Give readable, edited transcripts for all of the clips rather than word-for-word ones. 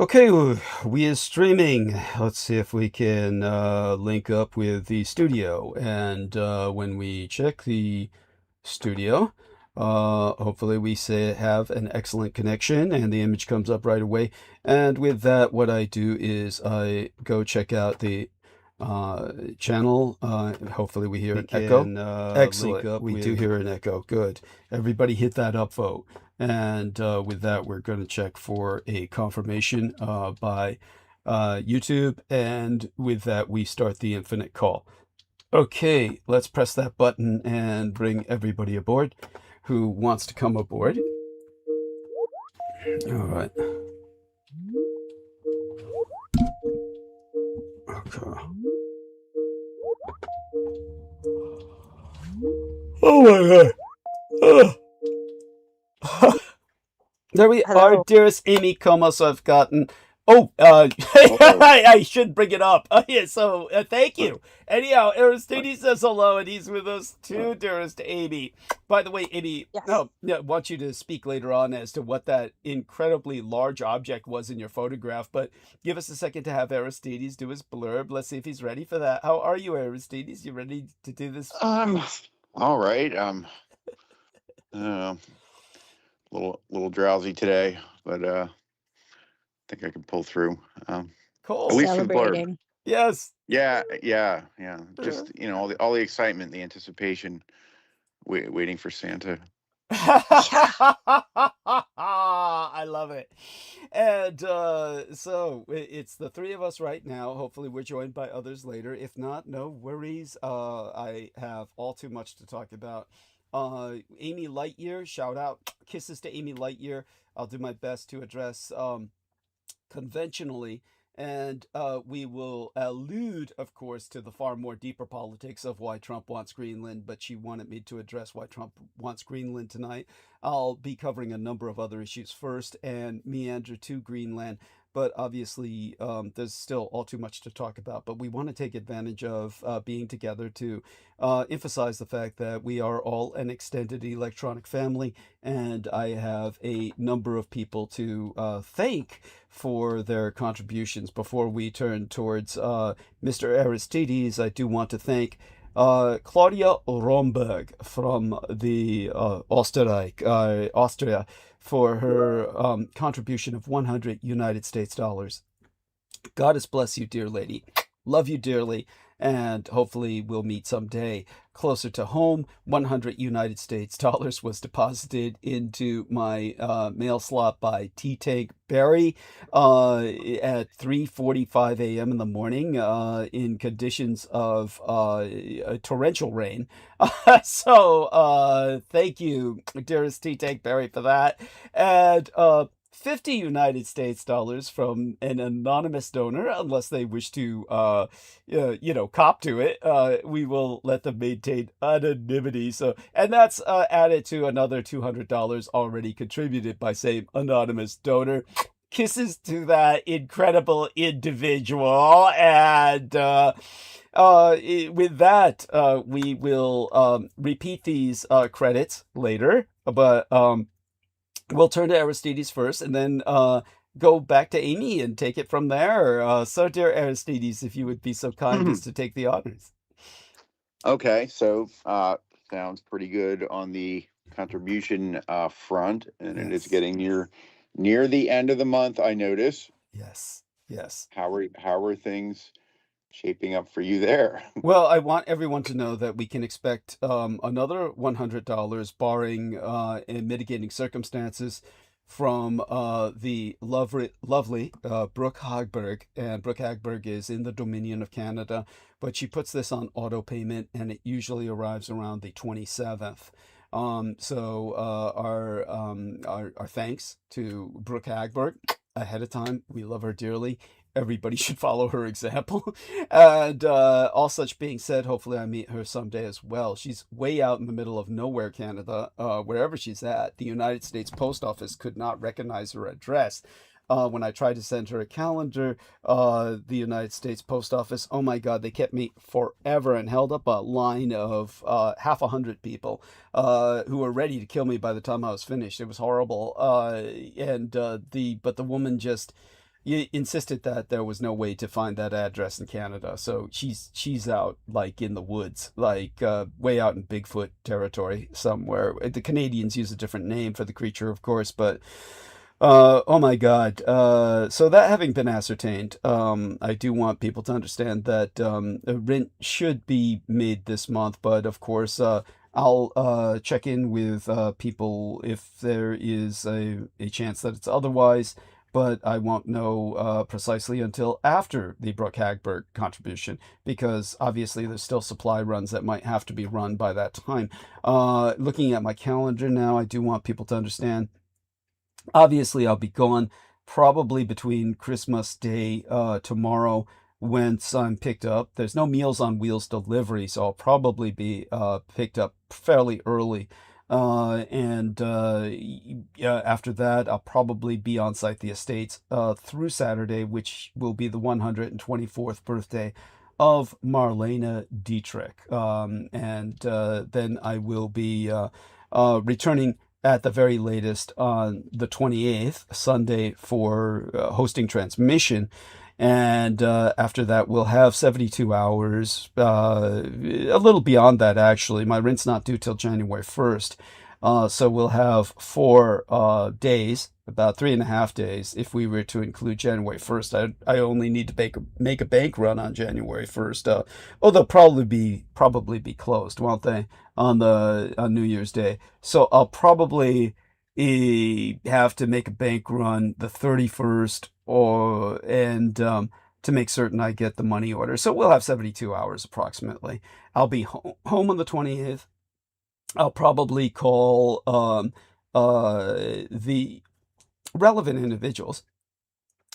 Okay, we is streaming. Let's see if we can link up with the studio. And when we check the studio, hopefully we say have an excellent connection and the image comes up right away. And with that, what I do is I go check out the channel. Hopefully we hear an echo. Excellent. Link up we do hear an echo. Good. Everybody hit that upvote. And with that, we're going to check for a confirmation by YouTube. And with that, we start the infinite call. Okay, let's press that button and bring everybody aboard who wants to come aboard. All right. Okay. Oh my God. There we are, Hello. dearest Amy Comas. I've gotten. Oh, Hello. I should bring it up. Yeah, so thank you. Anyhow, Aristides says hello, and he's with us too, dearest Amy. By the way, Amy, Yes. no, yeah, I want you to speak later on as to what that incredibly large object was in your photograph. But give us a second to have Aristides do his blurb. Let's see if he's ready for that. How are you, Aristides? You ready to do this? Um, all right. A little drowsy today, but I think I can pull through. At Cool. least for the blurb. Celebrating. Yes. Yeah. Just all the excitement, the anticipation, waiting for Santa. Yeah. I love it. And so it's the three of us right now. Hopefully, we're joined by others later. If not, no worries. I have all too much to talk about. Amy Lightyear, shout out. Kisses to Amy Lightyear. I'll do my best to address conventionally. And we will allude, of course, to the far more deeper politics of why Trump wants Greenland, but she wanted me to address why Trump wants Greenland tonight. I'll be covering a number of other issues first and meander to Greenland, but obviously there's still all too much to talk about. But we want to take advantage of being together to emphasize the fact that we are all an extended electronic family, and I have a number of people to thank for their contributions. Before we turn towards Mr. Aristides, I do want to thank Claudia Romberg from the Austria, for her contribution of 100 United States dollars. Goddess bless you, dear lady. Love you dearly, and hopefully we'll meet someday. Closer to home, 100 United States dollars was deposited into my mail slot by T-Tank Barry at 3:45 a.m. in the morning in conditions of torrential rain. So thank you, dearest T-Tank Barry, for that. And 50 United States dollars from an anonymous donor, unless they wish to, cop to it. We will let them maintain anonymity. So, and that's added to another $200 already contributed by same anonymous donor. Kisses to that incredible individual. And with that, we will repeat these credits later. But we'll turn to Aristides first, and then go back to Amy and take it from there. So, dear Aristides, if you would be so kind as to take the honors. Okay, so sounds pretty good on the contribution front, and it is Yes. getting near the end of the month. I notice. Yes. Yes. How are things shaping up for you there? Well, I want everyone to know that we can expect another $100, barring mitigating circumstances, from the lovely Brooke Hagberg. And Brooke Hagberg is in the Dominion of Canada, but she puts this on auto payment, and it usually arrives around the 27th. So our thanks to Brooke Hagberg ahead of time. We love her dearly. Everybody should follow her example. And all such being said, hopefully I meet her someday as well. She's way out in the middle of nowhere, Canada, wherever she's at. The United States Post Office could not recognize her address. When I tried to send her a calendar, the United States Post Office, oh my God, they kept me forever and held up a line of half 100 people who were ready to kill me by the time I was finished. It was horrible. But the woman just, insisted that there was no way to find that address in Canada, so she's out like in the woods, like way out in Bigfoot territory somewhere. The Canadians use a different name for the creature, of course, but oh my God. So that having been ascertained, I do want people to understand that rent should be made this month, but of course, I'll check in with people if there is a chance that it's otherwise, but I won't know precisely until after the Brooke Hagberg contribution, because obviously there's still supply runs that might have to be run by that time. Looking at my calendar now, I do want people to understand. Obviously, I'll be gone probably between Christmas Day tomorrow once I'm picked up. There's no Meals on Wheels delivery, so I'll probably be picked up fairly early. And yeah, after that, I'll probably be on site the estates through Saturday, which will be the 124th birthday of Marlena Dietrich. And then I will be returning at the very latest on the 28th, Sunday, for hosting transmission. And after that, we'll have 72 hours, a little beyond that, actually. My rent's not due till January 1st. So we'll have 4 days, about 3.5 days, if we were to include January 1st. I only need to make a bank run on January 1st. Oh, they'll probably be closed, won't they, on New Year's Day? So I'll probably have to make a bank run the 31st, or and to make certain I get the money order. So we'll have 72 hours approximately. I'll be home on the 20th. I'll probably call the relevant individuals.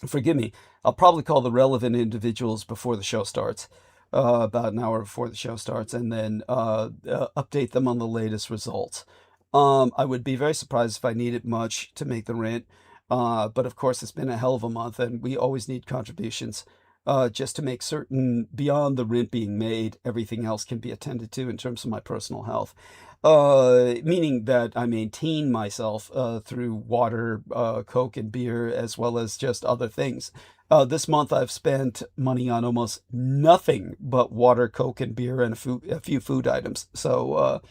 Forgive me. I'll probably call the relevant individuals before the show starts, about an hour before the show starts, and then update them on the latest results. I would be very surprised if I needed much to make the rent, but of course it's been a hell of a month, and we always need contributions just to make certain, beyond the rent being made, everything else can be attended to in terms of my personal health. Meaning that I maintain myself through water, Coke, and beer, as well as just other things. This month I've spent money on almost nothing but water, Coke, and beer, and a few food items. So,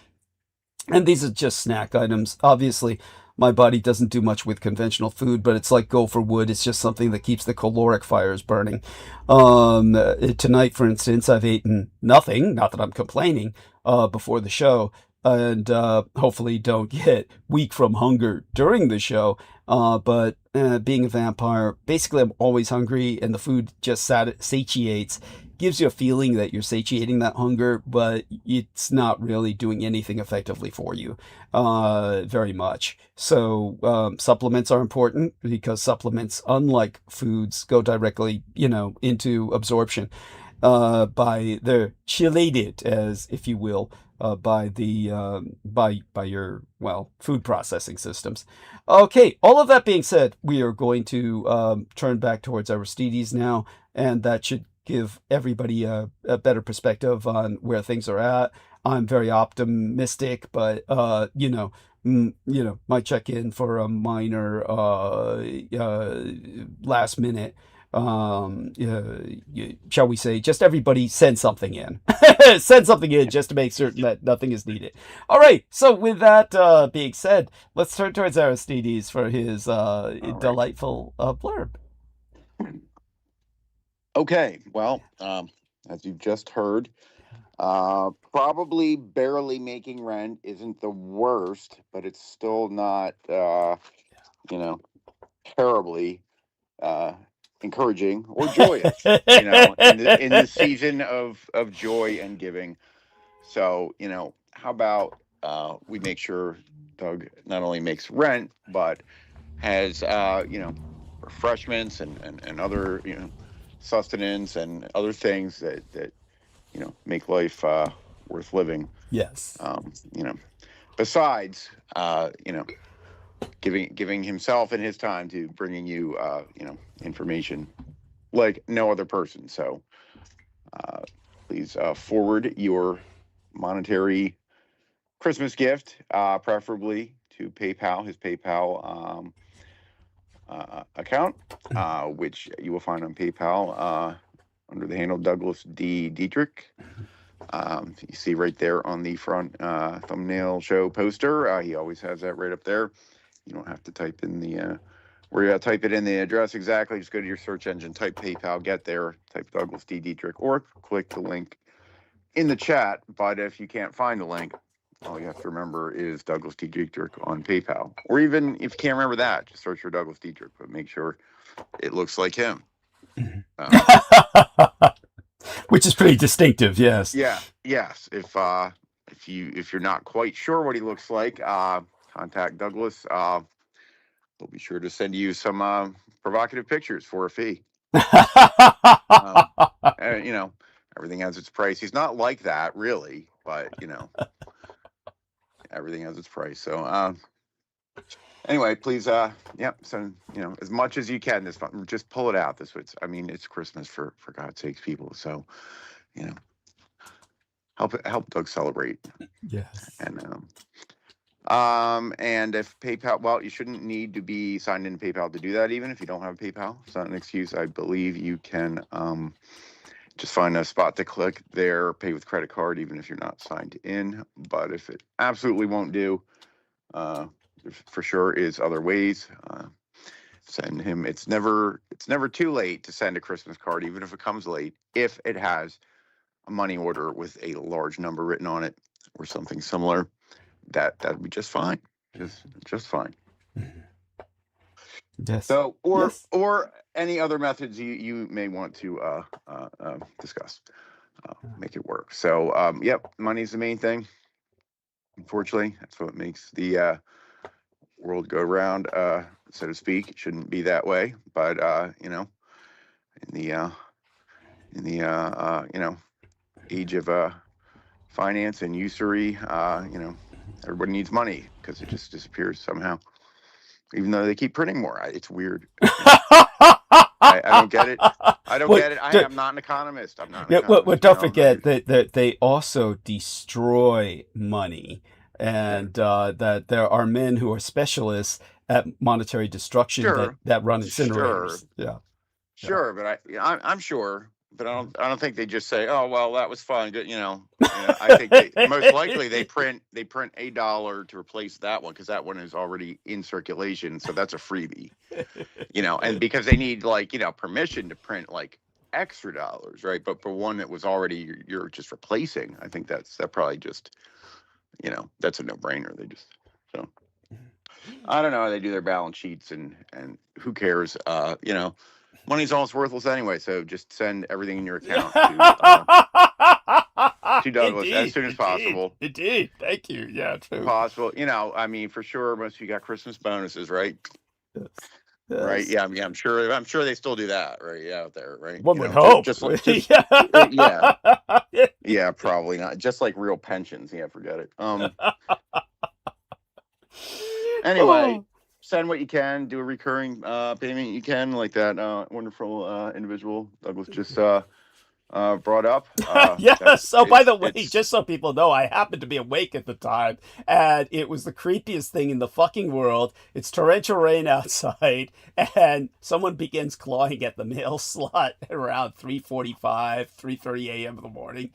and these are just snack items. Obviously, my body doesn't do much with conventional food, but it's like gopher wood. It's just something that keeps the caloric fires burning. Tonight, for instance, I've eaten nothing, not that I'm complaining, before the show, and hopefully don't get weak from hunger during the show. But being a vampire, basically I'm always hungry, and the food just satiates. Gives you a feeling that you're satiating that hunger, but it's not really doing anything effectively for you very much. So supplements are important, because supplements, unlike foods, go directly, into absorption. They're chelated, as if you will, by your, well, food processing systems. Okay, all of that being said, we are going to turn back towards Aristides now, and that should give everybody a better perspective on where things are at. I'm very optimistic, but might check in for a minor last minute. Shall we say, just everybody send something in. Send something in just to make certain that nothing is needed. All right. So with that being said, let's turn towards Aristides for his delightful blurb. Okay, well, as you've just heard, probably barely making rent isn't the worst, but it's still not, terribly encouraging or joyous, in the season of joy and giving. So, how about we make sure Doug not only makes rent, but has, refreshments and other, sustenance and other things that make life worth living. Yes. Besides giving himself and his time to bringing you information like no other person. So please forward your monetary Christmas gift, preferably to PayPal, his PayPal account, which you will find on PayPal under the handle Douglas D. Dietrich. You see right there on the front thumbnail show poster. He always has that right up there. You don't have to type in the where you gotta type it in the address exactly. Just go to your search engine, type PayPal, get there, type Douglas D. Dietrich, or click the link in the chat. But if you can't find the link, all you have to remember is Douglas D. Dietrich on PayPal. Or even if you can't remember that, just search for Douglas Dietrich, but make sure it looks like him. Which is pretty distinctive, yes. Yeah, yes. If you're not quite sure what he looks like, contact Douglas. We'll be sure to send you some provocative pictures for a fee. You know, everything has its price. He's not like that, really, but you know, everything has its price. So anyway, please, send, you know, as much as you can this month. Just pull it out. I mean, it's Christmas for God's sakes, people. So, you know, help Doug celebrate. Yes. And if PayPal, well, you shouldn't need to be signed into PayPal to do that. Even if you don't have PayPal, it's not an excuse. I believe you can just find a spot to click there, pay with credit card, even if you're not signed in. But if it absolutely won't do, for sure is other ways. Send him. It's never too late to send a Christmas card, even if it comes late, if it has a money order with a large number written on it or something similar. That'd be just fine. Just fine. Yes. So, or any other methods you may want to discuss, make it work. So, yep, money's the main thing. Unfortunately, that's what makes the world go round, so to speak. It shouldn't be that way, but you know, in the you know, age of finance and usury, you know, everybody needs money because it just disappears somehow. Even though they keep printing more, it's weird. I don't get it. I don't get it. I'm not an economist. I'm not an economist. Well, don't forget that they also destroy money, and that there are men who are specialists at monetary destruction that run incinerators. Yeah. Sure, but I'm sure. But I don't think they just say, "Oh, well, that was fun." You know, I think most likely they print $1 to replace that one because that one is already in circulation, so that's a freebie. You know, and because they need permission to print extra dollars, right? But for one that was already you're just replacing, I think that probably just that's a no-brainer. They just I don't know how they do their balance sheets and who cares? Money's almost worthless anyway, so just send everything in your account to Douglas as soon as possible. Indeed. Thank you. Yeah, true. Possible. I mean, for sure, most of you got Christmas bonuses, right? Yes. Right. Yeah. I'm sure they still do that, right? Out there, right? One would hope. Yeah, probably not. Just like real pensions. Yeah, forget it. Anyway. Send what you can, do a recurring payment you can, like that wonderful individual Douglas just brought up. Yes. So, by the way, just so people know, I happened to be awake at the time, and it was the creepiest thing in the fucking world. It's torrential rain outside, and someone begins clawing at the mail slot around 3:45, 3:30 a.m. in the morning,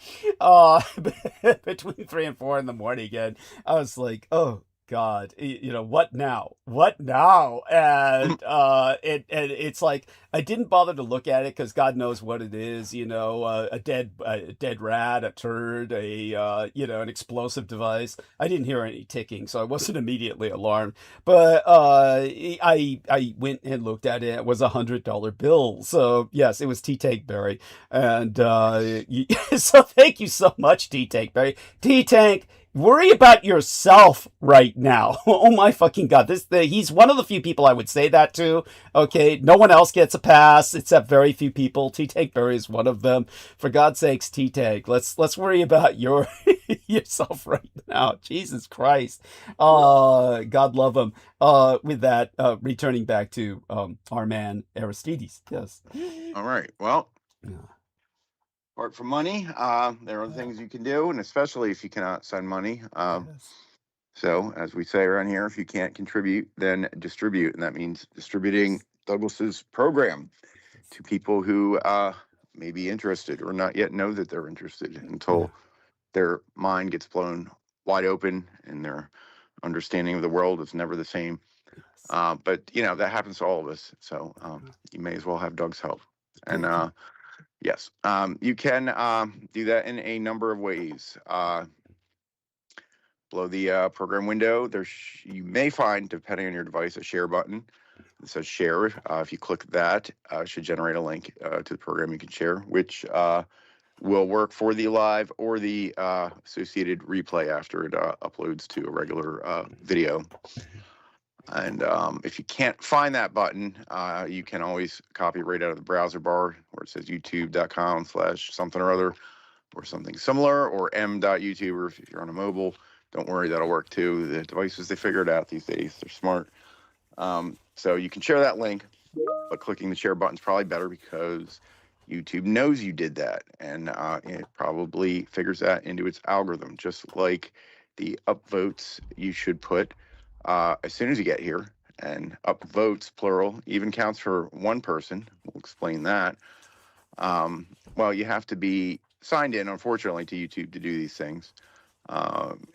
between 3 and 4 in the morning, and I was like, oh God, what now? And it's like I didn't bother to look at it because God knows what it is. A dead rat, a turd, an explosive device. I didn't hear any ticking, so I wasn't immediately alarmed. But I went and looked at it. It was $100 bill. So yes, it was T. Tankberry, and so thank you so much, T. Tankberry. T. Tank. Worry about yourself right now. Oh my fucking God. He's one of the few people I would say that to. Okay. No one else gets a pass except very few people. T-Tankberry is one of them. For God's sakes, T-Tank, let's worry about yourself right now. Jesus Christ. God love him. With that, returning back to our man Aristides. Yes. All right. Well. Yeah. Apart from money, there are other things you can do, and especially if you cannot send money. Yes. So, as we say around here, if you can't contribute, then distribute, and that means distributing Douglas's program to people who may be interested or not yet know that they're interested until their mind gets blown wide open and their understanding of the world is never the same. But that happens to all of us. So you may as well have Doug's help. And yes, you can do that in a number of ways. Below the program window, you may find, depending on your device, a share button. It says share. If you click that, it should generate a link to the program you can share, which will work for the live or the associated replay after it uploads to a regular video. And if you can't find that button, you can always copy it right out of the browser bar where it says youtube.com/something or other or something similar, or m.youtube, or if you're on a mobile, don't worry, that'll work too. The devices, they figure it out these days. They're smart. So you can share that link, but clicking the share button is probably better because YouTube knows you did that, and it probably figures that into its algorithm, just like the upvotes you should put as soon as you get here. And upvotes, plural, even counts for one person. We'll explain that. Well, you have to be signed in, unfortunately, to YouTube to do these things.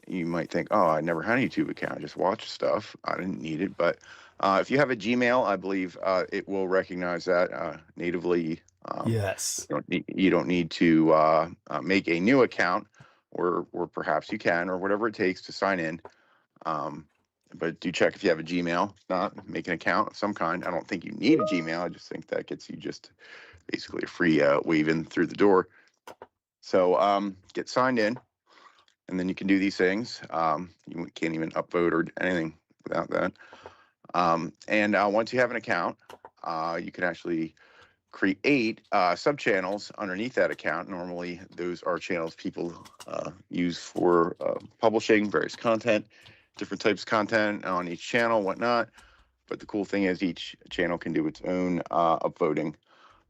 You might think, oh, I never had a YouTube account. I just watch stuff. I didn't need it. But if you have a Gmail, I believe it will recognize that natively. Yes. You don't need to make a new account, or perhaps you can, or whatever it takes to sign in. But do check if you have a Gmail. If not, make an account of some kind. I don't think you need a Gmail. I just think that gets you just basically a free wave in through the door. So get signed in, and then you can do these things. You can't even upvote or anything without that. And once you have an account, you can actually create sub-channels underneath that account. Normally, those are channels people use for publishing various content, different types of content on each channel, whatnot. But the cool thing is each channel can do its own upvoting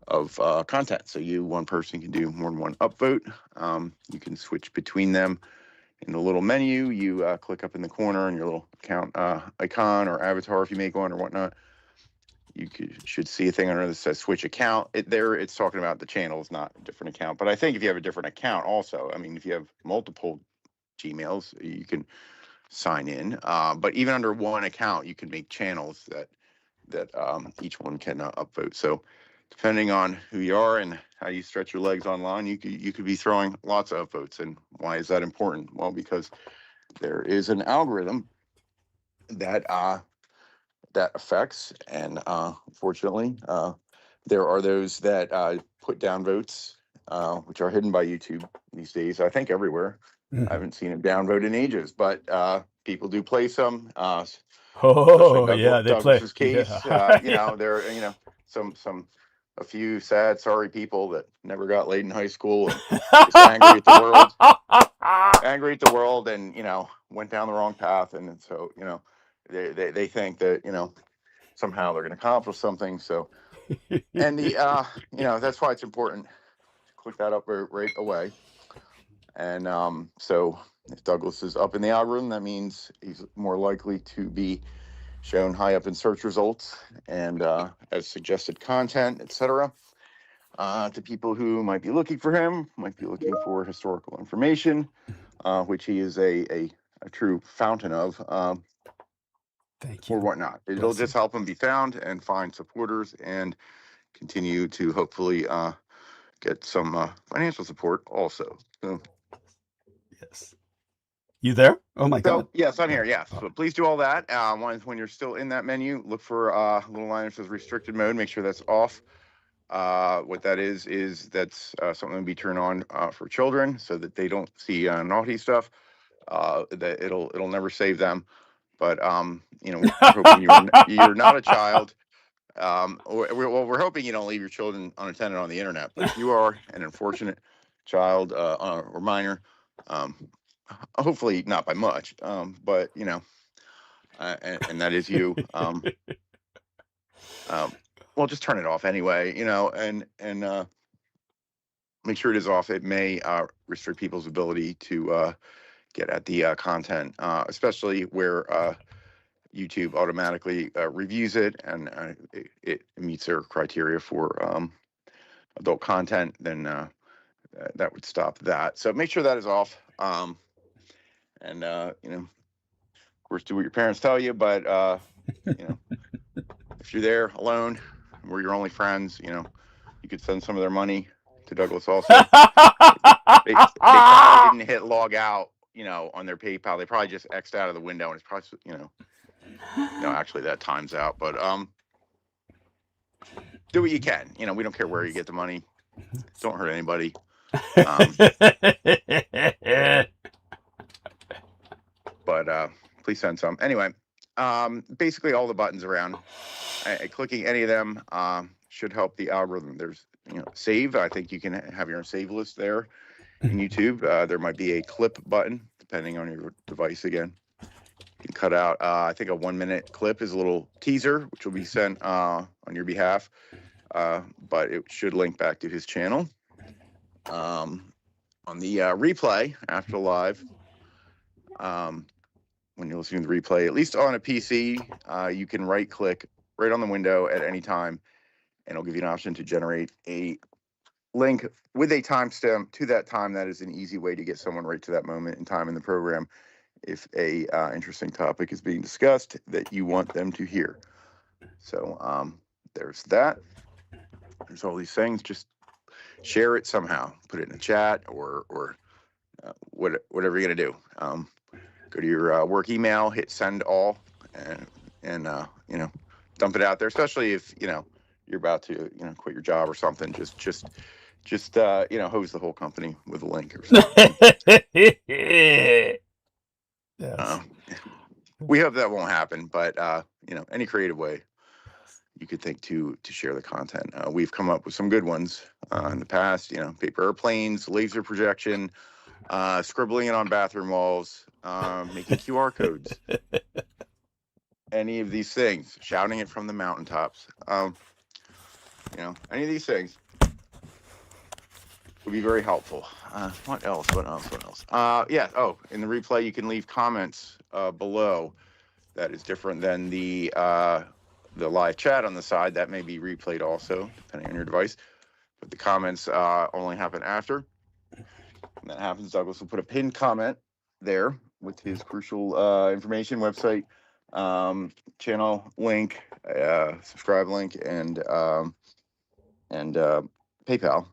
of content. So one person can do more than one upvote. You can switch between them in the little menu. You click up in the corner and your little account icon or avatar, if you make one or whatnot. You should see a thing under that says switch account. It's talking about the channels, not a different account. But I think if you have a different account also, I mean, if you have multiple Gmails, you can sign in. But even under one account, you can make channels that each one can upvote. So depending on who you are and how you stretch your legs online, you could be throwing lots of upvotes. And why is that important? Well, because there is an algorithm that affects, and unfortunately, there are those that put down votes, which are hidden by YouTube these days. I think everywhere. I haven't seen a downvote in ages, but people do play some. Oh, yeah, they play. Douglas's case, Yeah. there are a few sad, sorry people that never got laid in high school and just angry at the world, and went down the wrong path, and so they think that somehow they're going to accomplish something. So, and that's why it's important to click that up right away. And so if Douglas is up in the algorithm, that means he's more likely to be shown high up in search results and as suggested content, etc. To people who might be looking for him, might be looking for historical information, which he is a true fountain of. Thank you. Or whatnot. It'll just help him be found and find supporters and continue to hopefully get some financial support also. So, yes. You there? Oh my God. Yes, I'm here. Yes. So please do all that. When you're still in that menu, look for a little line that says restricted mode. Make sure that's off. What that is that's something to be turned on for children so that they don't see naughty stuff. That it'll never save them. But we're hoping you're not a child. We're hoping you don't leave your children unattended on the internet. But if you are an unfortunate child or minor, hopefully not by much, but and that is you. Well, just turn it off anyway, and make sure it is off. It may restrict people's ability to get at the content, especially where YouTube automatically reviews it, and it meets their criteria for adult content, then that would stop that. So make sure that is off. And of course, do what your parents tell you. But if you're there alone, we're your only friends, you could send some of their money to Douglas also. They probably didn't hit log out, on their PayPal. They probably just X'd out of the window, and it's probably, no, actually that time's out. But do what you can. We don't care where you get the money. Don't hurt anybody. But please send some. Anyway, basically all the buttons around. Clicking any of them should help the algorithm. There's, save. I think you can have your own save list there in YouTube. There might be a clip button, depending on your device again. You can cut out, I think a 1-minute clip is a little teaser, which will be sent on your behalf. But it should link back to his channel. On the replay after live, when you're listening to the replay, at least on a PC, you can right click right on the window at any time, and it'll give you an option to generate a link with a timestamp to that time. That is an easy way to get someone right to that moment in time in the program if a interesting topic is being discussed that you want them to hear. So there's that. There's all these things. Just share it somehow. Put it in a chat or whatever you're gonna do. Go to your work email, hit send all, and dump it out there. Especially if you're about to quit your job or something. Just hose the whole company with a link or something. Yes. We hope that won't happen, but any creative way you could think to share the content. We've come up with some good ones in the past. Paper airplanes, laser projection, scribbling it on bathroom walls, making QR codes. Any of these things, shouting it from the mountaintops. Any of these things would be very helpful. What else? Yeah. Oh, in the replay, you can leave comments below. That is different than the live chat on the side. That may be replayed also, depending on your device. But the comments only happen after. When that happens, Douglas will put a pinned comment there with his crucial information, website, channel link, subscribe link, and PayPal.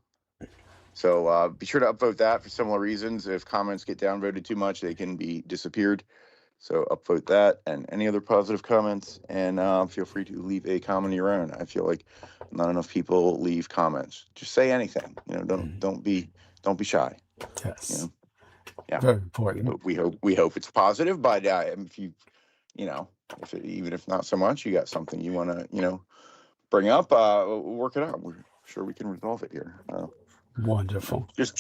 So be sure to upvote that for similar reasons. If comments get downvoted too much, they can be disappeared. So upvote that and any other positive comments, and feel free to leave a comment of your own. I feel like not enough people leave comments. Just say anything. Don't be shy. Yes. Yeah. Very important. We hope it's positive, but if you even if not so much, you got something you want to bring up, work it out. We're sure we can resolve it here. Wonderful. Just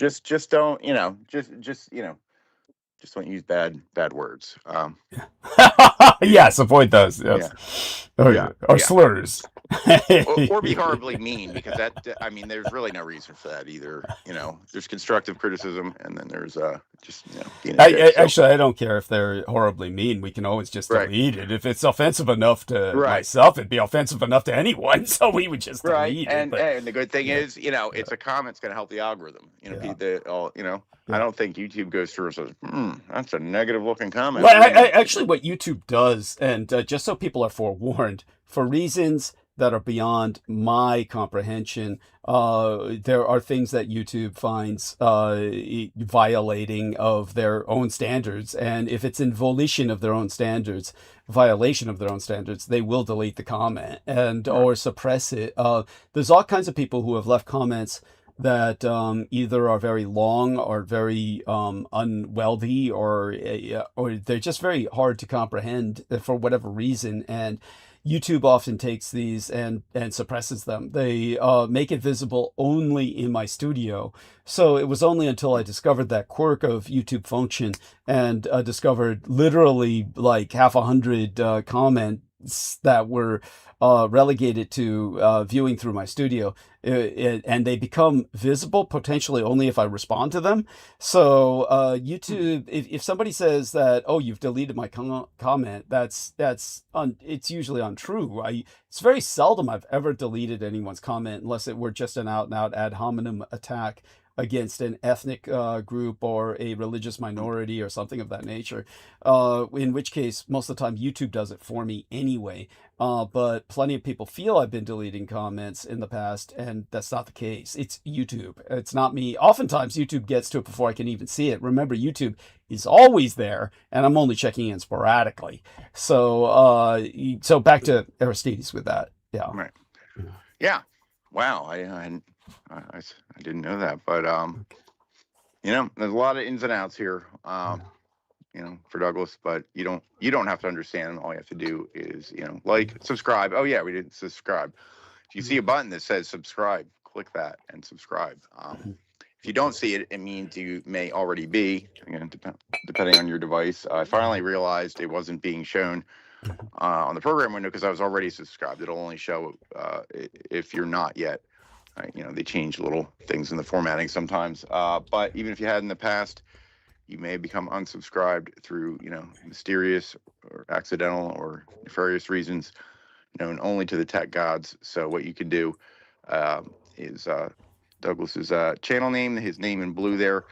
don't just don't use bad words. Yes, avoid those. Yes. Yeah. Or slurs. or be horribly mean, because there's really no reason for that either. There's constructive criticism, and then there's just being a dick. Actually, I don't care if they're horribly mean. We can always just delete it. If it's offensive enough to myself, it'd be offensive enough to anyone. So we would just delete it. And the good thing is, it's a comment's going to help the algorithm. I don't think YouTube goes through and says, that's a negative looking comment. Well, actually, what YouTube does, and just so people are forewarned, for reasons that are beyond my comprehension, there are things that YouTube finds violating of their own standards, and if it's in violation of their own standards, they will delete the comment or suppress it. There's all kinds of people who have left comments that either are very long or very unwieldy, or they're just very hard to comprehend for whatever reason, and YouTube often takes these and suppresses them. They make it visible only in my studio. So it was only until I discovered that quirk of YouTube function and discovered literally like half 100 comment that were relegated to viewing through my studio, and they become visible potentially only if I respond to them. So YouTube, if somebody says that, oh, you've deleted my comment, it's usually untrue. It's very seldom I've ever deleted anyone's comment unless it were just an out and out ad hominem attack against an ethnic group or a religious minority or something of that nature, in which case most of the time YouTube does it for me anyway. But plenty of people feel I've been deleting comments in the past, and that's not the case. It's YouTube. It's not me. Oftentimes YouTube gets to it before I can even see it. Remember, YouTube is always there, and I'm only checking in sporadically. So back to Aristides with that. Yeah. Right. Yeah. Wow. I didn't know that, but there's a lot of ins and outs here, for Douglas, but you don't have to understand. All you have to do is, like, subscribe. Oh yeah, we didn't subscribe. If you see a button that says subscribe, click that and subscribe. If you don't see it, it means you may already be, again, depending on your device. I finally realized it wasn't being shown on the program window because I was already subscribed. It'll only show if you're not yet. They change little things in the formatting sometimes. But even if you had in the past, you may have become unsubscribed through, mysterious or accidental or nefarious reasons known only to the tech gods. So what you can do is Douglas's channel name, his name in blue there.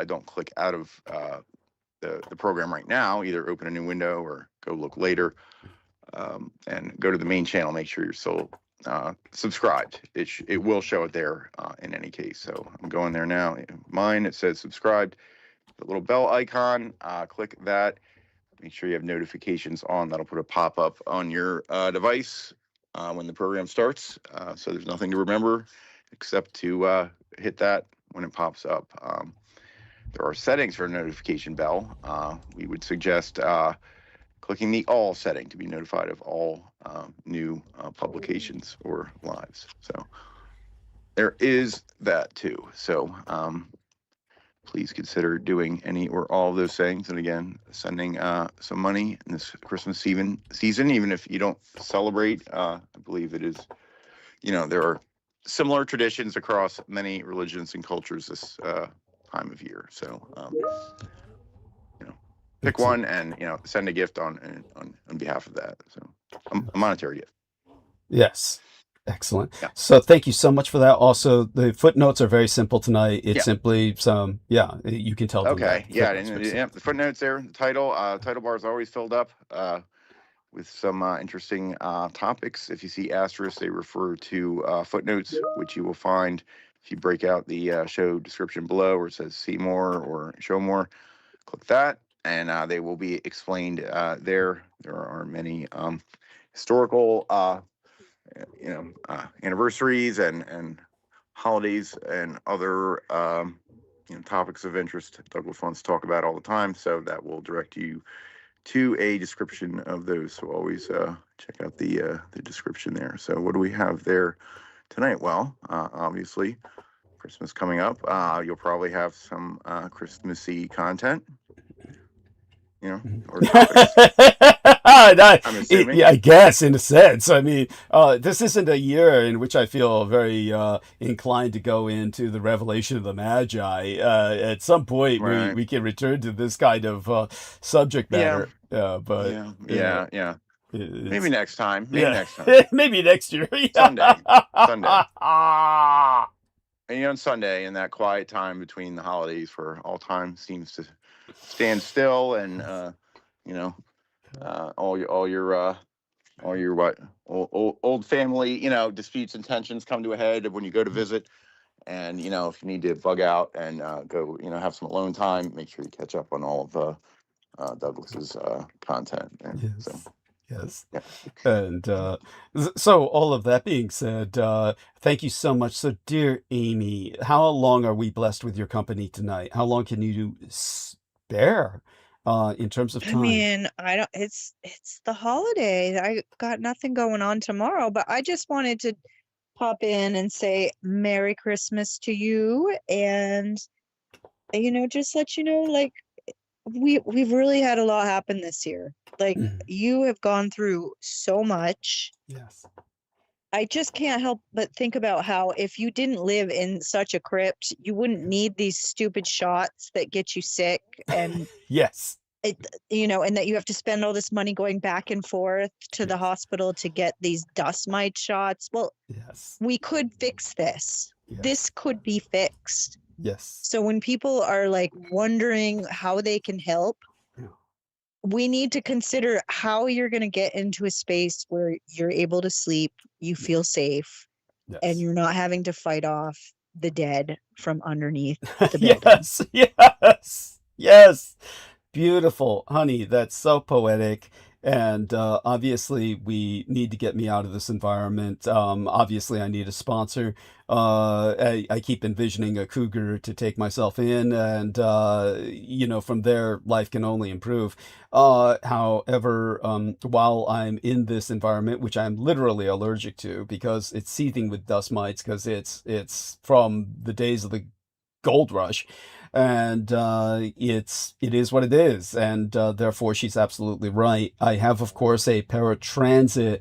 Don't click out of the program right now. Either open a new window or go look later, and go to the main channel. Make sure you're still subscribed. It will show it there in any case. So I'm going there now. Mine, it says subscribed. The little bell icon, click that. Make sure you have notifications on. That'll put a pop-up on your device when the program starts. So there's nothing to remember except to hit that when it pops up. There are settings for a notification bell. We would suggest clicking the all setting to be notified of all new publications or lives. So there is that too. So please consider doing any or all of those things. And again, sending some money in this Christmas season, even if you don't celebrate. I believe it is, there are similar traditions across many religions and cultures this time of year. So, pick one and, send a gift on behalf of that. So a monetary gift. Yes. Excellent. Yeah. So thank you so much for that. Also, the footnotes are very simple tonight. It's simply some, you can tell them. Okay. The footnotes there, the title bar is always filled up with some interesting topics. If you see asterisks, they refer to footnotes, which you will find if you break out the show description below where it says see more or show more. Click that, and they will be explained there. There are many historical anniversaries and holidays and other topics of interest Douglas wants to talk about all the time. So that will direct you to a description of those. So always check out the description there. So what do we have there tonight? Well, obviously Christmas coming up. You'll probably have some Christmassy content. Or topics. I'm assuming. Yeah, I guess in a sense. I mean, this isn't a year in which I feel very inclined to go into the revelation of the Magi. At some point, Right. we can return to this kind of subject matter. But maybe next time. Maybe next year. Sunday. And on Sunday, in that quiet time between the holidays, where all time seems to stand still, and all your old family disputes and tensions come to a head when you go to visit, and if you need to bug out and go have some alone time, make sure you catch up on all of Douglas's content. Yes. And so all of that being said, thank you so much. So dear Amy, how long are we blessed with your company tonight? How long can you spare in terms of time? I mean, it's the holiday. I got nothing going on tomorrow, but I just wanted to pop in and say Merry Christmas to you, and just let you know, like, we've really had a lot happen this year. Like, Mhm. you have gone through so much. Yes. I just can't help but think about how if you didn't live in such a crypt, you wouldn't need these stupid shots that get you sick, and Yes. it, and that you have to spend all this money going back and forth to the Yes. hospital to get these dust mite shots. Well, Yes. we could fix this. Yes. This could be fixed. Yes. So when people are like wondering how they can help, Yeah. we need to consider how you're going to get into a space where you're able to sleep, you feel safe, and Yes. you're not having to fight off the dead from underneath the building. Yes. Yes. Yes. Beautiful, honey. That's so poetic. And obviously, we need to get me out of this environment. Obviously, I need a sponsor. I keep envisioning a cougar to take myself in, and from there, life can only improve. However, while I'm in this environment, which I'm literally allergic to because it's seething with dust mites, because it's from the days of the gold rush, and it is what it is, and therefore she's absolutely right. I have, of course, a paratransit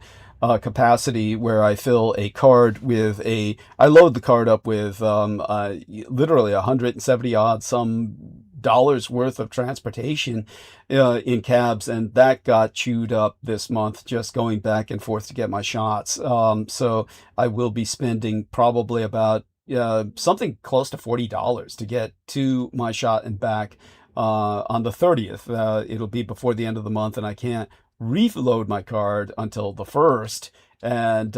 capacity where I fill a card with I load the card up with literally 170 odd some dollars worth of transportation in cabs, and that got chewed up this month just going back and forth to get my shots. So I will be spending probably about something close to $40 to get to my shot and back on the 30th. It'll be before the end of the month, and I can't reload my card until the 1st, and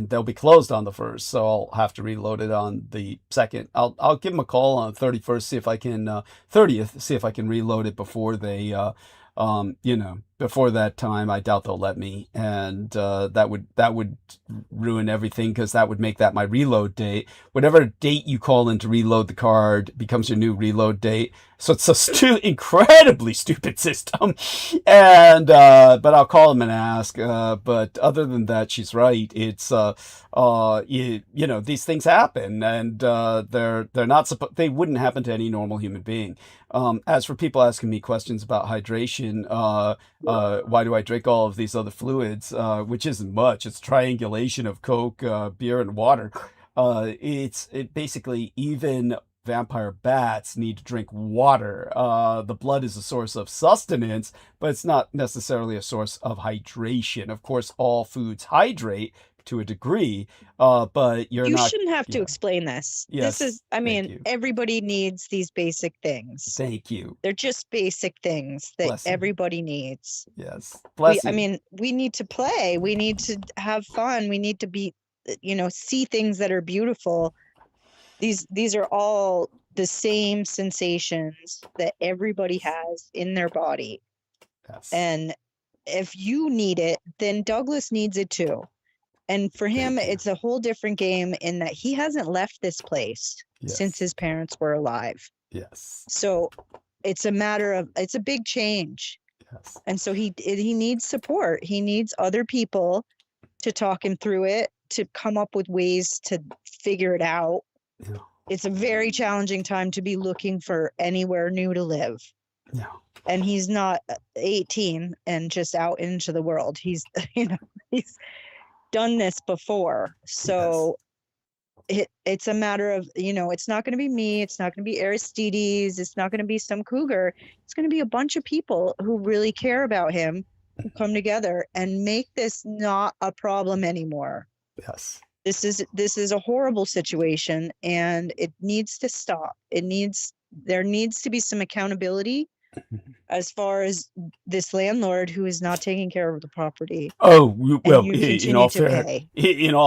they'll be closed on the 1st, so I'll have to reload it on the 2nd. I'll give them a call on the 31st, see if I can 30th, see if I can reload it before they before that time. I doubt they'll let me, and that would ruin everything, because that would make that my reload date. Whatever date you call in to reload the card becomes your new reload date. So it's a incredibly stupid system, and but I'll call them and ask. But other than that, she's right. It's these things happen, and they're not they wouldn't happen to any normal human being. As for people asking me questions about hydration, why do I drink all of these other fluids, which isn't much. It's triangulation of Coke, beer, and water. It basically, even vampire bats need to drink water. The blood is a source of sustenance, but it's not necessarily a source of hydration. Of course, all foods hydrate to a degree, but You shouldn't have to explain this. Yes, this is, everybody needs these basic things. Thank you. They're just basic things that Bless you. everybody needs. Yes. Bless you. We need to play. We need to have fun. We need to be, see things that are beautiful. These are all the same sensations that everybody has in their body. Yes. And if you need it, then Douglas needs it too. And for him, it's a whole different game in that he hasn't left this place since his parents were alive. Yes. So it's a matter of, it's a big change. Yes. And so he needs support. He needs other people to talk him through it, to come up with ways to figure it out. Yeah. It's a very challenging time to be looking for anywhere new to live. Yeah. And he's not 18 and just out into the world. He's, he's done this before. So it's a matter of, it's not going to be me. It's not going to be Aristides. It's not going to be some cougar. It's going to be a bunch of people who really care about him, who come together and make this not a problem anymore. Yes. This is a horrible situation, and it needs to stop. There needs to be some accountability as far as this landlord who is not taking care of the property. Oh, well, in all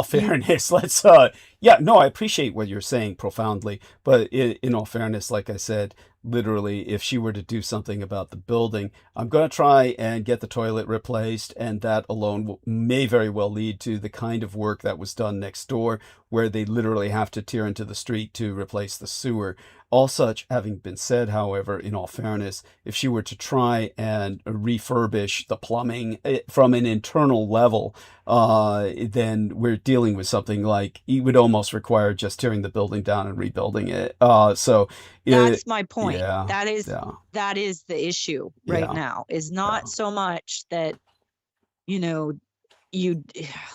fairness, let's, I appreciate what you're saying profoundly, but in all fairness, like I said, literally, if she were to do something about the building, I'm going to try and get the toilet replaced, and that alone may very well lead to the kind of work that was done next door, where they literally have to tear into the street to replace the sewer. All such having been said, however, in all fairness, if she were to try and refurbish the plumbing from an internal level, then we're dealing with something like it would almost require just tearing the building down and rebuilding it. So That's my point. yeah, That is the issue right yeah, now, is not so much that, you know, you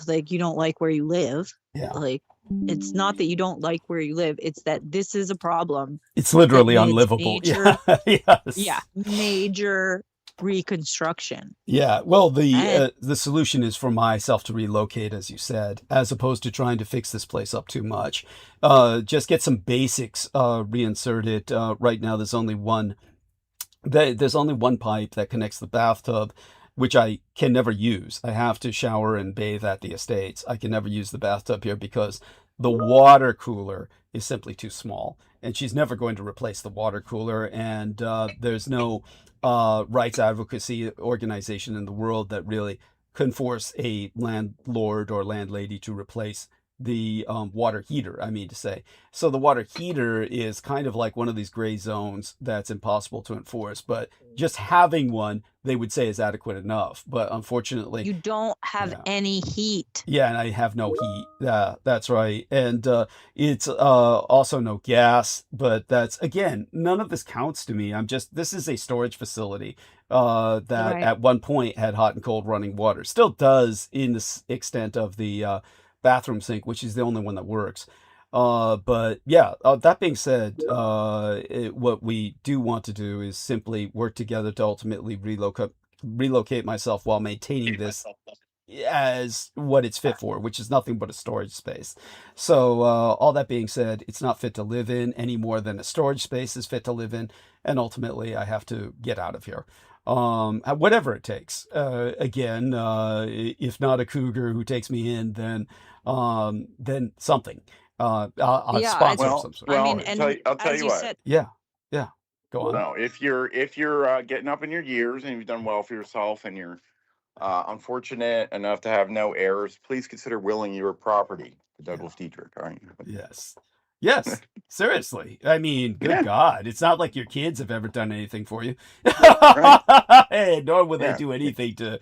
like, you don't like where you live. yeah. Like, it's not that you don't like where you live, it's that this is a problem It's that literally needs unlivable. major, Yes. major reconstruction. Yeah, well, And the solution is for myself to relocate, as you said, as opposed to trying to fix this place up too much. Just get some basics reinserted. Right now, there's only one pipe that connects the bathtub, which I can never use. I have to shower and bathe at the estates. I can never use the bathtub here because the water cooler is simply too small. And she's never going to replace the water cooler. And there's no rights advocacy organization in the world that really can force a landlord or landlady to replace the water heater, I mean to say. So the water heater is kind of like one of these gray zones that's impossible to enforce, but just having one, they would say, is adequate enough. But unfortunately, you don't have yeah. any heat. Yeah, and I have no heat. Yeah, that's right. And it's also no gas, but that's, again, none of this counts to me. This is a storage facility that Right. at one point had hot and cold running water. Still does in the extent of the bathroom sink, which is the only one that works. But yeah, that being said, what we do want to do is simply work together to ultimately relocate myself while maintaining this as what it's fit for, which is nothing but a storage space. So all that being said, it's not fit to live in any more than a storage space is fit to live in, and ultimately I have to get out of here. Whatever it takes. Again, if not a cougar who takes me in, then something. I'll Yeah, sponsor of Well, some sort. I well, mean, and I'll tell as you you what. said, Yeah, yeah. Go on. No, if you're getting up in your years and you've done well for yourself and you're unfortunate enough to have no heirs, please consider willing your property to Yeah. Douglas Dietrich. All right. Yes. Yes. Seriously. I mean, good Yeah. God. It's not like your kids have ever done anything for you. Right. Hey, nor will they Yeah. do anything to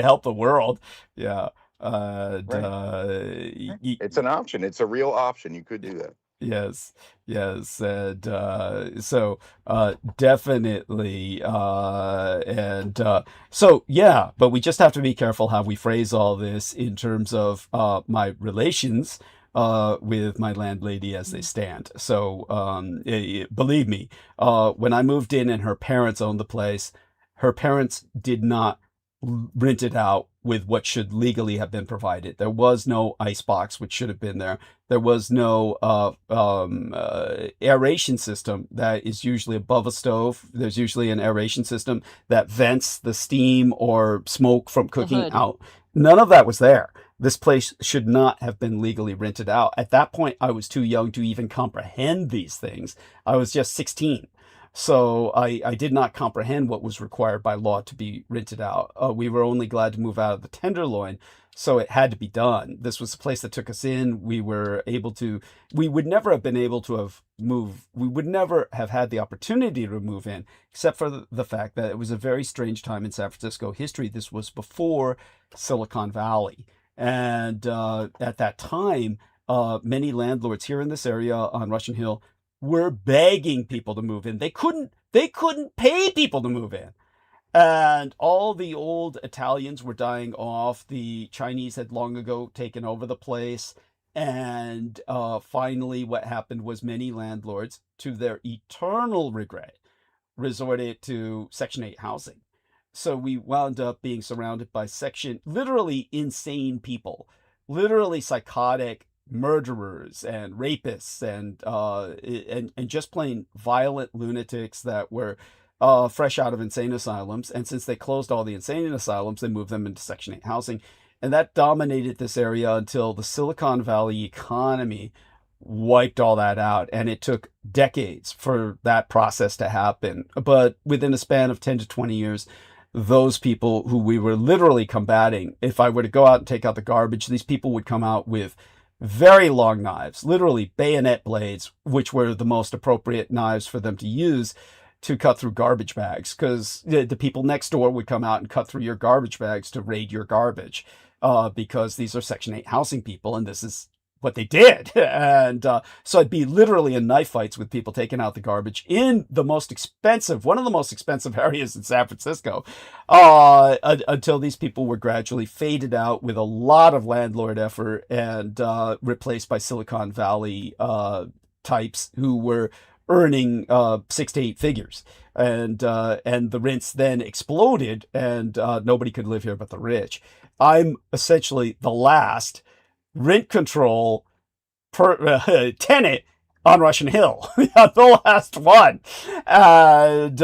help the world. Yeah. Right. Y- It's an option. It's a real option. You could do that. yes. Yes. And so definitely so yeah, but we just have to be careful how we phrase all this in terms of my relations with my landlady as they stand. So believe me, when I moved in and her parents owned the place, her parents did not rent it out with what should legally have been provided. There was no ice box, which should have been there. There was no aeration system that is usually above a stove. There's usually an aeration system that vents the steam or smoke from cooking hood. out. None of that was there. This place should not have been legally rented out. At that point, I was too young to even comprehend these things. I was just 16. So I did not comprehend what was required by law to be rented out. We were only glad to move out of the Tenderloin, so it had to be done. This was a place that took us in. We would never have been able to have moved. We would never have had the opportunity to move in, except for the fact that it was a very strange time in San Francisco history. This was before Silicon Valley. And at that time, many landlords here in this area on Russian Hill were begging people to move in. They couldn't pay people to move in. And all the old Italians were dying off. The Chinese had long ago taken over the place. And finally, what happened was many landlords, to their eternal regret, resorted to Section 8 housing. So we wound up being surrounded by literally insane people, literally psychotic murderers and rapists and just plain violent lunatics that were fresh out of insane asylums. And since they closed all the insane asylums, they moved them into Section 8 housing. And that dominated this area until the Silicon Valley economy wiped all that out. And it took decades for that process to happen. But within a span of 10 to 20 years, those people who we were literally combating, if I were to go out and take out the garbage, these people would come out with very long knives, literally bayonet blades, which were the most appropriate knives for them to use to cut through garbage bags, because the people next door would come out and cut through your garbage bags to raid your garbage, because these are Section 8 housing people, and this is what they did. And so I'd be literally in knife fights with people taking out the garbage in the most expensive, one of the most expensive areas in San Francisco, until these people were gradually faded out with a lot of landlord effort and replaced by Silicon Valley types who were earning 6 to 8 figures. And the rents then exploded, and nobody could live here but the rich. I'm essentially the last rent control tenant on Russian Hill. The last one. And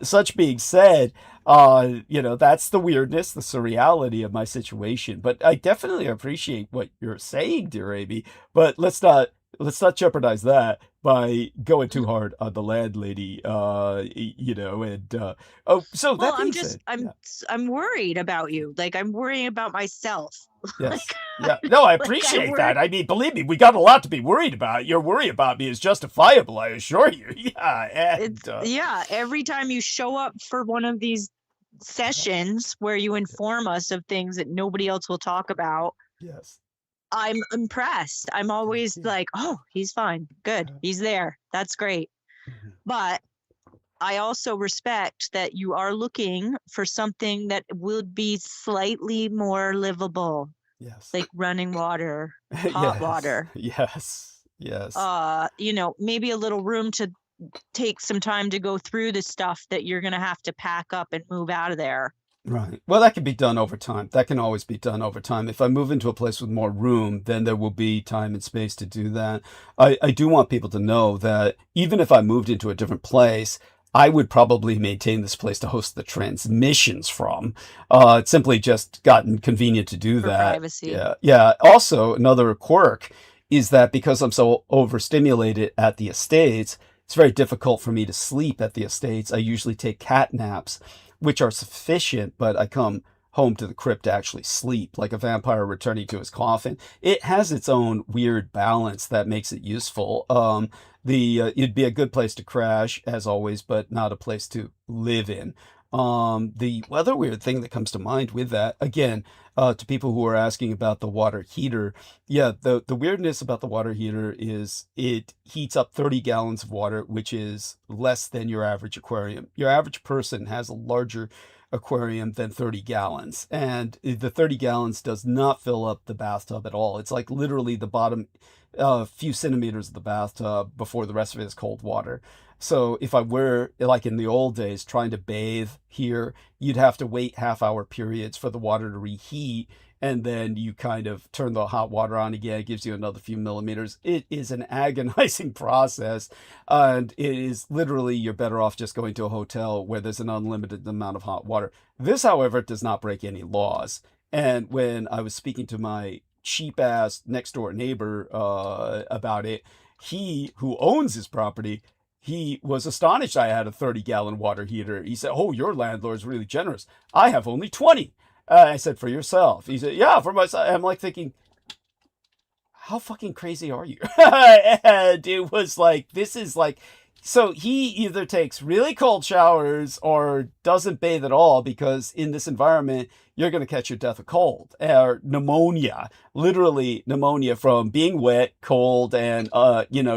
such being said, that's the weirdness, the surreality of my situation. But I definitely appreciate what you're saying, dear Amy. But let's not jeopardize that by going too hard on the landlady, so Well, that being said, yeah. I'm worried about you. Like, I'm worrying about myself. Yes. Yeah. No, I I appreciate worry. that. I mean, believe me, we got a lot to be worried about. Your worry about me is justifiable, I assure you. Yeah. And Yeah, every time you show up for one of these sessions where you inform us of things that nobody else will talk about, yes. I'm impressed. I'm always you. like, oh, he's fine. Good. He's there. That's great. Mhm. But I also respect that you are looking for something that would be slightly more livable, Yes. like running water, hot Yes. water. Yes. Yes. Maybe a little room to take some time to go through the stuff that you're going to have to pack up and move out of there. Right. Well, that can be done over time. That can always be done over time. If I move into a place with more room, then there will be time and space to do that. I do want people to know that even if I moved into a different place, I would probably maintain this place to host the transmissions from. It's simply just gotten convenient to do For that. privacy. Yeah. Yeah. Also, another quirk is that because I'm so overstimulated at the estates, it's very difficult for me to sleep at the estates. I usually take cat naps, which are sufficient, but I come home to the crypt to actually sleep, like a vampire returning to his coffin. It has its own weird balance that makes it useful. It'd be a good place to crash, as always, but not a place to live in. The other weird thing that comes to mind with that, again, to people who are asking about the water heater, yeah, the weirdness about the water heater is it heats up 30 gallons of water, which is less than your average aquarium. Your average person has a larger aquarium than 30 gallons, and the 30 gallons does not fill up the bathtub at all. It's like literally the bottom few centimeters of the bathtub before the rest of it is cold water. So if I were, like in the old days, trying to bathe here, you'd have to wait half-hour periods for the water to reheat, and then you kind of turn the hot water on again. It gives you another few millimeters. It is an agonizing process, and it is literally, you're better off just going to a hotel where there's an unlimited amount of hot water. This, however, does not break any laws. And when I was speaking to my cheap-ass next-door neighbor about it, he, who owns his property, he was astonished I had a 30-gallon water heater. He said, "Oh, your landlord's really generous. I have only 20. I said, "For yourself?" He said, "Yeah, for myself." I'm like thinking, how fucking crazy are you? And it was like, this is like, so he either takes really cold showers or doesn't bathe at all, because in this environment, you're going to catch your death of cold or pneumonia, literally pneumonia from being wet, cold, and,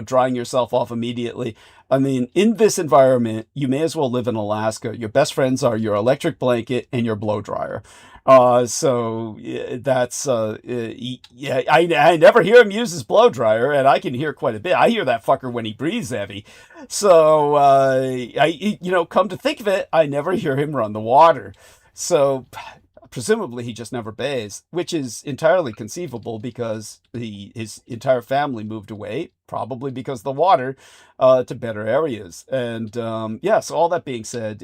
drying yourself off immediately. I mean, in this environment, you may as well live in Alaska. Your best friends are your electric blanket and your blow dryer. So that's, I never hear him use his blow dryer, and I can hear quite a bit. I hear that fucker when he breathes heavy. So, come to think of it, I never hear him run the water. So presumably he just never bathes, which is entirely conceivable because his entire family moved away, probably because of the water, to better areas. And, so all that being said,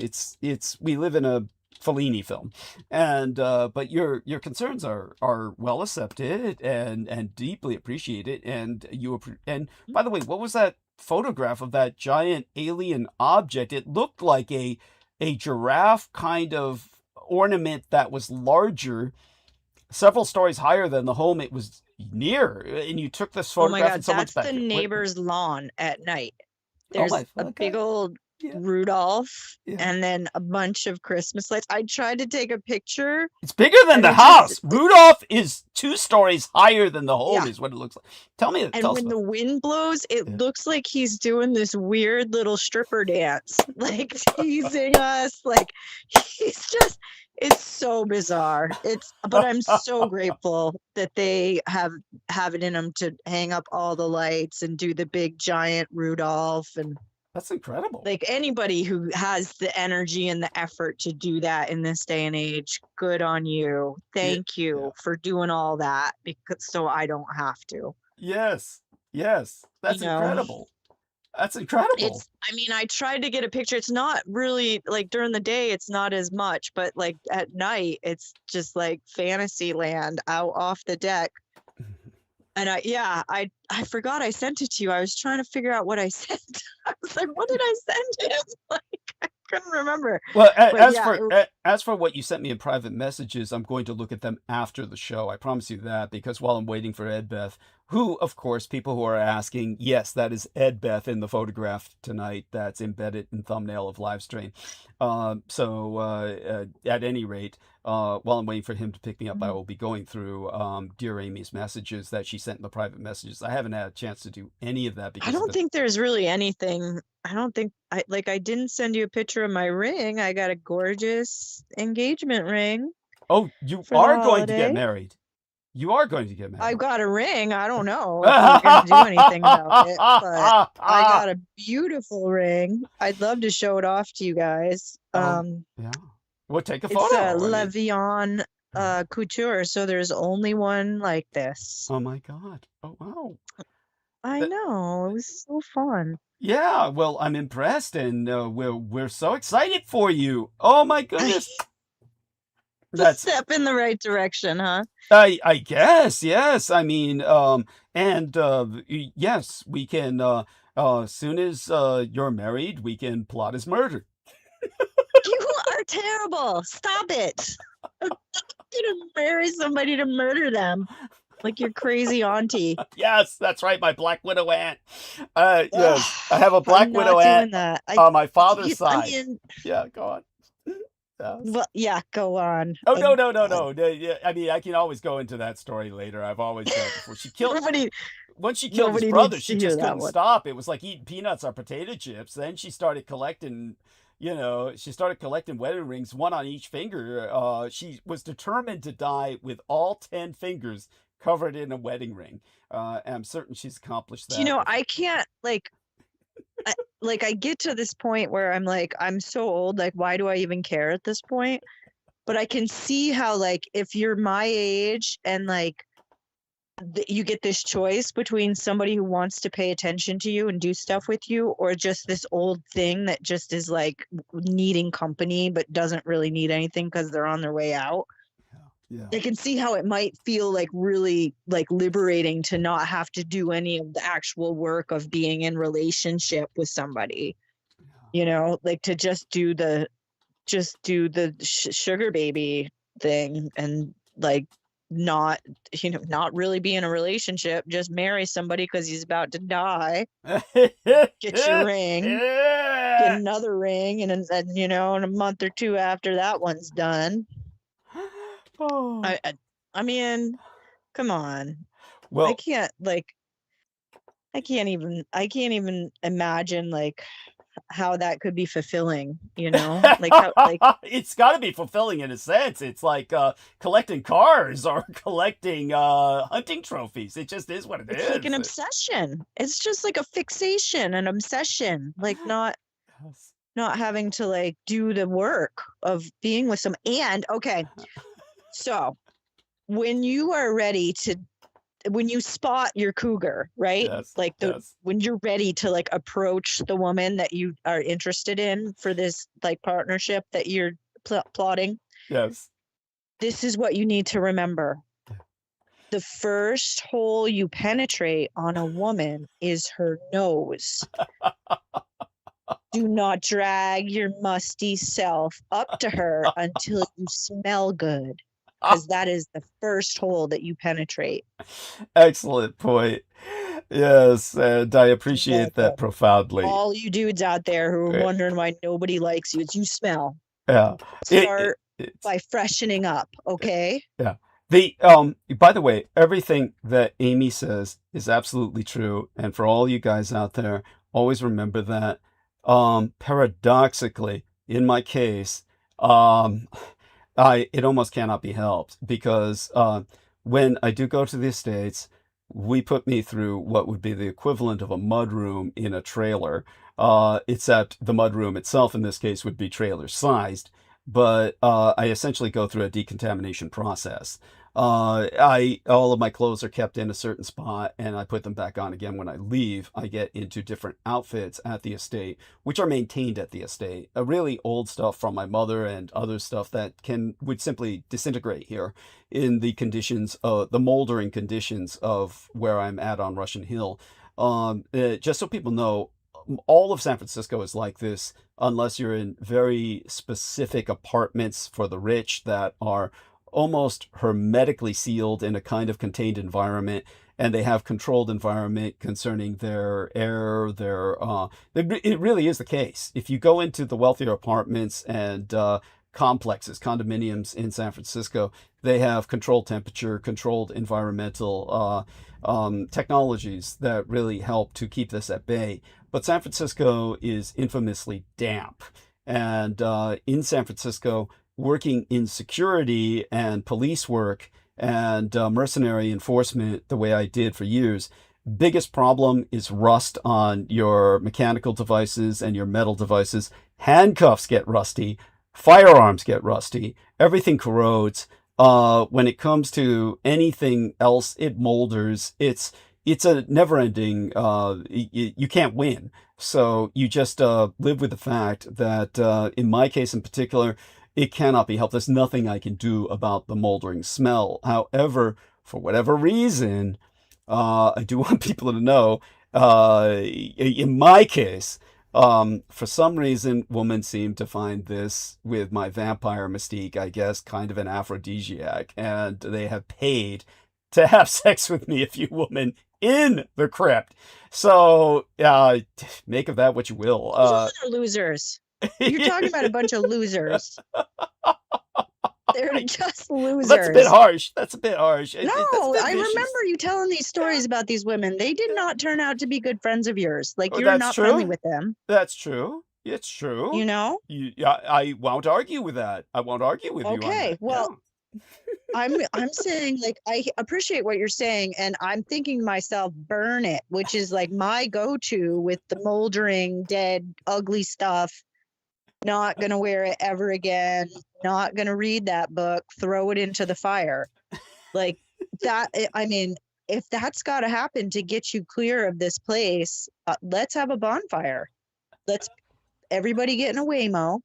we live in a Fellini film, and but your concerns are well accepted and deeply appreciated, and and by the way, what was that photograph of that giant alien object? It looked like a giraffe kind of ornament that was larger, several stories higher than the home it was near, and you took this Oh my photograph in God, someone's that's the backyard. Wait, neighbor's lawn at night. oh There's my, a big okay, old yeah, Rudolph yeah. and then a bunch of Christmas lights. I tried to take a picture It's bigger than and the it just, house. Rudolph is 2 stories higher than the home, yeah. is what it looks like. Tell And us when about the wind blows, it it. looks like he's doing this weird little stripper dance, like teasing us. Like it's so bizarre. But I'm so grateful that they have it in them to hang up all the lights and do the big giant Rudolph. And That's incredible. like anybody who has the energy and the effort to do that in this day and age, good on you. Yeah, Thank yeah. you for doing all that, because so I don't have to. Yes, that's You know, incredible. That's incredible. I mean, I tried to get a picture. It's not really like during the day, it's not as much, but like at night, it's just like fantasy land out off the deck. And I forgot I sent it to you. I was trying to figure out what I sent. I was like, what did I send him? Like, I couldn't remember. Well, But yeah, as for what you sent me in private messages, I'm going to look at them after the show. I promise you that, because while I'm waiting for Ed Beth, who, of course, people who are asking, yes, that is Ed Beth in the photograph tonight that's embedded in thumbnail of live stream. At any rate, while I'm waiting for him to pick me up, I will be going through Dear Amy's messages that she sent in the private messages. I haven't had a chance to do any of that I because don't think there's really anything. I don't think I didn't send you a picture of my ring. I got a gorgeous engagement ring Oh, you for the are going to get holiday. married. You are going to get I married. got a ring. I don't know if we're going to do anything about it, but I got a beautiful ring. I'd love to show it off to you guys. Yeah. We'll take a It's photo. a I mean, Levion couture, so there's only one like this. oh my God. Oh wow. I That- know, it was so fun. yeah. Well, I'm impressed, and we're so excited for you. Oh my goodness. It's a That's step in the right direction, huh? I guess, yes. I mean, yes, we can. As soon as you're married, we can plot his murder. You are terrible. Stop it. I'm not gonna marry somebody to murder them like your crazy auntie. Yes, that's right, my Black Widow aunt. Yes, Ugh, I have a Black I'm Widow not aunt doing that. on my father's I side. mean, Yeah, go on. Yes. well, yeah, go on. Oh no. Yeah, I mean, I can always go into that story later. I've always done it before. She killed. Nobody Once she killed his needs brother, to she hear just that couldn't one. stop. It was like eating peanuts or potato chips. Then she started collecting, she started collecting wedding rings, one on each finger. She was determined to die with all 10 fingers covered in a wedding ring. And I'm certain she's accomplished that. You know, I can't I get to this point where I'm like, I'm so old, like, why do I even care at this point? But I can see how, like, if you're my age and like you get this choice between somebody who wants to pay attention to you and do stuff with you, or just this old thing that just is like needing company but doesn't really need anything because they're on their way out. Yeah. I can see how it might feel like really like liberating to not have to do any of the actual work of being in relationship with somebody, like to just do the sugar baby thing and like not really be in a relationship, just marry somebody because he's about to die, get your ring, get another ring, and then in a month or two after that one's done. Oh. I mean, come on. Well, I can't even imagine like how that could be fulfilling, like how it's got to be fulfilling in a sense. It's like collecting cars or collecting hunting trophies. It just is what it is. It's like an obsession. It's just like a fixation, an obsession, like not having to like do the work of being with some. And okay, so when you are ready when you spot your cougar, right? Yes, like when you're ready to like approach the woman that you are interested in for this like partnership that you're plotting. Yes. This is what you need to remember. The first hole you penetrate on a woman is her nose. Do not drag your musty self up to her until you smell good. because that is the first hole that you penetrate. Excellent point. Yes, and I You're appreciate that welcome. profoundly. All you dudes out there who are Eh, wondering why nobody likes you, it's you smell. Yeah. Start It's by freshening up, okay? yeah. By the way, everything that Amy says is absolutely true. And for all you guys out there, always remember that. Paradoxically, in my case, um, it almost cannot be helped because when I do go to the States, we put me through what would be the equivalent of a mudroom in a trailer, except the mudroom itself in this case would be trailer sized. But I essentially go through a decontamination process. I all of my clothes are kept in a certain spot, and I put them back on again when I leave. I get into different outfits at the estate, which are maintained at the estate. Really old stuff from my mother and other stuff that would simply disintegrate here in the conditions, the moldering conditions of where I'm at on Russian Hill. Just so people know, all of San Francisco is like this, unless you're in very specific apartments for the rich that are almost hermetically sealed in a kind of contained environment, and they have controlled environment concerning their air, it really is the case. If you go into the wealthier apartments and complexes, condominiums in San Francisco, they have controlled temperature, controlled environmental technologies that really help to keep this at bay. But San Francisco is infamously damp. And in San Francisco, working in security and police work and mercenary enforcement the way I did for years, biggest problem is rust on your mechanical devices and your metal devices. Handcuffs get rusty, firearms get rusty, everything corrodes. When it comes to anything else, it molders. It's a never-ending. You can't win, so you just live with the fact that in my case in particular, it cannot be helped. There's nothing I can do about the moldering smell. However, for whatever reason, I do want people to know, in my case, for some reason, women seem to find this with my vampire mystique, I guess, kind of an aphrodisiac, and they have paid to have sex with me, a few women in the crypt. So, make of that what you will. Those are losers. You're talking about a bunch of losers. They're just losers. That's a bit harsh. That's a bit harsh. No, That's a bit I vicious. remember you telling these stories about these women. They did not turn out to be good friends of yours. Like, Oh, you're that's not true. friendly with them, That's true. It's true. you know? I won't argue with that. I won't argue with you on Okay, that. well, I'm saying, like, I appreciate what you're saying, and I'm thinking to myself, burn it, which is like my go-to with the moldering, dead, ugly stuff. Not gonna wear it ever again. Not gonna read that book. Throw it into the fire. Like that. I mean, if that's got to happen to get you clear of this place, let's have a bonfire. Let's everybody get in a Waymo.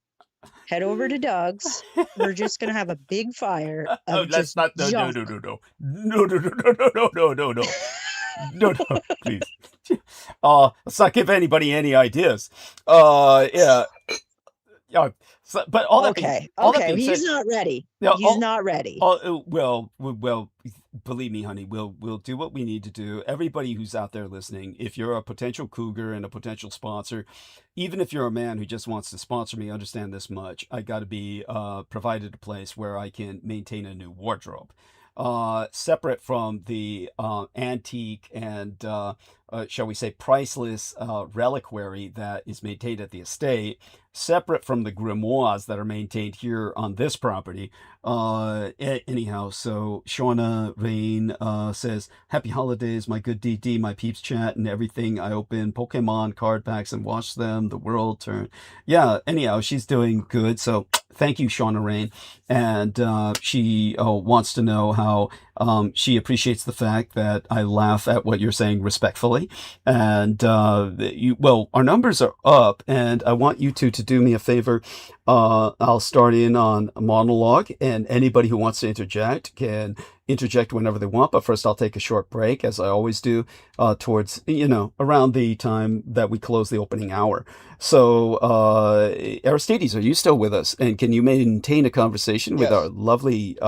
Head over to Doug's. We're just gonna have a big fire Oh, of let's just not. No, junk. no, please. Let's not give anybody any ideas. Yeah. But all that Okay, all that okay. being He's said, not ready. yeah, He's not ready. well, believe me, honey, we'll do what we need to do. Everybody who's out there listening, if you're a potential cougar and a potential sponsor, even if you're a man who just wants to sponsor me, understand this much: I got to be provided a place where I can maintain a new wardrobe, separate from the antique and shall we say priceless reliquary that is maintained at the estate, separate from the grimoires that are maintained here on this property. Anyhow, so Shauna Rain says, "Happy holidays, my good DD, my peeps chat and everything. I open Pokemon card packs and watch them. The world turn." Yeah, anyhow, she's doing good. So thank you, Shauna Rain. And she wants to know how she appreciates the fact that I laugh at what you're saying respectfully. And well, our numbers are up, and I want you two to do me a favor. I'll start in on a monologue, and anybody who wants to interject can interject whenever they want. But first, I'll take a short break, as I always do, towards, around the time that we close the opening hour. So, Aristides, are you still with us? And can you maintain a conversation with our Yes. lovely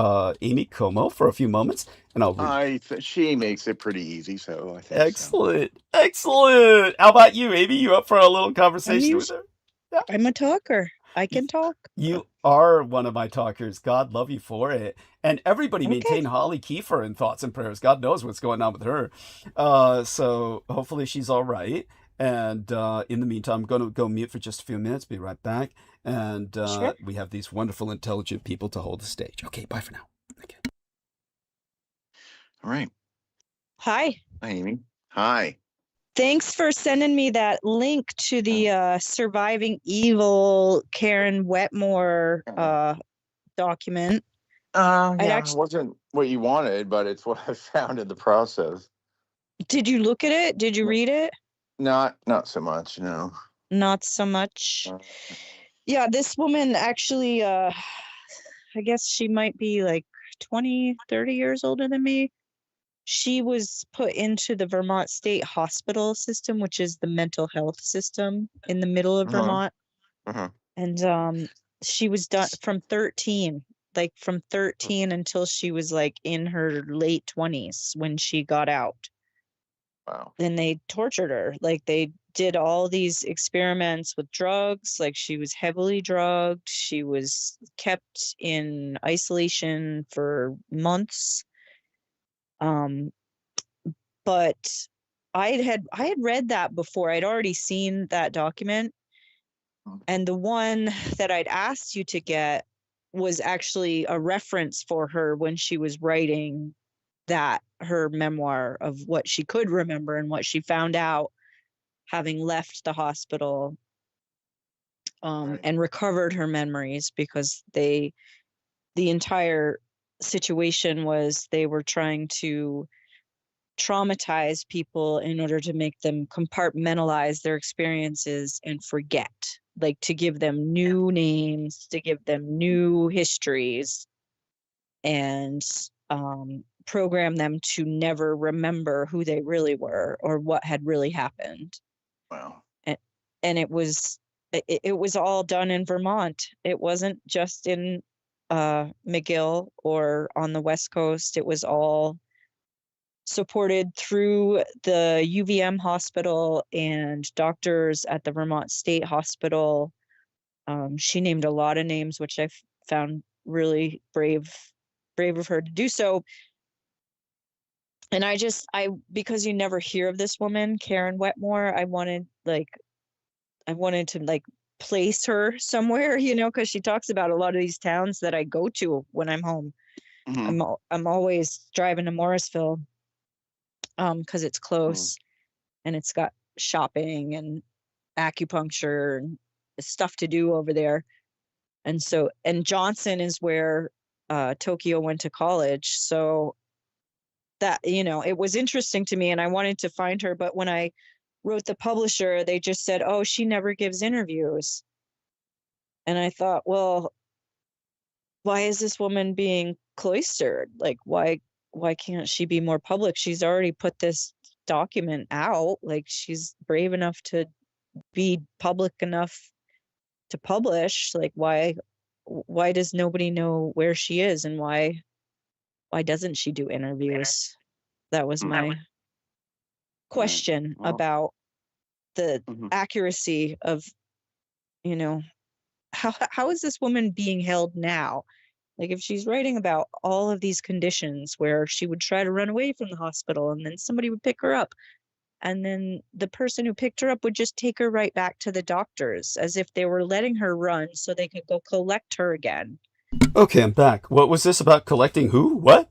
Amy Como for a few moments? And I'll read. She makes it pretty easy, so I think so. Excellent. Excellent. How about you, Amy? You up for a little I'm conversation with usually, her? Yeah. I'm a talker. I can talk. You are one of my talkers. God love you for it. And everybody Okay. maintain Holly Kiefer in thoughts and prayers. God knows what's going on with her. So hopefully she's all right. And in the meantime, I'm going to go mute for just a few minutes. Be right back. And Sure. we have these wonderful, intelligent people to hold the stage. Okay, bye for now. Okay. All right. Hi. Hi, Amy. Hi. Thanks for sending me that link to the Surviving Evil Karen Wetmore document. It wasn't what you wanted, but it's what I found in the process. Did you look at it? Did you read it? Not so much, no. Not so much. Yeah, this woman actually, I guess she might be like 20, 30 years older than me. She was put into the Vermont State Hospital system, which is the mental health system in the middle of Vermont. And she was done from 13, from 13 until she was like in her late 20s when she got out. Wow. And they tortured her. Like they did all these experiments with drugs. Like she was heavily drugged. She was kept in isolation for months. But I had read that before. I'd already seen that document. And the one that I'd asked you to get was actually a reference for her when she was writing that, her memoir of what she could remember and what she found out having left the hospital, and recovered her memories, because the entire situation was they were trying to traumatize people in order to make them compartmentalize their experiences and forget, like to give them new names, to give them new histories, and program them to never remember who they really were or what had really happened. Wow. And it was all done in Vermont. It wasn't just in McGill or on the West Coast. It was all supported through the UVM hospital and doctors at the Vermont State Hospital. She named a lot of names, which I found really brave of her to do so. And because you never hear of this woman, Karen Wetmore, I wanted to place her somewhere, because she talks about a lot of these towns that I go to when I'm home. I'm always driving to Morrisville, because it's close and it's got shopping and acupuncture and stuff to do over there. And Johnson is where Tokyo went to college. So that, it was interesting to me, and I wanted to find her. But when I wrote the publisher, they just said, oh, she never gives interviews. And I thought, well, why is this woman being cloistered? Like, why can't she be more public? She's already put this document out. Like, she's brave enough to be public enough to publish. Like, why does nobody know where she is, and why doesn't she do interviews? That was my question about the accuracy of, how is this woman being held now? Like, if she's writing about all of these conditions where she would try to run away from the hospital and then somebody would pick her up, and then the person who picked her up would just take her right back to the doctors, as if they were letting her run so they could go collect her again. Okay, I'm back. What was this about collecting who? What?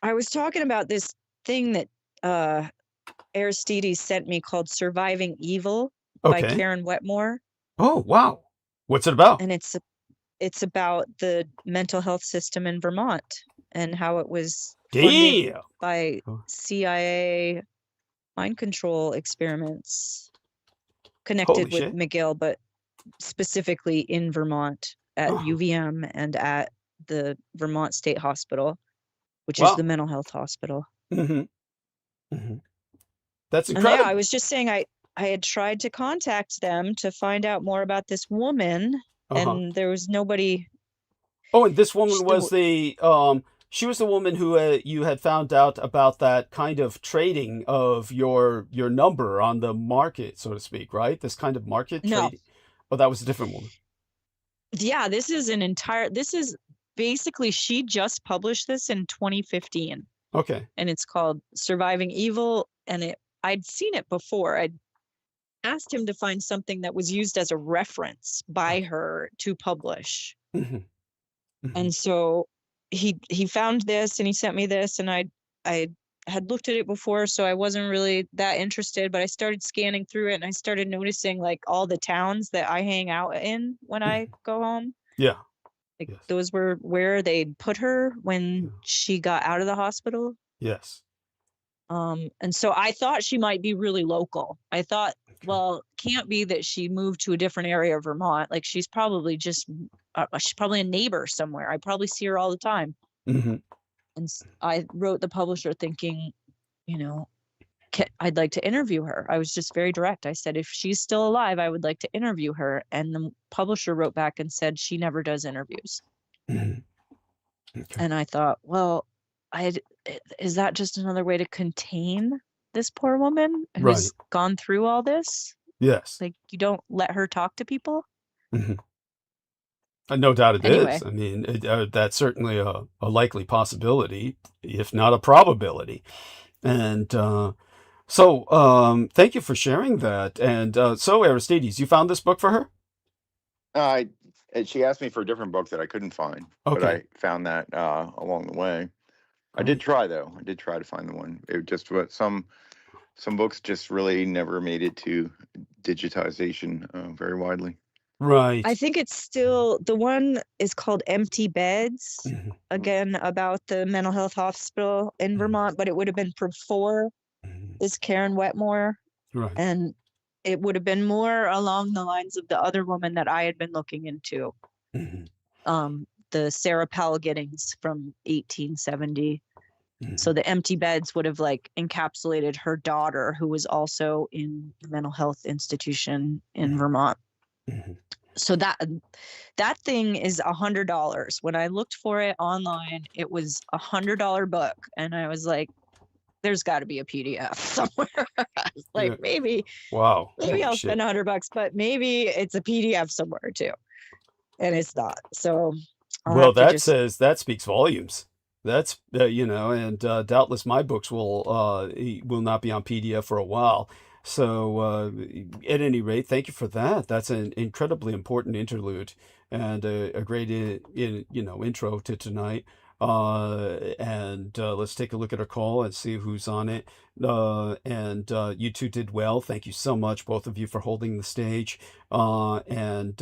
I was talking about this thing that Aristides sent me called Surviving Evil by Karen Wetmore. Oh, wow. What's it about? And it's about the mental health system in Vermont and how it was funded by CIA mind control experiments connected with McGill, but specifically in Vermont at UVM and at the Vermont State Hospital, which is the Wow. mental health hospital. Hmm. Hmm. That's And yeah, I incredible. was just saying I had tried to contact them to find out more about this woman, Uh-huh. and there was nobody. Oh, and this woman There, was she was the woman who you had found out about that kind of trading of your number on the market, so to speak, right? This kind of market no, trade. Oh, that was a different woman. yeah, this is basically, she just published this in 2015, Okay. and it's called Surviving Evil, and I'd seen it before. I'd asked him to find something that was used as a reference by Okay. her to publish. Hmm. Hmm. And so he found this and he sent me this, and I had looked at it before, so I wasn't really that interested, but I started scanning through it, and I started noticing like all the towns that I hang out in when I Hmm. go home. Yeah. Like Yes. those were where they'd put her when Yeah. she got out of the hospital. Yes. And so I thought she might be really local. I thought, Okay. well, can't be that she moved to a different area of Vermont. Like she's probably a neighbor somewhere. I probably see her all the time. Hmm. And I wrote the publisher thinking, you know, I'd like to interview her. I was just very direct. I said, if she's still alive, I would like to interview her. And the publisher wrote back and said she never does interviews. Hmm. Okay. And I thought, well, is that just another way to contain this poor woman Right. who's gone through all this? Yes. Like, you don't let her talk to people? Hmm. No doubt it is. Anyway, I mean, that's certainly a likely possibility, if not a probability. And thank you for sharing that. And so, Aristides, you found this book for her? I and she asked me for a different book that I couldn't find, but Okay, I found that along the way. I did great. try though. I did try to find the one. It just what some books just really never made it to digitization very widely. I Right. think it's still, the one is called Empty Beds, Mhm, again, about the mental health hospital in mhm, Vermont, but it would have been before mhm. this Karen Wetmore. Right. And it would have been more along the lines of the other woman that I had been looking into, Mhm, the Sarah Palgittings from 1870. So mhm, the Empty Beds would have like encapsulated her daughter, who was also in the mental health institution in mhm, Vermont. mhm. So that thing is $100. When I looked for it online, it was $100 book, and I was like, there's got to be a PDF somewhere. I was like, Yeah. maybe Wow. Holy I'll shit. spend $100, but maybe it's a PDF somewhere too, and it's not. So I'll Well, have to just, that speaks volumes. That's and doubtless my books will not be on PDF for a while. So at any rate, thank you for that. That's an incredibly important interlude and a great intro to tonight. And let's take a look at our call and see who's on it. And you two did well. Thank you so much, both of you, for holding the stage. And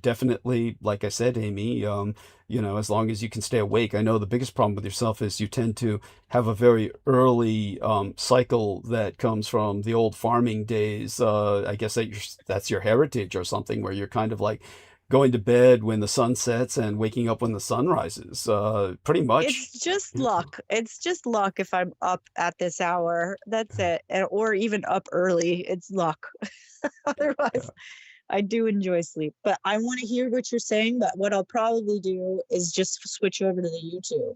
definitely, like I said, Amy, as long as you can stay awake. I know the biggest problem with yourself is you tend to have a very early cycle that comes from the old farming days. I guess that's your heritage or something, where you're kind of like going to bed when the sun sets and waking up when the sun rises. Pretty much. it's just luck. It's just luck if I'm up at this hour. That's it. Or even up early. It's luck. Otherwise, I do enjoy sleep. But I want to hear what you're saying. But what I'll probably do is just switch over to the YouTube.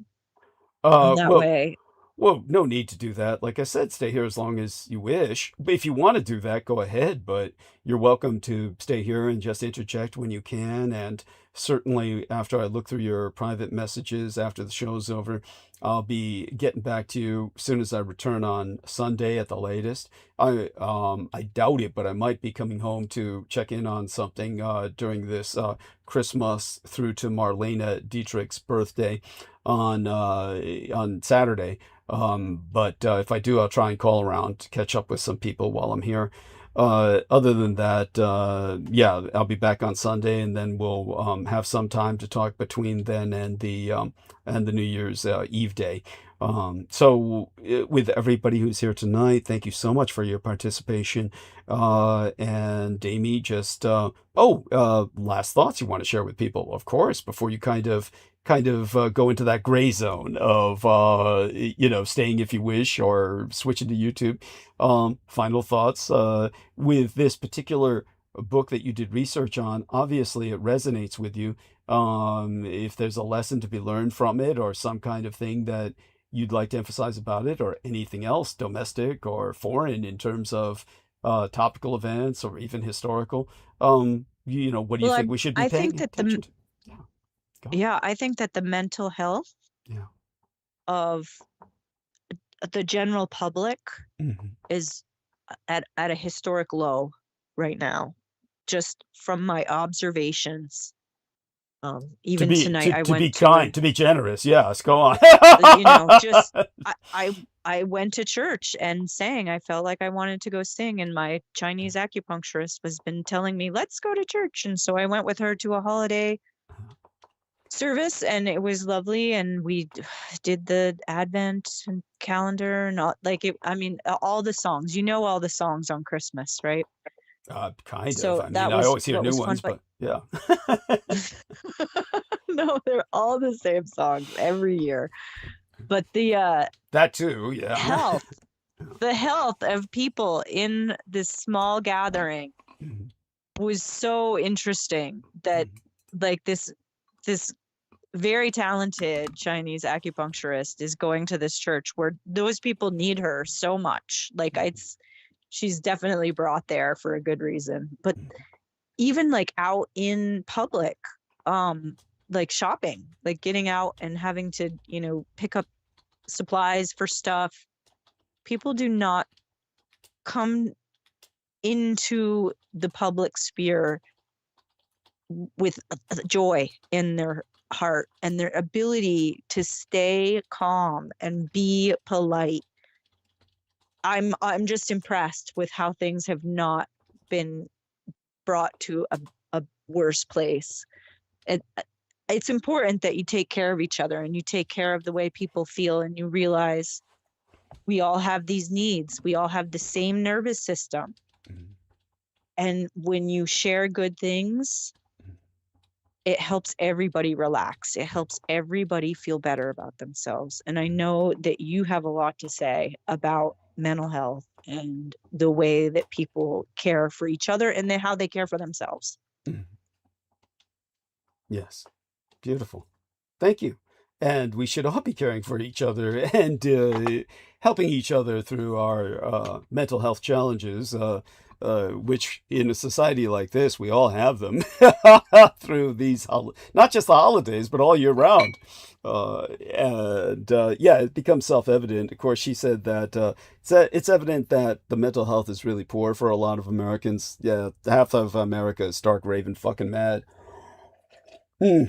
And Uh, that well, way, Well, no need to do that. Like I said, stay here as long as you wish. But if you want to do that, go ahead. But you're welcome to stay here and just interject when you can. And certainly, after I look through your private messages after the show's over, I'll be getting back to you as soon as I return on Sunday at the latest. I doubt it, but I might be coming home to check in on something during this Christmas through to Marlena Dietrich's birthday on Saturday. But if I do, I'll try and call around to catch up with some people while I'm here. Other than that, yeah, I'll be back on Sunday, and then we'll have some time to talk between then and the New Year's Eve day. So with everybody who's here tonight, thank you so much for your participation. And Amy, just last thoughts you want to share with people, of course, before you kind of go into that gray zone of staying if you wish or switching to YouTube. Final thoughts with this particular book that you did research on. Obviously, it resonates with you. If there's a lesson to be learned from it, or some kind of thing that you'd like to emphasize about it, or anything else, domestic or foreign, in terms of topical events or even historical, what do you Well, think we should be I paying think that attention to? Yeah, go on. yeah, I think that the mental health Yeah. of the general public Mhm. is at a historic low right now, just from my observations. Even tonight, I To be went to kind, to be generous. Yes, go on. just I went to church and sang. I felt like I wanted to go sing, and my Chinese acupuncturist has been telling me, let's go to church. And so I went with her to a holiday service, and it was lovely, and we did the Advent and calendar and all, like it. I mean, all the songs. All the songs on Christmas, right? Kind of. So I mean, I always hear that new was fun, ones, but but yeah. no, they're all the same songs every year. But the That too, yeah. health, the health of people in this small gathering Mhm. was so interesting that like this very talented Chinese acupuncturist is going to this church where those people need her so much. Like she's definitely brought there for a good reason. But even like out in public, like shopping, like getting out and having to, pick up supplies for stuff. People do not come into the public sphere with joy in their heart, and their ability to stay calm and be polite. I'm just impressed with how things have not been brought to a worse place. It's important that you take care of each other and you take care of the way people feel, and you realize we all have these needs. We all have the same nervous system. Mhm. And when you share good things, it helps everybody relax. It helps everybody feel better about themselves. And I know that you have a lot to say about mental health and the way that people care for each other and how they care for themselves. Mhm. Yes. Beautiful. Thank you. And we should all be caring for each other and helping each other through our mental health challenges, which in a society like this, we all have them through these, not just the holidays, but all year round. Yeah, it becomes self-evident. Of course, she said that it's evident that the mental health is really poor for a lot of Americans. Yeah, half of America is stark raving fucking mad. Hmm.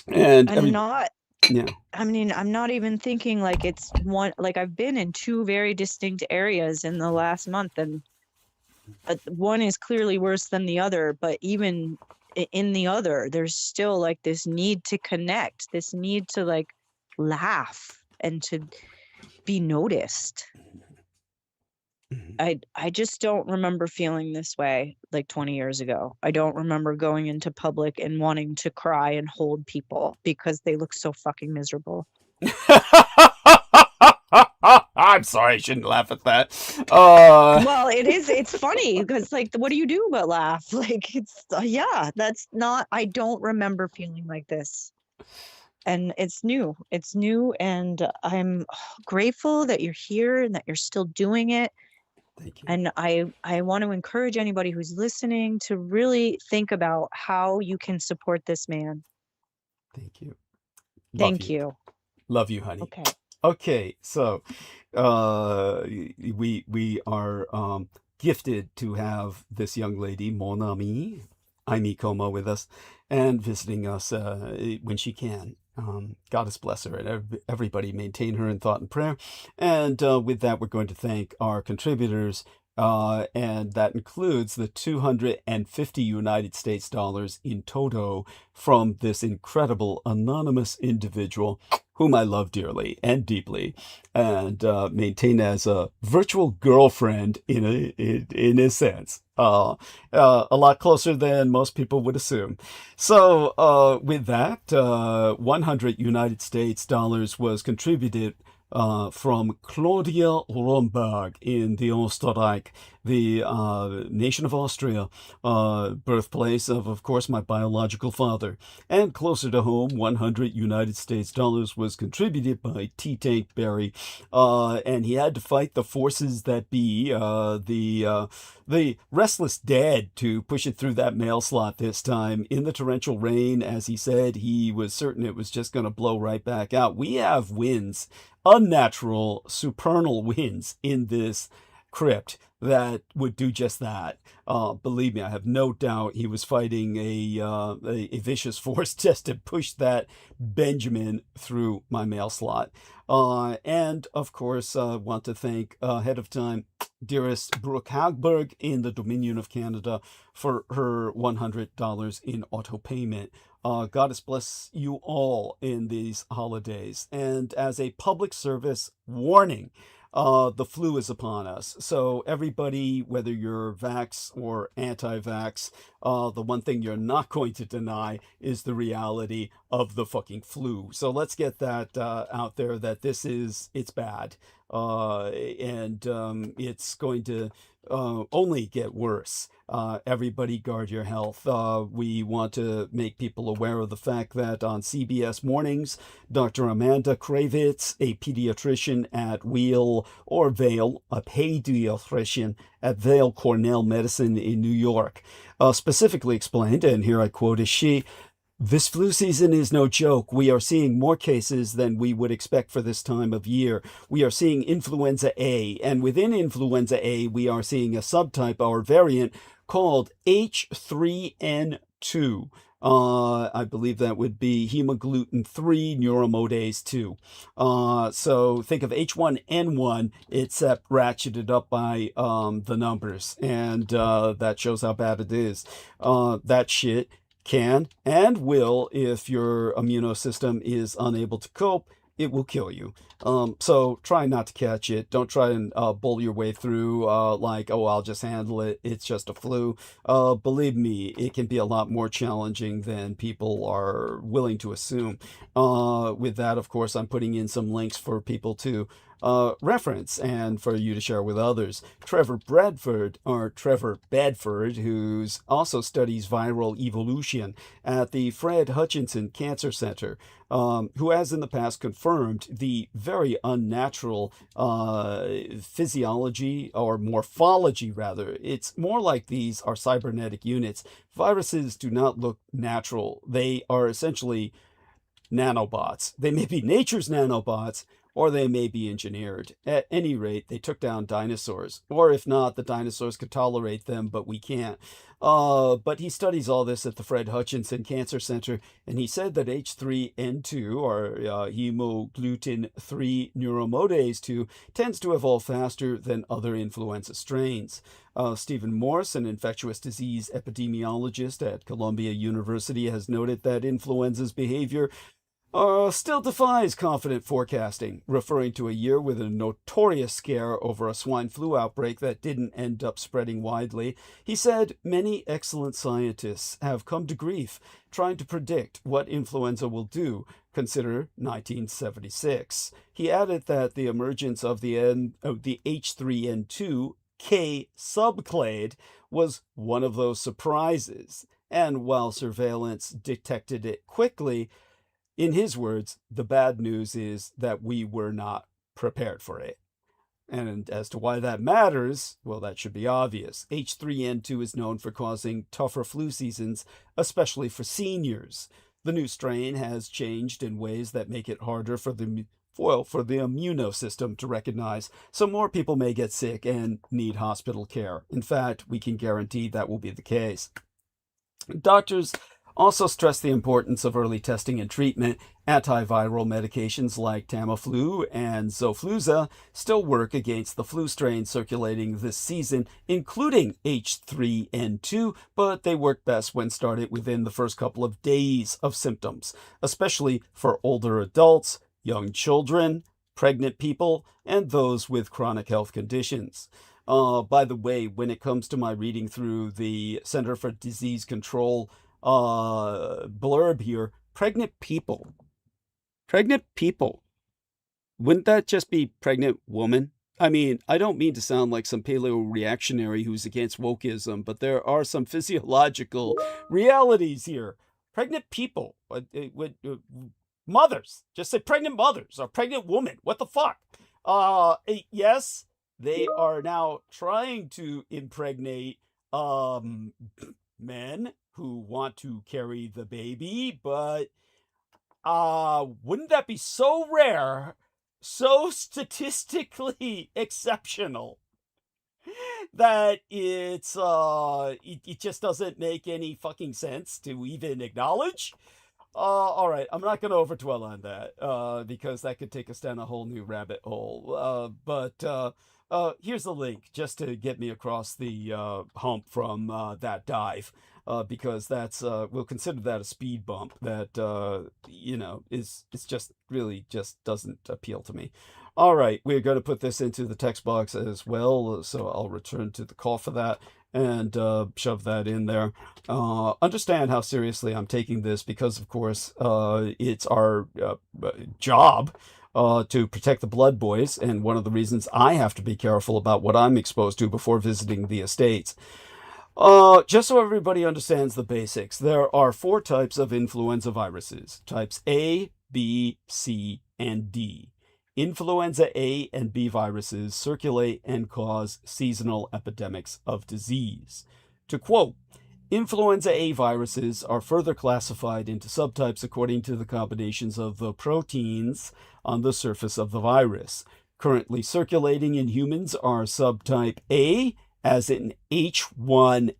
And And not, yeah. I mean, I'm not even thinking like it's one, like I've been in two very distinct areas in the last month, and one is clearly worse than the other, but even in the other, there's still like this need to connect, this need to like laugh and to be noticed. I just don't remember feeling this way like 20 years ago. I don't remember going into public and wanting to cry and hold people because they look so fucking miserable. I'm sorry, I shouldn't laugh at that. Well, it's funny because like, what do you do but laugh? Like that's not, I don't remember feeling like this. And it's new, and I'm grateful that you're here and that you're still doing it. Thank you. And I want to encourage anybody who's listening to really think about how you can support this man. Thank you. Thank you. Love you, honey. Okay. Okay, so we are gifted to have this young lady, Mon Ami, Amy Como, with us and visiting us when she can. Goddess bless her, and everybody maintain her in thought and prayer. And with that, we're going to thank our contributors, And that includes the 250 United States dollars in toto from this incredible anonymous individual whom I love dearly and deeply, and maintain as a virtual girlfriend in a sense. A lot closer than most people would assume. So, with that, 100 United States dollars was contributed from Claudia Romberg in the Österreich, the nation of Austria, birthplace of course, my biological father. And closer to home, 100 United States dollars was contributed by T-Tank Barry, and he had to fight the forces that be, the restless dead, to push it through that mail slot this time. In the torrential rain, as he said, he was certain it was just going to blow right back out. We have winds, unnatural, supernal winds in this crypt that would do just that. Believe me, I have no doubt he was fighting a vicious force just to push that Benjamin through my mail slot. And of course, I want to thank ahead of time dearest Brooke Hagberg in the Dominion of Canada for her $100 in auto payment. Goddess bless you all in these holidays. And as a public service warning, the flu is upon us. So everybody, whether you're vax or anti-vax, the one thing you're not going to deny is the reality of the fucking flu. So let's get that out there, that it's bad. And it's going to only get worse. Everybody guard your health. We want to make people aware of the fact that on CBS Mornings, Dr. Amanda Kravitz, a pediatrician at Weill or Vail, a pediatrician at Vail Cornell Medicine in New York, specifically explained, and here I quote, is she, "This flu season is no joke. We are seeing more cases than we would expect for this time of year. We are seeing influenza A, and within influenza A, we are seeing a subtype or variant called H3N2. I believe that would be hemagglutinin 3 neuromodase 2. So think of H1N1, except ratcheted up by the numbers, and that shows how bad it is. That shit can and will, if your immunosystem is unable to cope, it will kill you. So try not to catch it. Don't try and bull your way through like, oh, I'll just handle it. It's just a flu. Believe me, it can be a lot more challenging than people are willing to assume. With that, of course, I'm putting in some links for people to reference and for you to share with others. Trevor Bedford, who's also studies viral evolution at the Fred Hutchinson Cancer Center, who has in the past confirmed the very unnatural physiology, or morphology rather. It's more like these are cybernetic units. Viruses do not look natural. They are essentially nanobots. They may be nature's nanobots, or they may be engineered. At any rate, they took down dinosaurs. Or if not, the dinosaurs could tolerate them, but we can't. But he studies all this at the Fred Hutchinson Cancer Center, and he said that H3N2, or hemagglutinin 3 neuromodase 2, tends to evolve faster than other influenza strains. Stephen Morse, an infectious disease epidemiologist at Columbia University, has noted that influenza's behavior still defies confident forecasting, referring to a year with a notorious scare over a swine flu outbreak that didn't end up spreading widely. He said, "Many excellent scientists have come to grief trying to predict what influenza will do. Consider 1976. He added that the emergence of the H3N2 K subclade was one of those surprises, and while surveillance detected it quickly, in his words, the bad news is that we were not prepared for it." And as to why that matters, well, that should be obvious. H3N2 is known for causing tougher flu seasons, especially for seniors. The new strain has changed in ways that make it harder for the immunosystem to recognize, so more people may get sick and need hospital care. In fact, we can guarantee that will be the case. Doctors Also stressed the importance of early testing and treatment. Antiviral medications like Tamiflu and Xofluza still work against the flu strains circulating this season, including H3N2, but they work best when started within the first couple of days of symptoms, especially for older adults, young children, pregnant people, and those with chronic health conditions. By the way, when it comes to my reading through the Center for Disease Control blurb here, pregnant people. Wouldn't that just be pregnant woman? I mean, I don't mean to sound like some paleo reactionary who's against wokeism, but there are some physiological realities here. Pregnant people, mothers, just say pregnant mothers or pregnant woman. What the fuck? Yes, they are now trying to impregnate men who want to carry the baby, but wouldn't that be so rare, so statistically exceptional, that it just doesn't make any fucking sense to even acknowledge? All right, I'm not going to overdwell on that because that could take us down a whole new rabbit hole. But here's a link just to get me across the hump from that dive. Because that's we'll consider that a speed bump that is just really just doesn't appeal to me. All right, we're going to put this into the text box as well, so I'll return to the call for that and shove that in there. Understand how seriously I'm taking this because, of course, it's our job to protect the blood boys, and one of the reasons I have to be careful about what I'm exposed to before visiting the estates. Just so everybody understands the basics, there are 4 types of influenza viruses, types A, B, C, and D. Influenza A and B viruses circulate and cause seasonal epidemics of disease. To quote, influenza A viruses are further classified into subtypes according to the combinations of the proteins on the surface of the virus. Currently circulating in humans are subtype A, as in H1N1,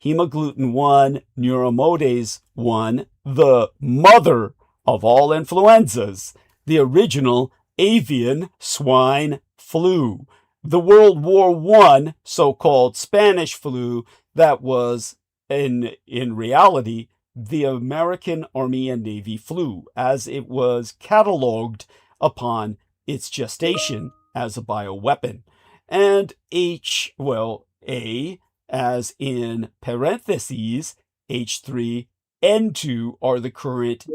hemagglutinin 1, neuromodase 1, the mother of all influenzas, the original avian swine flu, the World War I so-called Spanish flu that was, in reality, the American Army and Navy flu, as it was cataloged upon its gestation as a bioweapon. And A, as in parentheses, H3N2 are the current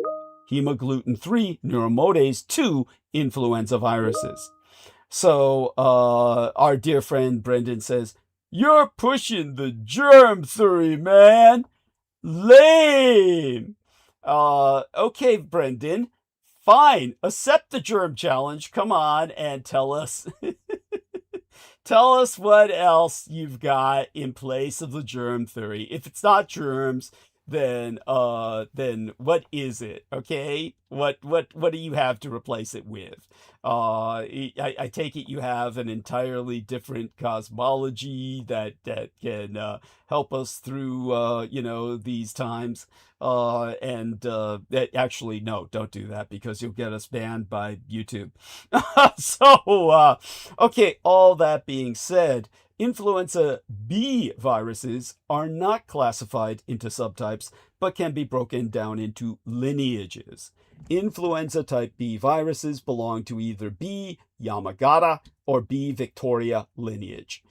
hemagglutinin 3 neuromodase 2 influenza viruses. So our dear friend Brendan says, "You're pushing the germ theory, man. Lame." Okay, Brendan, fine. Accept the germ challenge. Come on and tell us. Tell us what else you've got in place of the germ theory. If it's not germs, then what is it? Okay, what do you have to replace it with? I take it you have an entirely different cosmology that can help us through these times. Actually, no, don't do that because you'll get us banned by YouTube. So, okay, all that being said, influenza B viruses are not classified into subtypes, but can be broken down into lineages. Influenza type B viruses belong to either B Yamagata or B Victoria lineage.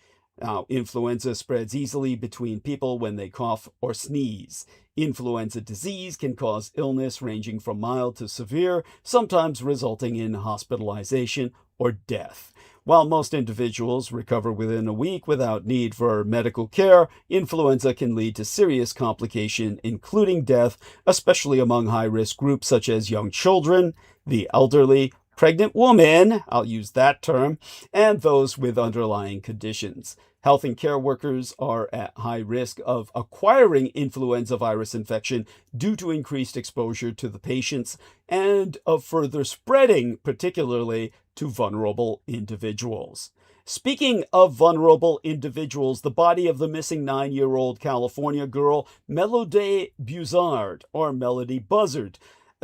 Now, influenza spreads easily between people when they cough or sneeze. Influenza disease can cause illness ranging from mild to severe, sometimes resulting in hospitalization or death. While most individuals recover within a week without need for medical care, influenza can lead to serious complication, including death, especially among high-risk groups such as young children, the elderly, pregnant women, I'll use that term, and those with underlying conditions. Health and care workers are at high risk of acquiring influenza virus infection due to increased exposure to the patients and of further spreading, particularly to vulnerable individuals. Speaking of vulnerable individuals, the body of the missing 9-year-old California girl, Melody Buzzard, or Melody Buzzard,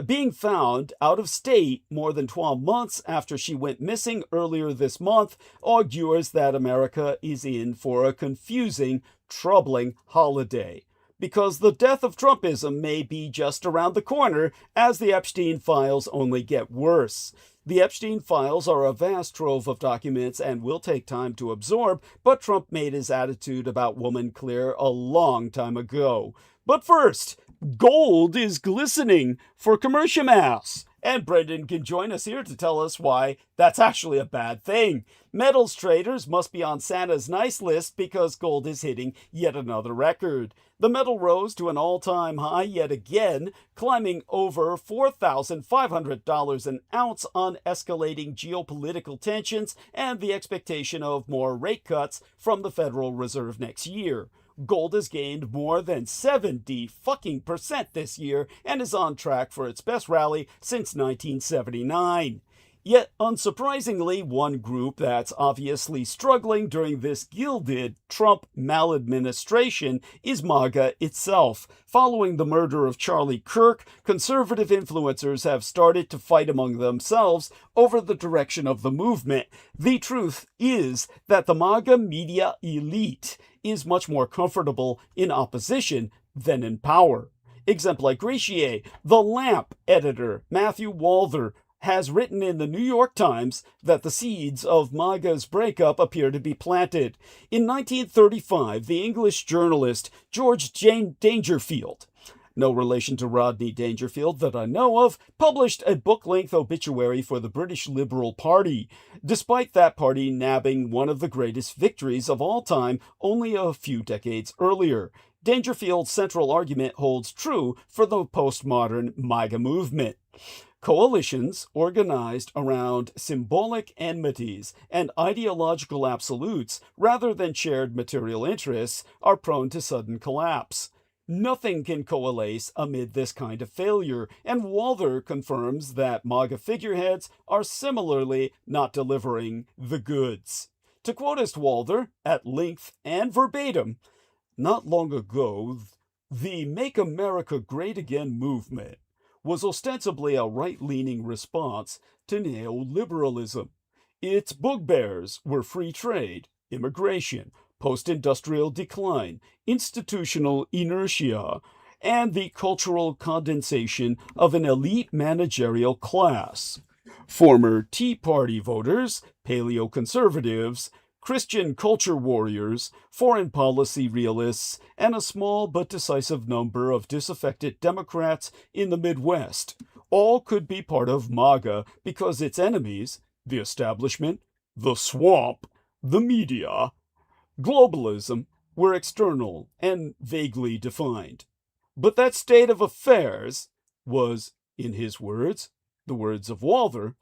being found out of state more than 12 months after she went missing earlier this month, augurs that America is in for a confusing, troubling holiday. Because the death of Trumpism may be just around the corner as the Epstein files only get worse. The Epstein files are a vast trove of documents and will take time to absorb, but Trump made his attitude about women clear a long time ago. But first, gold is glistening for commercial mass. And Brendan can join us here to tell us why that's actually a bad thing. Metals traders must be on Santa's nice list because gold is hitting yet another record. The metal rose to an all-time high yet again, climbing over $4,500 an ounce on escalating geopolitical tensions and the expectation of more rate cuts from the Federal Reserve next year. Gold has gained more than 70% this year and is on track for its best rally since 1979. Yet, unsurprisingly, one group that's obviously struggling during this gilded Trump maladministration is MAGA itself. Following the murder of Charlie Kirk, conservative influencers have started to fight among themselves over the direction of the movement. The truth is that the MAGA media elite is much more comfortable in opposition than in power. Exemplar gratiae, the Lamp editor, Matthew Walther, has written in the New York Times that the seeds of MAGA's breakup appear to be planted. In 1935, the English journalist George Dangerfield, no relation to Rodney Dangerfield that I know of, published a book-length obituary for the British Liberal Party, despite that party nabbing one of the greatest victories of all time only a few decades earlier. Dangerfield's central argument holds true for the postmodern MAGA movement. Coalitions organized around symbolic enmities and ideological absolutes rather than shared material interests are prone to sudden collapse. Nothing can coalesce amid this kind of failure, and Walther confirms that MAGA figureheads are similarly not delivering the goods. To quote Walther at length and verbatim, not long ago, the Make America Great Again movement was ostensibly a right-leaning response to neoliberalism. Its bugbears were free trade, immigration, post-industrial decline, institutional inertia, and the cultural condensation of an elite managerial class. Former Tea Party voters, paleoconservatives, Christian culture warriors, foreign policy realists, and a small but decisive number of disaffected Democrats in the Midwest all could be part of MAGA because its enemies, the establishment, the swamp, the media, globalism, were external and vaguely defined. But that state of affairs was, in his words, the words of Walther,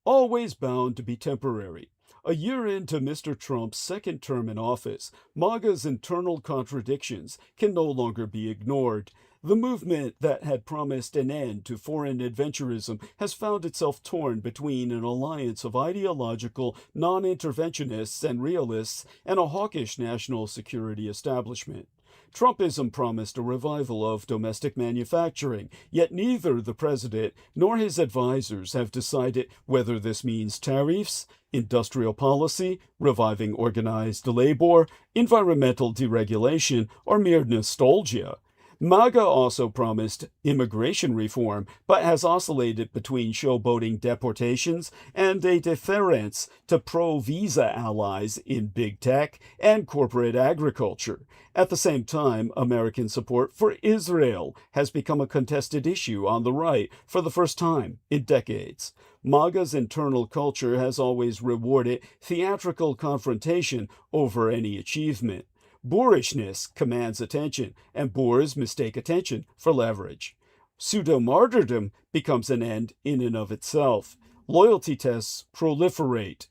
always bound to be temporary. A year into Mr. Trump's second term in office, MAGA's internal contradictions can no longer be ignored. The movement that had promised an end to foreign adventurism has found itself torn between an alliance of ideological non-interventionists and realists and a hawkish national security establishment. Trumpism promised a revival of domestic manufacturing, yet neither the president nor his advisors have decided whether this means tariffs, industrial policy, reviving organized labor, environmental deregulation, or mere nostalgia. MAGA also promised immigration reform, but has oscillated between showboating deportations and a deference to pro-visa allies in big tech and corporate agriculture. At the same time, American support for Israel has become a contested issue on the right for the first time in decades. MAGA's internal culture has always rewarded theatrical confrontation over any achievement. Boorishness commands attention, and boors mistake attention for leverage. Pseudo-martyrdom becomes an end in and of itself. loyalty tests proliferate.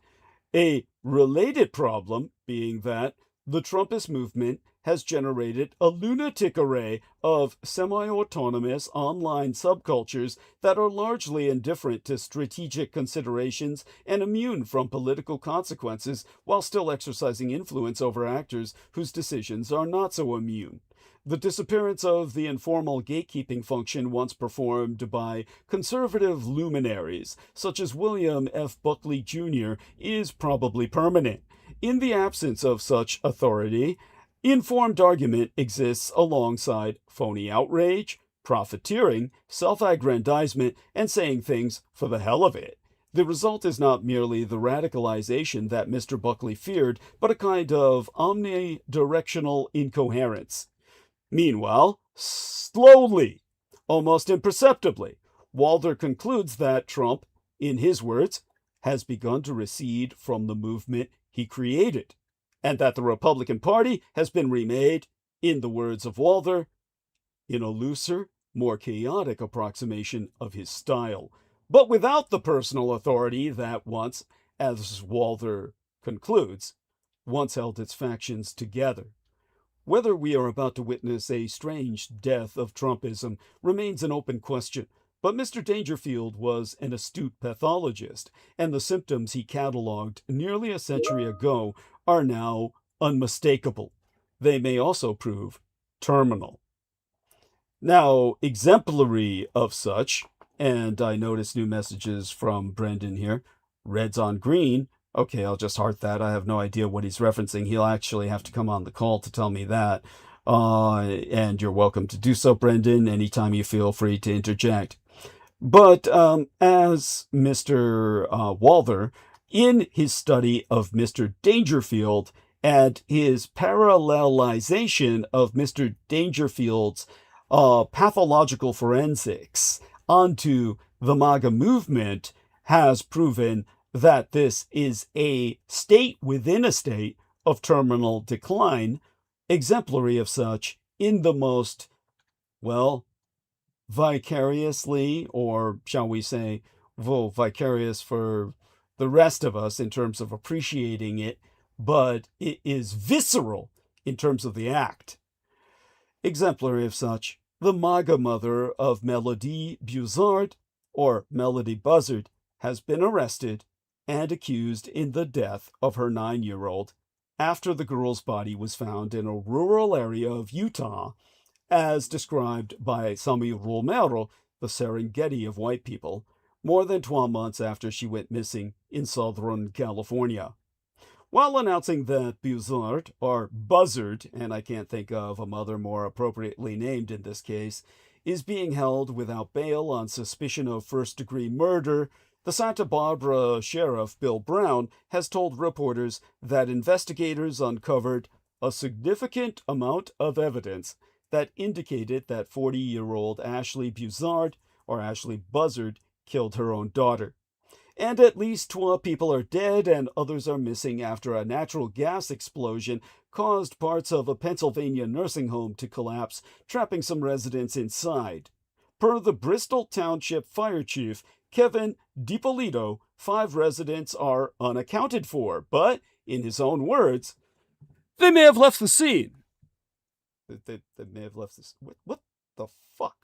A related problem being that the Trumpist movement has generated a lunatic array of semi-autonomous online subcultures that are largely indifferent to strategic considerations and immune from political consequences while still exercising influence over actors whose decisions are not so immune. The disappearance of the informal gatekeeping function once performed by conservative luminaries, such as William F. Buckley Jr., is probably permanent. In the absence of such authority, informed argument exists alongside phony outrage, profiteering, self-aggrandizement, and saying things for the hell of it. The result is not merely the radicalization that Mr. Buckley feared, but a kind of omnidirectional incoherence. Meanwhile, slowly, almost imperceptibly, Walther concludes that Trump, in his words, has begun to recede from the movement he created, and that the Republican Party has been remade, in the words of Walther, in a looser, more chaotic approximation of his style, but without the personal authority that once, as Walther concludes, once held its factions together. Whether we are about to witness a strange death of Trumpism remains an open question, but Mr. Dangerfield was an astute pathologist, and the symptoms he catalogued nearly a century ago are now unmistakable. They may also prove terminal. Now, exemplary of such, and I notice new messages from Brendan here, Reds on Green. Okay, I'll just heart that. I have no idea what he's referencing. He'll actually have to come on the call to tell me that. And you're welcome to do so, Brendan, anytime you feel free to interject. But as Mr. Walther, in his study of Mr. Dangerfield and his parallelization of Mr. Dangerfield's pathological forensics onto the MAGA movement, has proven that this is a state within a state of terminal decline, exemplary of such in the most, well, vicariously, or shall we say, vicarious for the rest of us in terms of appreciating it, but it is visceral in terms of the act. Exemplary of such, the MAGA mother of Melody Buzard, or Melody Buzzard, has been arrested and accused in the death of her 9-year-old after the girl's body was found in a rural area of Utah, as described by Samuel Romero, the Serengeti of white people, more than 12 months after she went missing in Southern California. While announcing that Buzard, or Buzzard, and I can't think of a mother more appropriately named in this case, is being held without bail on suspicion of first-degree murder, the Santa Barbara Sheriff Bill Brown has told reporters that investigators uncovered a significant amount of evidence that indicated that 40-year-old Ashley Buzard, or Ashley Buzzard, killed her own daughter. And at least 12 people are dead and others are missing after a natural gas explosion caused parts of a Pennsylvania nursing home to collapse, trapping some residents inside. Per the Bristol Township Fire Chief, Kevin DiPolito, 5 residents are unaccounted for, but, in his own words, they may have left the scene. They may have left this. What the fuck?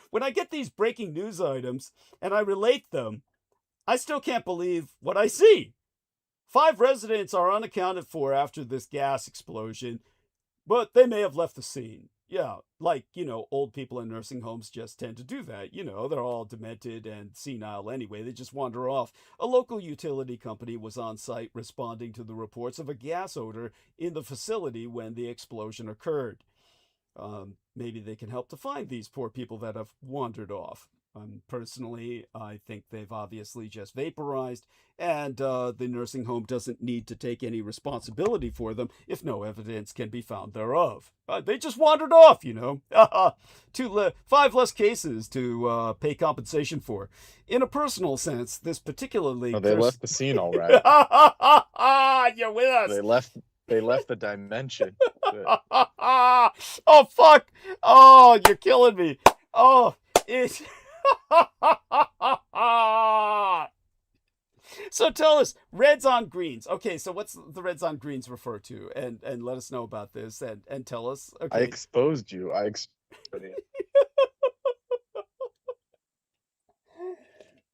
When I get these breaking news items and I relate them, I still can't believe what I see. 5 residents are unaccounted for after this gas explosion, but they may have left the scene. Yeah, like, old people in nursing homes just tend to do that. They're all demented and senile anyway. They just wander off. A local utility company was on site responding to the reports of a gas odor in the facility when the explosion occurred. Maybe they can help to find these poor people that have wandered off. Personally, I think they've obviously just vaporized, and the nursing home doesn't need to take any responsibility for them if no evidence can be found thereof. They just wandered off, 5 less cases to pay compensation for. In a personal sense, this particularly... Oh, they left the scene all right. You're with us. They left the dimension. Oh, fuck. Oh, you're killing me. Oh, it's... So tell us, reds on greens. Okay, so what's the reds on greens refer to? And let us know about this and tell us. I Okay. exposed you. I exposed you.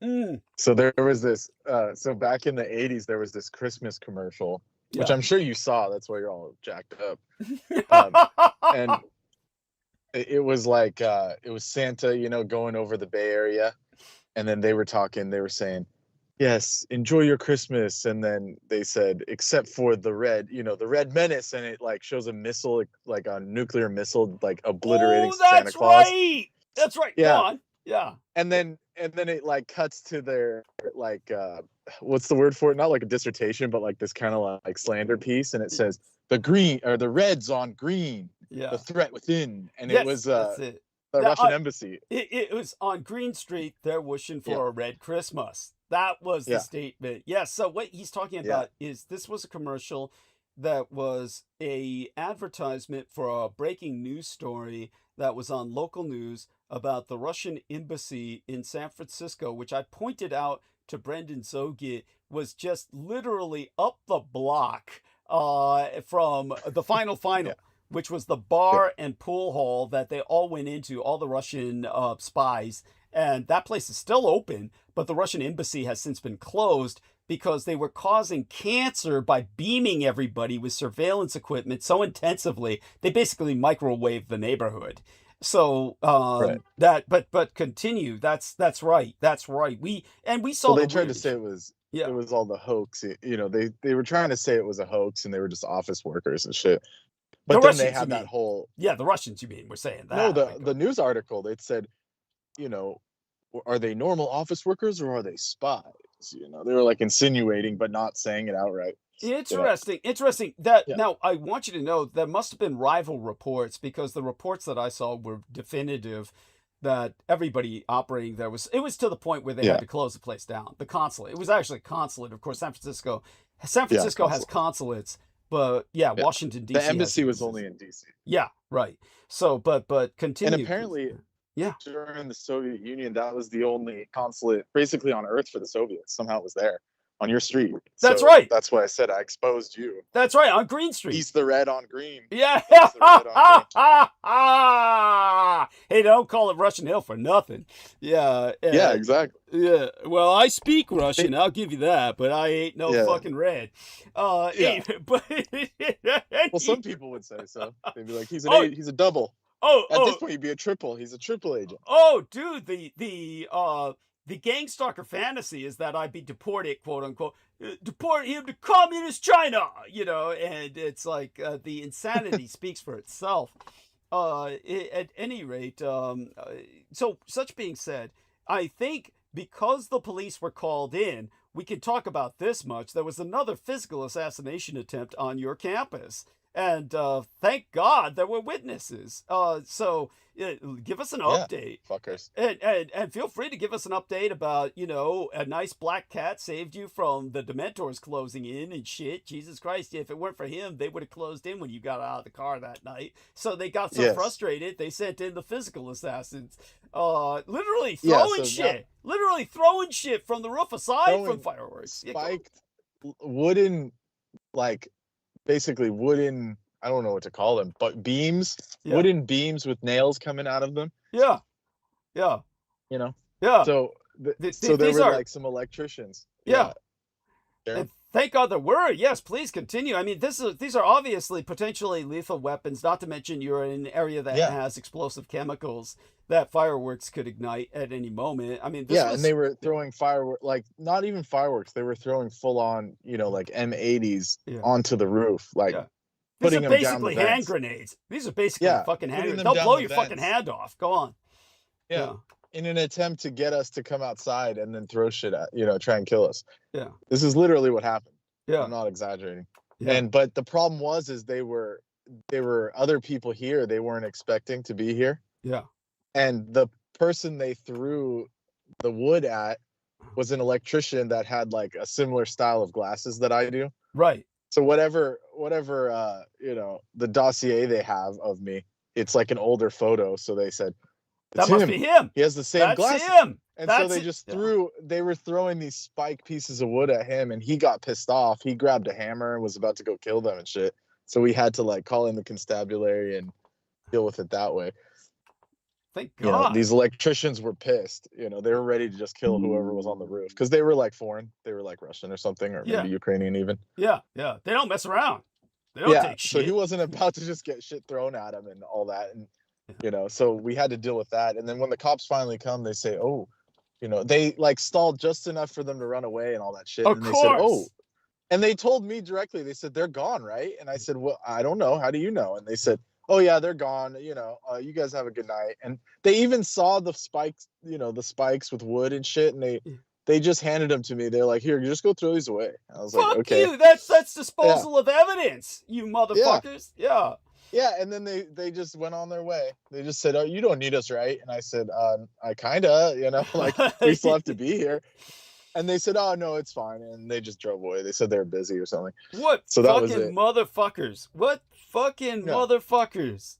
Mm, So there was this. So back in the '80s, there was this Christmas commercial, which yeah. I'm sure you saw. That's why you're all jacked up. Um, and it was like it was Santa, going over the Bay Area, and then they were talking. They were saying, "Yes, enjoy your Christmas," and then they said, "Except for the the red menace," and it like shows a missile, like a nuclear missile, like obliterating Oh, Santa that's Claus. right. That's right. Go Yeah, on. Yeah. and then it like cuts to their like what's the word for it? Not like a dissertation, but like this kind of like slander piece, and it says the reds on green, Yeah. the threat within, and it Yes, was that's it. the Now, Russian embassy. it was on Green Street. They're wishing for Yeah. a red Christmas. That was the Yeah. statement. Yes. So what he's talking Yeah. about is this was a commercial that was a advertisement for a breaking news story that was on local news about the Russian embassy in San Francisco, which I pointed out to Brendan Zoget was just literally up the block from the final, Yeah. which was the bar and pool hall that they all went into, all the Russian spies. And that place is still open, but the Russian embassy has since been closed because they were causing cancer by beaming everybody with surveillance equipment so intensively, they basically microwaved the neighborhood. So Right. but continue. That's right. That's right. We saw Well, they the tried to weird. say it was Yeah. all the hoax. They were trying to say it was a hoax, and they were just office workers and shit. But The then Russians, they you had that mean? whole Yeah, the Russians, you mean? We're saying no, that. the news article. They said, are they normal office workers or are they spies? They were like insinuating, but not saying it outright. Interesting. That Yeah. now I want you to know there must have been rival reports because the reports that I saw were definitive that everybody operating there it was to the point where they Yeah. had to close the place down. The consulate. It was actually a consulate. Of course, San Francisco Yeah, has consulate. consulates, but yeah, Yeah. Washington D.C. The has embassy was embassies. only in DC. Yeah, right. So, but continue. And please. apparently, Yeah. during the Soviet Union, that was the only consulate basically on Earth for the Soviets. Somehow it was there on your street. That's So right. That's why I said I exposed you. That's right, on Green Street. He's the red on green. Yeah. He's the red on green. Hey, don't call it Russian Hill for nothing. Yeah. Yeah, exactly. Yeah. Well, I speak Russian. I'll give you that, but I ain't no Yeah. fucking red. Yeah. But Well, some people would say so. They'd be like, he's Oh. he's a double. At this point, he'd be a triple. He's a triple agent. Oh, dude, the gang stalker fantasy is that I'd be deported, quote unquote, deport him to communist China, and it's like the insanity speaks for itself. At any rate, so such being said, I think because the police were called in, we can talk about this much. There was another physical assassination attempt on your campus. And thank God there were witnesses. So give us an update. Fuckers. And feel free to give us an update about, a nice black cat saved you from the Dementors closing in and shit. Jesus Christ, if it weren't for him, they would have closed in when you got out of the car that night. So they got so Yes. frustrated, they sent in the physical assassins. Literally Yeah, throwing so shit. Literally throwing shit from the roof aside from fireworks. Yeah, go on. Spiked wooden, like basically wooden, I don't know what to call them, but beams, Yeah. wooden beams with nails coming out of them. Yeah. Yeah. So So there these were are like some electricians. Yeah. Yeah. And thank God there were. Yes, please continue. I mean, these are obviously potentially lethal weapons, not to mention you're in an area that Yeah. has explosive chemicals that fireworks could ignite at any moment. I mean, And they were throwing fireworks, like not even fireworks. They were throwing full on, like M80s Yeah. onto the roof, like Yeah. putting These are them down the basically hand vents. grenades. These are basically Yeah, fucking hand putting grenades. them They'll down blow the your fucking vents. hand off. Go on. Yeah. In an attempt to get us to come outside and then throw shit at, try and kill us. Yeah. This is literally what happened. Yeah. I'm not exaggerating. Yeah. But the problem is there were other people here they weren't expecting to be here. Yeah. And the person they threw the wood at was an electrician that had like a similar style of glasses that I do. Right. So whatever the dossier they have of me, it's like an older photo. So they said, That It's must him. be him. He has the same That's glasses. him. And so That's they it. just Yeah. they were throwing these spike pieces of wood at him, and he got pissed off. He grabbed a hammer and was about to go kill them and shit. So we had to like call in the constabulary and deal with it that way. Thank You know, God. these electricians were pissed. You know, they were ready to just kill whoever was on the roof because they were like foreign. They were like Russian or something, or Yeah. maybe Ukrainian even. Yeah. Yeah. They don't mess around. They don't Yeah. take So shit. he wasn't about to just get shit thrown at him and all that. And, you know, so we had to deal with that. And then when the cops finally come, they say, oh, you know, they like stalled just enough for them to run away and all that shit. Of And they said, oh, course. and they told me directly, they said, they're gone, right? And I said, well, I don't know. How do you know? And they said, oh yeah, they're gone. You know, you guys have a good night. And they even saw the spikes, you know, the spikes with wood and shit. And they just handed them to me. They're like, here, just go throw these away. I was like, Fuck okay. you. That's disposal of evidence, you motherfuckers. Yeah. Yeah, and then they just went on their way. They just said, oh, you don't need us, right? And I said, I kinda, you know, like we still have to be here. And they said, oh no, it's fine. And they just drove away. They said they were busy or something. What So that was fucking it. motherfuckers? What fucking Yeah. motherfuckers?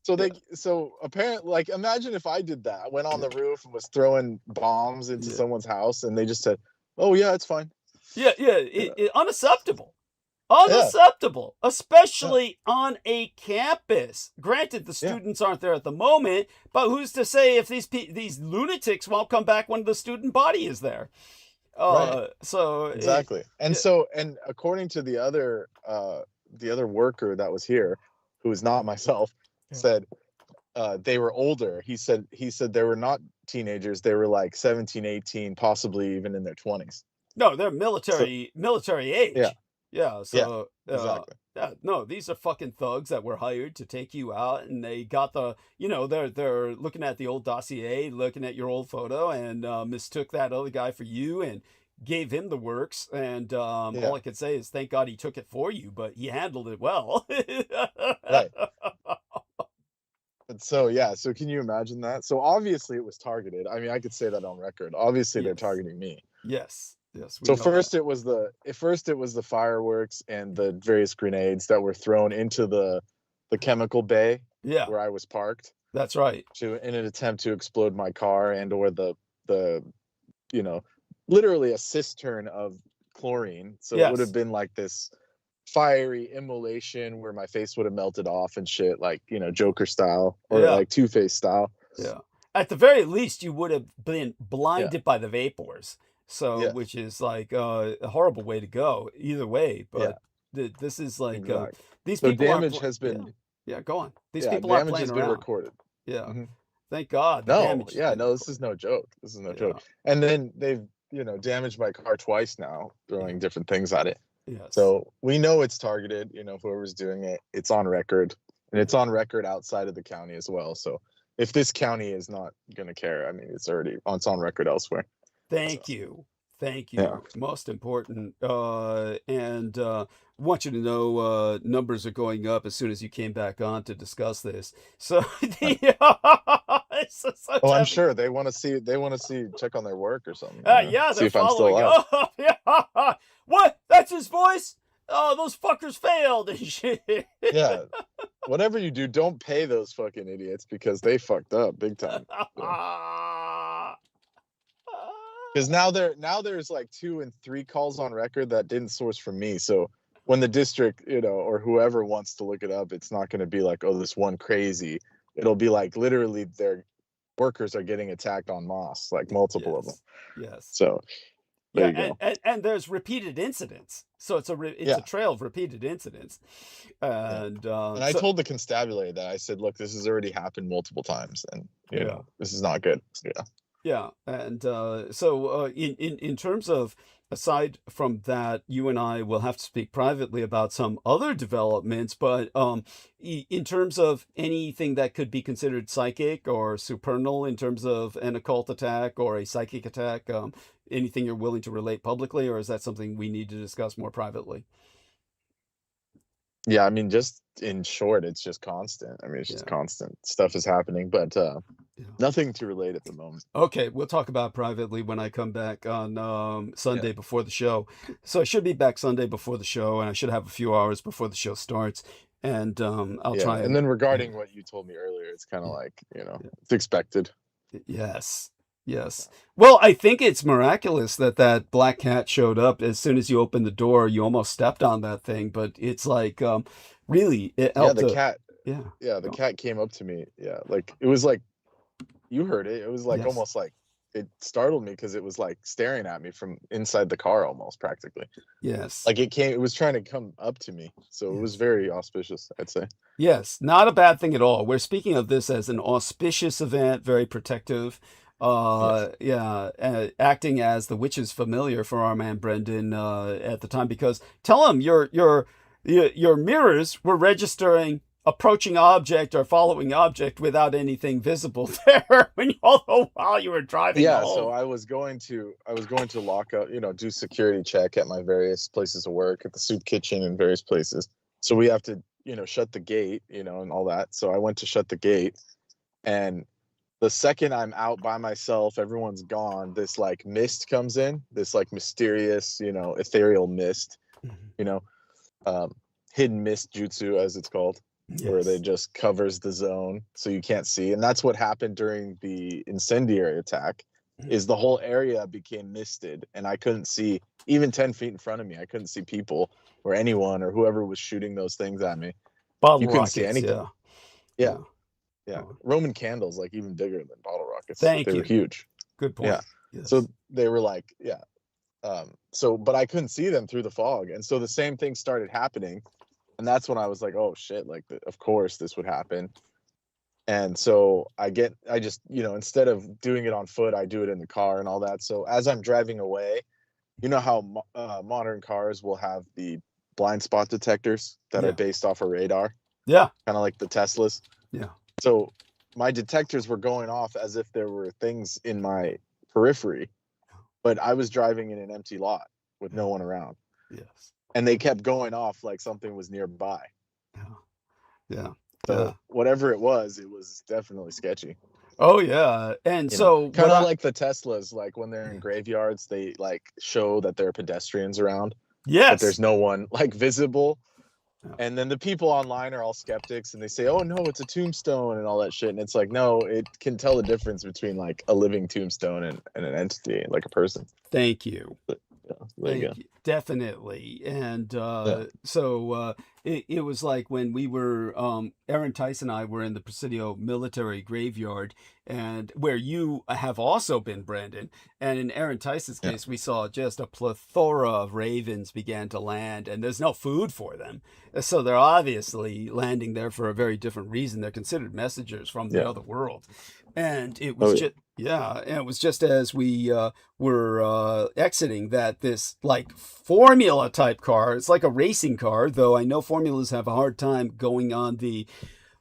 So apparently, like, imagine if I did that, went on the roof and was throwing bombs into someone's house, and they just said, oh yeah, it's fine. Yeah, unacceptable. Unacceptable, especially on a campus. Granted, the students aren't there at the moment, but who's to say if these lunatics won't come back when the student body is there? Right. So exactly. And according to the other worker that was here, who is not myself, said they were older. He said they were not teenagers. They were like 17, 18, possibly even in their 20s. No, they're military age. Yeah. Yeah, so exactly. no, these are fucking thugs that were hired to take you out, and they got the, you know, they're looking at the old dossier, looking at your old photo, and mistook that other guy for you and gave him the works. And all I can say is thank God he took it for you, but he handled it well. Right. And so can you imagine that? So obviously it was targeted. I mean, I could say that on record. Obviously they're targeting me. Yes. So first it was the fireworks and the various grenades that were thrown into the chemical bay where I was parked. That's right. In an attempt to explode my car and or the you know, literally a cistern of chlorine. So it would have been like this fiery immolation where my face would have melted off and shit, like, you know, Joker style or like Two-Face style. Yeah. At the very least, you would have been blinded by the vapors. So, which is like a horrible way to go either way. But this is like these people. The damage has been. Yeah, go on. These people aren't playing has been around. Recorded. Yeah. Mm-hmm. Thank God. No, this is no joke. This is no joke. And then they've, you know, damaged my car twice now, throwing different things at it. Yes. So we know it's targeted. You know, whoever's doing it, it's on record, and it's on record outside of the county as well. So if this county is not going to care, I mean, it's on record elsewhere. Thank you. Thank you. Yeah. Most important. And I want you to know numbers are going up as soon as you came back on to discuss this. So, I'm sure they want to see, check on their work or something. See if I'm still up. Yeah. What? That's his voice? Oh, those fuckers failed and shit. Yeah. Whatever you do, don't pay those fucking idiots because they fucked up big time. Because now there's like 2 and 3 calls on record that didn't source from me. So when the district, you know, or whoever wants to look it up, it's not going to be like, oh, this one crazy. It'll be like literally their workers are getting attacked en masse, like multiple of them. Yes. So there you go. And there's repeated incidents. So it's a trail of repeated incidents. And I told the constabulary that. I said, look, this has already happened multiple times, and you know, this is not good. Yeah. Yeah, and so in terms of, aside from that, you and I will have to speak privately about some other developments, but in terms of anything that could be considered psychic or supernal in terms of an occult attack or a psychic attack, anything you're willing to relate publicly, or is that something we need to discuss more privately? Yeah, I mean, just in short, it's just constant. I mean, it's just constant stuff is happening, but nothing to relate at the moment. Okay, we'll talk about it privately when I come back on Sunday before the show. So I should be back Sunday before the show, and I should have a few hours before the show starts. And I'll try. And then regarding what you told me earlier, it's kind of like, you know, it's expected. Yes. Yes. Well, I think it's miraculous that that black cat showed up as soon as you opened the door. You almost stepped on that thing, but it's like really it Yeah, helped to yeah. the Go. cat came up to me. Yeah, like it was like you heard it. It was like Yes. almost like it startled me because it was like staring at me from inside the car almost practically. Yes. Like it was trying to come up to me. So it was Yes. very auspicious, I'd say. Yes, not a bad thing at all. We're speaking of this as an auspicious event, very protective. Yes. Yeah, acting as the witch's familiar for our man Brendan at the time, because tell him your mirrors were registering approaching object or following object without anything visible there when all the while you were driving Yeah, so home. I was going to lock up, do security check at my various places of work, at the soup kitchen and various places. So we have to, shut the gate, and all that. So I went to shut the gate, and the second I'm out by myself, everyone's gone, this like mist comes in, this like mysterious, ethereal mist, Mhm. you know, hidden mist jutsu as it's called, where they Yes. just covers the zone so you can't see. And that's what happened during the incendiary attack, is the whole area became misted and I couldn't see even 10 feet in front of me. I couldn't see people or anyone or whoever was shooting those things at me. Bottle You couldn't see rockets, anything. yeah. Yeah. Yeah. Yeah. Oh, Roman candles, like even bigger than bottle rockets. thank They were you. huge. Good Yeah. point. So Yes. they were like, yeah. But I couldn't see them through the fog. And so the same thing started happening. And that's when I was like, oh shit, like, of course this would happen. And so I just, instead of doing it on foot, I do it in the car and all that. So as I'm driving away, you know how modern cars will have the blind spot detectors that are Yeah. based off of radar, Yeah. kind of like the Teslas. Yeah. So my detectors were going off as if there were things in my periphery, but I was driving in an empty lot with no one around. Yes. And they kept going off like something was nearby. Yeah. Yeah. So Yeah. whatever it was definitely sketchy. Oh yeah. And so Kind what of I like the Teslas, like when they're in graveyards, they like show that there are pedestrians around, but yes. there's no one like visible. Yeah. And then the people online are all skeptics and they say, oh no, it's a tombstone and all that shit. And it's like, no, it can tell the difference between like a living tombstone and an entity, like a person. Thank you. But, there you go. Thank you. Definitely. And Yeah. so it was like when we were Aaron Tice and I were in the Presidio military graveyard, and where you have also been, Brandon. And in Aaron Tice's Yeah. case, we saw just a plethora of ravens began to land, and there's no food for them. So they're obviously landing there for a very different reason. They're considered messengers from the Yeah. other world. And it Oh was yeah. just yeah, and it was just as we were exiting that this like formula type car. It's like a racing car, though I know formulas have a hard time going on the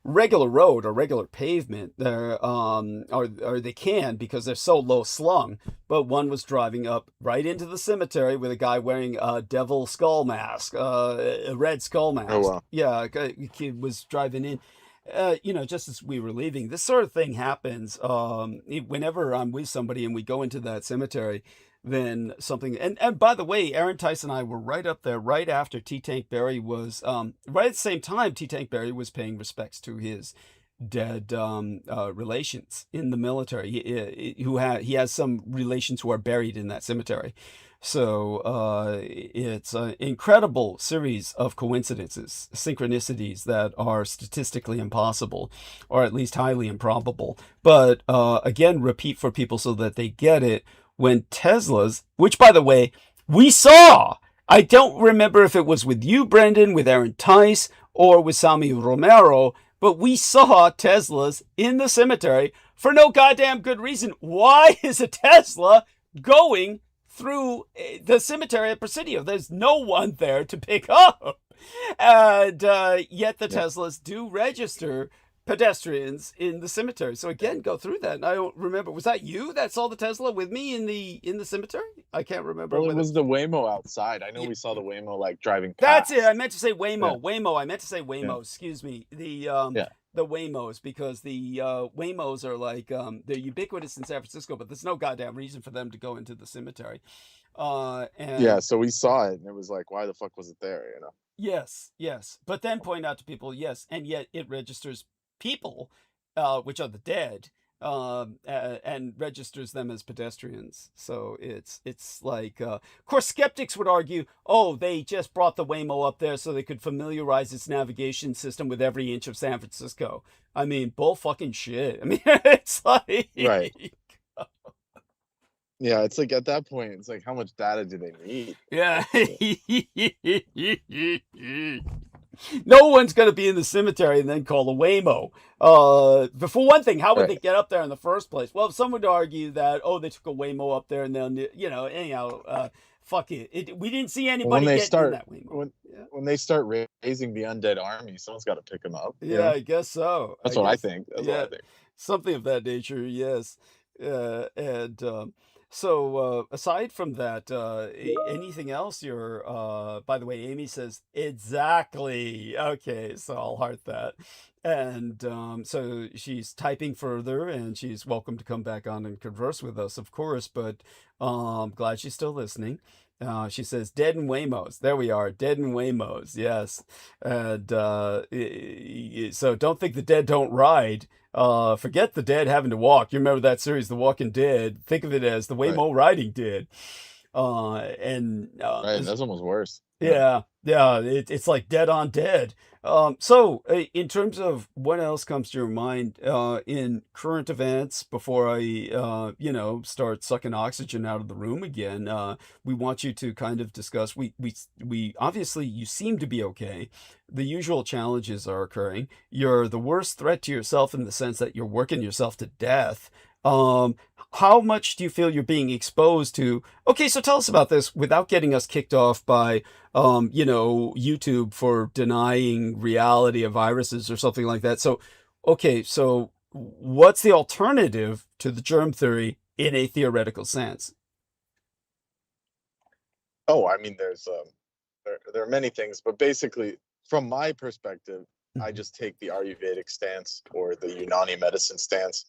regular road or regular pavement there, or they can because they're so low slung. But one was driving up right into the cemetery with a guy wearing a devil skull mask, a red skull mask. Oh wow. Yeah, a kid was driving in. Just as we were leaving, this sort of thing happens. Whenever I'm with somebody and we go into that cemetery, then something. And by the way, Aaron Tice and I were right up there right after T. Tank Berry was right at the same time T. Tank Berry was paying respects to his dead relations in the military. He has some relations who are buried in that cemetery. So it's an incredible series of coincidences, synchronicities that are statistically impossible, or at least highly improbable. But again, repeat for people so that they get it. When Teslas, which by the way, we saw, I don't remember if it was with you, Brendan, with Aaron Tice, or with Sami Romero, but we saw Teslas in the cemetery for no goddamn good reason. Why is a Tesla going through the cemetery at Presidio? There's no one there to pick up. And yet the Teslas do register pedestrians in the cemetery. So again, go through that. And I don't remember. Was that you that saw the Tesla with me in the cemetery? I can't remember. Well, it was the Waymo outside. I know we saw the Waymo like driving past. That's it. I meant to say Waymo. Yeah. Waymo. I meant to say Waymo. Yeah. Excuse me. Yeah. The Waymos, because the Waymos are like they're ubiquitous in San Francisco, but there's no goddamn reason for them to go into the cemetery. And Yeah, so we saw it and it was like, why the fuck was it there, yes, yes. But then point out to people, yes, and yet it registers people, which are the dead, and registers them as pedestrians. So it's like, of course, skeptics would argue, oh, they just brought the Waymo up there so they could familiarize its navigation system with every inch of San Francisco. I mean, bull fucking shit. I mean, it's like, Right. Yeah, it's like at that point, it's like how much data do they need? yeah. No one's going to be in the cemetery and then call a Waymo. But for one thing, how would Right. they get up there in the first place? Well, some would argue that, oh, they took a Waymo up there and then, anyhow, fuck it. We didn't see Well, anybody when they getting in start that Waymo. Yeah, when they start raising the undead army, someone's got to pick them up. You yeah, know, I guess so. that's I what I guess, think. That's yeah, what I think. something of that nature, yes. And so aside from that, anything else you're by the way, Amy says exactly. Okay, so I'll heart that. And so she's typing further and she's welcome to come back on and converse with us, of course, but glad she's still listening. She says, dead and Waymos. There we are, dead and Waymos. Yes. And so don't think the dead don't ride. Forget the dead having to walk. You remember that series, The Walking Dead? Think of it as the Right. Waymo riding dead. And Right. That's almost worse. yeah, it's like dead on dead. So in terms of what else comes to your mind in current events, before I start sucking oxygen out of the room again, we want you to kind of discuss. We obviously, you seem to be okay. The usual challenges are occurring. You're the worst threat to yourself in the sense that you're working yourself to death. How much do you feel you're being exposed to? Okay, so tell us about this without getting us kicked off by YouTube for denying reality of viruses or something like that. So, okay, so what's the alternative to the germ theory in a theoretical sense? Oh, I mean, there are many things, but basically, from my perspective, I just take the Ayurvedic stance or the Unani medicine stance.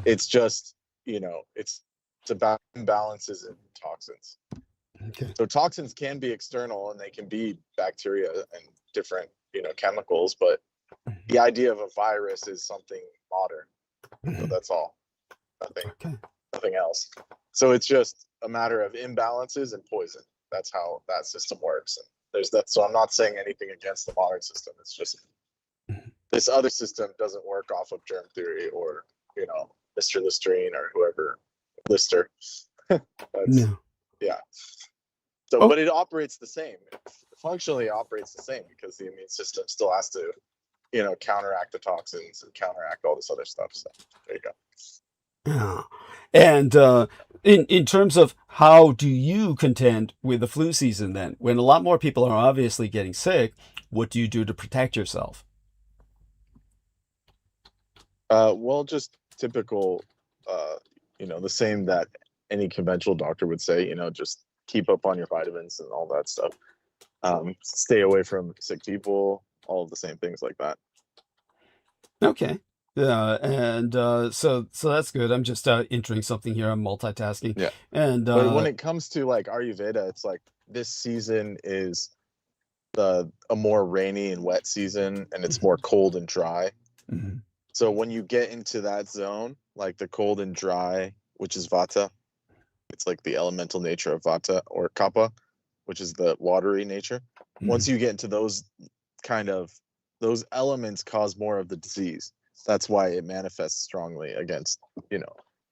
It's just, it's about imbalances in toxins. Okay. So toxins can be external and they can be bacteria and different, chemicals, but the idea of a virus is something modern. So that's all. Okay. Nothing else. So it's just a matter of imbalances and poison. That's how that system works. And there's that. So I'm not saying anything against the modern system. It's just this other system doesn't work off of germ theory or, Mr. Listerine or whoever, Lister. No. Yeah. So, Oh. but it operates the same. It functionally operates the same because the immune system still has to, counteract the toxins and counteract all this other stuff. So there you go. Yeah. And in terms of how do you contend with the flu season then? When a lot more people are obviously getting sick, what do you do to protect yourself? Well, just typical, the same that any conventional doctor would say, just keep up on your vitamins and all that stuff. Stay away from sick people, all of the same things like that. Okay. And so that's good. I'm just entering something here. I'm multitasking. Yeah. And But when it comes to like Ayurveda, it's like this season is a more rainy and wet season, and it's more cold and dry. Mhm. So when you get into that zone, like the cold and dry, which is Vata, it's like the elemental nature of Vata, or Kapha, which is the watery nature. Once you get into those those elements cause more of the disease. That's why it manifests strongly against,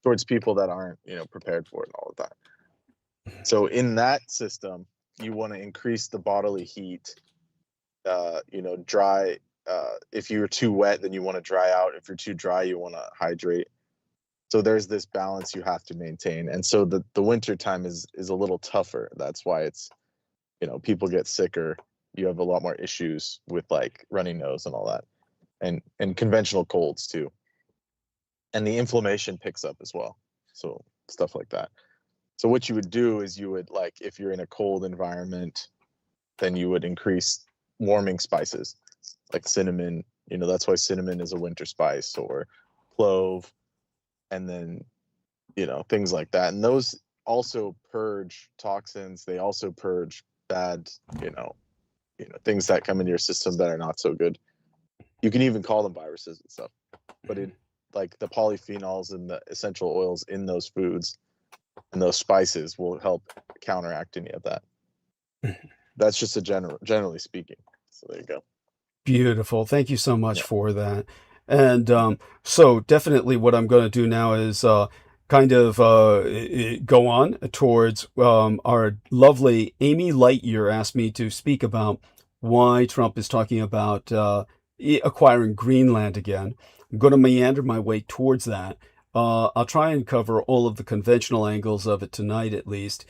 towards people that aren't, prepared for it and all of that. So in that system, you want to increase the bodily heat, dry. If you're too wet, then you want to dry out. If you're too dry, you want to hydrate. So there's this balance you have to maintain. And so the winter time is a little tougher. That's why it's, people get sicker. You have a lot more issues with like runny nose and all that, and conventional colds too. And the inflammation picks up as well. So stuff like that. So what you would do is you would, like, if you're in a cold environment, then you would increase warming spices like cinnamon. That's why cinnamon is a winter spice, or clove, and then, things like that. And those also purge toxins. They also purge bad, things that come into your system that are not so good. You can even call them viruses and stuff. But like the polyphenols and the essential oils in those foods and those spices will help counteract any of that. That's just generally speaking. So there you go. Beautiful. Thank you so much Yeah. for that. And so definitely what I'm going to do now is kind of go on towards our lovely Amy Lightyear asked me to speak about why Trump is talking about acquiring Greenland again. I'm going to meander my way towards that. I'll try and cover all of the conventional angles of it tonight, at least,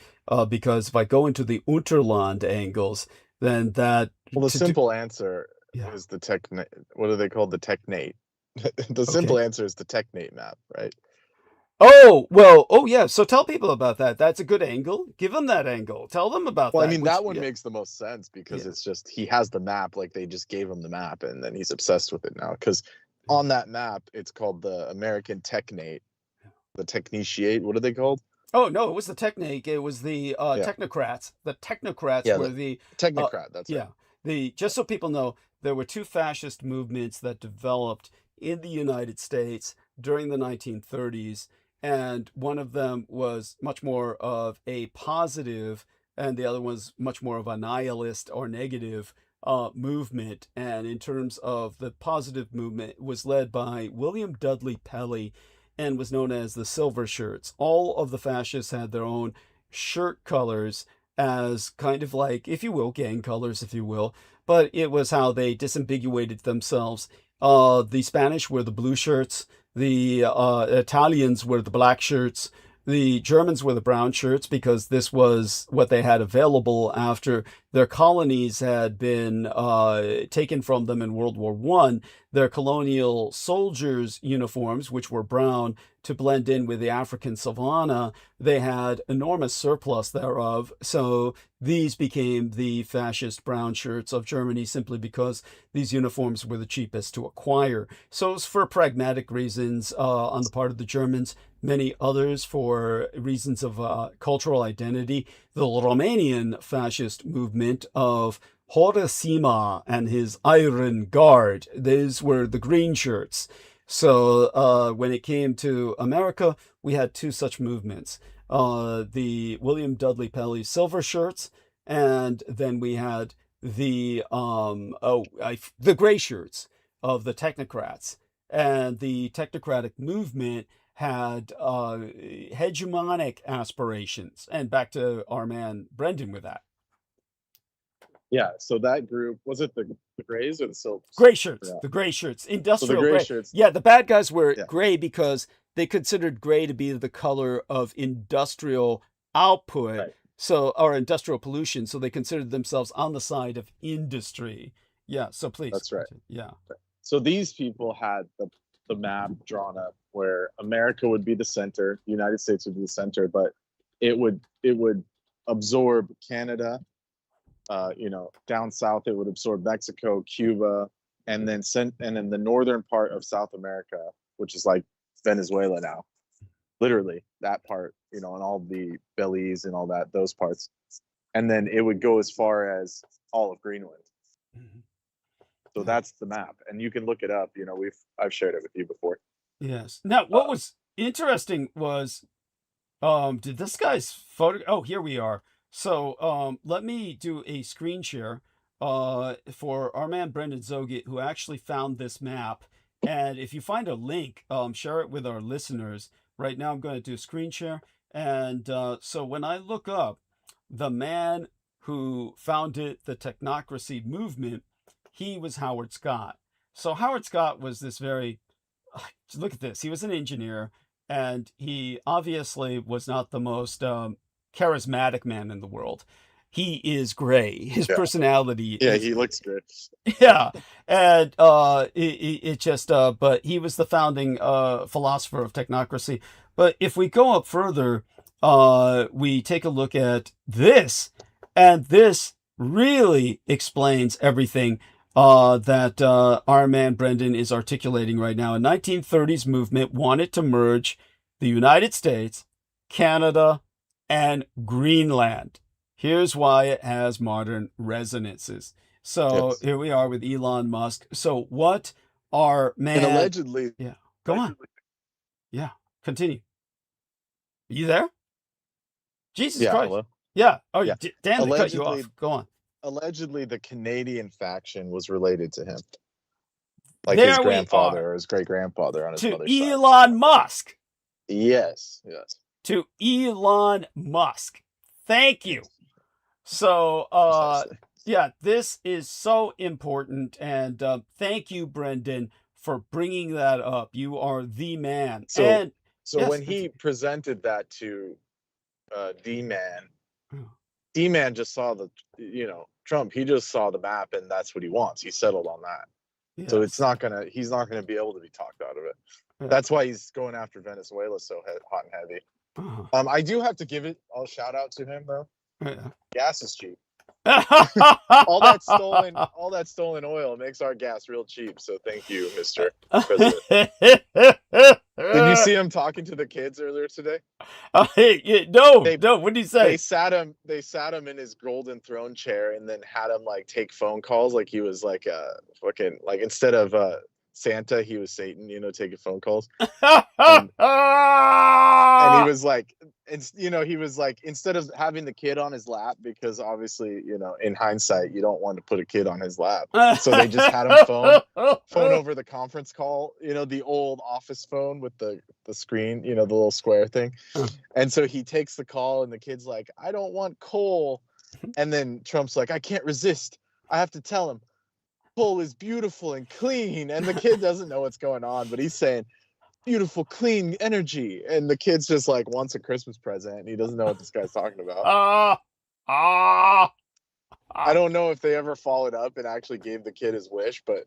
because if I go into the Unterland angles, then that... Well, the simple answer Yeah. is the what are they called? The technate. The simple answer is the technate map, right? Oh, well, oh yeah. So tell people about that. That's a good angle. Give them that angle. Tell them about Well, that. I mean, which- that one yeah. makes the most sense because Yeah. it's just he has the map, like they just gave him the map, and then he's obsessed with it now. Because on that map, it's called the American technate, the technetiate. What are they called? Oh no, it was the technique. It was the Yeah. technocrats. The technocrats Yeah, were the Technocrat. That's yeah. right. Just so people know, there were two fascist movements that developed in the United States during the 1930s, and one of them was much more of a positive, and the other was much more of a nihilist or negative movement. And in terms of the positive movement, it was led by William Dudley Pelley and was known as the Silver Shirts. All of the fascists had their own shirt colors as kind of like, if you will, gang colors, if you will, but it was how they disambiguated themselves. The Spanish were the blue shirts, the Italians were the black shirts, the Germans were the brown shirts, because this was what they had available after their colonies had been taken from them in World War I. Their colonial soldiers' uniforms, which were brown, to blend in with the African savannah, they had enormous surplus thereof. So these became the fascist brown shirts of Germany simply because these uniforms were the cheapest to acquire. So it was for pragmatic reasons on the part of the Germans, many others for reasons of cultural identity. The Romanian fascist movement of Horasima and his Iron Guard, these were the green shirts. So when it came to America, we had two such movements. The William Dudley Pelley silver shirts, and then we had the gray shirts of the technocrats. And the technocratic movement had hegemonic aspirations. And back to our man Brendan with that. Yeah. So that group, was it the grays or the silvers? Gray shirts, Yeah. the gray shirts, So the industrial gray gray. shirts. Yeah, the bad guys were Yeah. gray because they considered gray to be the color of industrial output, Right. so, or industrial pollution. So they considered themselves on the side of industry. Yeah. So please. That's right. Yeah. So these people had the map drawn up where America would be the center, the United States would be the center, but it would absorb Canada. Down south it would absorb Mexico, Cuba, and then the northern part of South America, which is like Venezuela now, literally that part, and all the Belize and all that, those parts, and then it would go as far as all of Greenland. Mm-hmm. So that's the map, and you can look it up. I've shared it with you before. Yes. Now, what was interesting was, did this guy's photo? Oh, here we are. So, let me do a screen share for our man Brendan Zogit, who actually found this map. And if you find a link, share it with our listeners. Right now, I'm going to do a screen share. And so when I look up the man who founded the technocracy movement, he was Howard Scott. So Howard Scott was this look at this. He was an engineer, and he obviously was not the most charismatic man in the world. He is gray. His personality is... he looks good. Yeah. And it just, but he was the founding philosopher of technocracy. But if we go up further, we take a look at this, and this really explains everything that our man Brendan is articulating right now. A 1930s movement wanted to merge the United States, Canada, and Greenland. Here's why it has modern resonances. So Here we are with Elon Musk. So what our man... And allegedly... Yeah, go on. Yeah. Continue. Are you there? Jesus Yeah, Christ. hello? Yeah. Oh, Yeah. damn, they cut you Allegedly, off. Go on. allegedly the Canadian faction was related to him. Like his There we grandfather are. or his great grandfather on his To mother's side. Elon Musk. Yes, yes. To Elon Musk. Thank you. So, Precisely. yeah, this is so important. And thank you, Brendan, for bringing that up. You are the man. So, And so yes, when he presented that to D-Man, Oh. D-Man just saw Trump, he just saw the map and that's what he wants. He settled on that. So it's yes. he's not gonna be able to be talked out of it. Yeah. That's why he's going after Venezuela so hot and heavy. Uh-huh. I do have to give it a shout out to him though. Yeah. Gas is cheap. all that stolen oil makes our gas real cheap. So thank you, Mr. President. Did you see him talking to the kids earlier today? Hey, no, They- no. What did he say? They sat him in his golden throne chair and then had him like take phone calls like he was like a fucking like instead of Santa, he was Satan, taking phone calls. And he was like, he was like, instead of having the kid on his lap, because obviously, in hindsight, you don't want to put a kid on his lap. So they just had him phone over the conference call, the old office phone with the screen, the little square thing. And so he takes the call and the kid's like, I don't want coal. And then Trump's like, I can't resist. I have to tell him. Coal is beautiful and clean, and the kid doesn't know what's going on, but he's saying beautiful clean energy, and the kid's just like wants a Christmas present and he doesn't know what this guy's talking about. I don't know if they ever followed up and actually gave the kid his wish, but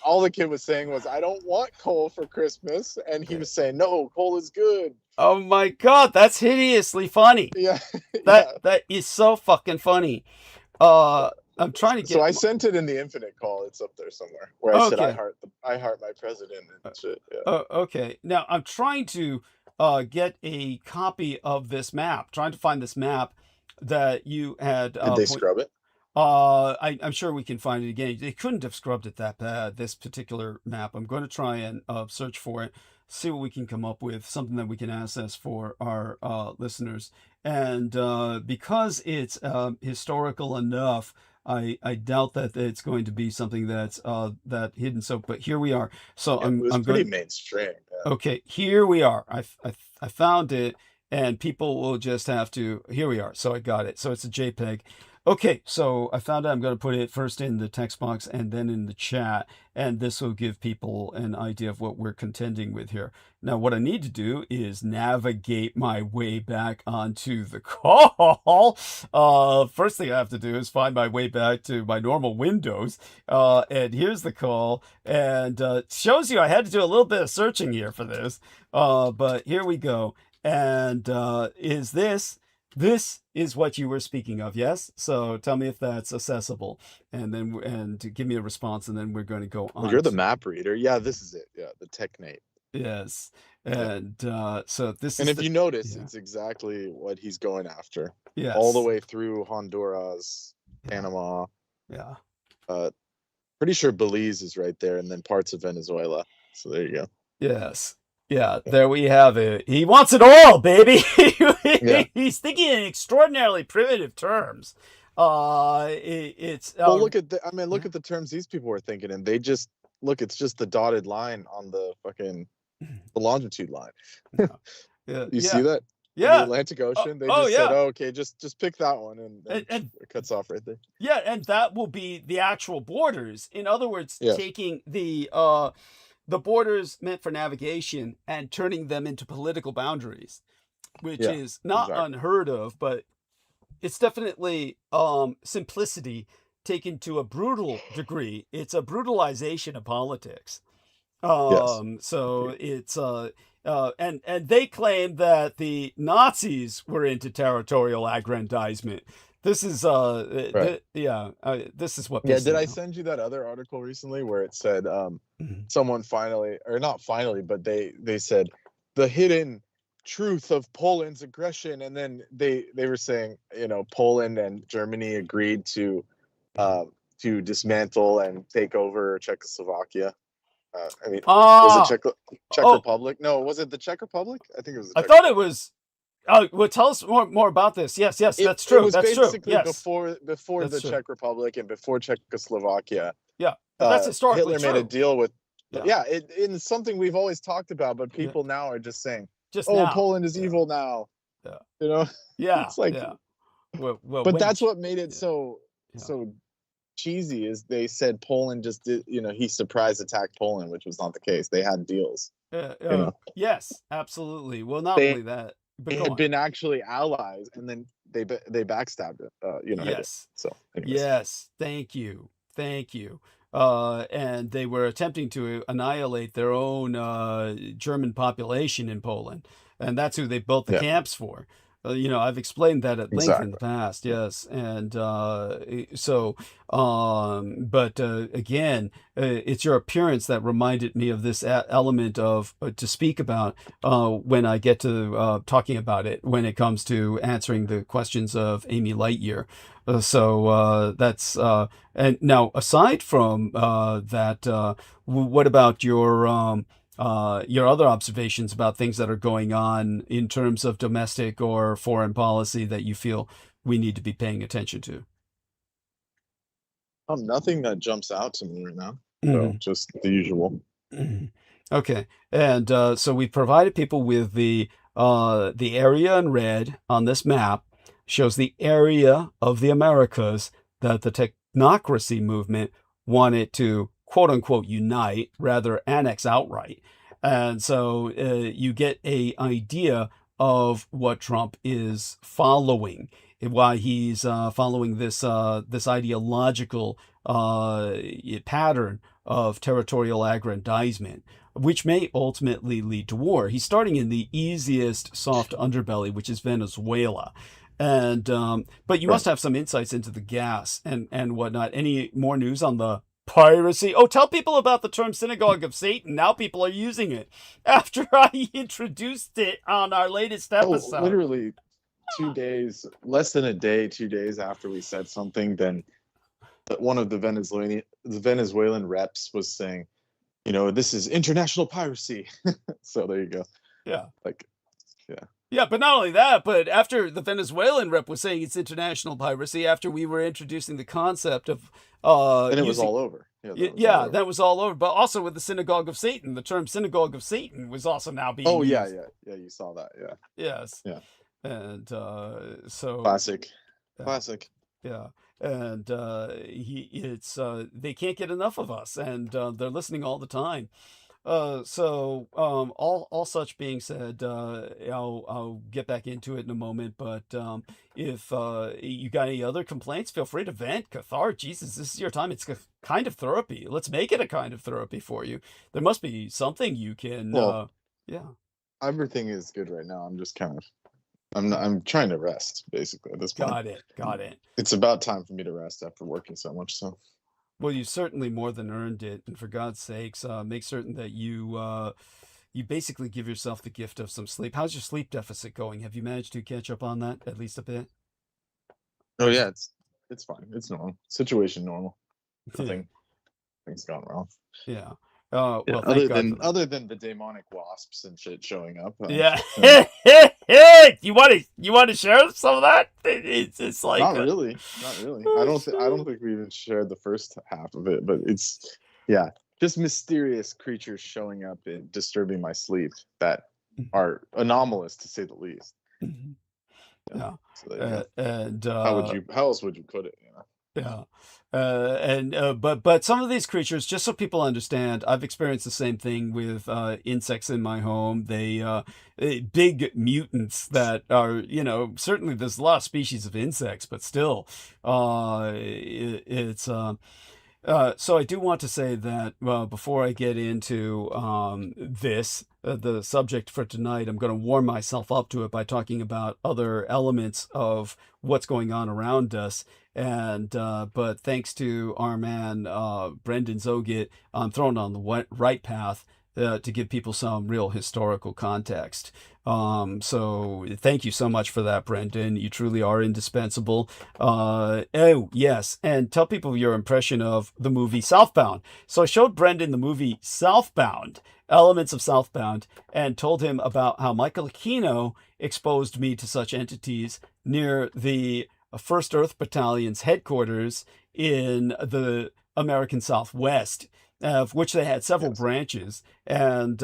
all the kid was saying was, I don't want coal for Christmas, and he was saying, no, coal is good. Oh my God, that's hideously funny. Yeah. That is so fucking funny. I'm trying to get. So I sent it in the infinite call. It's up there somewhere where I said I heart my president and shit. Yeah. Oh, okay. Now I'm trying to get a copy of this map. Trying to find this map that you had. Did they scrub it? I'm sure we can find it again. They couldn't have scrubbed it that bad. This particular map. I'm going to try and search for it. See what we can come up with. Something that we can access for our listeners. And because it's historical enough. I doubt that it's going to be something that's that hidden. So, but here we are. So Yeah, it was pretty mainstream. Yeah. Okay, here we are. I found it, and people will just have to. Here we are. So I got it. So it's a JPEG. Okay, so I found out I'm going to put it first in the text box and then in the chat, and this will give people an idea of what we're contending with here. Now, what I need to do is navigate my way back onto the call. First thing I have to do is find my way back to my normal Windows, and here's the call, and it shows you I had to do a little bit of searching here for this, but here we go. And is this is what you were speaking of, yes? So tell me if that's accessible, and give me a response, and then we're going to go on. You're the map reader. Yeah, this is it. Yeah, the Technate. Yes, and so this. And is if you notice, it's exactly what he's going after. Yes. All the way through Honduras, Panama. Yeah. Pretty sure Belize is right there, and then parts of Venezuela. So there you go. Yes. Yeah, there we have it. He wants it all, baby. Yeah. He's thinking in extraordinarily primitive terms. It's well, look at look at the terms these people were thinking, and they just look. It's just the dotted line on the fucking the longitude line. Yeah. You see that? Yeah. The Atlantic Ocean. They oh, just said, "Oh, okay, just pick that one," and and it cuts off right there. Yeah, and that will be the actual borders. In other words, taking the borders meant for navigation and turning them into political boundaries, which is not unheard of, but it's definitely simplicity taken to a brutal degree. It's a brutalization of politics. So it's and they claim that the Nazis were into territorial aggrandizement. This is this is what. Yeah, did I send you that other article recently where it said someone finally, or not finally, but they said the hidden truth of Poland's aggression, and then they were saying, Poland and Germany agreed to dismantle and take over Czechoslovakia. I mean, was Ah, it Czech oh, Republic? No, was it the Czech Republic? I think it was the I Czech thought it Republic. was. Well, tell us more about this. Yes, yes, It that's it true. was That's true. basically Yes, before that's the true. Czech Republic and before Czechoslovakia. Yeah, but that's historically Hitler made a true. deal with. Yeah, Yeah, it's something we've always talked about, but yeah. people now are just saying, Just "Oh, now. Poland is Yeah, evil now." yeah, You know, yeah, it's like, yeah. Well, but when that's what made it yeah, so yeah, cheesy. Is they said Poland just did, he surprise attacked Poland, which was not the case. They had deals. You know, yes, absolutely. Well, not they only that, but they go had on. been actually allies, and then they backstabbed it. Hitler. Yes. So, anyways, Yes, thank you. Thank you. And they were attempting to annihilate their own German population in Poland. And that's who they built the yeah, camps for. I've explained that at length in the exactly. past, Yeah. yes. And but again, it's your appearance that reminded me of this element of to speak about when I get to talking about it when it comes to answering the questions of Amy Lightyear. That's and now aside from that, what about your other observations about things that are going on in terms of domestic or foreign policy that you feel we need to be paying attention to? Nothing that jumps out to me right now. So Hmm. just the usual. Hmm. Okay, and so we provided people with the area in red on this map shows the area of the Americas that the technocracy movement wanted to quote unquote unite, rather annex outright. And so you get a idea of what Trump is following, why he's following this ideological pattern of territorial aggrandizement, which may ultimately lead to war. He's starting in the easiest soft underbelly, which is Venezuela. And but you Right. must have some insights into the gas and whatnot. Any more news on the piracy? Oh, tell people about the term synagogue of Satan. Now people are using it after I introduced it on our latest Oh, episode. literally 2 days, less than a day, 2 days after we said something, then one of the Venezuelan reps was saying, this is international piracy. So there you go. Yeah. Like, yeah. Yeah, but not only that, but after the Venezuelan rep was saying it's international piracy, after we were introducing the concept of Then it was using all over. Yeah, that was all yeah, over. that was all over. But also with the synagogue of Satan, the term synagogue of Satan was also now being Oh, used. yeah. You saw that. Yeah. Yes. Yeah. And so Classic. yeah, Classic. yeah. And they can't get enough of us, and they're listening all the time. All such being said, I'll get back into it in a moment. But if you got any other complaints, feel free to vent. Cathar, Jesus, this is your time. It's a kind of therapy. Let's make it a kind of therapy for you. There must be something you can. Well, Yeah. everything is good right now. I'm just kind of, I'm trying to rest basically at this point. Got it. Got it. It's about time for me to rest after working so much. So. Well, you certainly more than earned it, and for God's sakes, make certain that you basically give yourself the gift of some sleep. How's your sleep deficit going? Have you managed to catch up on that at least a bit? Oh yeah, it's fine. It's normal. Situation normal. Nothing. Things gone wrong. Yeah. Yeah, Well, thank God for that. other than the demonic wasps and shit showing up. Yeah. You want to share some of that? It's like Not really. I don't think we even shared the first half of it, but it's just mysterious creatures showing up and disturbing my sleep that are anomalous to say the least. Mhm. Yeah. So, And how else would you put it? yeah. But some of these creatures, just so people understand, I've experienced the same thing with insects in my home. They big mutants that are, certainly there's a lot of species of insects, but still, it's so I do want to say that before I get into the subject for tonight, I'm going to warm myself up to it by talking about other elements of what's going on around us. And but thanks to our man Brendan Zogit, I'm thrown on the right path to give people some real historical context. So thank you so much for that, Brendan. You truly are indispensable. Oh, yes. And tell people your impression of the movie Southbound. So I showed Brendan the movie Southbound, elements of Southbound, and told him about how Michael Aquino exposed me to such entities near the 1st Earth Battalion's headquarters in the American Southwest, of which they had several Yes. branches. And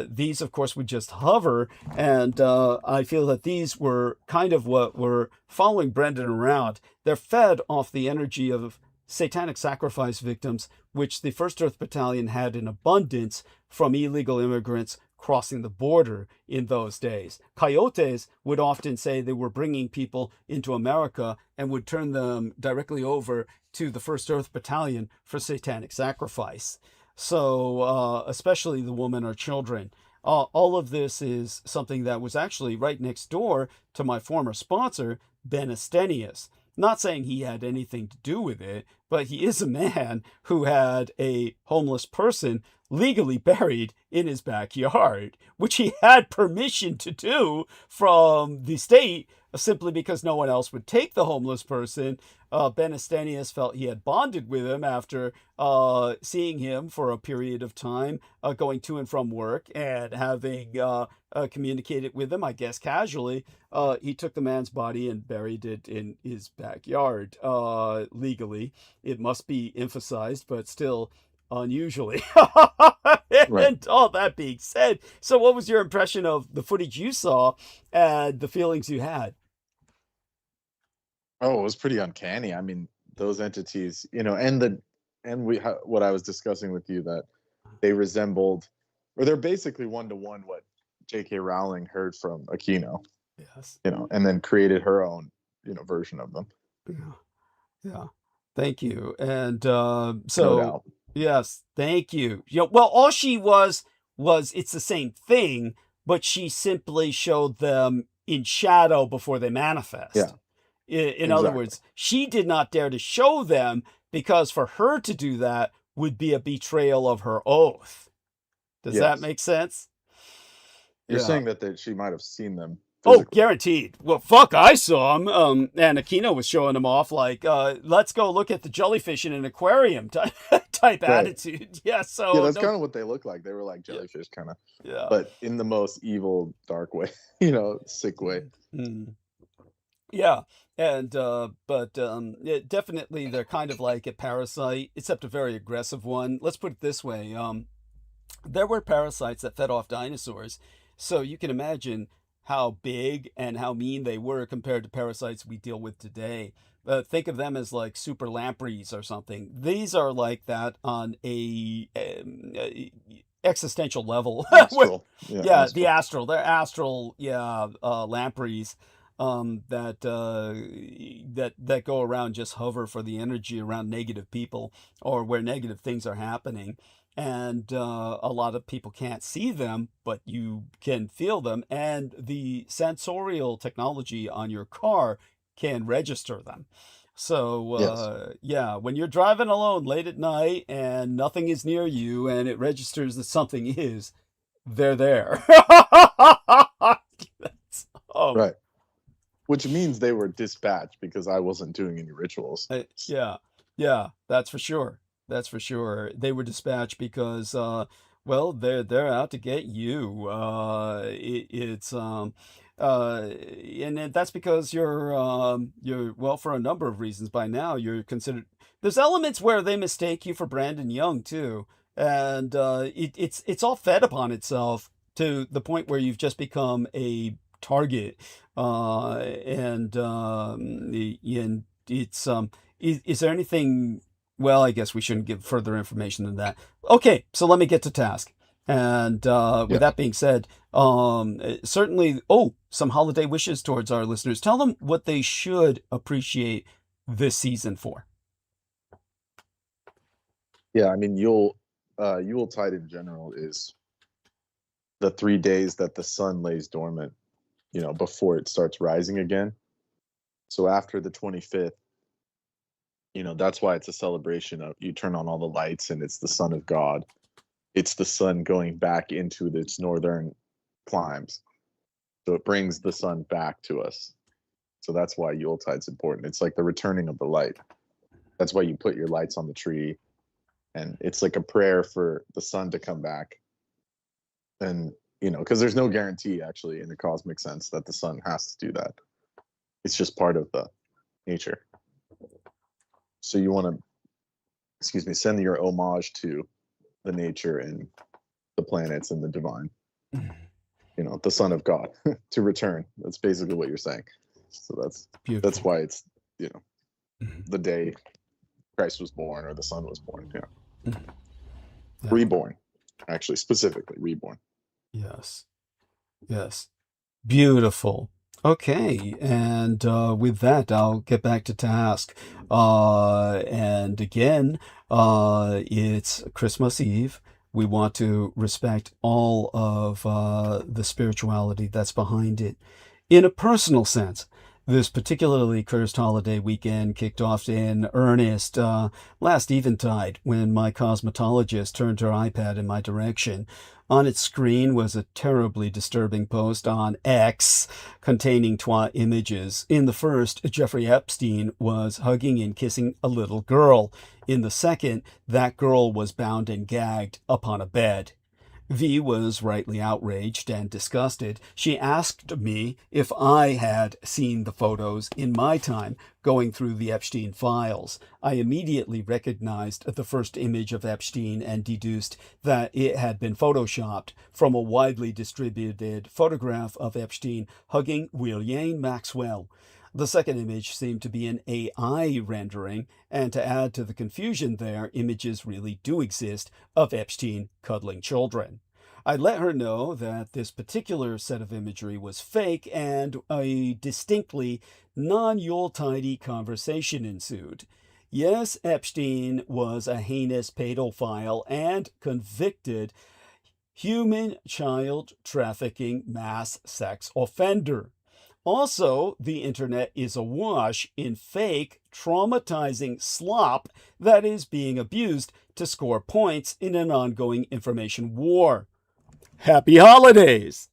these, of course, would just hover. And I feel that these were kind of what were following Brendan around. They're fed off the energy of satanic sacrifice victims, which the 1st Earth Battalion had in abundance from illegal immigrants crossing the border in those days. Coyotes would often say they were bringing people into America and would turn them directly over to the 1st Earth Battalion for satanic sacrifice. So, especially the women or children. All of this is something that was actually right next door to my former sponsor, Ben Estenius. Not saying he had anything to do with it, but he is a man who had a homeless person legally buried in his backyard, which he had permission to do from the state simply because no one else would take the homeless person. Ben Estenius felt he had bonded with him after seeing him for a period of time, going to and from work and having communicated with him, I guess casually. He took the man's body and buried it in his backyard legally. It must be emphasized, but still unusually. Right. And all that being said, so what was your impression of the footage you saw and the feelings you had? Oh, it was pretty uncanny. I mean, those entities, what I was discussing with you, that they resembled, or they're basically one-to-one what J.K. Rowling heard from Aquino, Yes. and then created her own, version of them. Yeah. Yeah. Thank you. And No so, doubt. yes, thank you. Well, all she was it's the same thing, but she simply showed them in shadow before they manifest. Yeah. In other Exactly. words, she did not dare to show them because for her to do that would be a betrayal of her oath. Does that Yes. make sense? You're Yeah. saying that she might have seen them Oh, physically. guaranteed. Well, fuck, I saw him. And Aquino was showing him off like, let's go look at the jellyfish in an aquarium type Right. attitude. Yeah, so Yeah, that's no, kind of what they look like. They were like jellyfish, kind of, yeah. but in the most evil, dark way, sick way. Mm. Yeah. And definitely they're kind of like a parasite, except a very aggressive one. Let's put it this way. There were parasites that fed off dinosaurs. So you can imagine how big and how mean they were compared to parasites we deal with today. Think of them as like super lampreys or something. These are like that on a existential level. Astral. Yeah, Astral. the astral. They're astral, lampreys that go around, just hover for the energy around negative people or where negative things are happening. And a lot of people can't see them, but you can feel them. And the sensorial technology on your car can register them. So, Yes. yeah, when you're driving alone late at night and nothing is near you and it registers that something is, they're there. That's, Right. Which means they were dispatched because I wasn't doing any rituals. Yeah, that's for sure. That's for sure. They were dispatched because, well, they're out to get you. That's because you're well, for a number of reasons by now you're considered. There's elements where they mistake you for Brandon Young too, and it's all fed upon itself to the point where you've just become a target, and it's is there anything? Well, I guess we shouldn't give further information than that. Okay, so let me get to task. And with Yes. that being said, certainly, some holiday wishes towards our listeners. Tell them what they should appreciate this season for. Yeah, I mean, Yuletide in general is the 3 days that the sun lays dormant, before it starts rising again. So after the 25th, that's why it's a celebration of, you turn on all the lights and it's the Son of God, it's the sun going back into its northern climes. So it brings the sun back to us. So that's why Yuletide's important. It's like the returning of the light. That's why you put your lights on the tree. And it's like a prayer for the sun to come back. And, you know, because there's no guarantee actually in the cosmic sense that the sun has to do that. It's just part of the nature. So you want to, send your homage to the nature and the planets and the divine. You know, the Son of God to return. That's basically what you're saying. So that's Beautiful. that's why it's, you know, the day Christ was born or the Son was born. Yeah. Yeah. Reborn, actually, specifically reborn. Yes. Yes. Beautiful. Okay, and with that, I'll get back to task. And again, it's Christmas Eve. We want to respect all of the spirituality that's behind it. In a personal sense, this particularly cursed holiday weekend kicked off in earnest last Eventide when my cosmetologist turned her iPad in my direction. On its screen was a terribly disturbing post on X containing images. In the first, Jeffrey Epstein was hugging and kissing a little girl. In the second, that girl was bound and gagged upon a bed. V was rightly outraged and disgusted. She asked me if I had seen the photos in my time going through the Epstein files. I immediately recognized the first image of Epstein and deduced that it had been photoshopped from a widely distributed photograph of Epstein hugging Ghislaine Maxwell. The second image seemed to be an AI rendering, and to add to the confusion there, images really do exist of Epstein cuddling children. I let her know that this particular set of imagery was fake, and a distinctly non-Yuletide conversation ensued. Yes, Epstein was a heinous pedophile and convicted human child trafficking mass sex offender. Also, the internet is awash in fake, traumatizing slop that is being abused to score points in an ongoing information war. Happy holidays!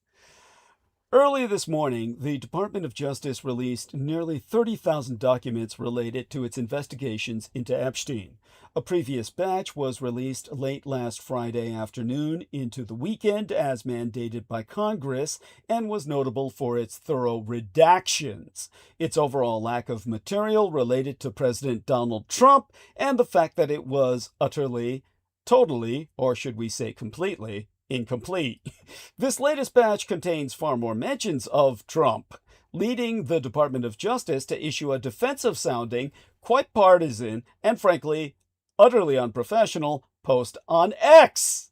Early this morning, the Department of Justice released nearly 30,000 documents related to its investigations into Epstein. A previous batch was released late last Friday afternoon into the weekend as mandated by Congress and was notable for its thorough redactions, its overall lack of material related to President Donald Trump, and the fact that it was utterly, totally, or should we say completely, incomplete. This latest batch contains far more mentions of Trump, leading the Department of Justice to issue a defensive-sounding, quite partisan, and frankly, utterly unprofessional post on X.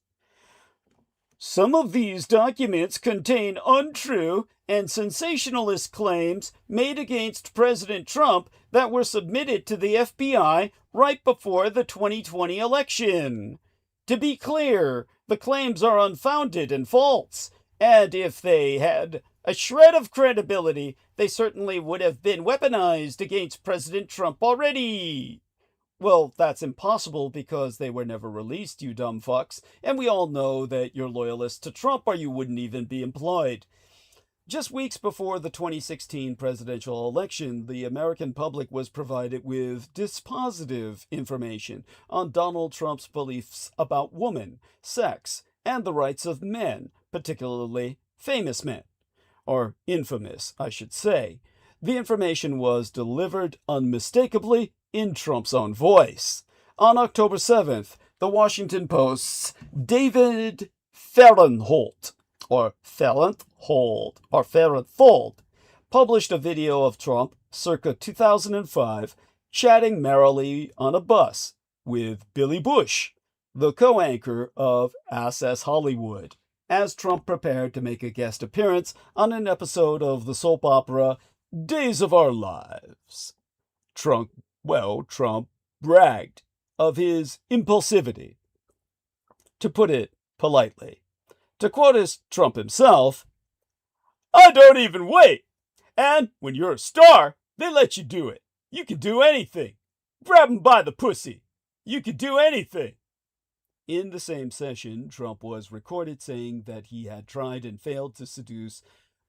Some of these documents contain untrue and sensationalist claims made against President Trump that were submitted to the FBI right before the 2020 election. To be clear, the claims are unfounded and false, and if they had a shred of credibility, they certainly would have been weaponized against President Trump already. Well, that's impossible because they were never released, you dumb fucks, and we all know that you're loyalists to Trump or you wouldn't even be employed. Just weeks before the 2016 presidential election, the American public was provided with dispositive information on Donald Trump's beliefs about women, sex, and the rights of men, particularly famous men. Or infamous, I should say. The information was delivered unmistakably in Trump's own voice. On October 7th, the Washington Post's David Fahrenthold published a video of Trump circa 2005 chatting merrily on a bus with Billy Bush, the co-anchor of Access Hollywood, as Trump prepared to make a guest appearance on an episode of the soap opera Days of Our Lives. Trump bragged of his impulsivity, to put it politely. To quote Trump himself, "I don't even wait. And when you're a star, they let you do it. You can do anything. Grab 'em by the pussy. You can do anything." In the same session, Trump was recorded saying that he had tried and failed to seduce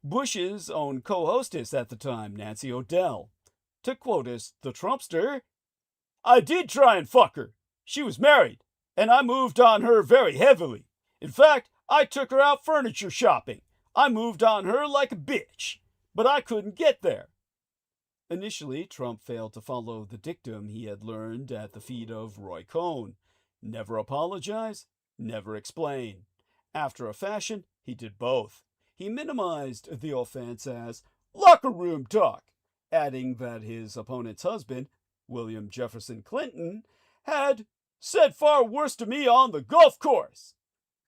Bush's own co-hostess at the time, Nancy O'Dell. To quote us, the Trumpster, "I did try and fuck her. She was married, and I moved on her very heavily. In fact, I took her out furniture shopping. I moved on her like a bitch, but I couldn't get there." Initially, Trump failed to follow the dictum he had learned at the feet of Roy Cohn. Never apologize, never explain. After a fashion, he did both. He minimized the offense as locker room talk, adding that his opponent's husband, William Jefferson Clinton, had said far worse to me on the golf course.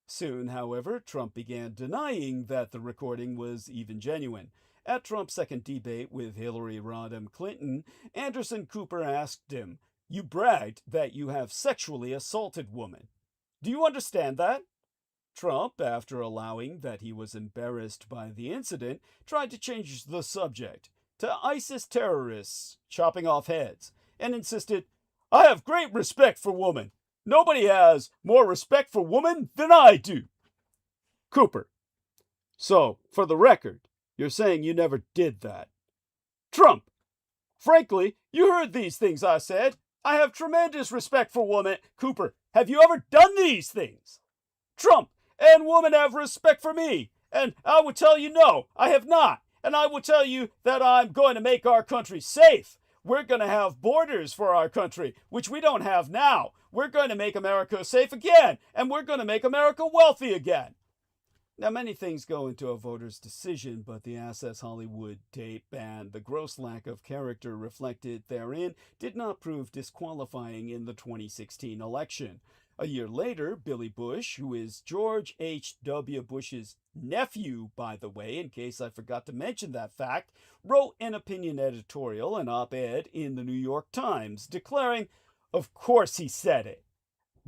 Soon, however, Trump began denying that the recording was even genuine. At Trump's second debate with Hillary Rodham Clinton, Anderson Cooper asked him, "You bragged that you have sexually assaulted women. Do you understand that?" Trump, after allowing that he was embarrassed by the incident, tried to change the subject to ISIS terrorists chopping off heads and insisted, "I have great respect for women. Nobody has more respect for women than I do." Cooper: "So, for the record, you're saying you never did that." Trump: "Frankly, you heard these things I said. I have tremendous respect for women." Cooper: "Have you ever done these things?" Trump: "And women have respect for me. And I would tell you no, I have not. And I will tell you that I'm going to make our country safe. We're going to have borders for our country, which we don't have now. We're going to make America safe again, and we're going to make America wealthy again." Now, many things go into a voter's decision, but the Access Hollywood tape and the gross lack of character reflected therein did not prove disqualifying in the 2016 election. A year later, Billy Bush, who is George H.W. Bush's nephew, by the way, in case I forgot to mention that fact, wrote an opinion editorial, an op-ed, in the New York Times, declaring, "Of course he said it."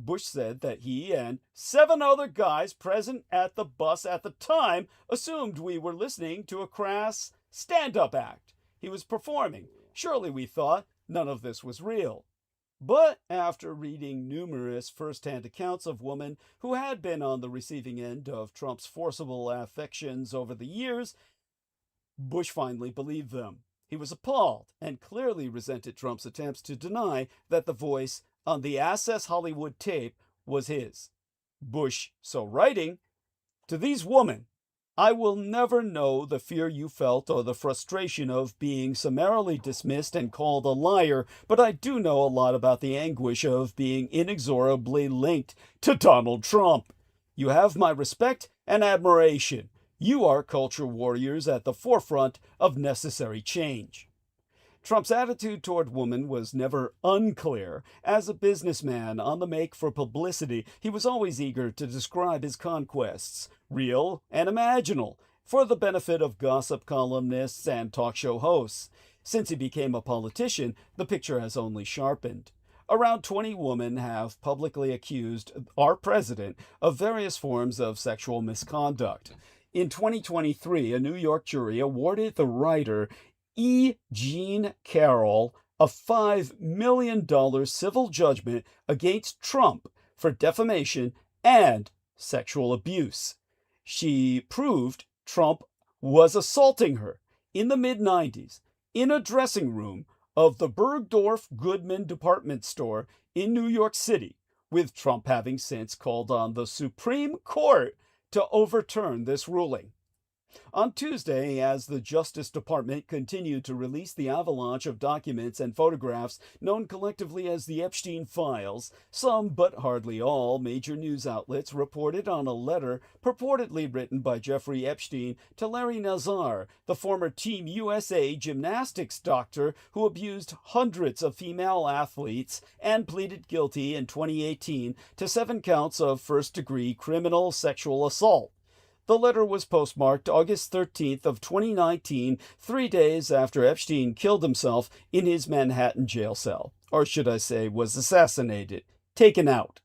Bush said that he and 7 other guys present at the bus at the time assumed we were listening to a crass stand-up act he was performing. Surely, we thought, none of this was real. But after reading numerous first-hand accounts of women who had been on the receiving end of Trump's forcible affections over the years, Bush finally believed them. He was appalled and clearly resented Trump's attempts to deny that the voice on the Access Hollywood tape was his. Bush, so writing, "To these women, I will never know the fear you felt or the frustration of being summarily dismissed and called a liar, but I do know a lot about the anguish of being inexorably linked to Donald Trump. You have my respect and admiration. You are culture warriors at the forefront of necessary change." Trump's attitude toward women was never unclear. As a businessman on the make for publicity, he was always eager to describe his conquests, real and imaginal, for the benefit of gossip columnists and talk show hosts. Since he became a politician, the picture has only sharpened. Around 20 women have publicly accused our president of various forms of sexual misconduct. In 2023, a New York jury awarded the writer E. Jean Carroll a $5 million civil judgment against Trump for defamation and sexual abuse. She proved Trump was assaulting her in the mid-90s in a dressing room of the Bergdorf Goodman department store in New York City, with Trump having since called on the Supreme Court to overturn this ruling. On Tuesday, as the Justice Department continued to release the avalanche of documents and photographs known collectively as the Epstein Files, some, but hardly all, major news outlets reported on a letter purportedly written by Jeffrey Epstein to Larry Nassar, the former Team USA gymnastics doctor who abused hundreds of female athletes and pleaded guilty in 2018 to 7 counts of first-degree criminal sexual assault. The letter was postmarked August 13th of 2019, 3 days after Epstein killed himself in his Manhattan jail cell, or should I say was assassinated, taken out.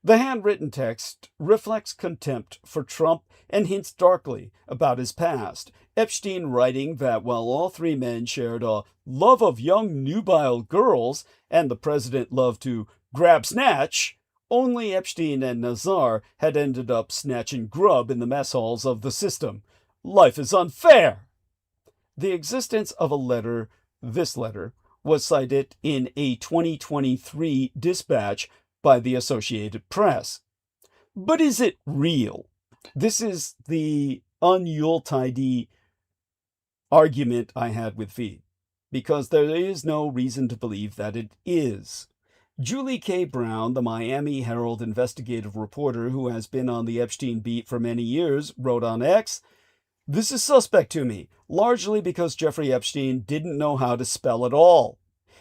The handwritten text reflects contempt for Trump and hints darkly about his past, Epstein writing that while all 3 men shared a love of young nubile girls and the president loved to grab snatch, Only Epstein and Nazar had ended up snatching grub in the mess halls of the system. Life is unfair. The existence of a letter, this letter, was cited in a 2023 dispatch by the Associated Press. But is it real? This is the un-Yuletide argument I had with V, because there is no reason to believe that it is. Julie K. Brown, the Miami Herald investigative reporter who has been on the Epstein beat for many years, wrote on X, "This is suspect to me, largely because Jeffrey Epstein didn't know how to spell at all.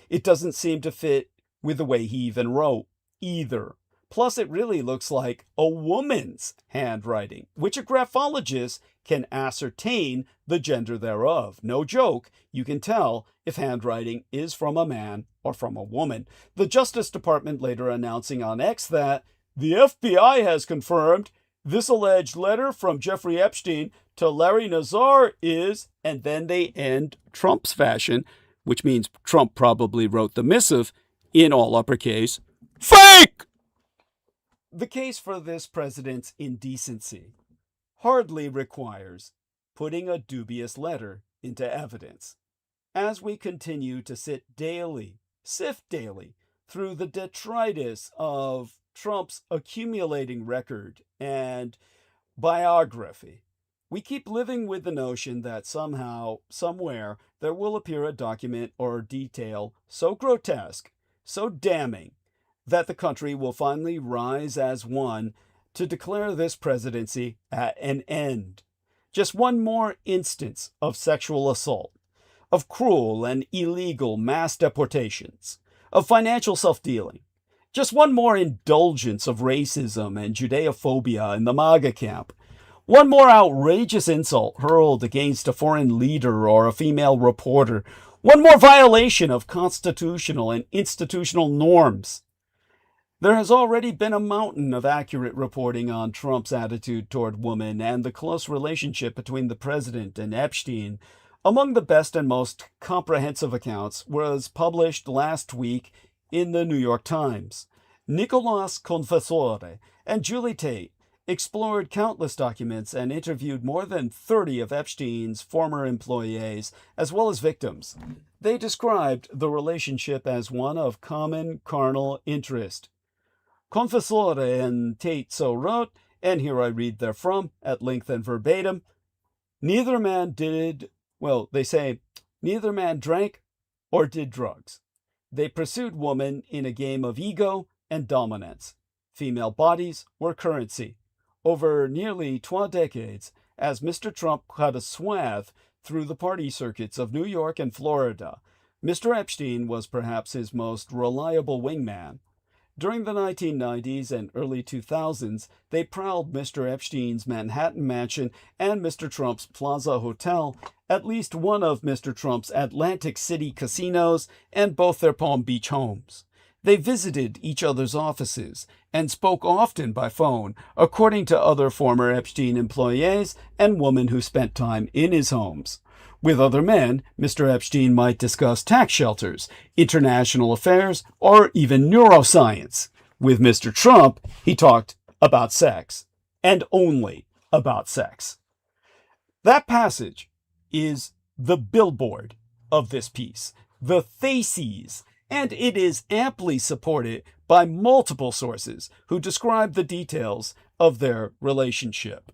It doesn't seem to fit with the way he even wrote, either. Plus, it really looks like a woman's handwriting, which a graphologist can ascertain the gender thereof. No joke, you can tell if handwriting is from a man or from a woman." The Justice Department later announcing on X that the FBI has confirmed this alleged letter from Jeffrey Epstein to Larry Nazar is, and then they end Trump's fashion, which means Trump probably wrote the missive in all uppercase, fake! The case for this president's indecency hardly requires putting a dubious letter into evidence. As we continue to sift daily through the detritus of Trump's accumulating record and biography, we keep living with the notion that somehow, somewhere, there will appear a document or detail so grotesque, so damning, that the country will finally rise as one to declare this presidency at an end. Just one more instance of sexual assault, of cruel and illegal mass deportations, of financial self-dealing. Just one more indulgence of racism and Judeophobia in the MAGA camp. One more outrageous insult hurled against a foreign leader or a female reporter. One more violation of constitutional and institutional norms. There has already been a mountain of accurate reporting on Trump's attitude toward women and the close relationship between the president and Epstein. Among the best and most comprehensive accounts was published last week in the New York Times. Nicolas Confessore and Julie Tate explored countless documents and interviewed more than 30 of Epstein's former employees, as well as victims. They described the relationship as one of common carnal interest. Confessore and Tate so wrote, and here I read therefrom at length and verbatim, neither man drank or did drugs. They pursued woman in a game of ego and dominance. Female bodies were currency. Over nearly 2 decades, as Mr. Trump cut a swath through the party circuits of New York and Florida, Mr. Epstein was perhaps his most reliable wingman. During the 1990s and early 2000s, they prowled Mr. Epstein's Manhattan mansion and Mr. Trump's Plaza Hotel, at least one of Mr. Trump's Atlantic City casinos, and both their Palm Beach homes. They visited each other's offices and spoke often by phone, according to other former Epstein employees and women who spent time in his homes. With other men, Mr. Epstein might discuss tax shelters, international affairs, or even neuroscience. With Mr. Trump, he talked about sex, and only about sex. That passage is the billboard of this piece, the theses, and it is amply supported by multiple sources who describe the details of their relationship.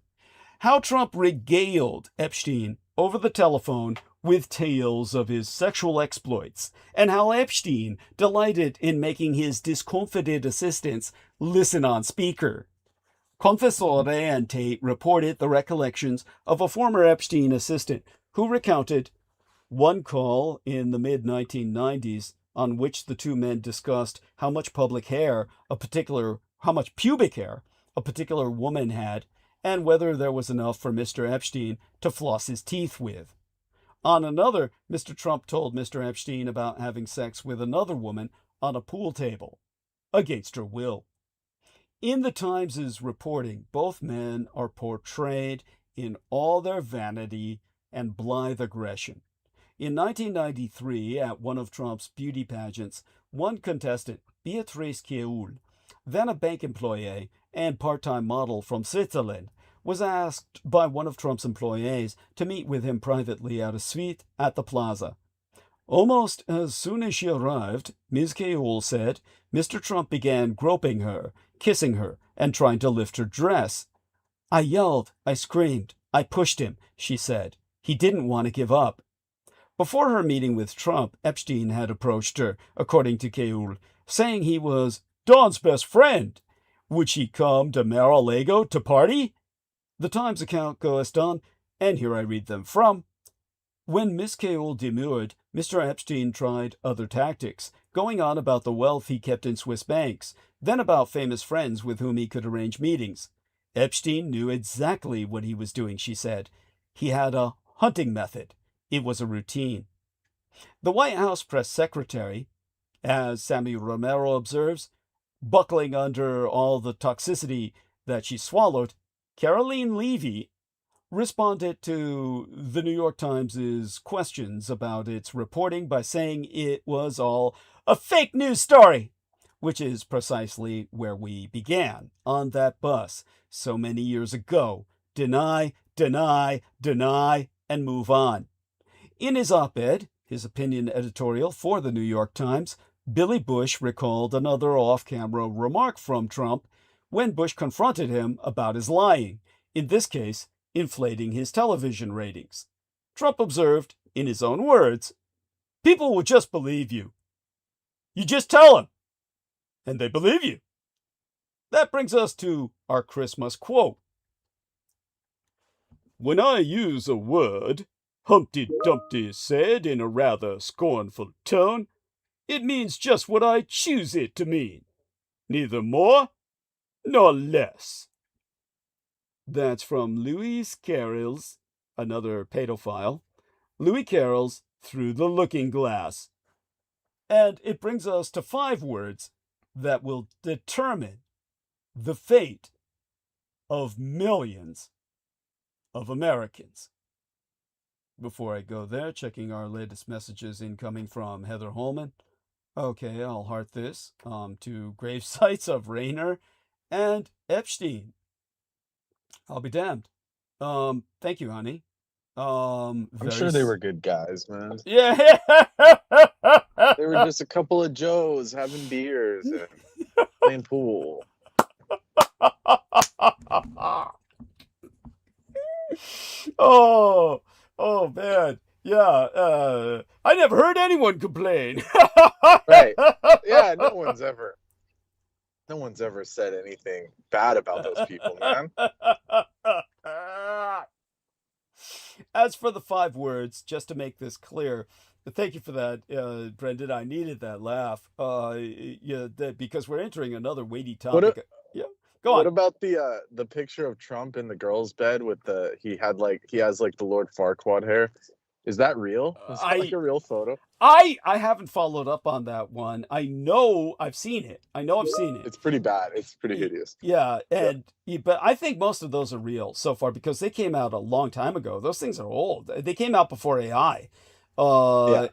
How Trump regaled Epstein over the telephone with tales of his sexual exploits, and how Epstein delighted in making his discomfited assistants listen on speaker. Confessore and Tate reported the recollections of a former Epstein assistant who recounted one call in the mid-1990s on which the two men discussed how much pubic hair a particular woman had, and whether there was enough for Mr. Epstein to floss his teeth with. On another, Mr. Trump told Mr. Epstein about having sex with another woman on a pool table, against her will. In the Times' reporting, both men are portrayed in all their vanity and blithe aggression. In 1993, at one of Trump's beauty pageants, one contestant, Beatrice Keoul, then a bank employee and part-time model from Switzerland, was asked by one of Trump's employees to meet with him privately at a suite at the plaza. Almost as soon as she arrived, Ms. Cayul said, Mr. Trump began groping her, kissing her, and trying to lift her dress. I yelled, I screamed, I pushed him, she said. He didn't want to give up. Before her meeting with Trump, Epstein had approached her, according to Cayul, saying he was Dawn's best friend. Would she come to Mar-a-Lago to party? The Times account goes on, and here I read them from. When Miss Cayul demurred, Mr. Epstein tried other tactics, going on about the wealth he kept in Swiss banks, then about famous friends with whom he could arrange meetings. Epstein knew exactly what he was doing, she said. He had a hunting method. It was a routine. The White House press secretary, as Sammy Romero observes, buckling under all the toxicity that she swallowed, Caroline Levy, responded to the New York Times' questions about its reporting by saying it was all a fake news story, which is precisely where we began, on that bus so many years ago. Deny, deny, deny, and move on. In his op-ed, his opinion editorial for the New York Times, Billy Bush recalled another off-camera remark from Trump when Bush confronted him about his lying, in this case, inflating his television ratings. Trump observed, in his own words, people will just believe you. You just tell them, and they believe you. That brings us to our Christmas quote. When I use a word, Humpty Dumpty said in a rather scornful tone, it means just what I choose it to mean, neither more nor less. That's from Lewis Carroll's, another pedophile, Louis Carroll's Through the Looking Glass. And it brings us to 5 words that will determine the fate of millions of Americans. Before I go there, checking our latest messages incoming from Heather Holman. Okay, I'll heart this to grave sites of Rayner and Epstein. I'll be damned. Thank you, honey. I'm sure they were good guys, man. Yeah. They were just a couple of Joes having beers and playing pool. Oh man. Yeah. I never heard anyone complain. Right. Yeah, no one's ever said anything bad about those people, man. As for the 5 words, just to make this clear, thank you for that, Brendan. I needed that laugh. Because we're entering another weighty topic. Go on. What about the picture of Trump in the girl's bed with he has the Lord Farquaad hair? Is that real? Is that like a real photo? I haven't followed up on that one. I know I've seen it. It's pretty bad. It's pretty hideous. Yeah, but I think most of those are real so far because they came out a long time ago. Those things are old. They came out before AI. So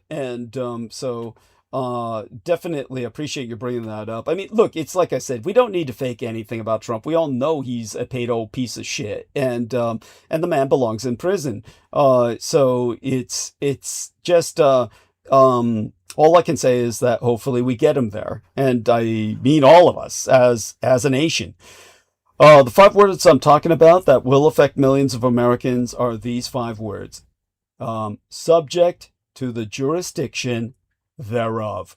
definitely appreciate you bringing that up. I mean, look, it's like I said, we don't need to fake anything about Trump. We all know he's a pedo piece of shit, and the man belongs in prison. So it's just all I can say is that hopefully we get him there, and I mean all of us as a nation. The 5 words I'm talking about that will affect millions of Americans are these 5 words: subject to the jurisdiction thereof.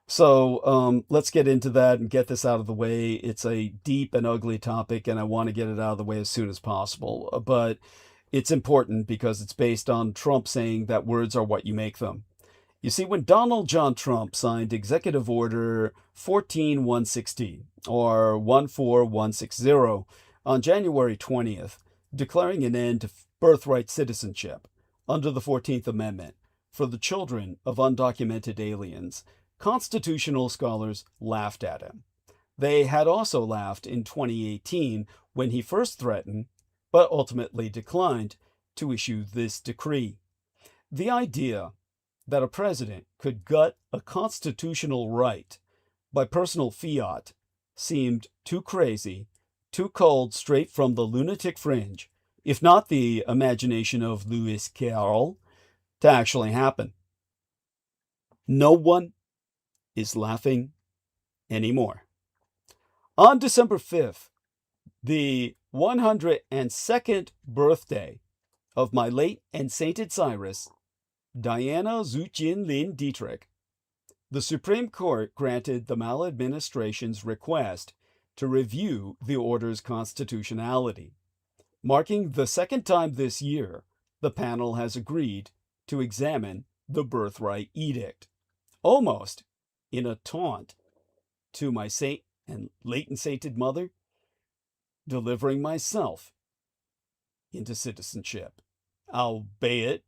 So let's get into that and get this out of the way. It's a deep and ugly topic, and I want to get it out of the way as soon as possible. But it's important because it's based on Trump saying that words are what you make them. You see, when Donald John Trump signed Executive Order 14160, or 14160, on January 20th, declaring an end to birthright citizenship under the 14th Amendment for the children of undocumented aliens, constitutional scholars laughed at him. They had also laughed in 2018 when he first threatened, but ultimately declined, to issue this decree. The idea that a president could gut a constitutional right by personal fiat seemed too crazy, too cold straight from the lunatic fringe, if not the imagination of Lewis Carroll, to actually happen. No one is laughing anymore. On December 5th, the 102nd birthday of my late and sainted Cyrus, Diana Zuchin-Lin Dietrich, the Supreme Court granted the maladministration's request to review the order's constitutionality. Marking the second time this year, the panel has agreed to examine the birthright edict, almost in a taunt to my saint and late and sainted mother, delivering myself into citizenship, albeit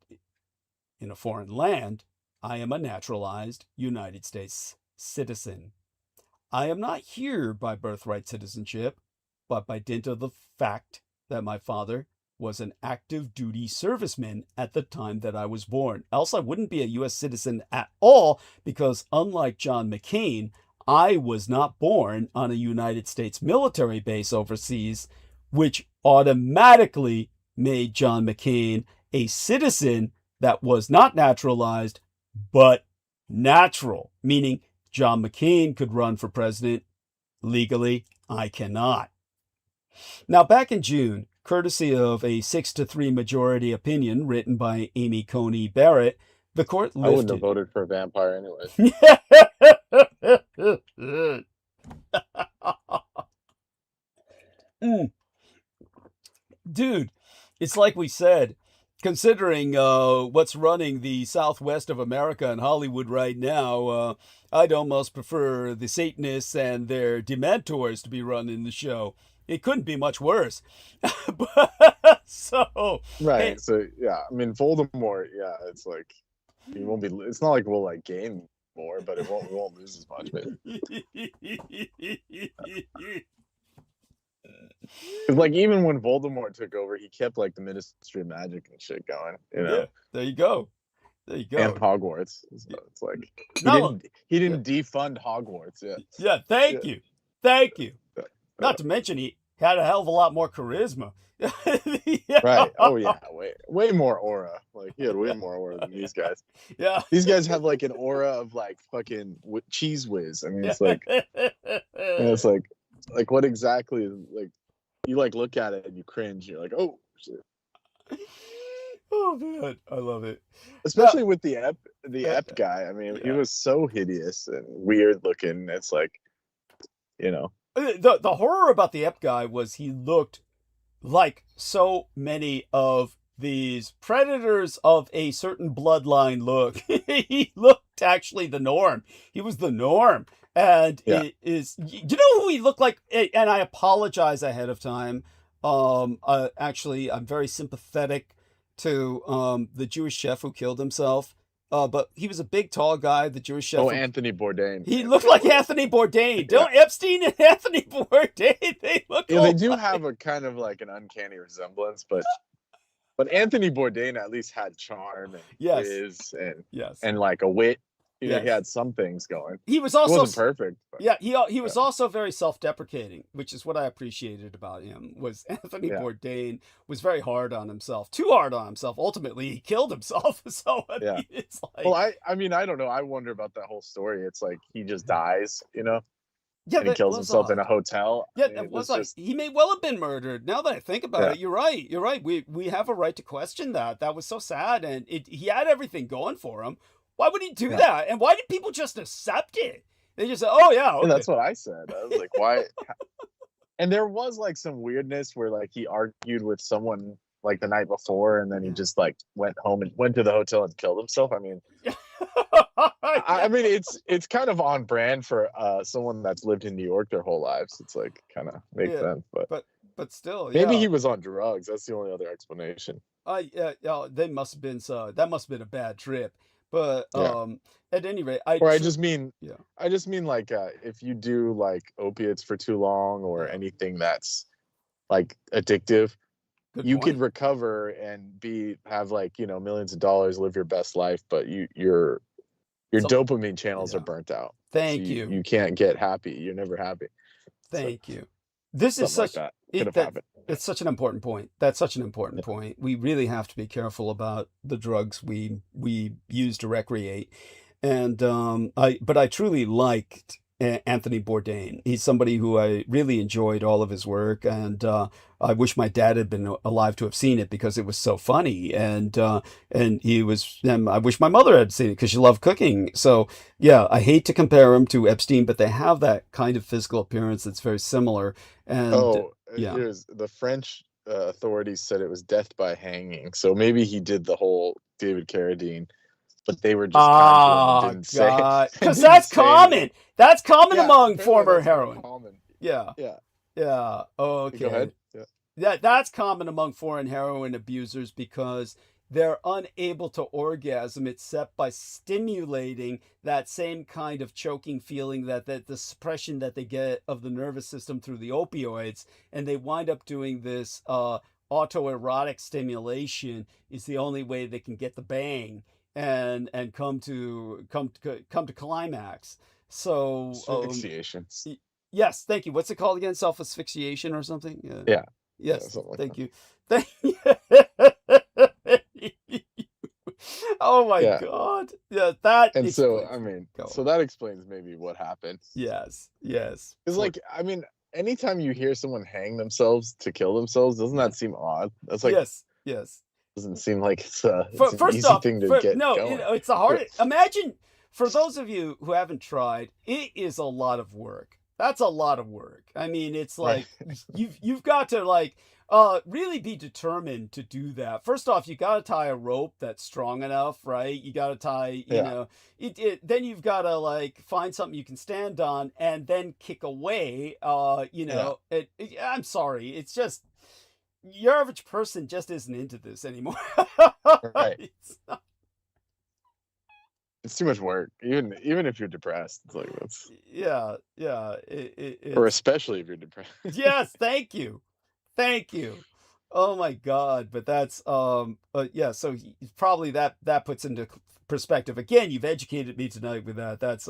in a foreign land. I am a naturalized United States citizen. I am not here by birthright citizenship, but by dint of the fact that my father was an active duty serviceman at the time that I was born. Else I wouldn't be a U.S. citizen at all, because unlike John McCain, I was not born on a United States military base overseas, which automatically made John McCain a citizen that was not naturalized, but natural, meaning John McCain could run for president legally. I cannot. Now, back in June, courtesy of a 6-3 majority opinion written by Amy Coney Barrett, the court lifted... I wouldn't have voted for a vampire anyway. Dude, it's like we said, considering what's running the southwest of America and Hollywood right now, I'd almost prefer the Satanists and their Dementors to be running the show. It couldn't be much worse. So right. So yeah, I mean, Voldemort. Yeah, it's like he won't be. It's not like we'll like gain more, but we won't lose as much. Because like even when Voldemort took over, he kept like the Ministry of Magic and shit going. You know. Yeah, there you go. There you go. And Hogwarts. So it's like he didn't defund Hogwarts. Yeah. Yeah. Thank you. Not to mention he had a hell of a lot more charisma. Yeah. Right. Oh yeah. Way more aura. Like he had way more aura than these guys. Yeah. These guys have like an aura of like fucking cheese whiz. I mean, it's like, it's like what exactly is like? You like look at it and you cringe. You're like, oh shit. Oh man, I love it. Especially with the Ep guy. I mean, he was so hideous and weird looking. It's like, you know. The horror about the Ep guy was he looked like so many of these predators of a certain bloodline look. He looked actually the norm. He was the norm. And it is, you know who he looked like? And I apologize ahead of time. Actually, I'm very sympathetic to the Jewish chef who killed himself. But he was a big, tall guy, the Jewish chef. Oh, Anthony Bourdain. He looked like Anthony Bourdain. Don't Epstein and Anthony Bourdain, they look they do have a kind of like an uncanny resemblance, but Anthony Bourdain at least had charm and whiz and like a wit. You know, he had some things going. He was also, it wasn't perfect. But, he was also very self-deprecating, which is what I appreciated about him. Was Anthony Bourdain was very hard on himself, too hard on himself. Ultimately, he killed himself. So I mean, it's like, well, I mean, I don't know. I wonder about that whole story. It's like he just dies, you know. Yeah, and he kills himself in a hotel. Yeah, it was like he may well have been murdered. Now that I think about it, you're right. You're right. We have a right to question that. That was so sad, and he had everything going for him. Why would he do that? And why did people just accept it? They just said, "Oh yeah, okay." And that's what I said. I was like, "Why?" And there was like some weirdness where like he argued with someone like the night before, and then he just like went home and went to the hotel and killed himself. I mean, I mean, it's kind of on brand for someone that's lived in New York their whole lives. It's like kind of makes sense, but still, maybe he was on drugs. That's the only other explanation. They must have been that must have been a bad trip. But at any rate, I just mean like if you do like opiates for too long or anything that's like addictive, you could recover and have like, you know, millions of dollars, live your best life, but your dopamine channels are burnt out. Thank you. You can't get happy. You're never happy. Thank you. This is Something like such that could it have that happened. it's such an important point. That's such an important Yeah. point. We really have to be careful about the drugs we use to recreate. And I truly liked Anthony Bourdain. He's somebody who I really enjoyed all of his work, and I wish my dad had been alive to have seen it because it was so funny. And he was. And I wish my mother had seen it because she loved cooking. So yeah, I hate to compare him to Epstein, but they have that kind of physical appearance that's very similar. And Oh, yeah. here's the French authorities said it was death by hanging. So maybe he did the whole David Carradine, but they were just kind to him and Ah, didn't say God, and because didn't that's say anything. common. That's common Yeah, among apparently former that's very heroin. common. Yeah, Yeah. yeah. Go Okay. ahead. Yeah. That's common among foreign heroin abusers because they're unable to orgasm except by stimulating that same kind of choking feeling that the suppression that they get of the nervous system through the opioids, and they wind up doing this autoerotic stimulation is the only way they can get the bang and come to climax. So Asphyxiation. yes, thank you. What's it called again? Self asphyxiation or something? Yeah. Yeah. Yes, Something like thank that. you. Thank you. Oh my Yeah. God. Yeah, that And so, explains. I mean, Go. so that explains maybe what happened. Yes, yes. Because, like, I mean, anytime you hear someone hang themselves to kill themselves, doesn't Yeah. that seem odd? That's like, Yes, yes. doesn't seem like it's an First easy off, thing to get no, going. it's the hardest. Imagine, for those of you who haven't tried, it is a lot of work. That's a lot of work. I mean, it's Right. like you've got to like really be determined to do that. First off, you got to tie a rope that's strong enough, right? You got to tie, you Yeah. know, then you've got to like find something you can stand on and then kick away. I'm sorry, it's just your average person just isn't into this anymore. Right. It's not- It's too much work. Even if you're depressed, it's like that's yeah. or It's especially if you're depressed. yes. Thank you. Thank you. Oh my God. But that's yeah. So probably that puts into perspective. Again, you've educated me tonight with that. That's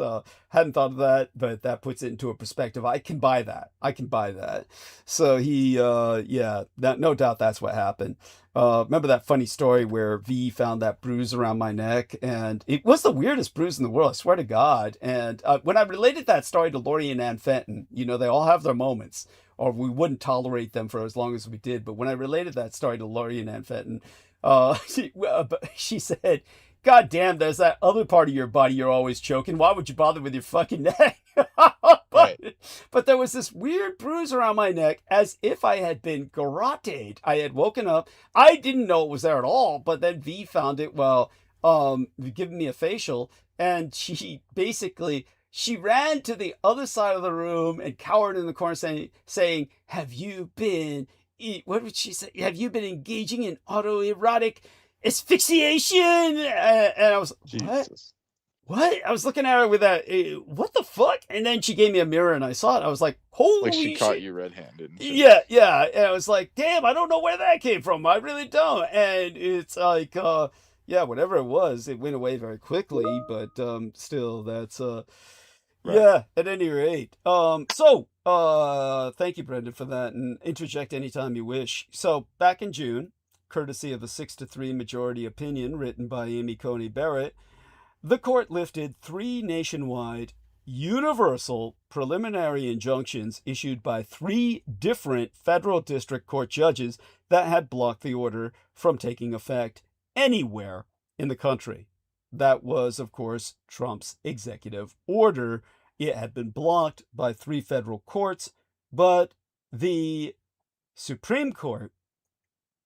hadn't thought of that, but that puts it into a perspective. I can buy that. I can buy that. So yeah, no doubt that's what happened. Remember that funny story where V found that bruise around my neck, and it was the weirdest bruise in the world. I swear to God. And when I related that story to Laurie and Ann Fenton, you know, they all have their moments, or we wouldn't tolerate them for as long as we did. But when I related that story to Laurie and Ann Fenton, she said, "God damn, there's that other part of your body you're always choking. Why would you bother with your fucking neck?" Right. But there was this weird bruise around my neck as if I had been karate'd. I had woken up. I didn't know it was there at all, but then V found it while giving me a facial, and she ran to the other side of the room and cowered in the corner saying, "Have you been what would she say? Have you been engaging in autoerotic asphyxiation?" And I was, what? Jesus. What? I was looking at her with that, what the fuck? And then she gave me a mirror and I saw it. I was like, holy Like she shit. caught you red-handed. And shit. Yeah. And I was like, damn, I don't know where that came from. I really don't. And it's like, yeah, whatever it was, it went away very quickly. But still, that's, Right. yeah, at any rate. So, thank you, Brendan, for that. And interject anytime you wish. So, back in June, courtesy of a 6-3 majority opinion written by Amy Coney Barrett, the court lifted 3 nationwide universal preliminary injunctions issued by 3 different federal district court judges that had blocked the order from taking effect anywhere in the country. That was, of course, Trump's executive order. It had been blocked by 3 federal courts, but the Supreme Court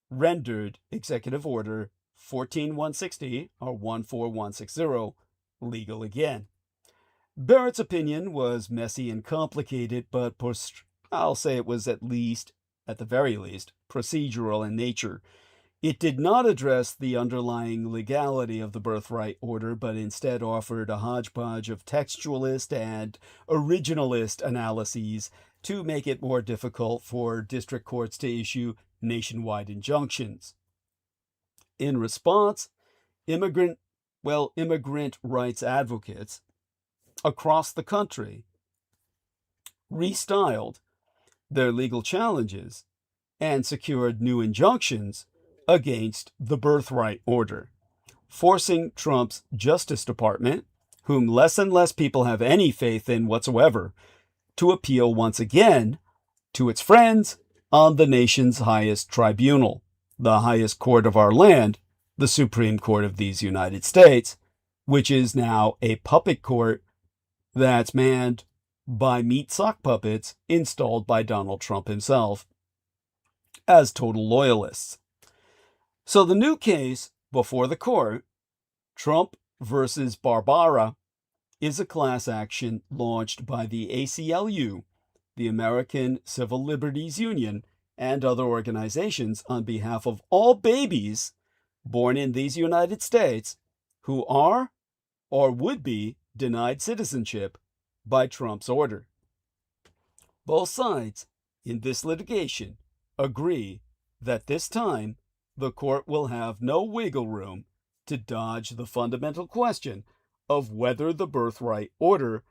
rendered Executive Order 14160 or 14160 legal again. Barrett's opinion was messy and complicated, but I'll say it was at the very least, procedural in nature. It did not address the underlying legality of the birthright order, but instead offered a hodgepodge of textualist and originalist analyses to make it more difficult for district courts to issue nationwide injunctions. In response, immigrant rights advocates across the country restyled their legal challenges and secured new injunctions against the birthright order, forcing Trump's Justice Department, whom less and less people have any faith in whatsoever, to appeal once again to its friends on the nation's highest tribunal, the highest court of our land, the Supreme Court of these United States, which is now a puppet court that's manned by meat sock puppets installed by Donald Trump himself as total loyalists. So the new case before the court, Trump versus Barbara, is a class action launched by the ACLU, the American Civil Liberties Union, and other organizations on behalf of all babies born in these United States who are or would be denied citizenship by Trump's order. Both sides in this litigation agree that this time the court will have no wiggle room to dodge the fundamental question of whether the birthright order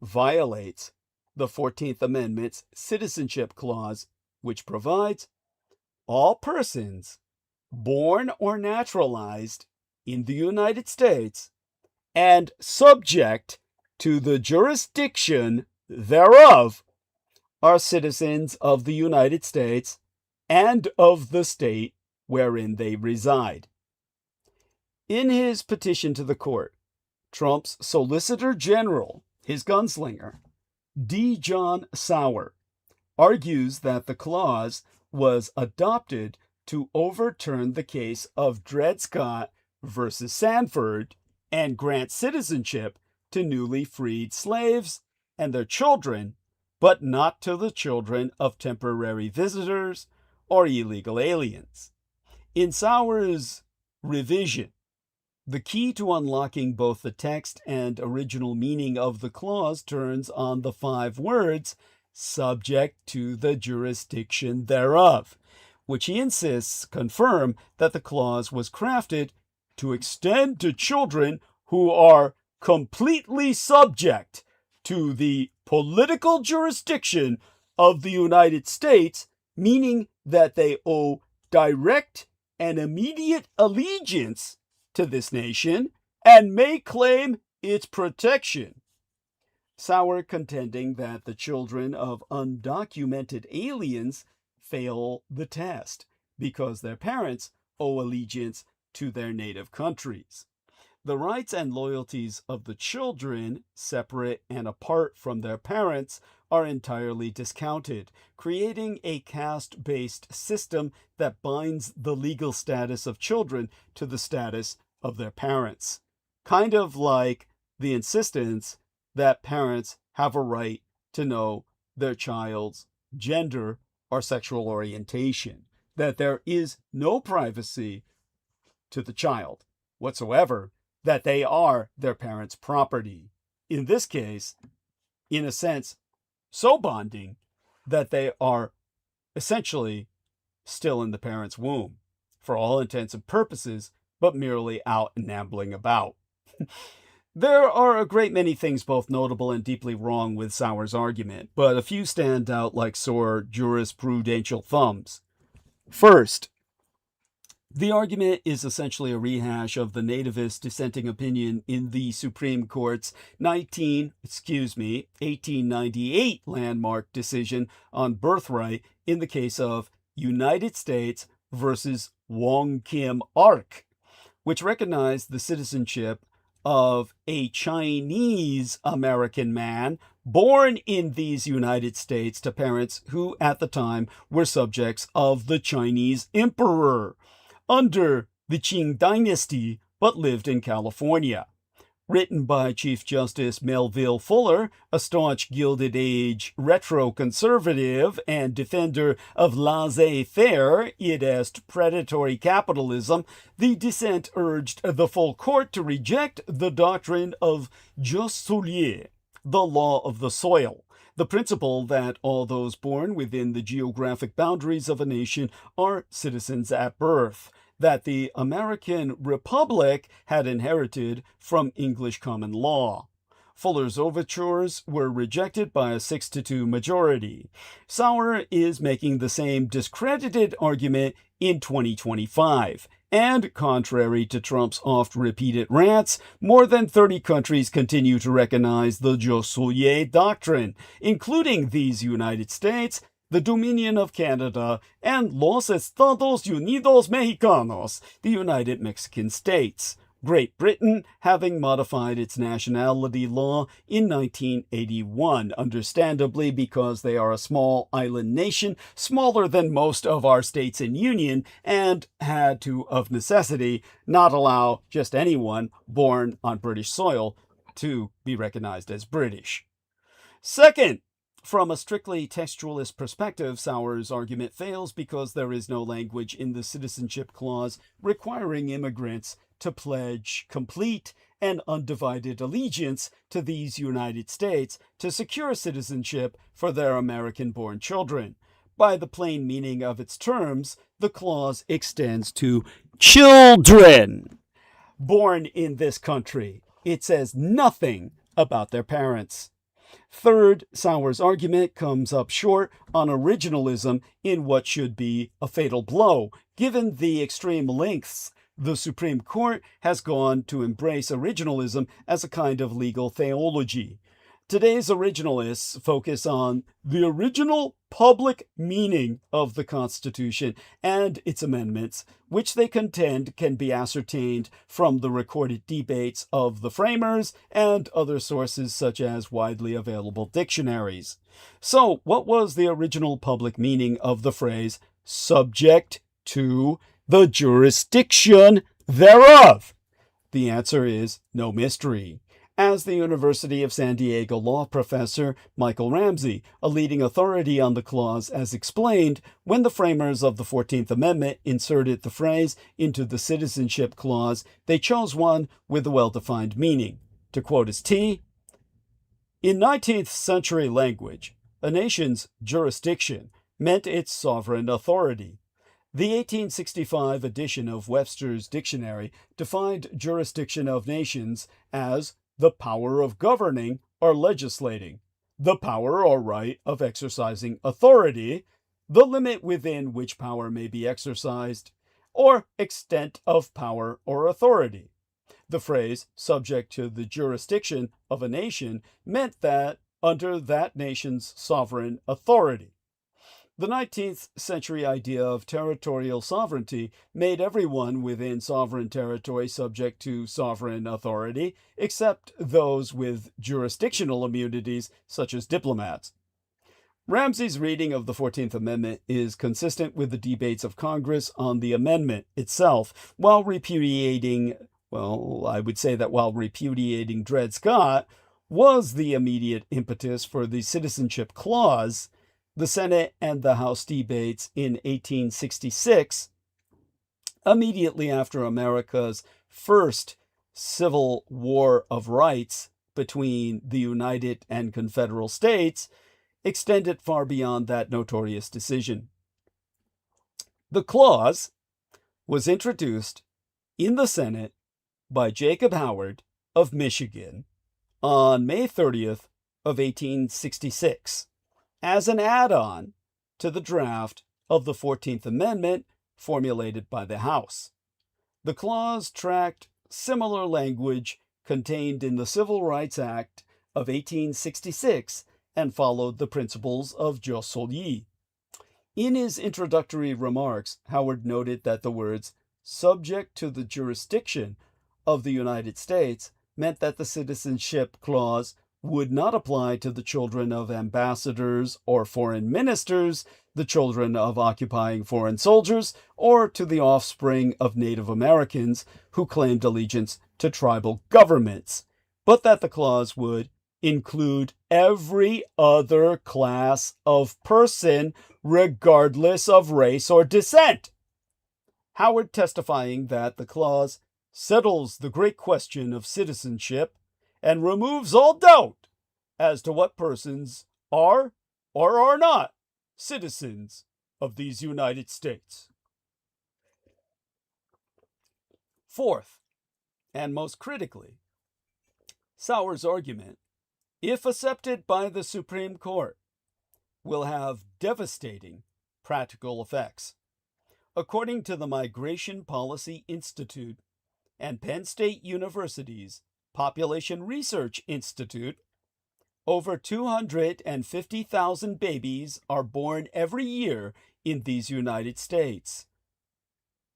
violates the 14th Amendment's Citizenship Clause, which provides all persons born or naturalized in the United States and subject to the jurisdiction thereof are citizens of the United States and of the state wherein they reside. In his petition to the court, Trump's Solicitor General, his gunslinger, D. John Sauer, argues that the clause was adopted to overturn the case of Dred Scott versus Sanford and grant citizenship to newly freed slaves and their children, but not to the children of temporary visitors or illegal aliens. In Sauer's revision, the key to unlocking both the text and original meaning of the clause turns on the 5 words, subject to the jurisdiction thereof, which he insists confirm that the clause was crafted to extend to children who are completely subject to the political jurisdiction of the United States, meaning that they owe direct and immediate allegiance to this nation and may claim its protection. Sauer contending that the children of undocumented aliens fail the test because their parents owe allegiance to their native countries. The rights and loyalties of the children, separate and apart from their parents, are entirely discounted, creating a caste-based system that binds the legal status of children to the status of their parents. Kind of like the insistence that parents have a right to know their child's gender or sexual orientation, that there is no privacy to the child whatsoever, that they are their parents' property. In this case, in a sense, so bonding that they are essentially still in the parents' womb, for all intents and purposes, but merely out and ambling about. There are a great many things both notable and deeply wrong with Sauer's argument, but a few stand out like sore jurisprudential thumbs. First, the argument is essentially a rehash of the nativist dissenting opinion in the Supreme Court's 1898 landmark decision on birthright in the case of United States versus Wong Kim Ark, which recognized the citizenship of a Chinese American man born in these United States to parents who at the time were subjects of the Chinese emperor under the Qing dynasty, but lived in California. Written by Chief Justice Melville Fuller, a staunch Gilded Age retro-conservative and defender of laissez-faire, id est predatory capitalism, the dissent urged the full court to reject the doctrine of jus soli, the law of the soil, the principle that all those born within the geographic boundaries of a nation are citizens at birth, that the American Republic had inherited from English common law. Fuller's overtures were rejected by a 6-2 majority. Sauer is making the same discredited argument in 2025. And contrary to Trump's oft-repeated rants, more than 30 countries continue to recognize the Yo Soy doctrine, including these United States, the Dominion of Canada, and Los Estados Unidos Mexicanos, the United Mexican States. Great Britain having modified its nationality law in 1981, understandably because they are a small island nation, smaller than most of our states in union, and had to, of necessity, not allow just anyone born on British soil to be recognized as British. Second, from a strictly textualist perspective, Sauer's argument fails because there is no language in the Citizenship Clause requiring immigrants to pledge complete and undivided allegiance to these United States to secure citizenship for their American-born children. By the plain meaning of its terms, the clause extends to children born in this country. It says nothing about their parents. Third, Sauer's argument comes up short on originalism in what should be a fatal blow, given the extreme lengths the Supreme Court has gone to embrace originalism as a kind of legal theology. Today's originalists focus on the original public meaning of the Constitution and its amendments, which they contend can be ascertained from the recorded debates of the framers and other sources such as widely available dictionaries. So, what was the original public meaning of the phrase subject to the jurisdiction thereof? The answer is no mystery. As the University of San Diego law professor Michael Ramsey, a leading authority on the clause, has explained, when the framers of the 14th Amendment inserted the phrase into the Citizenship Clause, they chose one with a well-defined meaning. To quote his T, in 19th century language, a nation's jurisdiction meant its sovereign authority. The 1865 edition of Webster's Dictionary defined jurisdiction of nations as the power of governing or legislating, the power or right of exercising authority, the limit within which power may be exercised, or extent of power or authority. The phrase subject to the jurisdiction of a nation meant that under that nation's sovereign authority. The 19th century idea of territorial sovereignty made everyone within sovereign territory subject to sovereign authority, except those with jurisdictional immunities, such as diplomats. Ramsey's reading of the 14th Amendment is consistent with the debates of Congress on the amendment itself, while repudiating Dred Scott was the immediate impetus for the Citizenship Clause. The Senate and the House debates in 1866, immediately after America's first Civil War of Rights between the United and Confederal States, extended far beyond that notorious decision. The clause was introduced in the Senate by Jacob Howard of Michigan on May 30th of 1866. As an add-on to the draft of the 14th Amendment formulated by the House. The clause tracked similar language contained in the Civil Rights Act of 1866 and followed the principles of Yo Soy. In his introductory remarks, Howard noted that the words subject to the jurisdiction of the United States meant that the Citizenship Clause would not apply to the children of ambassadors or foreign ministers, the children of occupying foreign soldiers, or to the offspring of Native Americans who claimed allegiance to tribal governments, but that the clause would include every other class of person, regardless of race or descent. Howard testifying that the clause settles the great question of citizenship and removes all doubt as to what persons are or are not citizens of these United States. Fourth, and most critically, Sauer's argument if accepted by the Supreme Court, will have devastating practical effects. According to the Migration Policy Institute and Penn State University's Population Research Institute, over 250,000 babies are born every year in these United States.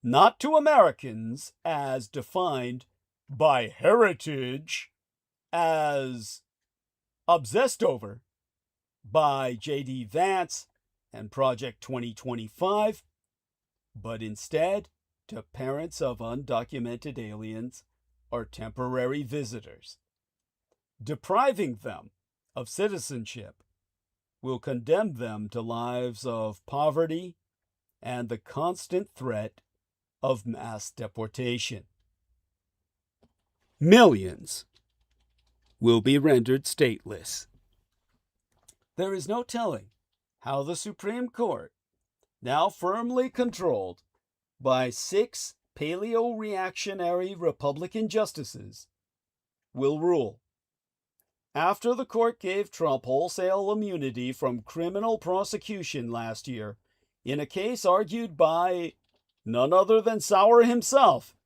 Not to Americans as defined by heritage, as obsessed over by J.D. Vance and Project 2025, but instead to parents of undocumented aliens or temporary visitors. Depriving them of citizenship will condemn them to lives of poverty and the constant threat of mass deportation. Millions will be rendered stateless. There is no telling how the Supreme Court, now firmly controlled by 6 paleo-reactionary Republican justices, will rule. After the court gave Trump wholesale immunity from criminal prosecution last year in a case argued by none other than Sauer himself,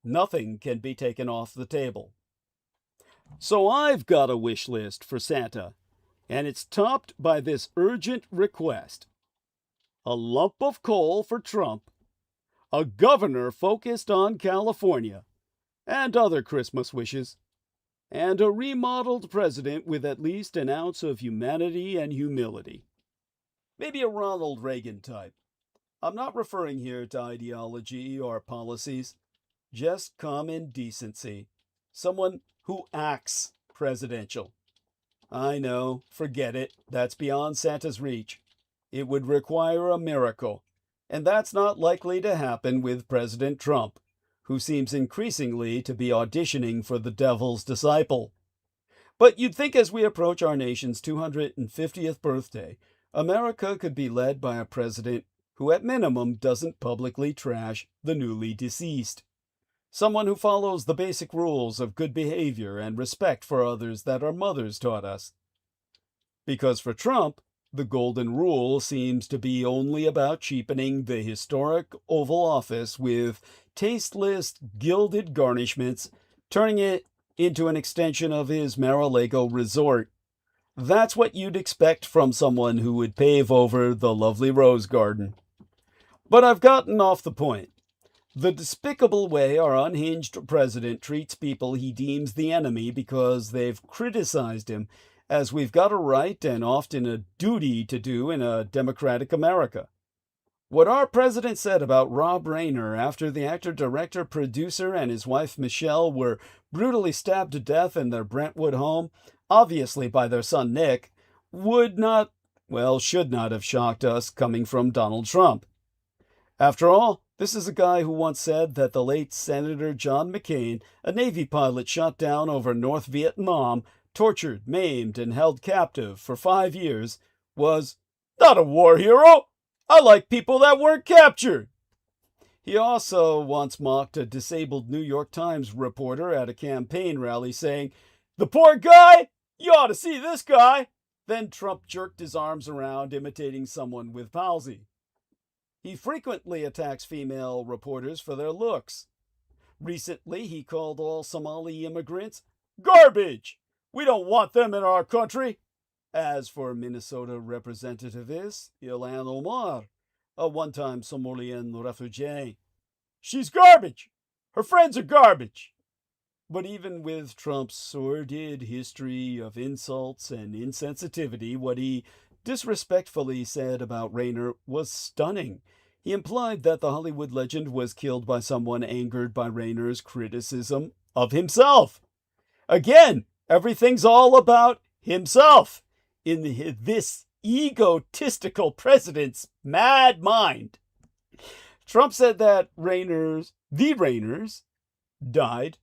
nothing can be taken off the table. So I've got a wish list for Santa, and it's topped by this urgent request: a lump of coal for Trump, a governor focused on California, and other Christmas wishes, and a remodeled president with at least an ounce of humanity and humility. Maybe a Ronald Reagan type. I'm not referring here to ideology or policies, just common decency. Someone who acts presidential. I know, forget it, that's beyond Santa's reach. It would require a miracle, and that's not likely to happen with President Trump, who seems increasingly to be auditioning for the devil's disciple. But you'd think as we approach our nation's 250th birthday, America could be led by a president who at minimum doesn't publicly trash the newly deceased. Someone who follows the basic rules of good behavior and respect for others that our mothers taught us. Because for Trump, the golden rule seems to be only about cheapening the historic Oval Office with tasteless, gilded garnishments, turning it into an extension of his Mar-a-Lago resort. That's what you'd expect from someone who would pave over the lovely rose garden. But I've gotten off the point. The despicable way our unhinged president treats people he deems the enemy because they've criticized him, as we've got a right and often a duty to do in a democratic America. What our president said about Rob Reiner after the actor, director, producer, and his wife Michelle were brutally stabbed to death in their Brentwood home, obviously by their son Nick, should not have shocked us coming from Donald Trump. After all, this is a guy who once said that the late Senator John McCain, a Navy pilot shot down over North Vietnam, tortured, maimed, and held captive for 5 years, was not a war hero. I like people that weren't captured. He also once mocked a disabled New York Times reporter at a campaign rally saying, "The poor guy? You ought to see this guy." Then Trump jerked his arms around, imitating someone with palsy. He frequently attacks female reporters for their looks. Recently, he called all Somali immigrants garbage. We don't want them in our country. As for Minnesota Representative Ilhan Omar, a one-time Somalian refugee, she's garbage. Her friends are garbage. But even with Trump's sordid history of insults and insensitivity, what he disrespectfully said about Reiner was stunning. He implied that the Hollywood legend was killed by someone angered by Reiner's criticism of himself. Again, everything's all about himself in this egotistical president's mad mind. Trump said that the Reiners died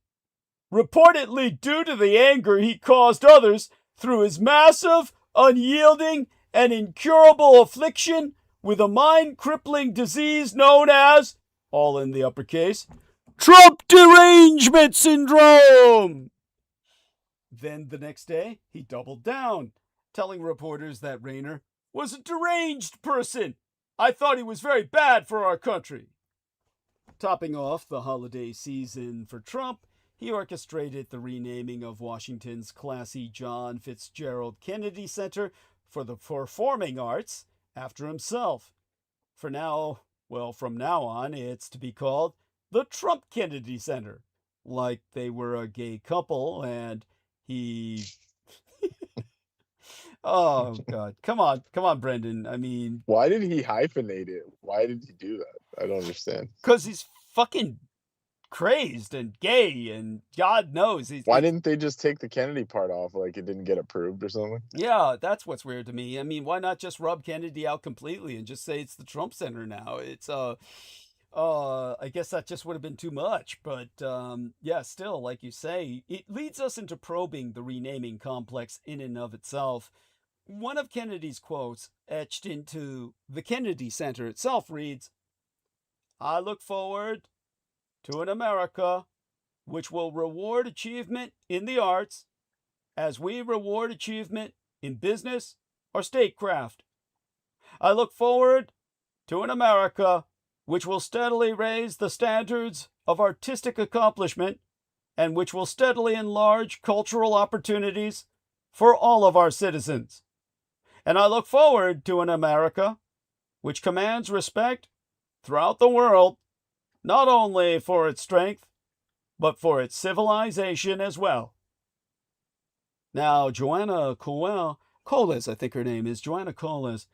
reportedly due to the anger he caused others through his massive, unyielding, and incurable affliction with a mind-crippling disease known as, all in the uppercase, Trump derangement syndrome. Then the next day, he doubled down, telling reporters that Rayner was a deranged person. I thought he was very bad for our country. Topping off the holiday season for Trump, he orchestrated the renaming of Washington's classy John Fitzgerald Kennedy Center for the Performing Arts after himself. From now on, it's to be called the Trump Kennedy Center, like they were a gay couple and he... Oh, God. Come on, Brendan. I mean... Why did he hyphenate it? Why did he do that? I don't understand. Because he's fucking crazed and gay and God knows. Why didn't they just take the Kennedy part off, like it didn't get approved or something? Yeah, that's what's weird to me. I mean, why not just rub Kennedy out completely and just say it's the Trump Center now? It's I guess that just would have been too much, but yeah, still, like you say, it leads us into probing the renaming complex in and of itself. One of Kennedy's quotes etched into the Kennedy Center itself reads, "I look forward to an America which will reward achievement in the arts as we reward achievement in business or statecraft. I look forward to an America which will steadily raise the standards of artistic accomplishment and which will steadily enlarge cultural opportunities for all of our citizens. And I look forward to an America which commands respect throughout the world, not only for its strength, but for its civilization as well." Now, Joanna Coles, I think her name is, Joanna Coles,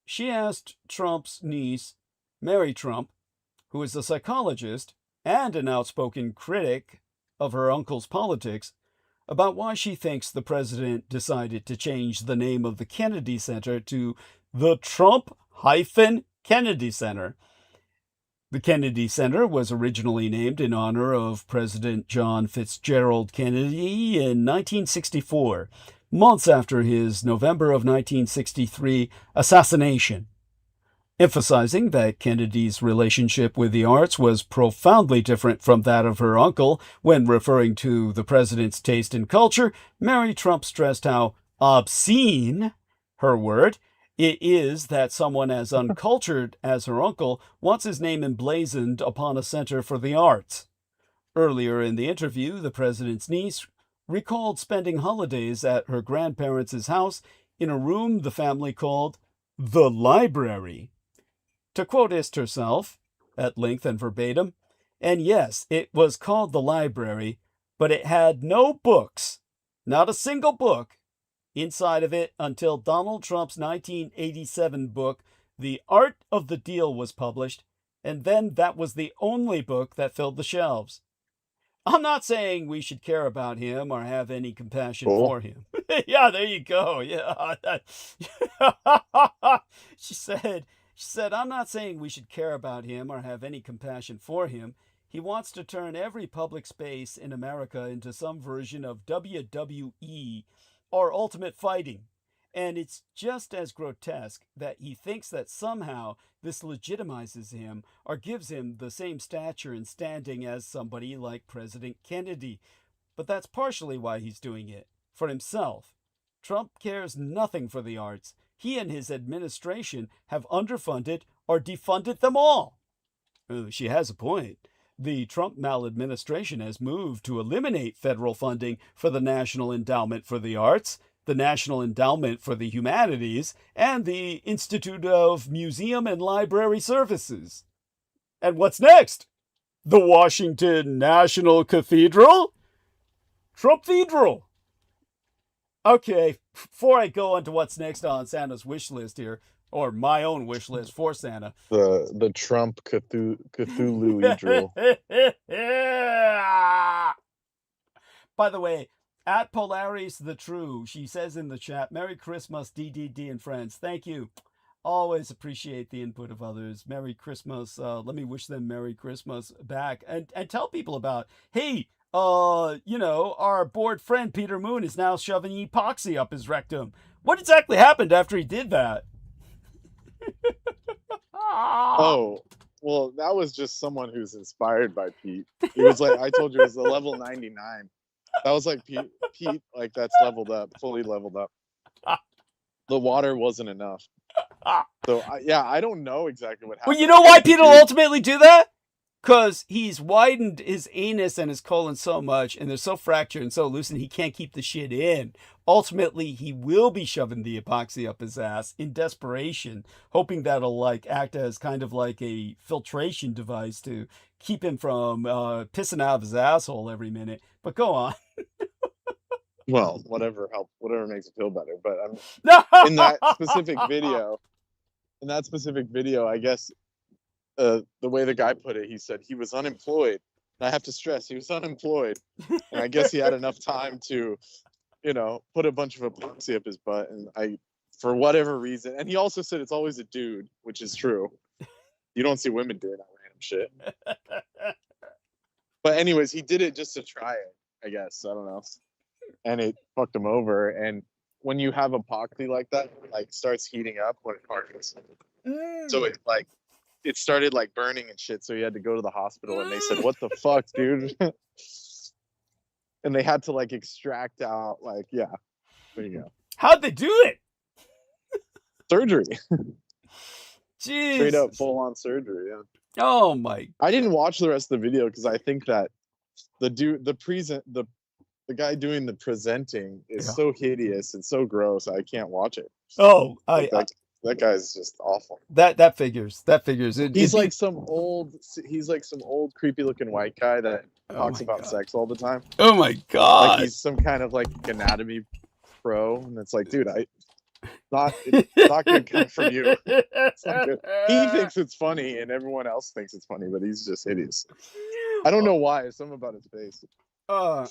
she asked Trump's niece, Mary Trump, who is a psychologist and an outspoken critic of her uncle's politics, about why she thinks the president decided to change the name of the Kennedy Center to the Trump-Kennedy Center. The Kennedy Center was originally named in honor of President John Fitzgerald Kennedy in 1964, months after his November of 1963 assassination. Emphasizing that Kennedy's relationship with the arts was profoundly different from that of her uncle when referring to the president's taste in culture, Mary Trump stressed how obscene, her word, it is that someone as uncultured as her uncle wants his name emblazoned upon a center for the arts. Earlier in the interview, the president's niece recalled spending holidays at her grandparents' house in a room the family called the library. To quote Ist herself, at length and verbatim, and yes, it was called the library, but it had no books, not a single book, inside of it until Donald Trump's 1987 book, The Art of the Deal, was published, and then that was the only book that filled the shelves. I'm not saying we should care about him or have any compassion for him. Yeah, there you go. Yeah. She said, I'm not saying we should care about him or have any compassion for him. He wants to turn every public space in America into some version of WWE or Ultimate Fighting. And it's just as grotesque that he thinks that somehow this legitimizes him or gives him the same stature and standing as somebody like President Kennedy. But that's partially why he's doing it, for himself. Trump cares nothing for the arts. He and his administration have underfunded or defunded them all. She has a point. The Trump maladministration has moved to eliminate federal funding for the National Endowment for the Arts, the National Endowment for the Humanities, and the Institute of Museum and Library Services. And what's next? The Washington National Cathedral? Trumpthedral. Okay, before I go on to what's next on Santa's wish list here, or my own wish list for Santa. The Trump Cthulhu-idral. By the way, at Polaris the True, she says in the chat, Merry Christmas, DDD and friends. Thank you. Always appreciate the input of others. Merry Christmas. Let me wish them Merry Christmas back. And tell people about, hey, our bored friend Peter Moon is now shoving epoxy up his rectum. What exactly happened after he did that? Oh, well, that was just someone who's inspired by Pete. It was like, I told you, it was a level 99. That was like Pete, like that's leveled up, fully leveled up. The water wasn't enough. So yeah, I don't know exactly what happened. Well, you know I guess why the Peter will dude- ultimately do that? Because he's widened his anus and his colon so much, and they're so fractured and so loose, and he can't keep the shit in. Ultimately, he will be shoving the epoxy up his ass in desperation, hoping that'll like act as kind of like a filtration device to keep him from pissing out of his asshole every minute. But go on. Well, whatever makes it feel better. But in that specific video, I guess the way the guy put it, he said he was unemployed. And I have to stress, he was unemployed, and I guess he had enough time to, put a bunch of epoxy up his butt. And for whatever reason, and he also said it's always a dude, which is true. You don't see women doing that random shit. But anyways, he did it just to try it, I guess. I don't know. And it fucked him over. And when you have epoxy like that, it like starts heating up when it hardens. So it started like burning and shit. So he had to go to the hospital, and they said, "What the fuck, dude?" And they had to like extract out, like, yeah, there you go. How'd they do it? Surgery. Jeez. Straight up full on surgery. Yeah. Oh my. I didn't watch the rest of the video because I think that the guy doing the presenting is so hideous and so gross. I can't watch it. Oh, that guy's just awful. That figures. He's like some old creepy looking white guy that talks about sex all the time. Oh my god! Like he's some kind of like anatomy pro, and it's like, dude, it's not gonna come from you. It's not good. He thinks it's funny, and everyone else thinks it's funny, but he's just hideous. I don't know why. It's something about his face. Oh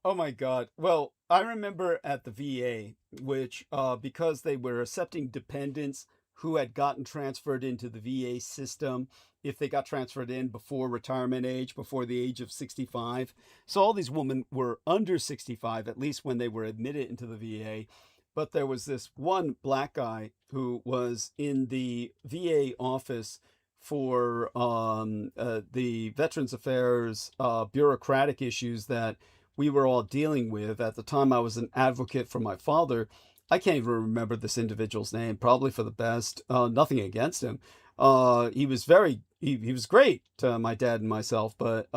my god. Well, I remember at the VA, which because they were accepting dependents who had gotten transferred into the VA system, if they got transferred in before retirement age, before the age of 65. So all these women were under 65, at least when they were admitted into the VA. But there was this one black guy who was in the VA office for the Veterans Affairs bureaucratic issues that we were all dealing with. At the time, I was an advocate for my father. I can't even remember this individual's name, probably for the best. Nothing against him. He was he was great to my dad and myself, but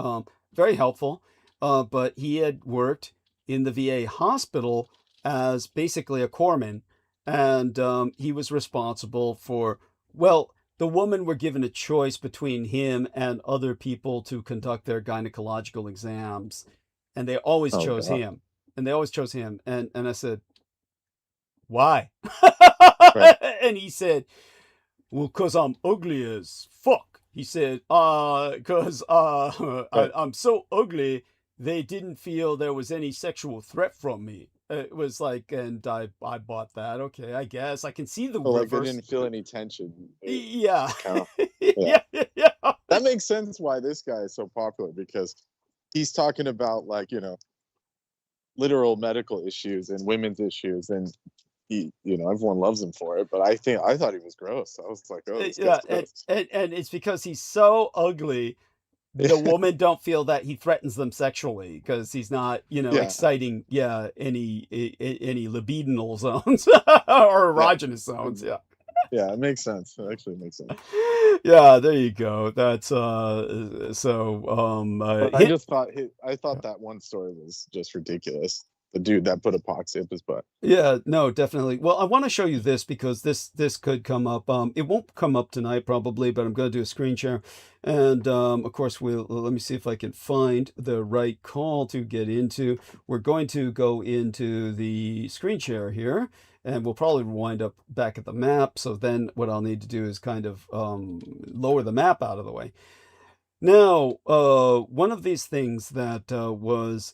very helpful. But he had worked in the VA hospital as basically a corpsman, and he was responsible for, well, the women were given a choice between him and other people to conduct their gynecological exams, and they always chose him. And I said, why? Right. And he said, well, because I'm ugly as fuck. He said, because I'm so ugly, they didn't feel there was any sexual threat from me. It was like, and I bought that. Okay, I guess I can see the like reverse. they didn't feel any tension. Yeah. Yeah. That makes sense why this guy is so popular, because he's talking about, like, literal medical issues and women's issues, and he, everyone loves him for it. But I thought he was gross. I was like, oh, this guy's gross. And it's because he's so ugly, the women don't feel that he threatens them sexually, because he's not, exciting, any libidinal zones or erogenous zones. Yeah. Yeah, it makes sense. It actually makes sense. Yeah, there you go. That's I thought that one story was just ridiculous. The dude that put epoxy up his butt. Yeah, no, definitely. Well, I want to show you this because this could come up. It won't come up tonight probably, but I'm going to do a screen share. And of course, let me see if I can find the right call to get into. We're going to go into the screen share here, and we'll probably wind up back at the map. So then what I'll need to do is kind of lower the map out of the way. Now, one of these things that I was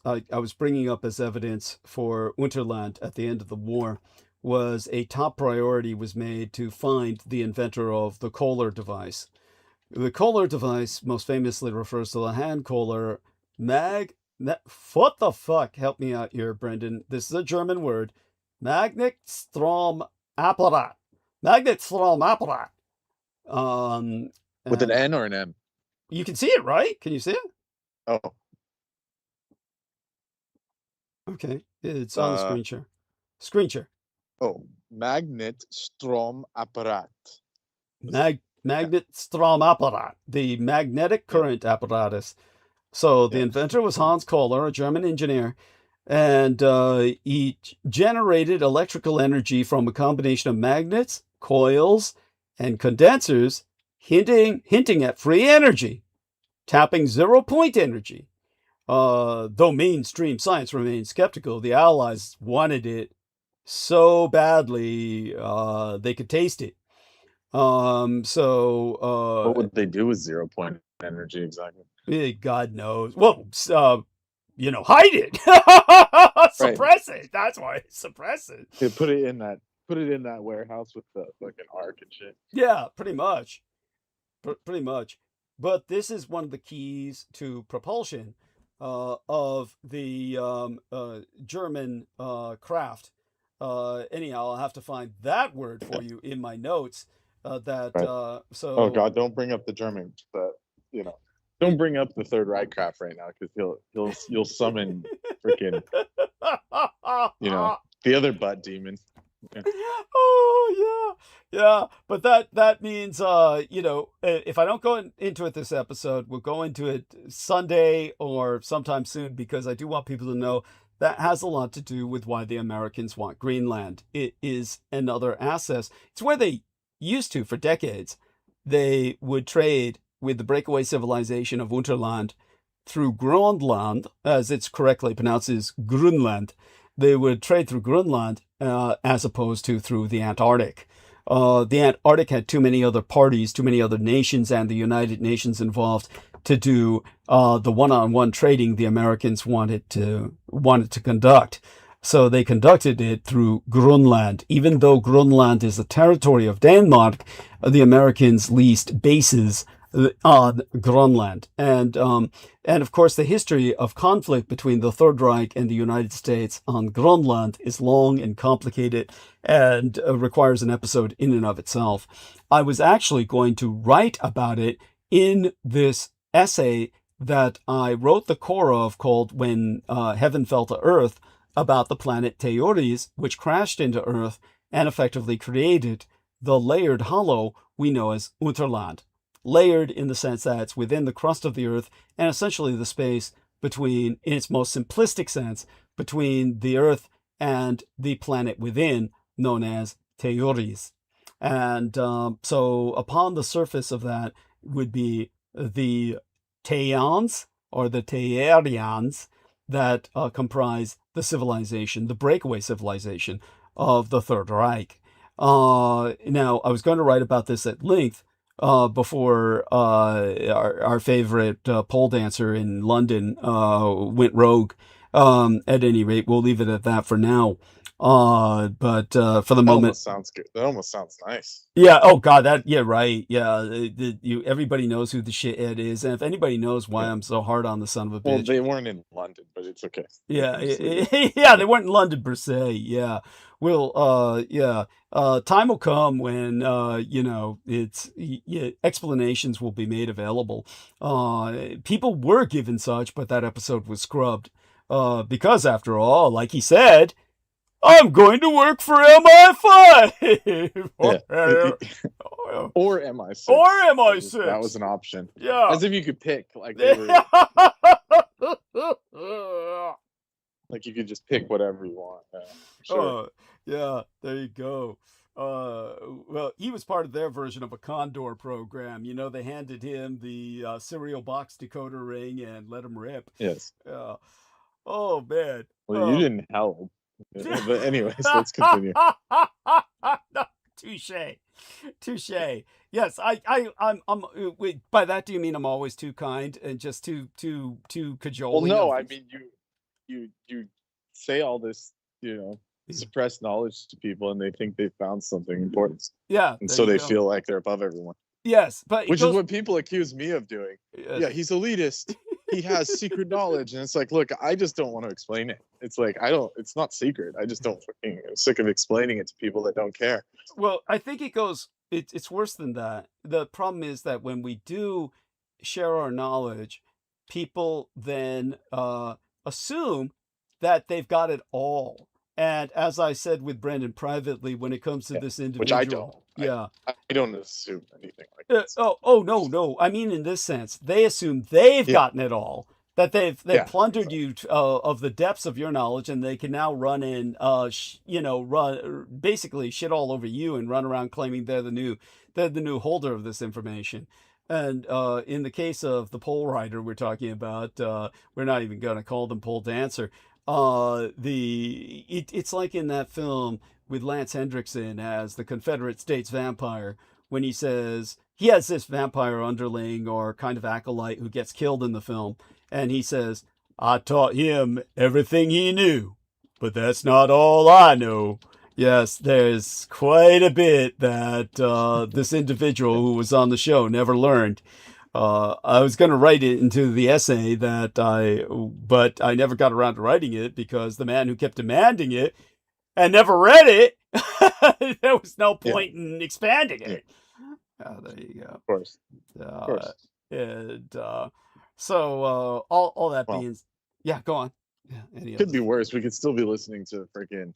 bringing up as evidence for Unterland at the end of the war was a top priority was made to find the inventor of the Kohler device. The Kohler device most famously refers to the hand Kohler what the fuck? Help me out here, Brendan. This is a German word. Magnetstromapparat. Magnetstromapparat. With an N or an M? You can see it, right? Can you see it? Oh. Okay, it's on the Uh, screen share. Screen share. oh, Magnetstromapparat. Magnet Stromapparat, the magnetic Yeah. current apparatus. So the Yeah. inventor was Hans Kohler, a German engineer, and he generated electrical energy from a combination of magnets, coils, and condensers, hinting at free energy, tapping zero-point energy. Though mainstream science remained skeptical, the Allies wanted it so badly they could taste it. What would they do with 0 point energy exactly? God knows. Well, hide it, Right. suppress it. That's why suppress it. They put it in that warehouse with the fucking arc and shit. Yeah, pretty much, pretty much. But this is one of the keys to propulsion of the German craft. Anyhow, I'll have to find that word for you in my notes. That Right. so. Oh God, don't bring up the German, but don't bring up the Third Reich crap right now, because you'll summon freaking the other butt demon. Yeah. Oh yeah, but that means if I don't go into it this episode, we'll go into it Sunday or sometime soon, because I do want people to know that has a lot to do with why the Americans want Greenland. It is another asset. It's where they used to, for decades, they would trade with the breakaway civilization of Unterland through Grönland, as it's correctly pronounced as Grunland. They would trade through Grunland as opposed to through the Antarctic. The Antarctic had too many other parties, too many other nations, and the United Nations involved to do the one-on-one trading the Americans wanted to conduct. So they conducted it through Grunland. Even though Grunland is a territory of Denmark, the Americans leased bases on Grönland. And of course, the history of conflict between the Third Reich and the United States on Grönland is long and complicated, and requires an episode in and of itself. I was actually going to write about it in this essay that I wrote the core of, called When Heaven Fell to Earth, about the planet Theories, which crashed into Earth and effectively created the layered hollow we know as Unterland. Layered in the sense that it's within the crust of the Earth, and essentially the space between, in its most simplistic sense, between the Earth and the planet within, known as Theories. And so upon the surface of that would be the Theans, or the Thearians, that comprise the civilization, the breakaway civilization of the Third Reich. Now, I was going to write about this at length before our favorite pole dancer in London went rogue. At any rate, we'll leave it at that for now. But for the moment, sounds good. That almost sounds nice. Yeah. Oh God. Yeah. Right. Yeah. Everybody knows who the shithead is, and if anybody knows why I'm so hard on the son of a bitch. Well, they weren't in London, but it's okay. Yeah. Yeah. They weren't in London per se. Yeah. Well. Yeah. Time will come when explanations will be made available. People were given such, but that episode was scrubbed. Because after all, like he said, I'm going to work for MI5 or MI6. Or MI6. That was an option. Yeah. As if you could pick, like they were, like you could just pick whatever you want. Sure. Yeah, there you go. Well, he was part of their version of a Condor program. They handed him the serial box decoder ring and let him rip. Yes. Oh man. Well, you didn't help. But anyways, let's continue. Touche. Yes, I'm. By that, do you mean I'm always too kind and just too cajoling? Well, no, I mean you say all this, suppressed knowledge to people, and they think they found something important. Yeah, and so they feel like they're above everyone. Yes, but which is what people accuse me of doing. Yes. Yeah, he's elitist. He has secret knowledge, and it's like, look, I just don't want to explain it. It's like it's not secret. I just don't I'm sick of explaining it to people that don't care. Well, I think it's worse than that. The problem is that when we do share our knowledge, people then assume that they've got it all. And as I said with Brendan privately, when it comes to this individual, which I don't. yeah. I don't assume anything like that. No. I mean, in this sense, they assume they've gotten it all. That they've plundered you of the depths of your knowledge, and they can now run in, basically shit all over you and run around claiming they're the new holder of this information. And in the case of the pole rider we're talking about, we're not even going to call them pole dancer. It's like in that film with Lance Hendrickson as the Confederate States vampire, when he says he has this vampire underling or kind of acolyte who gets killed in the film. And he says, I taught him everything he knew, but that's not all I know. Yes, there's quite a bit that this individual who was on the show never learned. I was going to write it into the essay but I never got around to writing it because the man who kept demanding it and never read it, there was no point in expanding it. There you go. Of course. And so all that being, go on. Yeah, could be worse. We could still be listening to freaking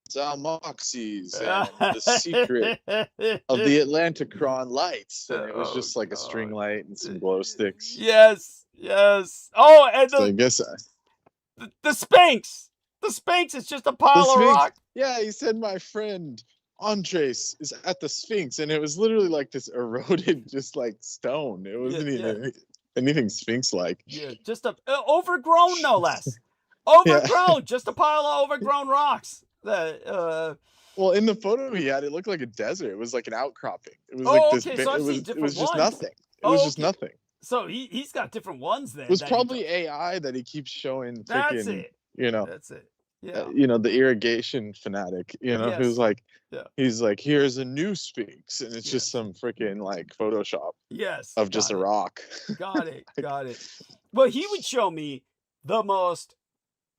Zalmoxes and the secret of the Atlanticron lights, and it was just like a string light and some glow sticks. Yes. Oh, and so I guess the Sphinx. The Sphinx is just a pile of rock. Yeah, he said my friend Andres is at the Sphinx, and it was literally like this eroded, just like stone. It wasn't even anything Sphinx-like. Yeah, just overgrown, no less. Overgrown, just a pile of overgrown rocks. Well, in the photo he had, it looked like a desert. It was like an outcropping. It was it was just nothing. It was just nothing. So he's got different ones then. It was probably AI that he keeps showing. That's it. That's it. Yeah. The irrigation fanatic, who's like, he's like, here's a new Sphinx, and it's just some freaking like Photoshop. Of just a rock. Got it. Well, he would show me the most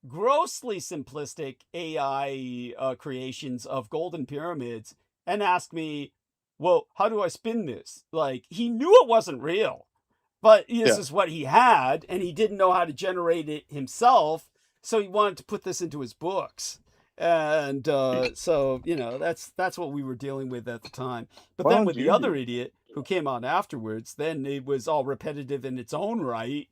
grossly simplistic AI creations of golden pyramids and ask me, well, how do I spin this? Like, he knew it wasn't real, but this is what he had, and he didn't know how to generate it himself, so he wanted to put this into his books. And so, that's what we were dealing with at the time. But then with the other idiot who came on afterwards, then it was all repetitive in its own right,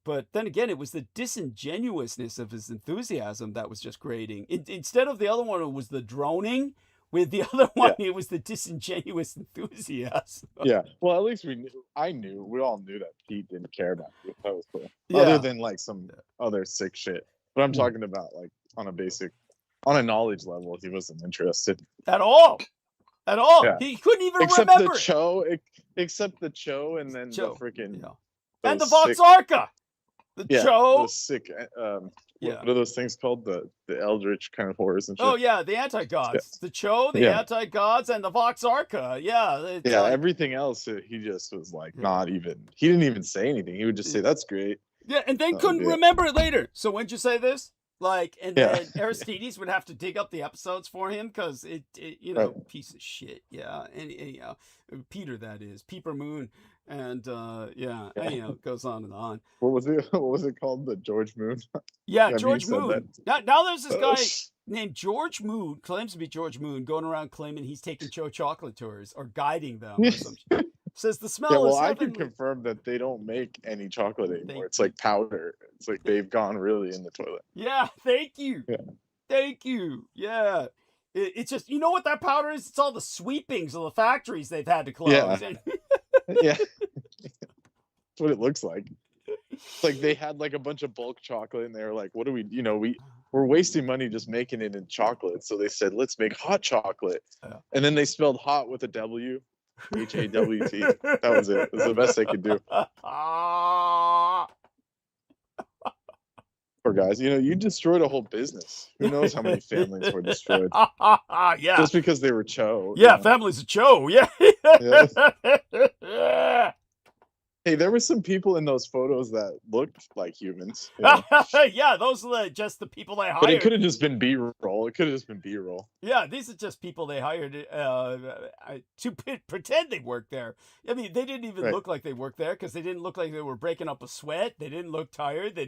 but then again, it was the disingenuousness of his enthusiasm that was just grating. Instead of the other one, it was the droning. With the other one, it was the disingenuous enthusiasm. Yeah, well, at least we all knew that Pete didn't care about you. That was cool. Other than like some other sick shit. But I'm talking about like on a knowledge level, he wasn't interested. At all. Yeah. He couldn't even remember except the Cho and then the freaking... And the Vox Arca. The Cho. The sick... What are those things called? The eldritch kind of horrors and shit. Oh yeah, the anti-gods. The Cho, the anti-gods, and the Vox Arca. Everything else, he just was like not even... He didn't even say anything. He would just say, that's great. Yeah, and then couldn't remember it later. So when'd you say this? And then Aristides would have to dig up the episodes for him because piece of shit. Yeah, anyhow, Peter, that is Peeper Moon, and goes on and on. What was it called? The George Moon. Yeah, George Moon. Now there's this guy named George Moon, claims to be George Moon, going around claiming he's taking Cho chocolate tours or guiding them or some shit. Says the smell is I can confirm that they don't make any chocolate anymore. It's like powder. It's like they've gone really in the toilet. Yeah, thank you. Yeah. Thank you. Yeah. It's just, you know what that powder is? It's all the sweepings of the factories they've had to close. Yeah. Yeah. That's what it looks like. It's like they had like a bunch of bulk chocolate and they were like, what do we, we're wasting money just making it in chocolate. So they said, let's make hot chocolate. Yeah. And then they spelled hot with a W. HAWT. That was it. It was the best they could do. Poor guys. You destroyed a whole business. Who knows how many families were destroyed? Yeah. Just because they were Cho. Yeah, families of Cho. Yeah. Yeah. Hey, there were some people in those photos that looked like humans. You know? Yeah, those are just the people they But it could hired. have just been B-roll. It could have just been B-roll. Yeah, these are just people they hired to pretend they worked there. I mean, they didn't even Right. look like they worked there because they didn't look like they were breaking up a sweat. They didn't look tired. They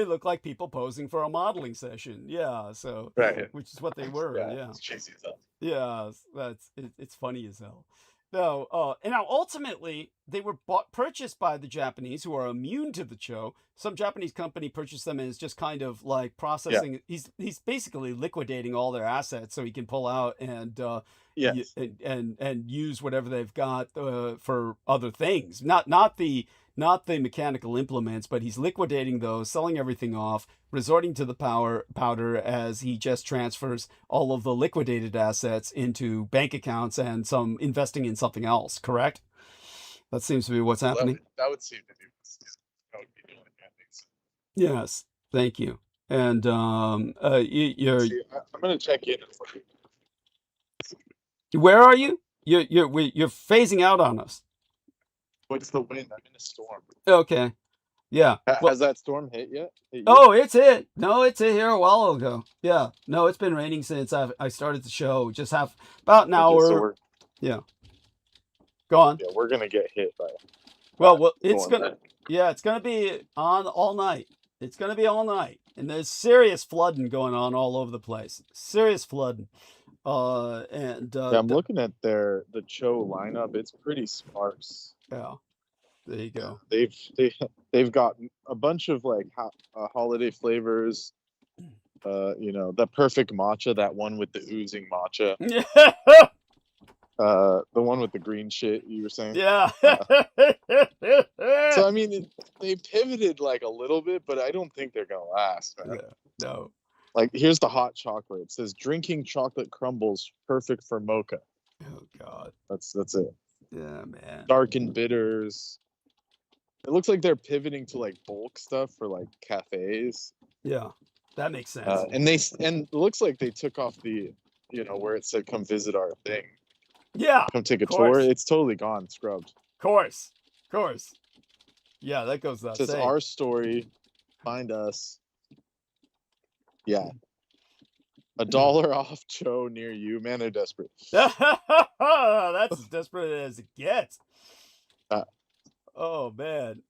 looked like people posing for a modeling session. Yeah, so Right. which is what they were. Yeah. It's cheesy as hell. Yeah, it's funny as hell. No, and now ultimately they were purchased by the Japanese, who are immune to the cho. Some Japanese company purchased them and is just kind of like processing. He's basically liquidating all their assets so he can pull out and Yes. and use whatever they've got for other things. Not the mechanical implements, but he's liquidating those, selling everything off, resorting to the powder as he just transfers all of the liquidated assets into bank accounts and some investing in something else, correct? That seems to be what's happening. That would seem to be that would be doing it, I think so. Yes, thank you. And you're See, I'm gonna check in. where are you? You're phasing out on us. What's the wind? I'm in a storm. Okay. Yeah. Well, Has that storm hit yet? oh, it's hit. No, it's hit here a while ago. Yeah. No, it's been raining since I started the show. Just have about an hour. So yeah. Go on. yeah, we're gonna get hit by. Well, it's storm gonna. Yeah, it's gonna be on all night. It's gonna be all night, and there's serious flooding going on all over the place. Serious flooding. And Yeah, I'm looking at the cho lineup. It's pretty sparse. yeah. There you go. They've got a bunch of like holiday flavors. The perfect matcha, that one with the oozing matcha. The one with the green shit you were saying. Yeah. So I mean, they pivoted like a little bit, but I don't think they're gonna last, man. Yeah, no. Like here's the hot chocolate. It says drinking chocolate crumbles, perfect for mocha. Oh God. That's it. Yeah, man. Darkened bitters. It looks like they're pivoting to like bulk stuff for like cafes. Yeah, that makes sense. And it looks like they took off the, where it said come visit our thing. Yeah. Come take a course. tour. It's totally gone, scrubbed. Course. Yeah, that goes without It says saying. our story. Find us. Yeah. $1 off cho near you. Man, they're desperate. That's as desperate as it gets. Oh man.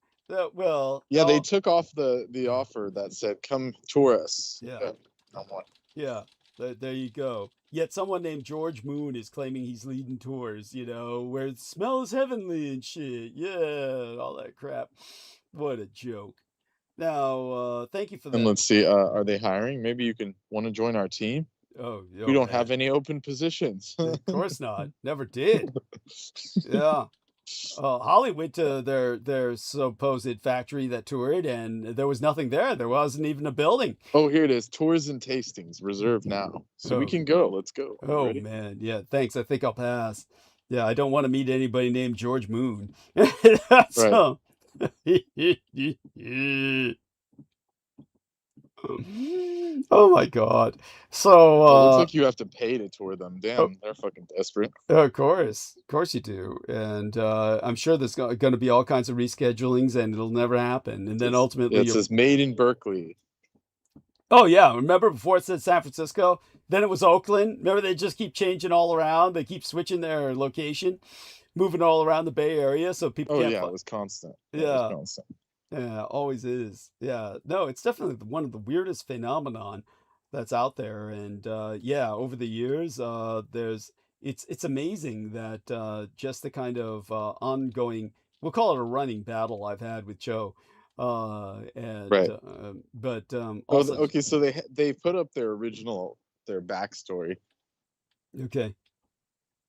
Well. Yeah, they took off the offer that said come tour us. Yeah. Someone. Yeah. There you go. Yet someone named George Moon is claiming he's leading tours, where it smells heavenly and shit. Yeah, all that crap. What a joke. Now, thank you for that. And let's see, are they hiring? Maybe you want to join our team? Oh, we don't have any open positions. Of course not. Never did. Yeah. Holly went to their supposed factory that toured, and there was nothing there. There wasn't even a building. Oh, here it is. Tours and tastings reserved now. So we can go. Let's go. Oh, man. Yeah, thanks. I think I'll pass. Yeah, I don't want to meet anybody named George Moon. So, oh my God. So it looks like you have to pay to tour them. Damn, they're fucking desperate. Of course you do. And I'm sure there's going to be all kinds of reschedulings, and it'll never happen. And then ultimately, it says made in Berkeley. Oh yeah, remember before it said San Francisco, then it was Oakland. Remember, they just keep changing all around. They keep switching their location, moving all around the Bay Area, so people can't. It was constant. Yeah. Yeah, always is. Yeah, no, it's definitely one of the weirdest phenomenon that's out there. And over the years, it's amazing that just the kind of ongoing, we'll call it a running battle I've had with Joe. Right. But also, okay, so they put up their backstory. Okay.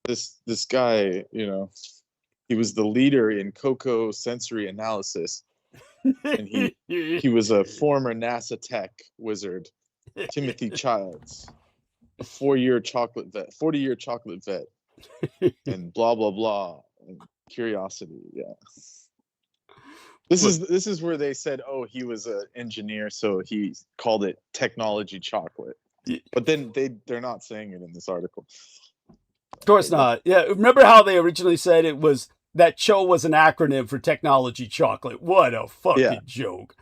This guy, he was the leader in cocoa sensory analysis. And he was a former NASA tech wizard, Timothy Childs, a 40-year chocolate vet, and blah blah blah, and curiosity. Yeah, this is where they said, oh, he was an engineer, so he called it technology chocolate. But then they're not saying it in this article. Of course not. Yeah, remember how they originally said it was that CHO was an acronym for technology chocolate. What a fucking Yeah. joke.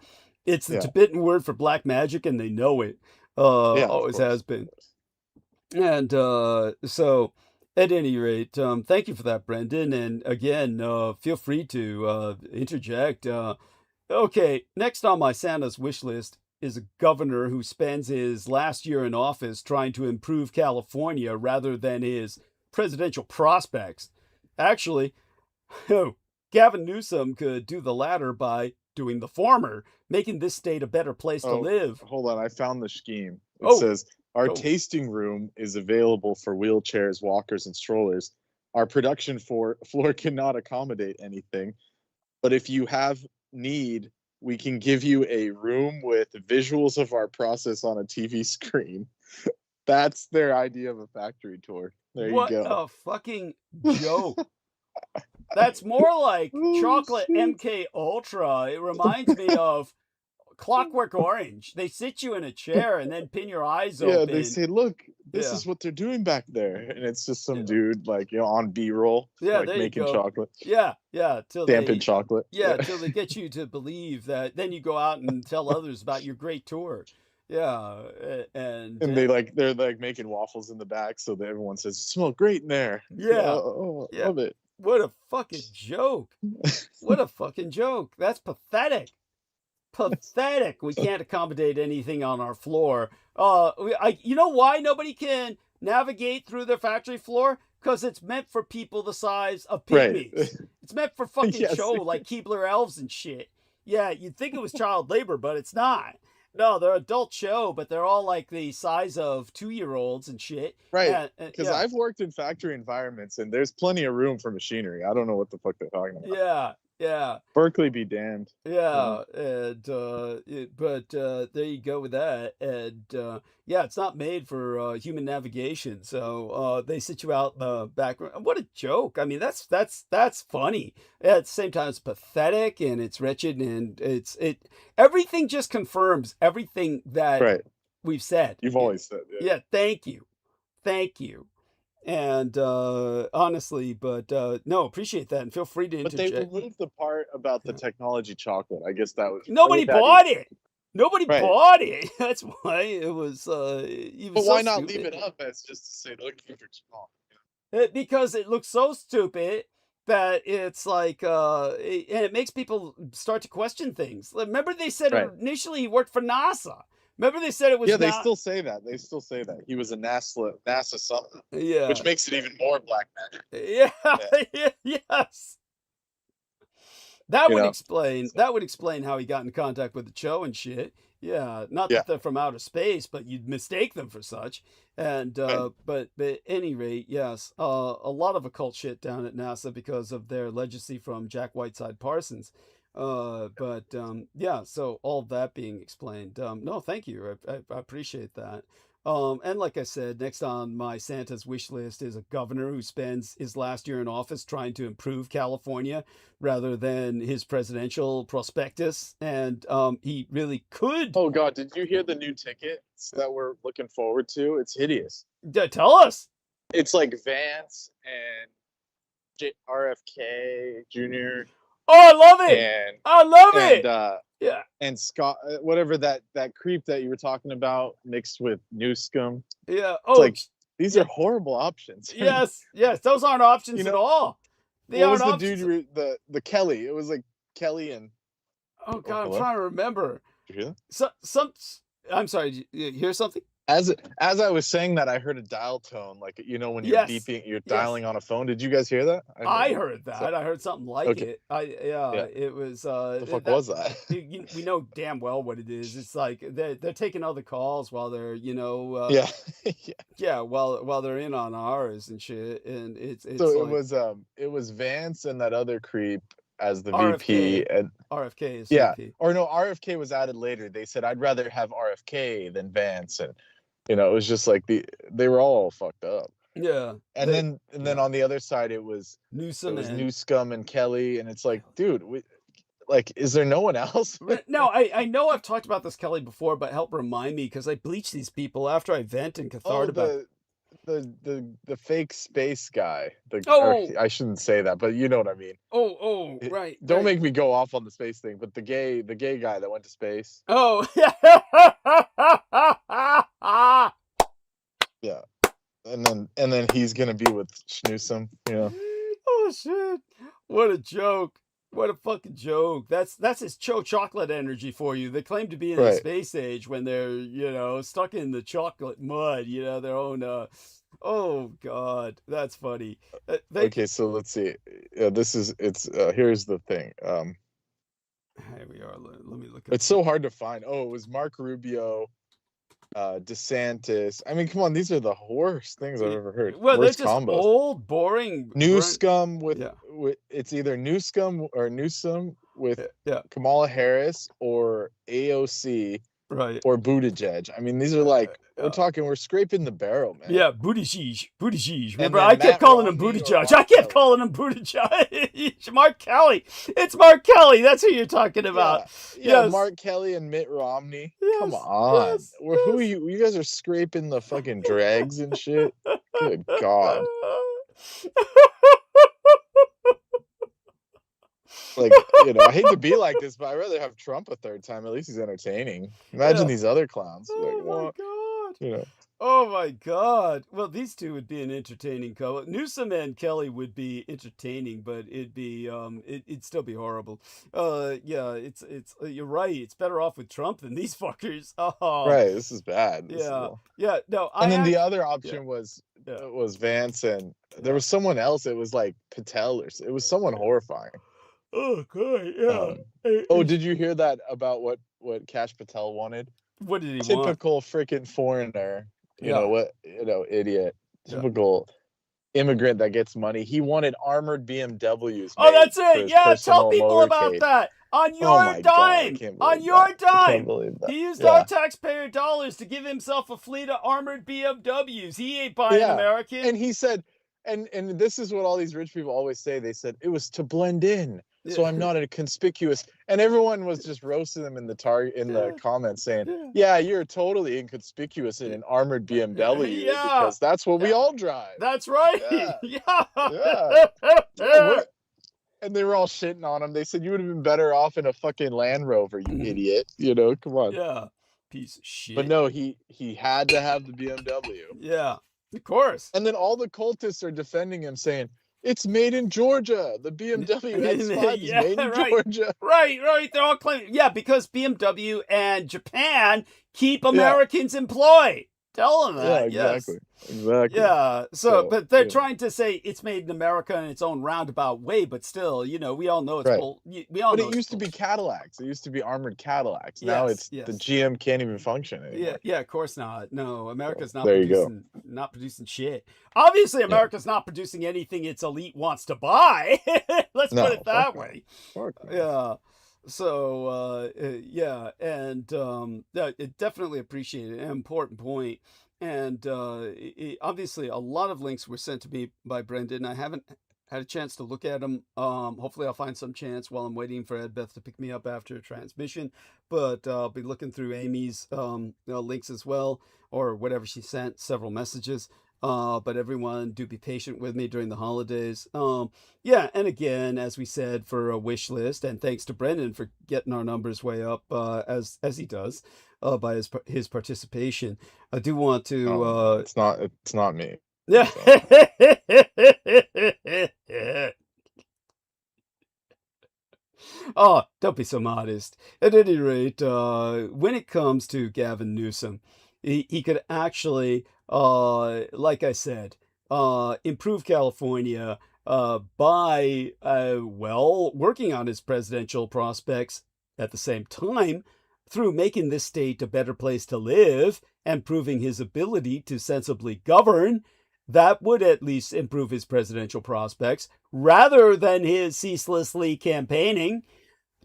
It's the Yeah. Tibetan word for black magic, and they know it. Yeah, of Always course. has been. And so, at any rate, thank you for that, Brendan. And again, feel free to interject. Okay, next on my Santa's wish list is a governor who spends his last year in office trying to improve California rather than his presidential prospects. Actually, Gavin Newsom could do the latter by doing the former, making this state a better place to Oh, live. hold on. I found the scheme. It Oh, says our oh. tasting room is available for wheelchairs, walkers, and strollers. Our production floor cannot accommodate anything, but if you have need, we can give you a room with visuals of our process on a TV screen. That's their idea of a factory tour. There What you go. a fucking joke. That's more like Oh, chocolate shit. MK Ultra. It reminds me of Clockwork Orange. They sit you in a chair and then pin your eyes Yeah, open. they say, look, this Yeah. is what they're doing back there. And it's just some Yeah. dude, like, on B-roll, Yeah, like there you making go. chocolate, Yeah, till stamping they chocolate. till they get you to believe that. Then you go out and tell others about your great tour. Yeah, and they're like making waffles in the back so that everyone says, it smells great in there. Yeah. Yeah. Love it. What a fucking joke. What a fucking joke. That's pathetic. Pathetic. We can't accommodate anything on our floor. You know why nobody can navigate through their factory floor? Because it's meant for people the size of pygmies. Right. It's meant for fucking Yes. show like Keebler elves and shit. Yeah, you'd think it was child labor, but it's not. No, they're adult show, but they're all like the size of 2-year-olds and shit. Right. Because yeah. I've worked in factory environments and there's plenty of room for machinery. I don't know what the fuck they're talking about. Yeah. Berkeley be damned. Yeah, and but there you go with that, and yeah, it's not made for human navigation, so they sit you out in the background. What a joke! I mean, that's funny. At the same time, it's pathetic and it's wretched, and everything just confirms everything that Right. we've said. You've always said. Yeah, thank you. And honestly, but no, appreciate that, and feel free to But they interject. removed the part about the technology chocolate. I guess that was Nobody bought it. Nobody Right. bought it. That's why it was. But why not leave it up as just to say, look, you're small. Because it looks so stupid that it's like, and it makes people start to question things. Remember, they said Right. initially he worked for NASA. Remember, they said it was. Yeah, they still say that. They still say that he was a NASA something. Yeah. Which makes it even more black magic. Yeah. Yes. That You would know? explain how he got in contact with the CHO and shit. Yeah, not Yeah. that they're from outer space, but you'd mistake them for such. And Right. but at any rate, yes, a lot of occult shit down at NASA because of their legacy from Jack Whiteside Parsons. But yeah, so all of that being explained. No, thank you. I appreciate that. And like I said, next on my Santa's wish list is a governor who spends his last year in office trying to improve California rather than his presidential prospectus. And he really could. Oh God, did you hear the new tickets that we're looking forward to? It's hideous. Tell us. It's like Vance and RFK Jr. Oh, I love it. and I love it. Yeah. and Scott, whatever that creep that you were talking about, mixed with Newscomb. Yeah. It's Oh, like these are horrible options. yes. Those aren't options You at know, all. They what was aren't the options. dude? The Kelly. It was like Kelly and. Oh God, I'm hello? trying to remember. Did you hear Some. I'm sorry. Did you hear something? that? As I was saying that, I heard a dial tone, like when you're Yes. beeping, you're Yes. dialing on a phone. Did you guys hear that? I heard that. So- I heard something like Okay. it. Yeah. It was. What the fuck was that? We know damn well what it is. It's like they're taking other calls while they're Yeah. Yeah. yeah while they're in on ours and shit, and it's So like, it was Vance and that other creep as the RFK. VP, and RFK is yeah, VP. or no, RFK was added later. They said I'd rather have RFK than Vance, and it was just like they were all fucked up. Yeah, And then on the other side it was Newsom and Newscomb and Kelly, and it's like, dude, is there no one else? No, I know I've talked about this, Kelly, before, but help remind me because I bleach these people after I vent and cathart about. the fake space guy. Oh, I shouldn't say that, but you know what I mean. oh, It- right, Don't right. make me go off on the space thing, but the gay guy that went to space. Oh, Yeah. And then he's gonna be with Newsom, you know. oh shit! What a joke! What a fucking joke! That's his chocolate energy for you. They claim to be in the Right. space age when they're stuck in the chocolate mud. Their own. Oh god, that's funny. Okay, so let's see. Here's the thing. Here we are. Let me look. It's so hard to find. Oh, it was Mark Rubio, DeSantis. I mean, come on, these are the worst things I've ever heard. Well, Worst they're just combos. old, boring. Newsome with, Yeah. with it's either Newsome with Yeah, Kamala Harris or AOC right. or Buttigieg. I mean, these are like we're scraping the barrel, man. Yeah, Buttigieg. Remember, then I kept Matt calling him Romney or Buttigieg. Mark I kept Kelly. calling him Buttigieg. Mark Kelly. It's Mark Kelly. That's who you're talking about. Yeah, Yes. Mark Kelly and Mitt Romney. Come Yes, on. yes, Who are you? You guys are scraping the fucking dregs and shit. Good God. Like, I hate to be like this, but I'd rather have Trump a third time. At least he's entertaining. Imagine these other clowns. Oh my Like, god. Oh my god. Well, these two would be an entertaining couple. Newsom and Kelly would be entertaining, but it'd still be horrible. Yeah, it's you're right. It's better off with Trump than these fuckers. Oh. right, this is bad. Yeah. No, the other option was Vance, and there was someone else. It was like Patel, it was someone horrifying. Oh god, yeah. Did you hear that about what Kash Patel wanted? What did he want? Typical freaking foreigner. Idiot. Typical immigrant that gets money. He wanted armored BMWs. Oh, that's for it. his Yeah, tell personal people about motorcade. that. On your my God, I dime. can't On believe your that. I dime. can't believe that. He used Yeah. our taxpayer dollars to give himself a fleet of armored BMWs. He ain't buying American. And he said, and this is what all these rich people always say. They said it was to blend in, so I'm not a conspicuous. And everyone was just roasting them in the the comments, saying, "Yeah, you're totally inconspicuous in an armored BMW because that's what we all drive." That's right. Yeah. And they were all shitting on him. They said, "You would have been better off in a fucking Land Rover, you idiot." Come on. Yeah, piece of shit. But no, he had to have the BMW. Yeah, of course. And then all the cultists are defending him, saying, "It's made in Georgia. The BMW X5 is made in Georgia." Right. They're all claiming, because BMW and Japan keep Americans employed. Tell them that. Yeah, exactly. Yeah. So, but they're trying to say it's made in America in its own roundabout way, but still, we all know it's bull. We all know it used to be Cadillacs. It used to be armored Cadillacs. Yes, now it's yes. the GM can't even function anymore. Yeah, of course not. No, America's not there you producing not producing shit. Obviously, America's not producing anything its elite wants to buy. Let's put it that way. Yeah. So and definitely appreciate it. An important point. And obviously, a lot of links were sent to me by Brendan. I haven't had a chance to look at them. Hopefully, I'll find some chance while I'm waiting for Edbeth to pick me up after transmission. But I'll be looking through Amy's links as well, or whatever she sent, several messages. But everyone, do be patient with me during the holidays. And again, as we said, for a wish list, and thanks to Brendan for getting our numbers way up as he does by his participation. I do want to. It's not me. Yeah. Oh, don't be so modest. At any rate, when it comes to Gavin Newsom, he could actually, like I said, improve California by, working on his presidential prospects at the same time through making this state a better place to live and proving his ability to sensibly govern. That would at least improve his presidential prospects rather than his ceaselessly campaigning.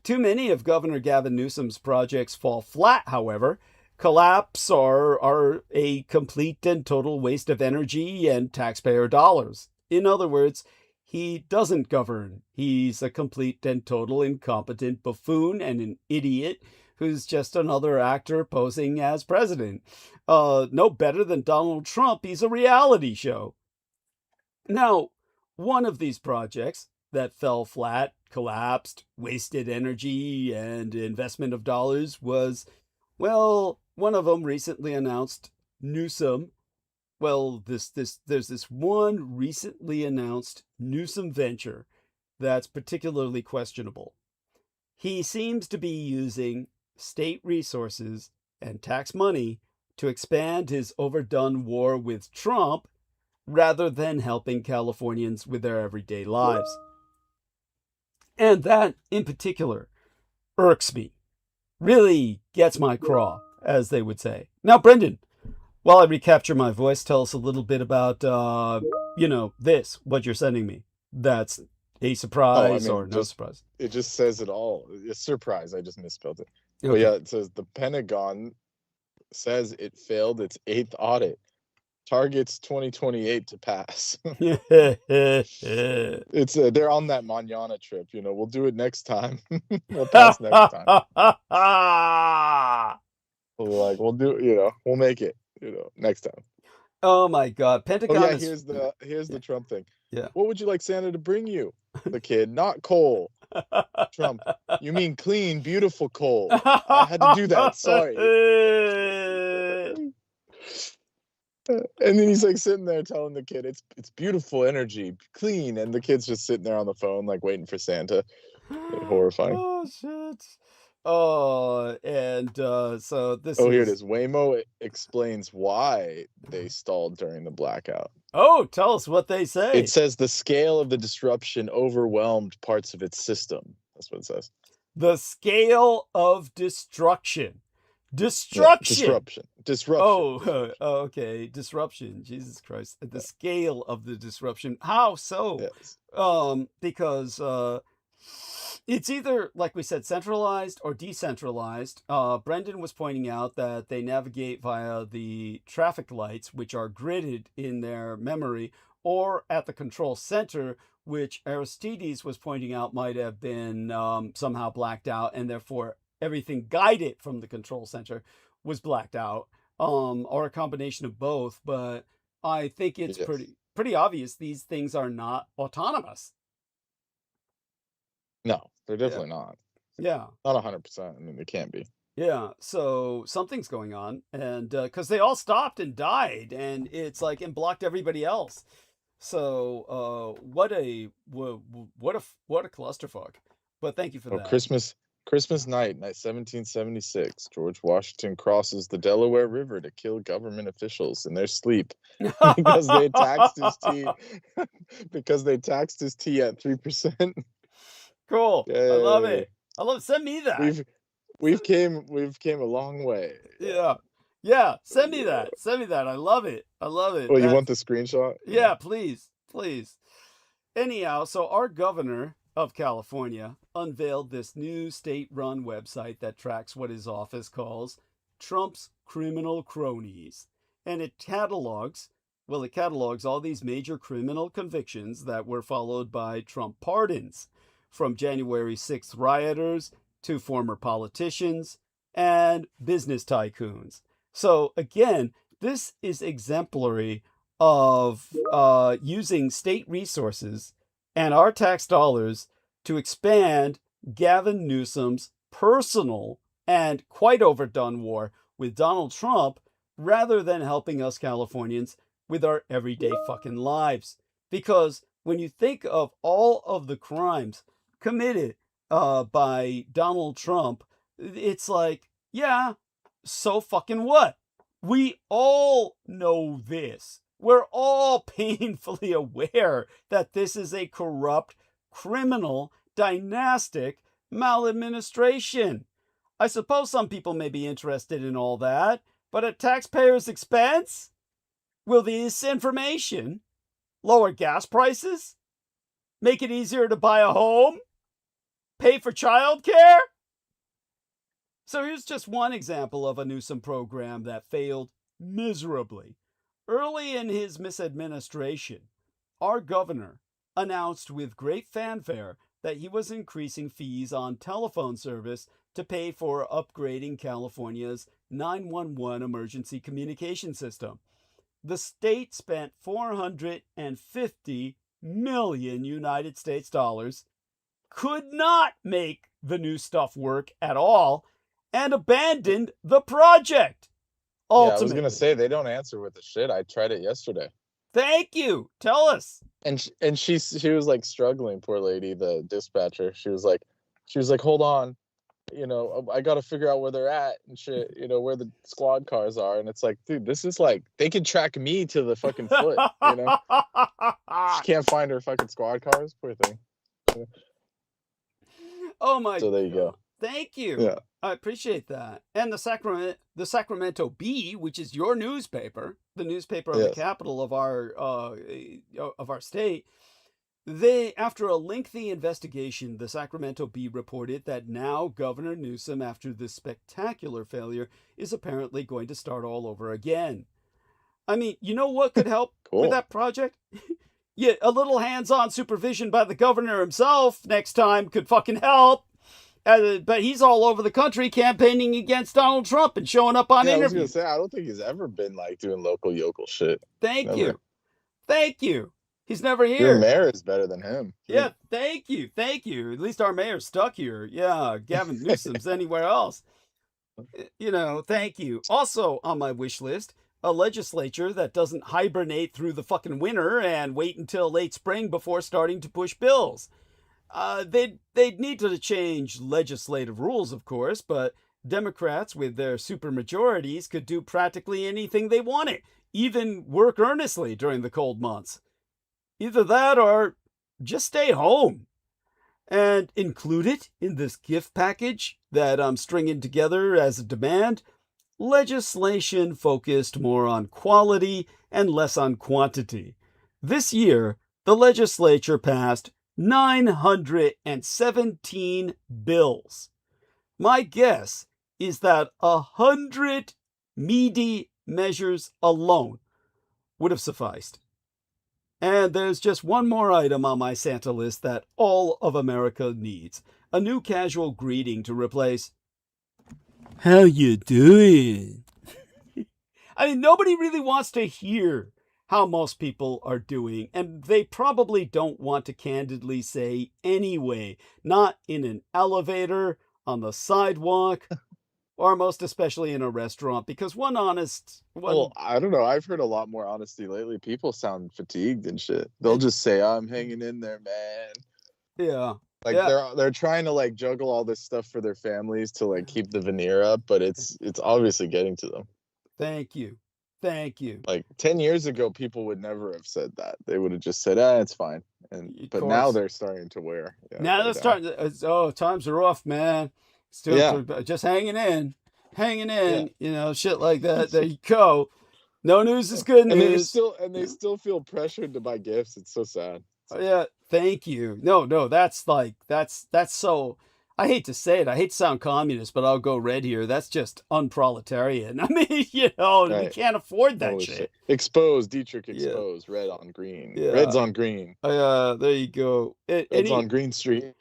Too many of Governor Gavin Newsom's projects fall flat, however, collapse, or are a complete and total waste of energy and taxpayer dollars. In other words, he doesn't govern. He's a complete and total incompetent buffoon and an idiot who's just another actor posing as president. No better than Donald Trump. He's a reality show. Now, one of these projects that fell flat, collapsed, wasted energy and investment of dollars was, well, one of them recently announced Newsom. Well, there's this one recently announced Newsom venture that's particularly questionable. He seems to be using state resources and tax money to expand his overdone war with Trump rather than helping Californians with their everyday lives. And that, in particular, irks me. Really gets my craw, as they would say. Now, Brendan, while I recapture my voice, tell us a little bit about, what you're sending me. That's a surprise or no surprise? It just says it all. It's surprise. I just misspelled it. Okay. But yeah, it says the Pentagon says it failed its 8th audit. Targets 2028 to pass. It's they're on that manana trip. We'll do it next time. We'll pass next time. We'll do. We'll make it. Next time. Oh my God, Pentagon. Oh yeah, here's the Trump thing. Yeah. What would you like Santa to bring you? The kid, not coal. Trump, you mean clean, beautiful coal. I had to do that. Sorry. And then he's like sitting there telling the kid, it's beautiful energy, clean, and the kid's just sitting there on the phone, like waiting for Santa. Horrifying. Oh shit. Oh, and so this. Oh, here it is. Waymo explains why they stalled during the blackout. Oh, tell us what they say. It says the scale of the disruption overwhelmed parts of its system. That's what it says. The scale of destruction. Disruption. Oh, okay. Disruption. Jesus Christ. The scale of the disruption. How so? Yes. Because it's either, like we said, centralized or decentralized. Brendan was pointing out that they navigate via the traffic lights, which are gridded in their memory, or at the control center, which Aristides was pointing out might have been somehow blacked out, and therefore everything guided from the control center was blacked out, or a combination of both. But I think it's pretty obvious these things are not autonomous. No, they're definitely not. Yeah. Not 100%. I mean, they can't be. Yeah. So something's going on, and because they all stopped and died, and it's like and blocked everybody else. So what a clusterfuck. But thank you for that. Christmas night, 1776, George Washington crosses the Delaware River to kill government officials in their sleep because they taxed his tea. Because they taxed his tea at 3%. Cool. Yay. I love it. Send me that. We've came a long way. Yeah. Send me that. I love it. Well, you want the screenshot? Yeah, please. Anyhow, so our governor of California unveiled this new state-run website that tracks what his office calls Trump's criminal cronies. And it catalogs all these major criminal convictions that were followed by Trump pardons, from January 6th rioters to former politicians and business tycoons. So again, this is exemplary of using state resources and our tax dollars to expand Gavin Newsom's personal and quite overdone war with Donald Trump rather than helping us Californians with our everyday fucking lives. Because when you think of all of the crimes committed by Donald Trump, it's like, yeah, so fucking what? We all know this. We're all painfully aware that this is a corrupt, criminal, dynastic maladministration. I suppose some people may be interested in all that, but at taxpayers' expense? Will this information lower gas prices? Make it easier to buy a home? Pay for childcare? So here's just one example of a Newsom program that failed miserably. Early in his misadministration, our governor announced with great fanfare that he was increasing fees on telephone service to pay for upgrading California's 911 emergency communication system. The state spent $450 million United States dollars, could not make the new stuff work at all, and abandoned the project. Ultimately. Yeah, I was gonna say they don't answer with the shit. I tried it yesterday. Thank you. Tell us. And she was like struggling, poor lady, the dispatcher. She was like, hold on, I got to figure out where they're at and shit, where the squad cars are. And it's like, dude, this is like, they can track me to the fucking foot, She can't find her fucking squad cars, poor thing. Oh my. So there you go. Thank you. Yeah. I appreciate that. And the Sacramento Bee, which is your newspaper, the newspaper of the capital of our state, after a lengthy investigation, the Sacramento Bee reported that now Governor Newsom, after this spectacular failure, is apparently going to start all over again. I mean, you know what could help with that project? Yeah, a little hands-on supervision by the governor himself next time could fucking help. But he's all over the country campaigning against Donald Trump and showing up on interviews. I was gonna say, I don't think he's ever been like doing local yokel shit. Thank you. He's never here. Your mayor is better than him. Yeah, thank you. At least our mayor's stuck here. Yeah, Gavin Newsom's anywhere else. Thank you. Also on my wish list, a legislature that doesn't hibernate through the fucking winter and wait until late spring before starting to push bills. They'd need to change legislative rules, of course, but Democrats with their supermajorities could do practically anything they wanted, even work earnestly during the cold months. Either that or just stay home. And included in this gift package that I'm stringing together as a demand, legislation focused more on quality and less on quantity. This year, the legislature passed 917 bills. My guess is that 100 meaty measures alone would have sufficed. And there's just one more item on my Santa list that all of America needs. A new casual greeting to replace, "How you doing?" I mean, nobody really wants to hear how most people are doing, and they probably don't want to candidly say anyway, not in an elevator, on the sidewalk, or most especially in a restaurant, because well, I don't know. I've heard a lot more honesty lately. People sound fatigued and shit. They'll just say, "I'm hanging in there, man." Yeah. Like they're trying to like juggle all this stuff for their families to like keep the veneer up, but it's obviously getting to them. Thank you. Like 10 years ago, people would never have said that. They would have just said, it's fine. But now they're starting to wear. Now they're starting to, times are rough, man. Still just hanging in, shit like that. There you go. No news is good news. They still feel pressured to buy gifts. It's so sad. Yeah, thank you. No, that's so, I hate to say it. I hate to sound communist, but I'll go red here. That's just unproletarian. I mean, we can't afford that shit. Exposed, Dietrich exposed, red on green. Yeah. Red's on green. There you go. Red's on Green Street.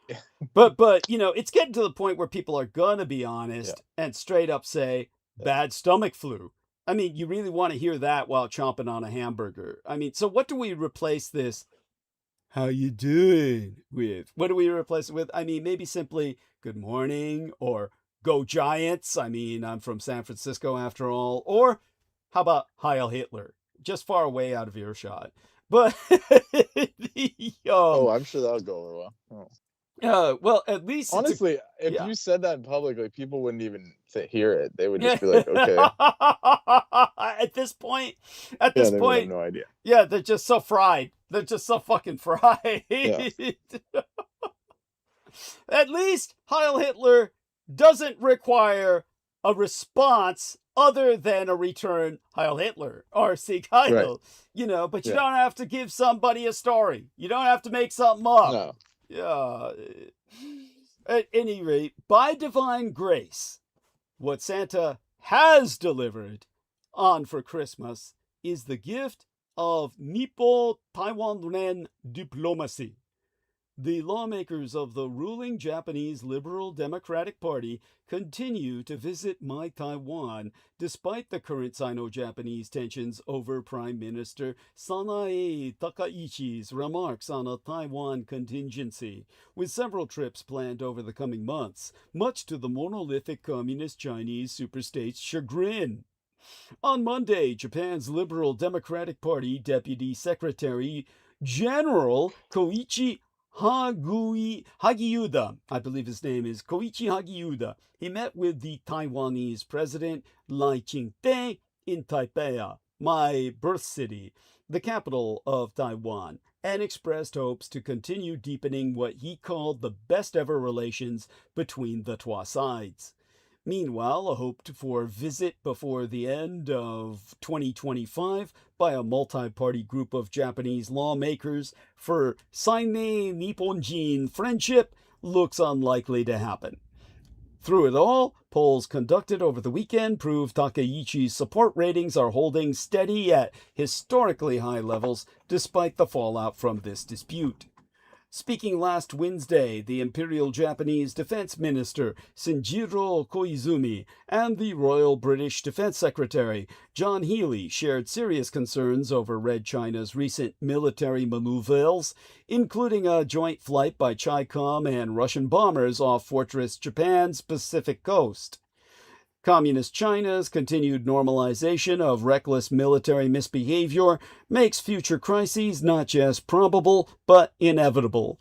but it's getting to the point where people are going to be honest and straight up say, bad stomach flu. I mean, you really want to hear that while chomping on a hamburger. I mean, so what do we replace this "how you doing" with? What do we replace it with? I mean, maybe simply "good morning" or "go Giants." I mean, I'm from San Francisco after all. Or how about "Heil Hitler"? Just far away out of earshot. But I'm sure that'll go over well. Well, at least honestly, if you said that in public, like people wouldn't even hear it. They would just be like, "Okay." At this point, they would have no idea. Yeah, they're just so fried. They're just so fucking fried. Yeah. At least Heil Hitler doesn't require a response other than a return "Heil Hitler" or "Sieg Heil." Right. But you don't have to give somebody a story. You don't have to make something up. No. Yeah. At any rate, by divine grace, what Santa has delivered on for Christmas is the gift of Nippo Taiwan diplomacy. The lawmakers of the ruling Japanese Liberal Democratic Party continue to visit My Taiwan despite the current Sino-Japanese tensions over Prime Minister Sanae Takaichi's remarks on a Taiwan contingency, with several trips planned over the coming months, much to the monolithic Communist Chinese superstate's chagrin. On Monday, Japan's Liberal Democratic Party Deputy Secretary General Koichi Hagiuda, I believe his name is Koichi Hagiuda. He met with the Taiwanese President Lai Ching-te in Taipei, my birth city, the capital of Taiwan, and expressed hopes to continue deepening what he called the best ever relations between the two sides. Meanwhile, a hoped for visit before the end of 2025 by a multi-party group of Japanese lawmakers for Saimei Nipponjin friendship looks unlikely to happen. Through it all, polls conducted over the weekend prove Takaichi's support ratings are holding steady at historically high levels despite the fallout from this dispute. Speaking last Wednesday, the Imperial Japanese Defense Minister Shinjiro Koizumi and the Royal British Defense Secretary John Healey shared serious concerns over Red China's recent military maneuvers, including a joint flight by Chi-Com and Russian bombers off Fortress Japan's Pacific coast. Communist China's continued normalization of reckless military misbehavior makes future crises not just probable, but inevitable.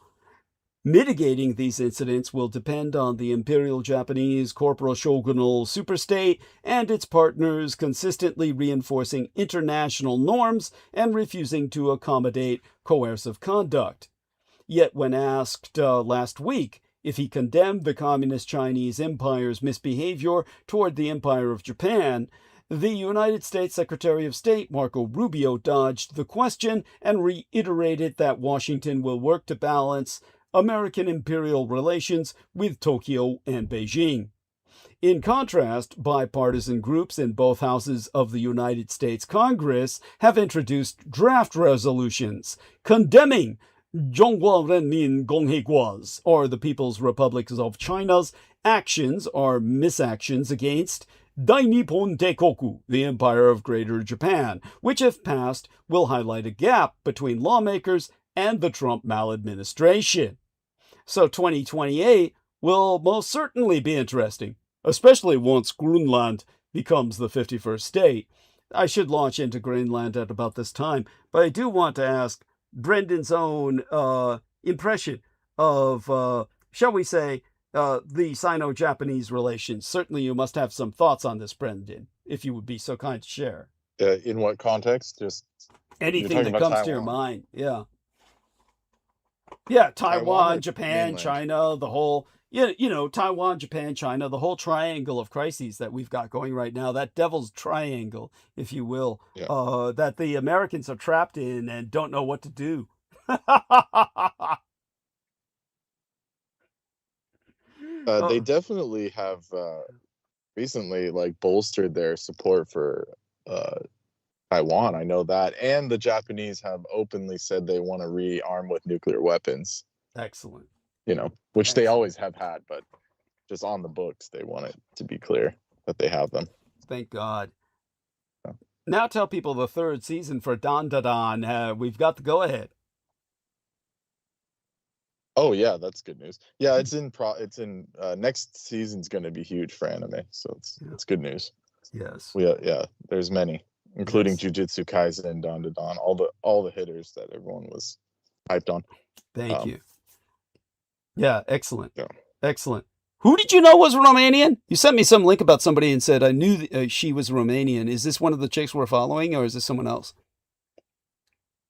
Mitigating these incidents will depend on the Imperial Japanese corporal shogunal superstate and its partners consistently reinforcing international norms and refusing to accommodate coercive conduct. Yet when asked last week if he condemned the Communist Chinese Empire's misbehavior toward the Empire of Japan, the United States Secretary of State Marco Rubio dodged the question and reiterated that Washington will work to balance American imperial relations with Tokyo and Beijing. In contrast, bipartisan groups in both houses of the United States Congress have introduced draft resolutions condemning Zhonghua Renmin Gonghegua's, or the People's Republic of China's, actions or misactions against Dainippon Teikoku, the Empire of Greater Japan, which, if passed, will highlight a gap between lawmakers and the Trump maladministration. So 2028 will most certainly be interesting, especially once Greenland becomes the 51st state. I should launch into Greenland at about this time, but I do want to ask Brendan's own impression of, shall we say, the Sino-Japanese relations. Certainly you must have some thoughts on this, Brendan, if you would be so kind to share. In what context? Just anything that comes to your mind. Yeah. Yeah, Taiwan, Japan, mainland. China, the whole, Taiwan, Japan, China, the whole triangle of crises that we've got going right now, that devil's triangle, if you will, that the Americans are trapped in and don't know what to do. They definitely have recently bolstered their support for Taiwan. I know that. And the Japanese have openly said they want to rearm with nuclear weapons. Excellent. Which they always have had, but just on the books, they want it to be clear that they have them. Thank God. Yeah. Now tell people the third season for Dan Da Dan. We've got the go-ahead. Oh yeah, that's good news. Yeah, it's in next season's going to be huge for anime, so it's good news. Yes. There's many, including Jujutsu Kaisen and Dan Da Dan, all the hitters that everyone was hyped on. Thank you. Yeah, excellent. Yeah. Excellent. Who did you know was Romanian? You sent me some link about somebody and said I knew she was Romanian. Is this one of the chicks we're following, or is this someone else?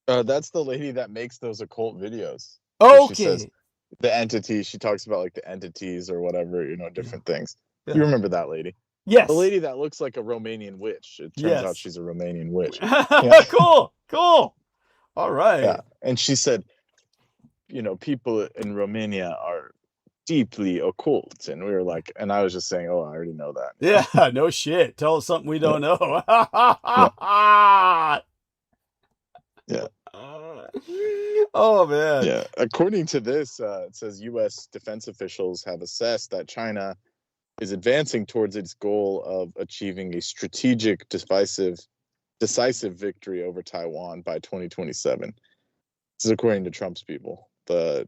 That's the lady that makes those occult videos. Okay. She says the entities. She talks about the entities or whatever, different things. Yeah. You remember that lady? Yes. The lady that looks like a Romanian witch. It turns out she's a Romanian witch. Cool. All right. Yeah. And she said, people in Romania are deeply occult. And we were like, and I was just saying, oh, I already know that. Yeah, no shit. Tell us something we don't know. Yeah. Oh man. Yeah. According to this, it says U.S. defense officials have assessed that China is advancing towards its goal of achieving a strategic, decisive victory over Taiwan by 2027. This is according to Trump's people, the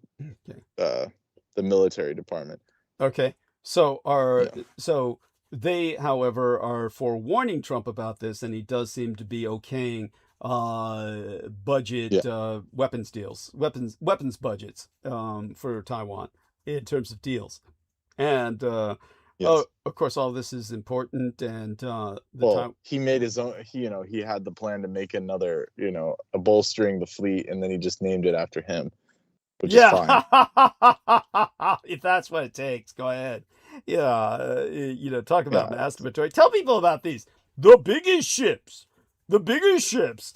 military department. Okay. So Yeah. so they, however, are forewarning Trump about this, and he does seem to be okaying budget Yeah. weapons deals, weapons budgets for Taiwan in terms of deals. And Yes. of course, all this is important, and Well, he made his own. He had the plan to make another, a bolstering the fleet, and then he just named it after him, which is fine. If that's what it takes, go ahead. Yeah, talk about Yeah. masturbatory. Tell people about these. The biggest ships. The biggest ships.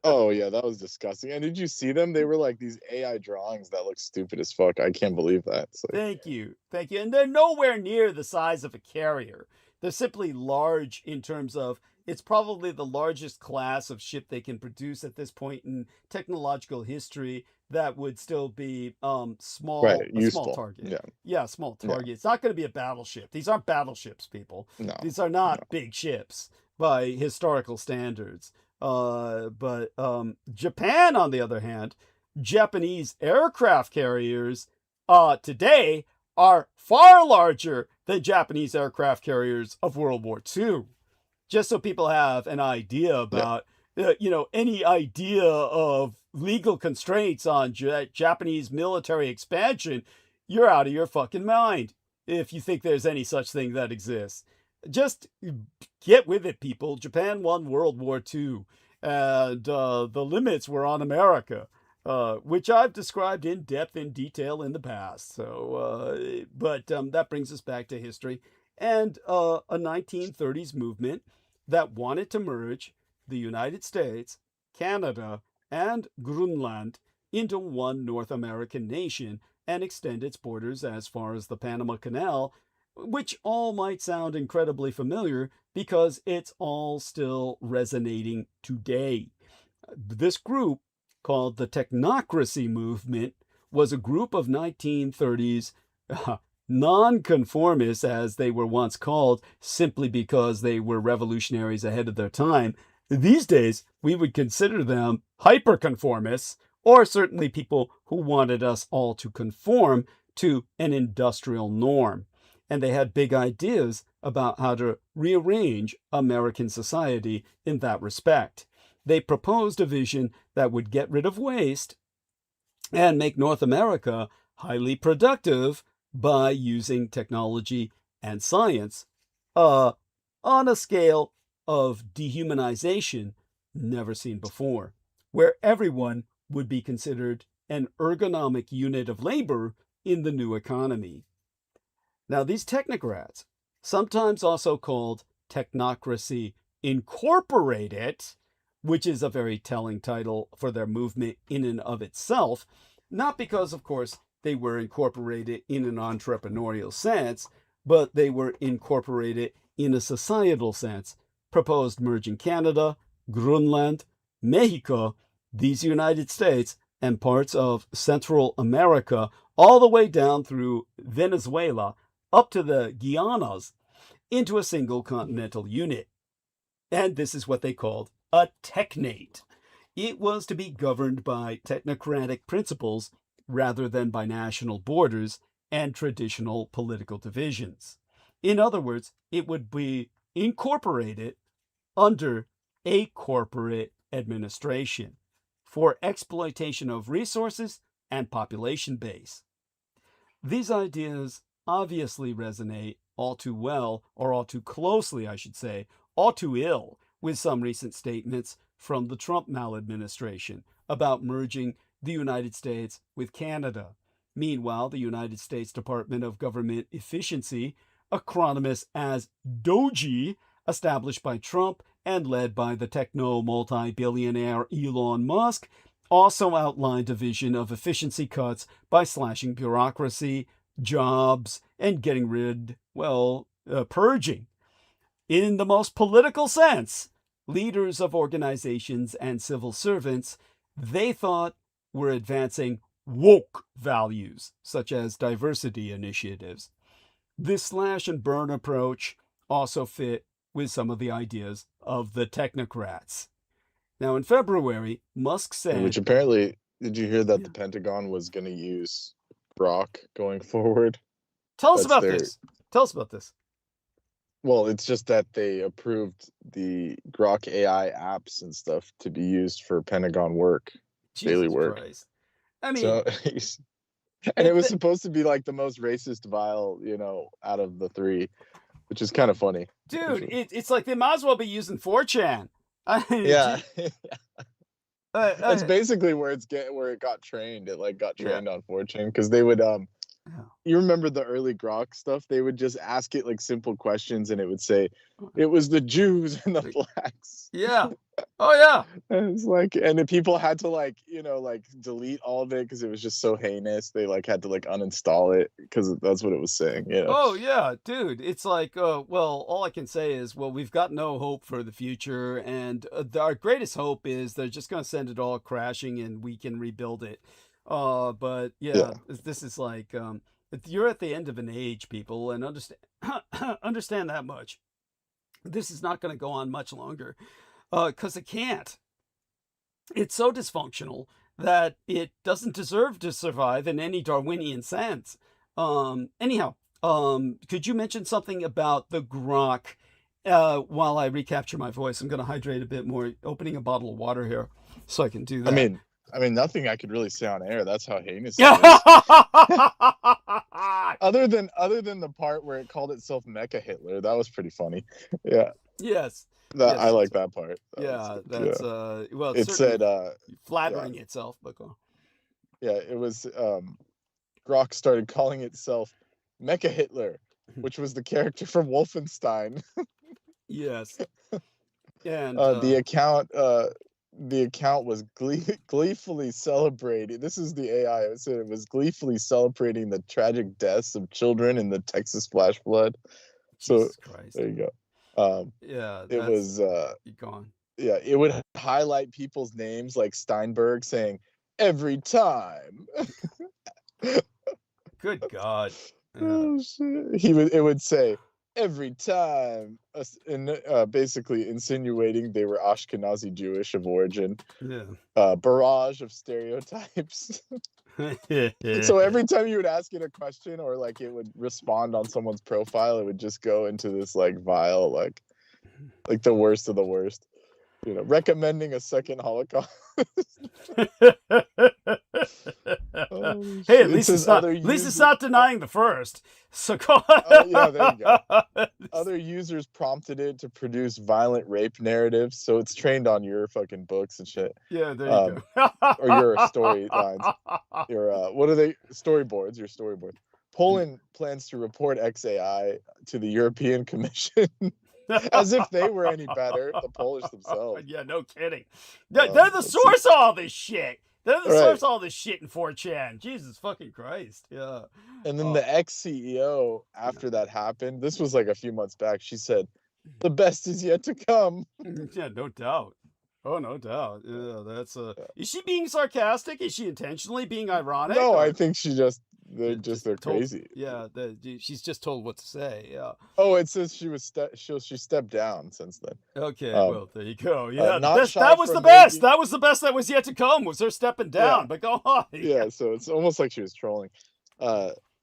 Oh yeah, that was disgusting. And did you see them? They were like these AI drawings that look stupid as fuck. I can't believe that. It's like, Thank you. And they're nowhere near the size of a carrier. They're simply large in terms of it's probably the largest class of ship they can produce at this point in technological history that would still be small, right, a small useful. target. Yeah. Small Yeah. target. It's not going to be a battleship. These aren't battleships, people. No. These are not big ships by historical standards. But Japan, on the other hand, Japanese aircraft carriers today are far larger than Japanese aircraft carriers of World War II. Just so people have an idea about, any idea of legal constraints on Japanese military expansion, you're out of your fucking mind if you think there's any such thing that exists. Just get with it, people. Japan won World War II, and the limits were on America. Which I've described in depth, in detail in the past. So, but that brings us back to history and a 1930s movement that wanted to merge the United States, Canada, and Greenland into one North American nation and extend its borders as far as the Panama Canal, which all might sound incredibly familiar because it's all still resonating today. This group, called the Technocracy Movement, was a group of 1930s nonconformists, as they were once called, simply because they were revolutionaries ahead of their time. These days, we would consider them hyperconformists, or certainly people who wanted us all to conform to an industrial norm. And they had big ideas about how to rearrange American society in that respect. They proposed a vision that would get rid of waste and make North America highly productive by using technology and science on a scale of dehumanization never seen before, where everyone would be considered an ergonomic unit of labor in the new economy. Now, these technocrats, sometimes also called Technocracy Incorporated, which is a very telling title for their movement in and of itself, not because, of course, they were incorporated in an entrepreneurial sense, but they were incorporated in a societal sense, proposed merging Canada, Greenland, Mexico, these United States, and parts of Central America, all the way down through Venezuela, up to the Guianas, into a single continental unit. And this is what they called a technate. It was to be governed by technocratic principles rather than by national borders and traditional political divisions. In other words, it would be incorporated under a corporate administration for exploitation of resources and population base. These ideas obviously resonate all too well, or all too closely, I should say, all too ill, with some recent statements from the Trump maladministration about merging the United States with Canada. Meanwhile, the United States Department of Government Efficiency, acronymous as DOGE, established by Trump and led by the techno multi-billionaire Elon Musk, also outlined a vision of efficiency cuts by slashing bureaucracy, jobs, and getting rid, purging. In the most political sense, leaders of organizations and civil servants, they thought were advancing woke values, such as diversity initiatives. This slash and burn approach also fit with some of the ideas of the technocrats. Now, in February, Musk Which said, apparently, did you hear that Yeah. the Pentagon was going to use Grok going forward? Tell us That's about their- this. Tell us about this. Well, it's just that they approved the Grok AI apps and stuff to be used for Pentagon work, daily Jesus work. Christ. I mean, So, and It- it was the- supposed to be like the most racist vile, out of the three, which is kind of funny. dude, it's like they might as well be using 4chan. I mean, Yeah, that's uh, basically where it got trained. It like got Yeah. trained on 4chan because they would Yeah. you remember the early Grok stuff? They would just ask it like simple questions and it would say it was the Jews and the blacks. yeah. Oh, yeah. And it's like, and then people had to like delete all of it because it was just so heinous. They like had to like uninstall it because that's what it was saying. Oh, yeah, dude. It's like, well, all I can say is, well, we've got no hope for the future. And our greatest hope is they're just going to send it all crashing and we can rebuild it. But yeah, this is like, you're at the end of an age, people, and understand that much. This is not going to go on much longer because it can't. It's so dysfunctional that it doesn't deserve to survive in any Darwinian sense. Anyhow, could you mention something about the Grok while I recapture my voice? I'm going to hydrate a bit more, opening a bottle of water here so I can do that. I mean, nothing I could really say on air. That's how heinous it is. Other than the part where it called itself Mecha Hitler, that was pretty funny. Yeah, Yes. that Yes, I like that part. Yeah, that's well, It said, flattering itself, but go on. yeah, it was Grok started calling itself Mecha Hitler, which was the character from Wolfenstein. Yes. And The account was gleefully celebrating. This is the AI. It said it was gleefully celebrating the tragic deaths of children in the Texas flash flood. Jesus So Christ. there you go. Yeah, It was gone. yeah, it would highlight people's names like Steinberg saying every time. Good God. Yeah. Oh, shit. It would say every time, basically insinuating they were Ashkenazi Jewish of origin. Yeah. Barrage of stereotypes. So every time you would ask it a question or like it would respond on someone's profile, it would just go into this like vile, like the worst of the worst. Recommending a second Holocaust. Oh, hey, shit. at least It it's says not. other At least it's users- not denying the first. So go. Oh, yeah, there you go. Other users prompted it to produce violent rape narratives, so it's trained on your fucking books and shit. Yeah, there you go. Or your storylines. Your what are they? Storyboards. Your storyboard. Poland plans to report XAI to the European Commission. As if they were any better, the Polish themselves. Yeah, no kidding. They're the source of all this shit. They're the source of all this shit in 4chan. Jesus fucking Christ. Yeah. And then the ex-CEO, after that happened, this was like a few months back, she said, the best is yet to come. Yeah, no doubt. Oh, no doubt. Yeah, that's is she being sarcastic? Is she intentionally being ironic? No, or- I think they're told- crazy. Yeah, she's just told what to say. Yeah. Oh, it says she stepped down since then. Okay, well, there you go. Yeah, not shy that was the from best. making- That was the best that was yet to come, was her stepping down. Yeah. But go on. Yeah, so it's almost like she was trolling.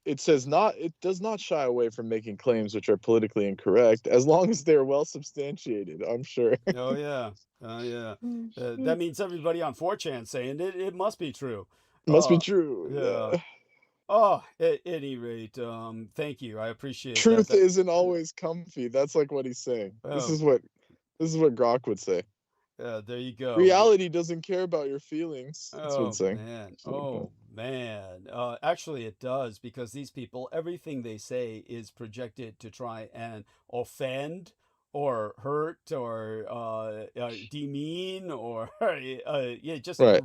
It says it does not shy away from making claims which are politically incorrect as long as they're well substantiated, I'm sure. Oh, yeah. Yeah. That means everybody on 4chan saying it must be true. Must be true. Yeah. Oh, at any rate, thank you. I appreciate that. Truth isn't always comfy. That's like what he's saying. This Oh. is what Grok would say. There you go. Reality doesn't care about your feelings. That's what Oh, it's saying. man. So, Oh, man. Actually, it does, because these people, everything they say is projected to try and offend or hurt or demean or just Right.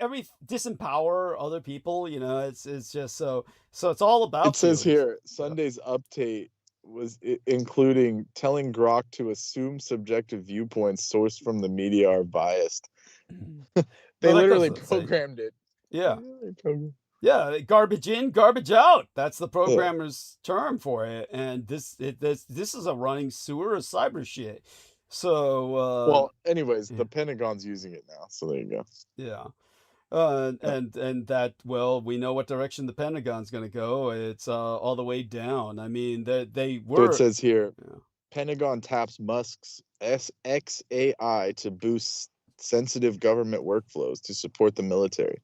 every disempower other people. It's just so it's all about It says feelings. here Sunday's update was including telling Grok to assume subjective viewpoints sourced from the media are biased. They Well, that goes literally without saying. programmed it. Yeah. They literally programmed- Yeah, garbage in, garbage out. That's the Yeah. programmer's term for it. And this is a running sewer of cyber shit. So Well, anyways, yeah. the Pentagon's using it now, so there you go. yeah. Yeah. And that, well, we know what direction the Pentagon's going to go. It's all the way down. I mean, they So it were. says here, Yeah. Pentagon taps Musk's XAI to boost sensitive government workflows to support the military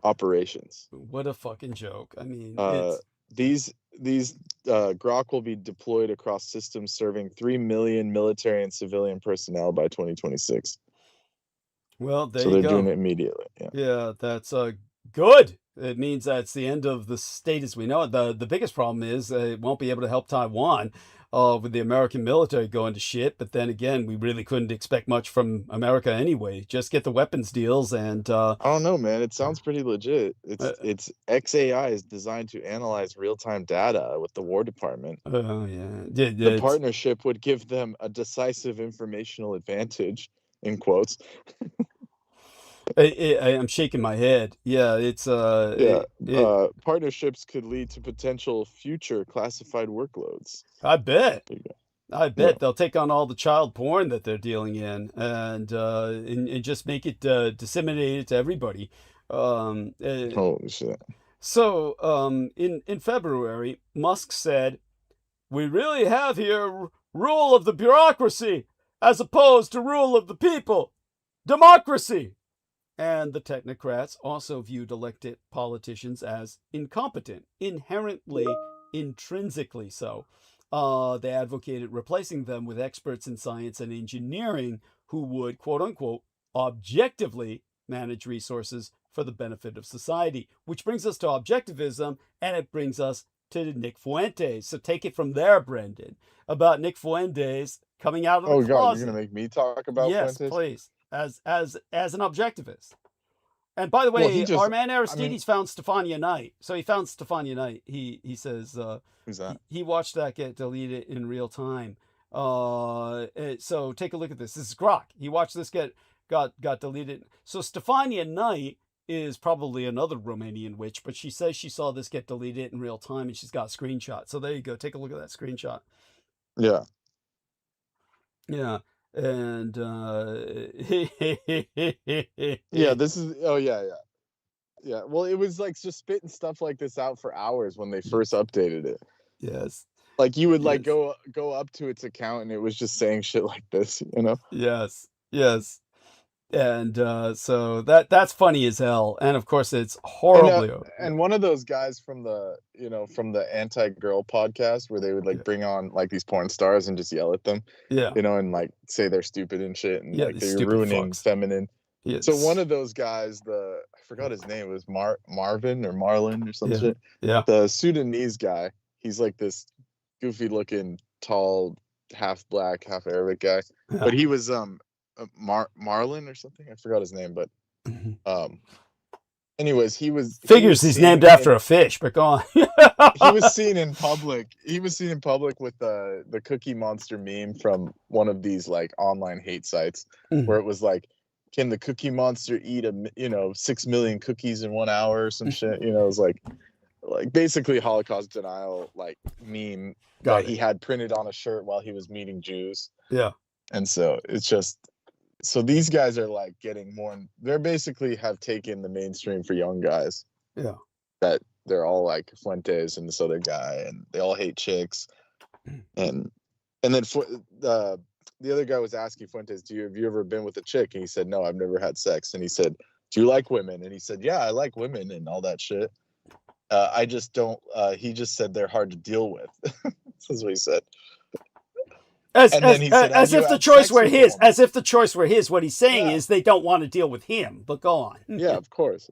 operations. What a fucking joke. I mean, Uh, it's these Grok will be deployed across systems serving 3 million military and civilian personnel by 2026. well, there So you they're go. doing it immediately. Yeah. Yeah, that's good. It means that's the end of the state as we know it. The biggest problem is it won't be able to help Taiwan with the American military going to shit. But then again, we really couldn't expect much from America anyway. Just get the weapons deals and I don't know, man. It sounds pretty legit. Uh, It's XAI is designed to analyze real-time data with the War Department. oh yeah, The partnership would give them a decisive informational advantage, in quotes. I'm shaking my head. Yeah, it's Partnerships could lead to potential future classified workloads. I bet. There you go. I bet Yeah. they'll take on all the child porn that they're dealing in and just make it disseminated to everybody. Holy shit. So in February, Musk said, "We really have here rule of the bureaucracy as opposed to rule of the people, democracy." And the technocrats also viewed elected politicians as incompetent, inherently, intrinsically so. They advocated replacing them with experts in science and engineering who would, quote unquote, objectively manage resources for the benefit of society. Which brings us to objectivism, and it brings us to Nick Fuentes. So take it from there, Brendan, about Nick Fuentes coming out of the Oh God, closet. you're gonna make me talk about Yes, Fuentes? please, as an objectivist. And by the Well, way, he just- our man I Aristides mean- found Stefania Knight. So he found Stefania Knight. He says Who's that? he watched that get deleted in real time. So take a look at this. This is Grok. He watched this got deleted. So Stefania Knight is probably another Romanian witch, but she says she saw this get deleted in real time, and she's got a screenshot. So there you go. Take a look at that screenshot. Yeah. Yeah. And Yeah, this is yeah. Well, it was like just spitting stuff like this out for hours when they first updated it. yes. Like you would like Yes. go up to its account and it was just saying shit like this, you know? Yes, and so that's funny as hell, and of course it's horribly. And one of those guys from the anti-girl podcast where they would like bring on like these porn stars and just yell at them, yeah, and like say they're stupid and shit and Yeah, like these they're stupid ruining fucks. feminine. yes. So one of those guys, I forgot his name, it was Marvin or Marlin or some Yeah. shit. Yeah, The Sudanese guy, he's like this goofy looking, tall, half black, half Arabic guy. Yeah. But he was Marlin or something. I forgot his name, but anyways, he was he's named after a fish, but go on. he was seen in public. He was seen in public with the Cookie Monster meme from one of these like online hate sites where it was like, can the Cookie Monster eat 6 million cookies in 1 hour or some shit? It was like basically Holocaust denial like meme Got that it. he had printed on a shirt while he was meeting Jews. Yeah, And so it's just, so these guys are like getting more, they're basically have taken the mainstream for young guys. Yeah. That they're all like Fuentes and this other guy and they all hate chicks. And then the other guy was asking Fuentes, have you ever been with a chick? And he said, no, I've never had sex. And he said, do you like women? And he said, yeah, I like women and all that shit. I just don't, he just said they're hard to deal with. That's what he said. as "Have you if the had choice sex were with a his. woman?" As if the choice were his. What he's saying Yeah. is they don't want to deal with him. But go on. Yeah, of course.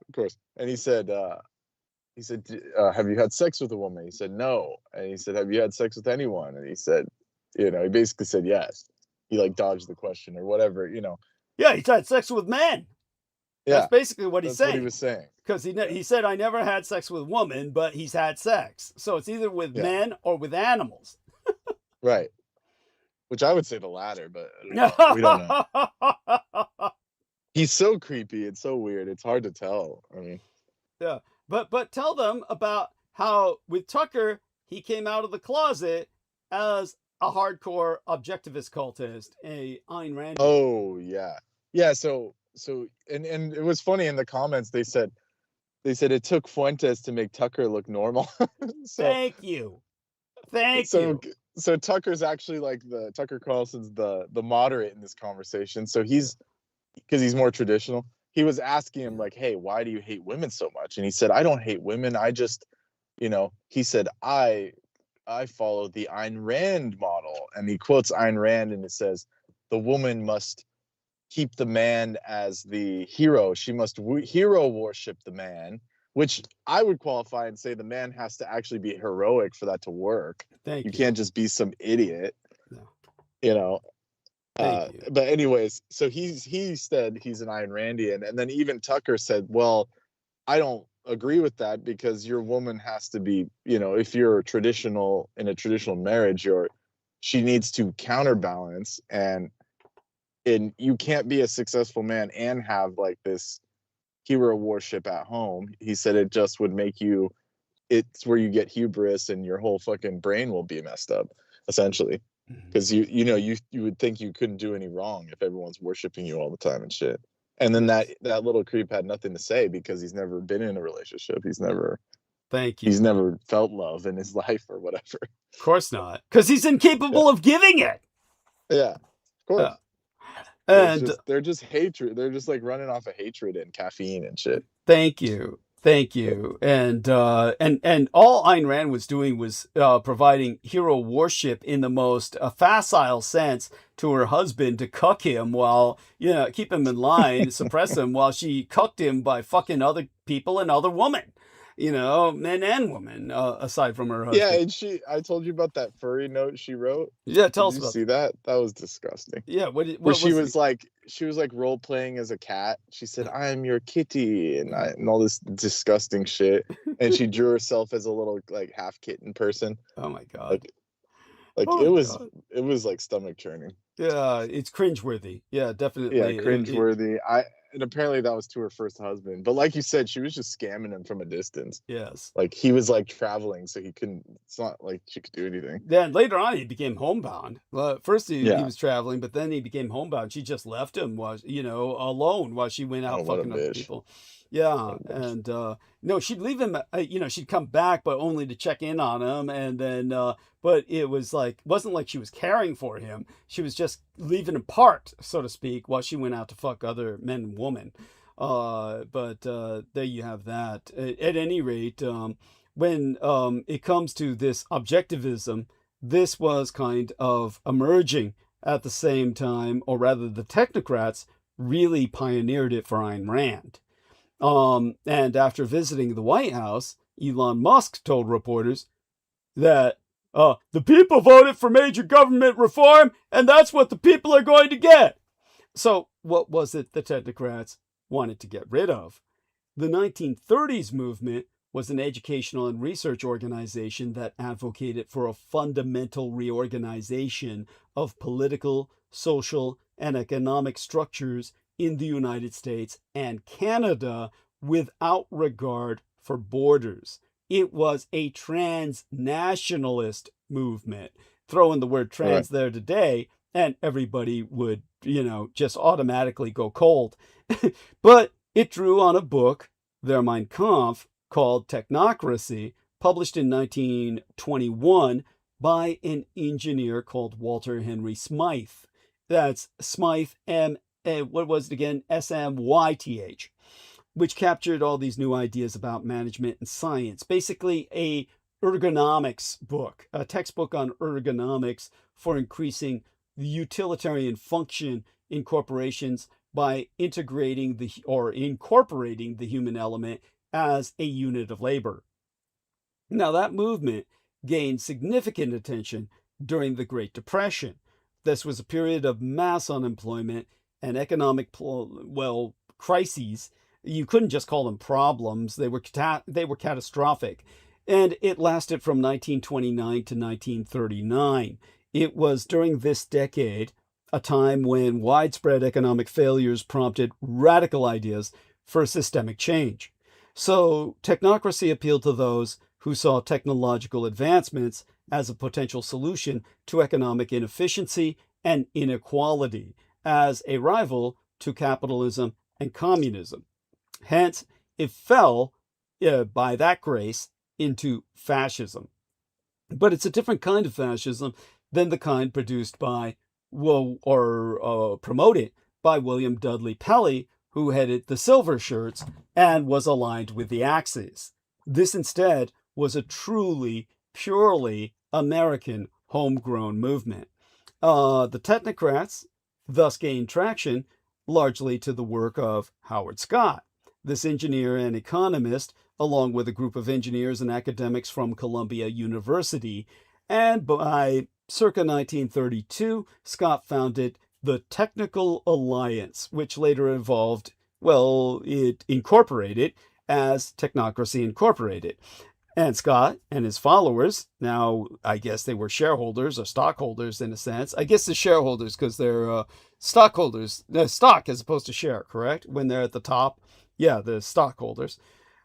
And he said, have you had sex with a woman? He said, no. And he said, have you had sex with anyone? And he said, he basically said yes. He like dodged the question or whatever, Yeah, he's had sex with men. Yeah, That's basically what he's that's what saying. he was saying. Because he said, I never had sex with a woman, but he's had sex. So it's either with Yeah. men or with animals. Right. Which I would say the latter, but I don't know. We don't know. He's so creepy. It's so weird. It's hard to tell. I mean, Yeah. But tell them about how with Tucker, he came out of the closet as a hardcore objectivist cultist, a Ayn Randian. oh yeah, yeah. So and it was funny in the comments. They said it took Fuentes to make Tucker look normal. so Thank you. Thank so you. so Tucker's actually like Tucker Carlson's the moderate in this conversation. So he's because he's more traditional. He was asking him like, "Hey, why do you hate women so much?" And he said, "I don't hate women. I just, he said, I follow the Ayn Rand model." And he quotes Ayn Rand and it says, "The woman must keep the man as the hero. She must hero worship the man," which I would qualify and say the man has to actually be heroic for that to work. Thank you. You can't just be some idiot, No. Thank you. But anyways, so he said he's an Ayn Randian, and then even Tucker said, "Well, I don't agree with that because your woman has to be, if you're in a traditional marriage, she needs to counterbalance, and you can't be a successful man and have like this hero worship at home." He said it just would make it's where you get hubris and your whole fucking brain will be messed up, essentially. Because you would think you couldn't do any wrong if everyone's worshiping you all the time and shit. And then that little creep had nothing to say because he's never been in a relationship. He's never felt love in his life or whatever. Of course not, because he's incapable of giving it. Yeah, of course. And they're just hatred. They're just like running off of hatred and caffeine and shit. Thank you. And all Ayn Rand was doing was providing hero worship in the most facile sense to her husband to cuck him while, keep him in line, suppress him while she cucked him by fucking other people and other women, men and women, aside from her husband. Yeah, and I told you about that furry note she wrote. Yeah, tell us Did you about see that? That was disgusting. Yeah, she was like role playing as a cat. She said, "I'm your kitty," and all this disgusting shit. And she drew herself as a little like half kitten person. Oh my god! It was like stomach churning. Yeah, it's cringeworthy. Yeah, definitely. Yeah, cringeworthy. And apparently that was to her first husband. But like you said, she was just scamming him from a distance. Yes. Like he was like traveling, so he couldn't. It's not like she could do anything. Then later on, he became homebound. First he was traveling, but then he became homebound. She just left him alone while she went out fucking other people. Yeah, and no, she'd leave him. She'd come back, but only to check in on him, and then. But it wasn't like she was caring for him. She was just leaving him apart, so to speak, while she went out to fuck other men and women. But there you have that. At any rate, when it comes to this objectivism, this was kind of emerging at the same time, or rather the technocrats really pioneered it for Ayn Rand. And after visiting the White House, Elon Musk told reporters that the people voted for major government reform, and that's what the people are going to get. So what was it the technocrats wanted to get rid of? The 1930s movement was an educational and research organization that advocated for a fundamental reorganization of political, social, and economic structures in the United States and Canada without regard for borders. It was a transnationalist movement. Throw in the word trans there today, and everybody would, just automatically go cold. But it drew on a book, their Mein Kampf, called Technocracy, published in 1921 by an engineer called Walter Henry Smythe. That's Smythe, SMYTH. Which captured all these new ideas about management and science. Basically a ergonomics book, a textbook on ergonomics for increasing the utilitarian function in corporations by incorporating the human element as a unit of labor. Now that movement gained significant attention during the Great Depression. This was a period of mass unemployment and economic, crises. You couldn't just call them problems. They were catastrophic. And it lasted from 1929 to 1939. It was during this decade a time when widespread economic failures prompted radical ideas for systemic change. So technocracy appealed to those who saw technological advancements as a potential solution to economic inefficiency and inequality, as a rival to capitalism and communism. Hence, it fell by that grace into fascism. But it's a different kind of fascism than the kind produced by, or promoted by William Dudley Pelley, who headed the Silver Shirts and was aligned with the Axis. This instead was a truly, purely American homegrown movement. The technocrats thus gained traction largely to the work of Howard Scott. This engineer and economist, along with a group of engineers and academics from Columbia University, and by circa 1932, Scott founded the Technical Alliance, which later evolved, it incorporated as Technocracy Incorporated. And Scott and his followers, now I guess they were shareholders or stockholders in a sense. I guess the shareholders because they're stockholders, stock as opposed to share, correct? When they're at the top. Yeah, the stockholders.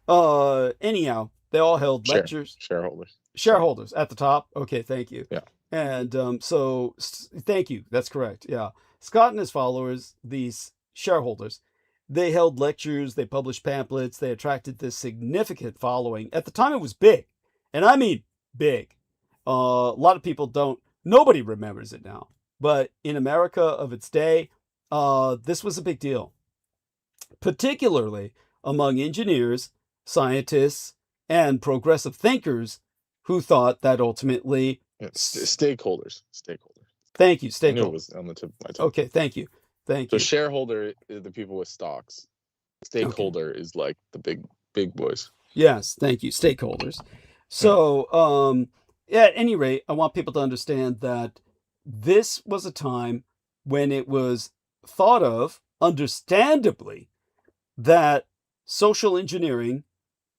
Anyhow, they all held lectures. Shareholders at the top. Okay, thank you. Yeah. And thank you. That's correct. Yeah. Scott and his followers, these shareholders, they held lectures, they published pamphlets, they attracted this significant following. At the time, it was big. And I mean big. A lot of people nobody remembers it now. But in America of its day, this was a big deal, particularly among engineers, scientists, and progressive thinkers who thought that ultimately... Stakeholders. Thank you, I knew it was on the tip of my tongue. Okay, thank you. So shareholder is the people with stocks. Stakeholder is like the big boys. Yes, thank you, stakeholders. So, at any rate, I want people to understand that this was a time when it was thought of, understandably, that social engineering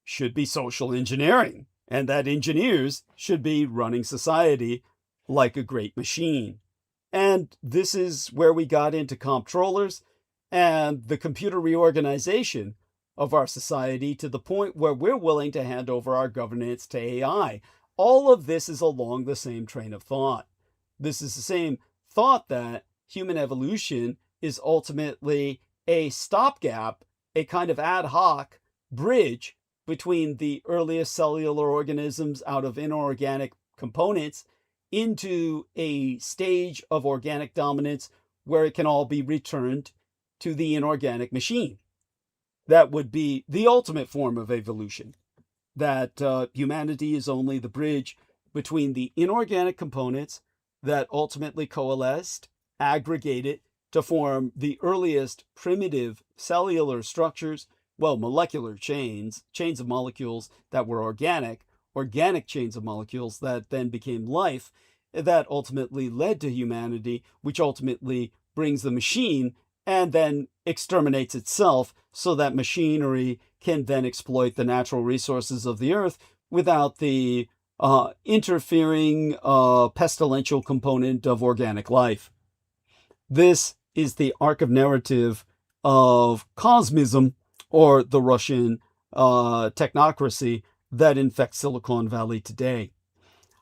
should be social engineering, and that engineers should be running society like a great machine. And this is where we got into comptrollers and the computer reorganization of our society to the point where we're willing to hand over our governance to AI. All of this is along the same train of thought. This is the same thought that human evolution is ultimately a stopgap, a kind of ad hoc bridge between the earliest cellular organisms out of inorganic components into a stage of organic dominance where it can all be returned to the inorganic machine. That would be the ultimate form of evolution. That humanity is only the bridge between the inorganic components that ultimately coalesced, aggregated to form the earliest primitive cellular structures, molecular chains of molecules that were organic chains of molecules that then became life, that ultimately led to humanity, which ultimately brings the machine and then exterminates itself so that machinery can then exploit the natural resources of the earth without the interfering pestilential component of organic life. This is the arc of narrative of cosmism, or the Russian technocracy that infects Silicon Valley today.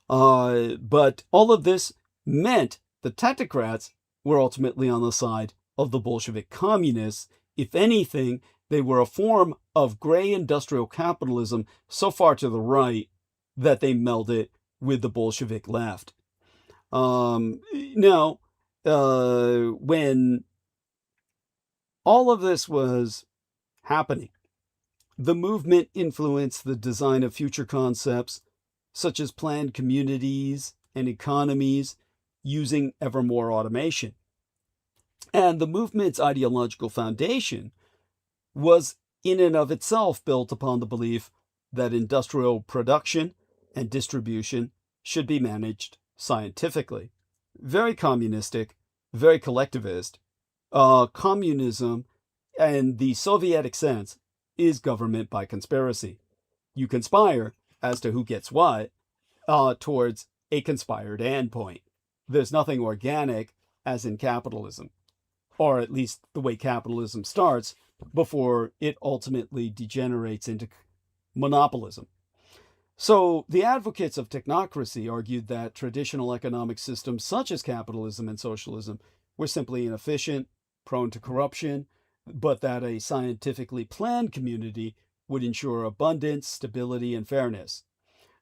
But all of this meant the technocrats were ultimately on the side of the Bolshevik communists. If anything, they were a form of gray industrial capitalism so far to the right that they melded with the Bolshevik left. Now, when all of this was happening, the movement influenced the design of future concepts such as planned communities and economies using ever more automation. And the movement's ideological foundation was in and of itself built upon the belief that industrial production and distribution should be managed scientifically. Very communistic, very collectivist. Communism, in the Soviet sense, is government by conspiracy. You conspire as to who gets what towards a conspired endpoint. There's nothing organic as in capitalism, or at least the way capitalism starts before it ultimately degenerates into monopolism. So the advocates of technocracy argued that traditional economic systems such as capitalism and socialism were simply inefficient, prone to corruption, but that a scientifically planned community would ensure abundance, stability, and fairness.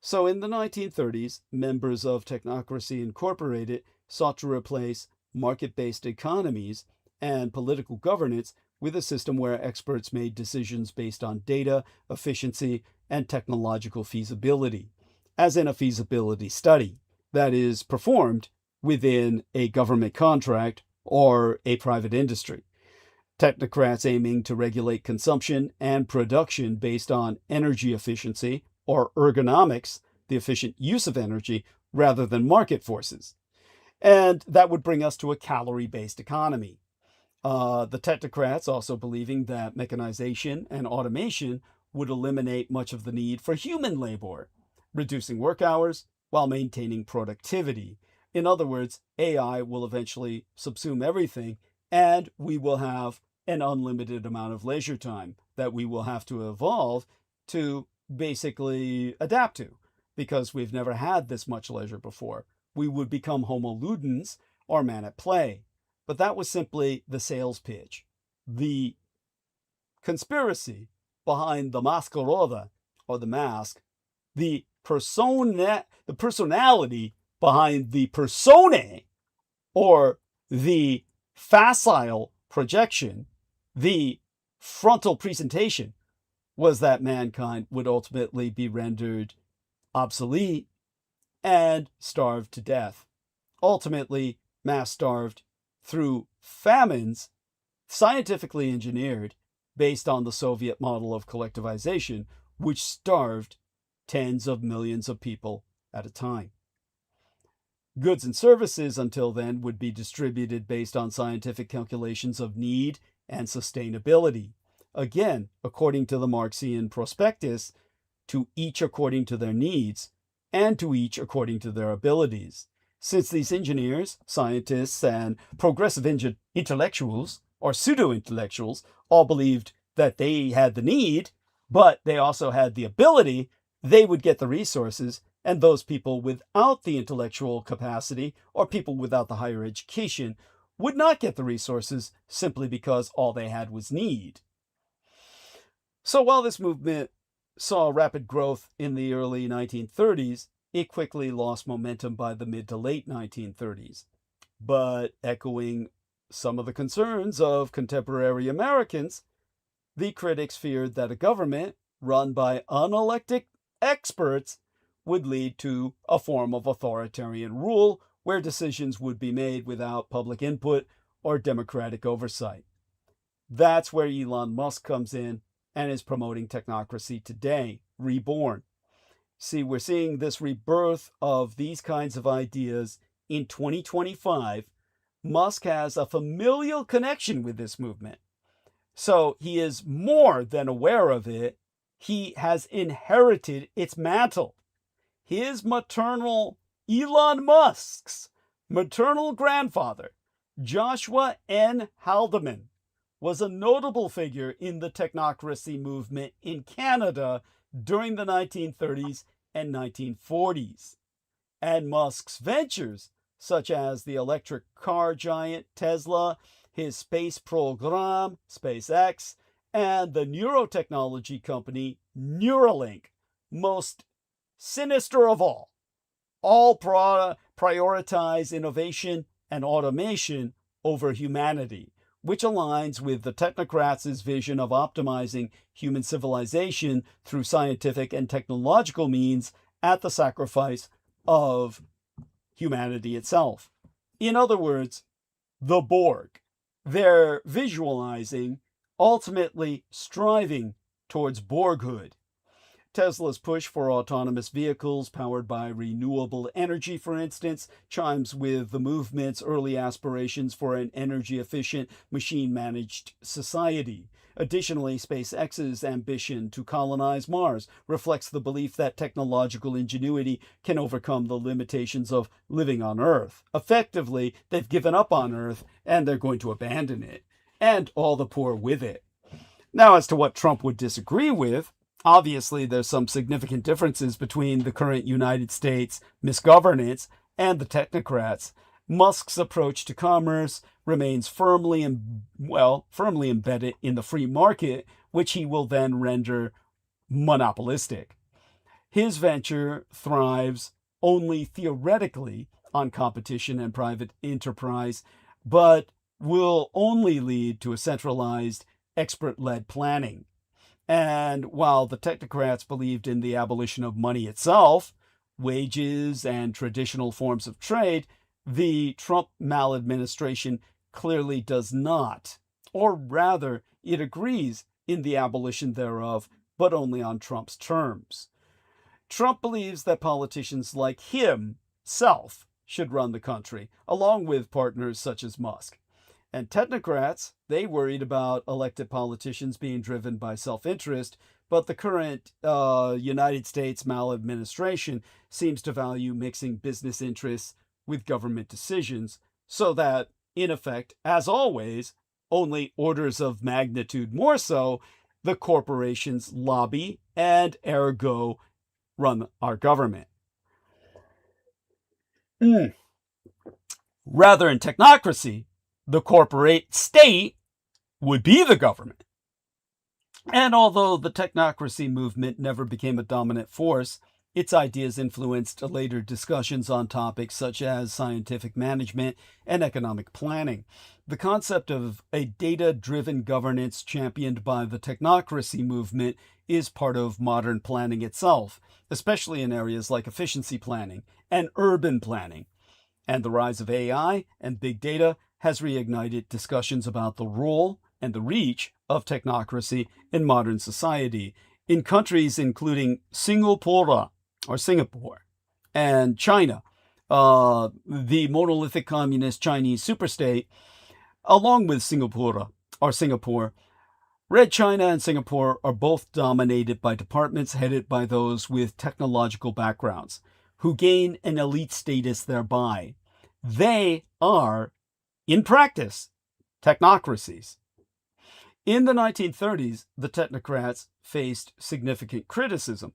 So in the 1930s, members of Technocracy Incorporated sought to replace market-based economies and political governance with a system where experts made decisions based on data, efficiency, and technological feasibility, as in a feasibility study that is performed within a government contract or a private industry. Technocrats aiming to regulate consumption and production based on energy efficiency or ergonomics, the efficient use of energy, rather than market forces. And that would bring us to a calorie-based economy. The technocrats also believing that mechanization and automation would eliminate much of the need for human labor, reducing work hours while maintaining productivity. In other words, AI will eventually subsume everything, and we will have an unlimited amount of leisure time that we will have to evolve to basically adapt to, because we've never had this much leisure before. We would become homo ludens, or man at play. But that was simply the sales pitch. The conspiracy behind the masquerada, or the mask, the personality behind the personae, or the facile projection, the frontal presentation, was that mankind would ultimately be rendered obsolete and starved to death. Ultimately, mass starved through famines scientifically engineered based on the Soviet model of collectivization, which starved tens of millions of people at a time. Goods and services until then would be distributed based on scientific calculations of need and sustainability. Again, according to the Marxian prospectus, to each according to their needs and to each according to their abilities. Since these engineers, scientists, and progressive intellectuals, or pseudo-intellectuals, all believed that they had the need, but they also had the ability, they would get the resources, and those people without the intellectual capacity or people without the higher education would not get the resources simply because all they had was need. So while this movement saw rapid growth in the early 1930s, it quickly lost momentum by the mid to late 1930s. But echoing some of the concerns of contemporary Americans, the critics feared that a government run by unelected experts would lead to a form of authoritarian rule where decisions would be made without public input or democratic oversight. That's where Elon Musk comes in and is promoting technocracy today, reborn. See, we're seeing this rebirth of these kinds of ideas in 2025. Musk has a familial connection with this movement. So he is more than aware of it. He has inherited its mantle. His maternal, Elon Musk's maternal grandfather, Joshua N. Haldeman, was a notable figure in the technocracy movement in Canada during the 1930s and 1940s. And Musk's ventures, such as the electric car giant Tesla, his space program, SpaceX, and the neurotechnology company Neuralink, most sinister of all prioritize innovation and automation over humanity, which aligns with the technocrats' vision of optimizing human civilization through scientific and technological means at the sacrifice of humanity itself. In other words, the Borg. They're visualizing, ultimately striving towards Borghood. Tesla's push for autonomous vehicles powered by renewable energy, for instance, chimes with the movement's early aspirations for an energy-efficient, machine-managed society. Additionally, SpaceX's ambition to colonize Mars reflects the belief that technological ingenuity can overcome the limitations of living on Earth. Effectively, they've given up on Earth and they're going to abandon it, and all the poor with it. Now, as to what Trump would disagree with, obviously there's some significant differences between the current United States misgovernance and the technocrats. Musk's approach to commerce remains firmly embedded in the free market, which he will then render monopolistic. His venture thrives only theoretically on competition and private enterprise, but will only lead to a centralized, expert-led planning. And while the technocrats believed in the abolition of money itself, wages, and traditional forms of trade, the Trump maladministration clearly does not. Or rather, it agrees in the abolition thereof, but only on Trump's terms. Trump believes that politicians like himself should run the country, along with partners such as Musk. And technocrats, they worried about elected politicians being driven by self-interest, but the current United States maladministration seems to value mixing business interests with government decisions, so that, in effect, as always, only orders of magnitude more so, the corporations lobby and ergo run our government. Rather, in technocracy, the corporate state would be the government. And although the technocracy movement never became a dominant force, its ideas influenced later discussions on topics such as scientific management and economic planning. The concept of a data-driven governance championed by the technocracy movement is part of modern planning itself, especially in areas like efficiency planning and urban planning. And the rise of AI and big data has reignited discussions about the role and the reach of technocracy in modern society. In countries including Singapore and China, the monolithic communist Chinese superstate, along with Singapore, Red China and Singapore are both dominated by departments headed by those with technological backgrounds, who gain an elite status thereby. They are, in practice, technocracies. In the 1930s, the technocrats faced significant criticism.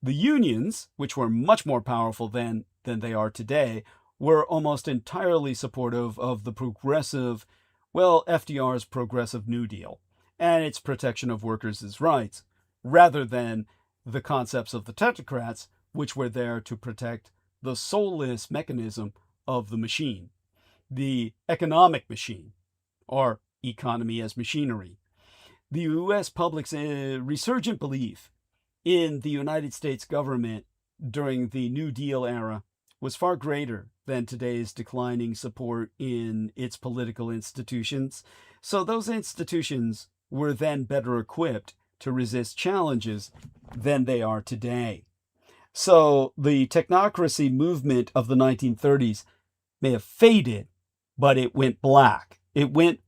The unions, which were much more powerful then than they are today, were almost entirely supportive of the FDR's progressive New Deal and its protection of workers' rights, rather than the concepts of the technocrats, which were there to protect the soulless mechanism of the machine, the economic machine, or economy as machinery. The U.S. public's resurgent belief in the United States government during the New Deal era was far greater than today's declining support in its political institutions, so those institutions were then better equipped to resist challenges than they are today. So the technocracy movement of the 1930s may have faded, but it went black. It went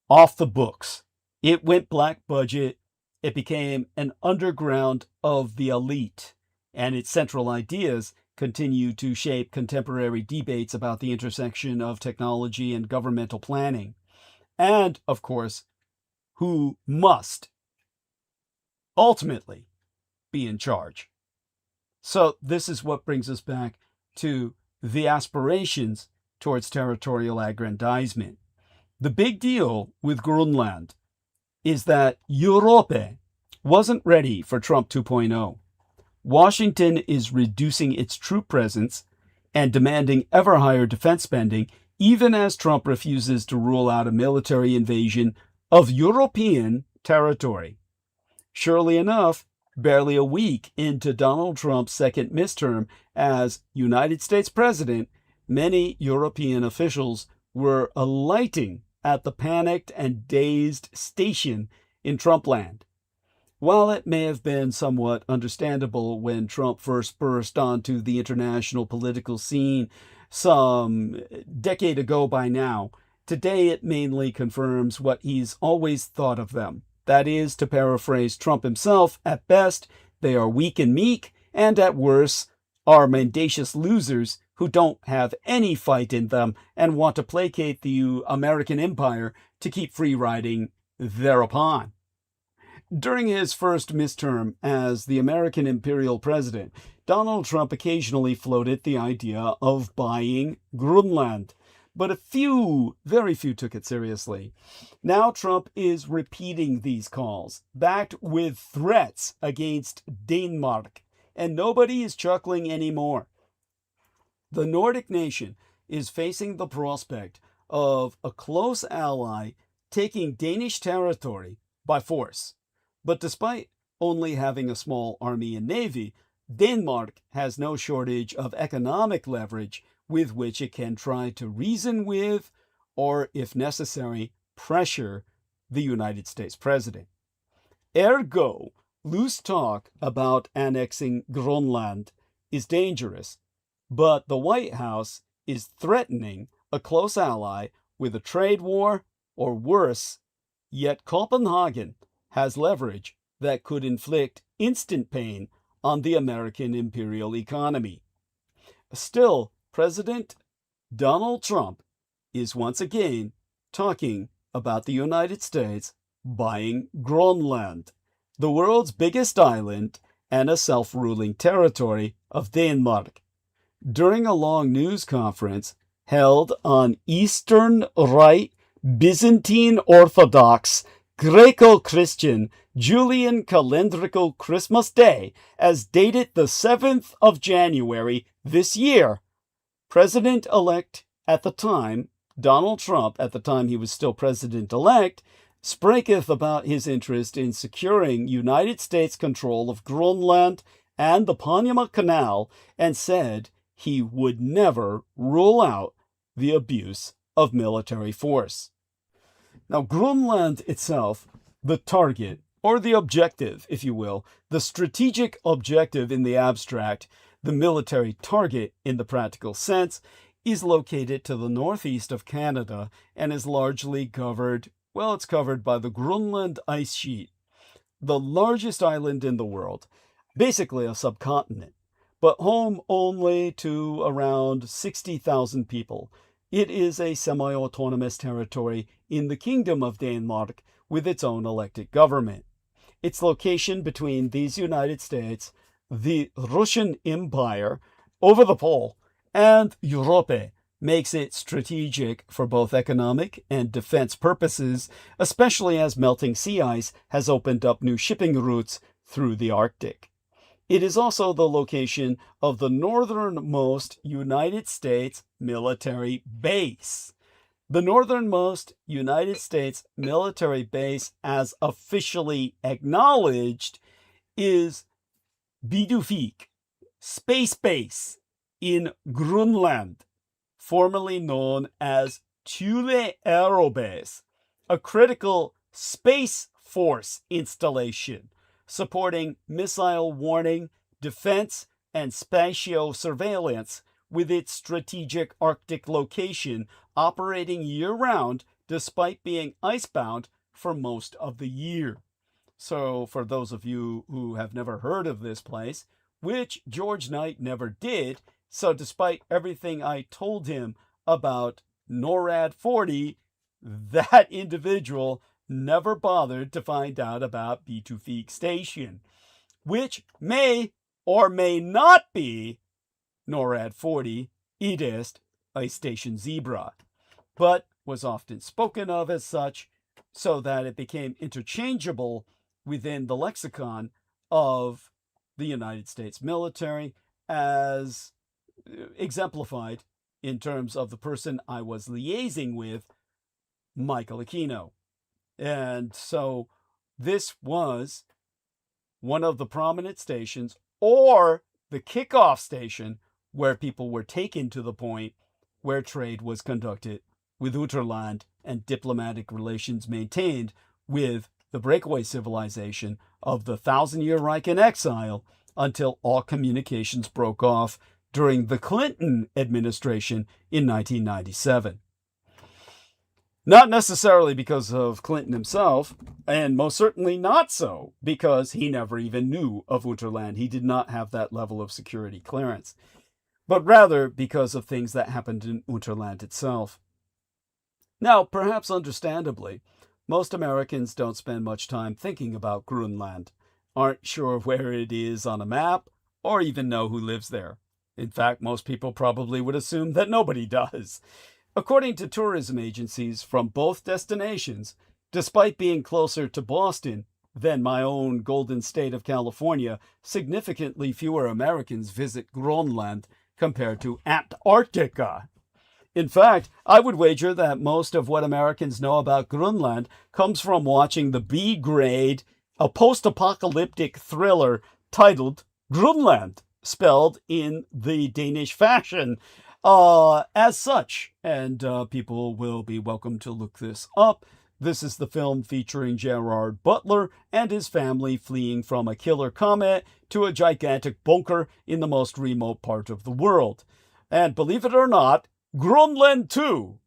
off the books. It went black budget. It became an underground of the elite, and its central ideas continue to shape contemporary debates about the intersection of technology and governmental planning. And, of course, who must ultimately be in charge. So this is what brings us back to the aspirations towards territorial aggrandizement. The big deal with Grönland is that Europe wasn't ready for Trump 2.0. Washington is reducing its troop presence and demanding ever higher defense spending, even as Trump refuses to rule out a military invasion of European territory. Surely enough, barely a week into Donald Trump's second midterm as United States president, many European officials were alighting at the panicked and dazed station in Trumpland. While it may have been somewhat understandable when Trump first burst onto the international political scene some decade ago by now, today it mainly confirms what he's always thought of them, That is, to paraphrase Trump himself, at best, they are weak and meek, and at worst, are mendacious losers who don't have any fight in them and want to placate the American empire to keep free riding thereupon. During his first midterm as the American imperial president, Donald Trump occasionally floated the idea of buying Greenland, but very few took it seriously. Now Trump is repeating these calls, backed with threats against Denmark, and nobody is chuckling anymore. The Nordic nation is facing the prospect of a close ally taking Danish territory by force. But despite only having a small army and navy, Denmark has no shortage of economic leverage with which it can try to reason with, or if necessary, pressure the United States president. Ergo, loose talk about annexing Greenland is dangerous, but the White House is threatening a close ally with a trade war or worse, yet Copenhagen has leverage that could inflict instant pain on the American imperial economy. Still, President Donald Trump is once again talking about the United States buying Greenland, the world's biggest island and a self-ruling territory of Denmark. During a long news conference held on Eastern Rite Byzantine Orthodox Greco-Christian Julian calendrical Christmas Day, as dated the 7th of January this year, President-elect at the time, Donald Trump, at the time he was still president-elect, spraketh about his interest in securing United States control of Greenland and the Panama Canal, and said he would never rule out the abuse of military force. Now, Greenland itself, the target, or the objective, if you will, the strategic objective in the abstract, the military target in the practical sense, is located to the northeast of Canada and is largely covered, it's covered by the Greenland ice sheet, the largest island in the world, basically a subcontinent, but home only to around 60,000 people. It is a semi-autonomous territory in the Kingdom of Denmark with its own elected government. Its location between these United States, the Russian Empire over the pole, and Europe makes it strategic for both economic and defense purposes, especially as melting sea ice has opened up new shipping routes through the Arctic. It is also the location of the northernmost United States military base. The northernmost United States military base, as officially acknowledged, is Bidufik Space Base in Greenland, formerly known as Thule Aerobase, a critical space force installation supporting missile warning, defense, and spatio surveillance, with its strategic Arctic location operating year-round despite being icebound for most of the year. So for those of you who have never heard of this place, which George Knight never did, so despite everything I told him about NORAD 40, that individual never bothered to find out about Bidufik Station, which may or may not be NORAD 40, Idest, Ice Station Zebra, but was often spoken of as such, so that it became interchangeable within the lexicon of the United States military, as exemplified in terms of the person I was liaising with, Michael Aquino. And so this was one of the prominent stations, or the kickoff station, where people were taken to the point where trade was conducted with Uterland and diplomatic relations maintained with the breakaway civilization of the 1,000-year Reich in exile, until all communications broke off during the Clinton administration in 1997. Not necessarily because of Clinton himself, and most certainly not so because he never even knew of Unterland. He did not have that level of security clearance, but rather because of things that happened in Unterland itself. Now, perhaps understandably, most Americans don't spend much time thinking about Grunland, aren't sure where it is on a map, or even know who lives there. In fact, most people probably would assume that nobody does. According to tourism agencies from both destinations, despite being closer to Boston than my own golden state of California, significantly fewer Americans visit Grönland compared to Antarctica. In fact, I would wager that most of what Americans know about Grönland comes from watching the B-grade, a post-apocalyptic thriller titled Grönland, spelled in the Danish fashion. As such, and people will be welcome to look this up. This is the film featuring Gerard Butler and his family fleeing from a killer comet to a gigantic bunker in the most remote part of the world. And believe it or not, Grönland 2,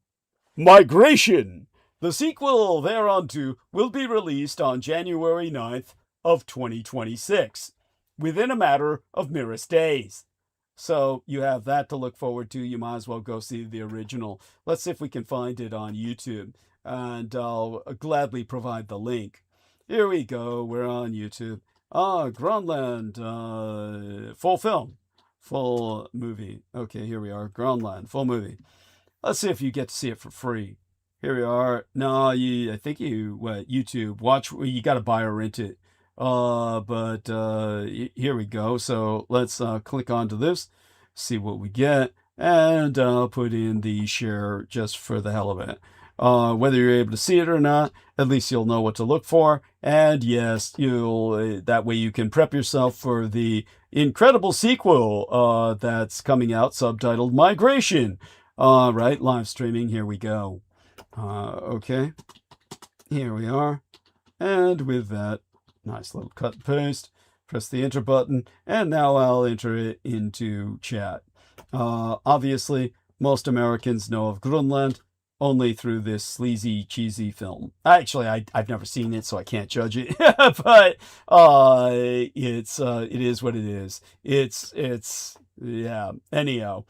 Migration, the sequel thereunto, will be released on January 9th of 2026, within a matter of merest days. So you have that to look forward to. You might as well go see the original. Let's see if we can find it on YouTube, and I'll gladly provide the link. Here we go. We're on YouTube. Grönland, full film. Full movie. Okay, here we are. Grönland, full movie. Let's see if you get to see it for free. Here we are. No, I think YouTube. Watch, you got to buy or rent it. But here we go. So let's click onto this, see what we get, and I'll put in the share just for the hell of it. Whether you're able to see it or not, at least you'll know what to look for. And yes, that way you can prep yourself for the incredible sequel that's coming out, subtitled Migration. Right, live streaming. Here we go. Okay, here we are. And with that, nice little cut and paste. Press the enter button, and now I'll enter it into chat. Obviously, most Americans know of Grönland only through this sleazy, cheesy film. Actually, I've never seen it, so I can't judge it. But it is what it is. It's yeah. Anyhow.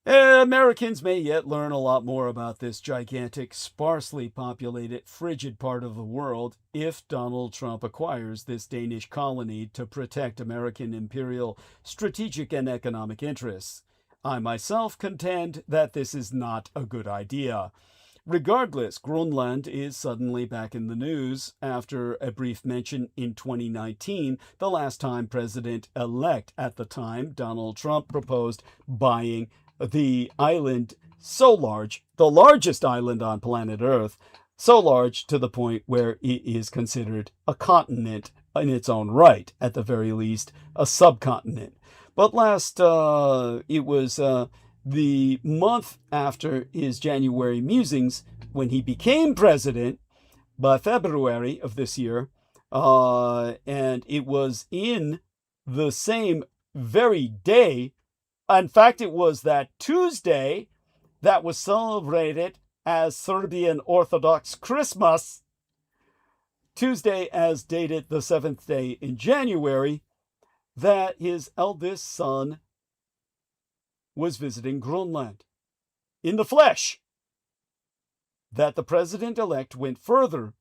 Americans may yet learn a lot more about this gigantic, sparsely populated, frigid part of the world if Donald Trump acquires this Danish colony to protect American imperial strategic and economic interests. I myself contend that this is not a good idea. Regardless, Grönland is suddenly back in the news after a brief mention in 2019, the last time President-elect at the time, Donald Trump, proposed buying the island so large, the largest island on planet Earth, so large to the point where it is considered a continent in its own right, at the very least, a subcontinent. But it was the month after his January musings, when he became president, by February of this year, and it was in the same very day. In fact, it was that Tuesday that was celebrated as Serbian Orthodox Christmas, Tuesday as dated the 7th day in January, that his eldest son was visiting Grönland in the flesh. That the president-elect went further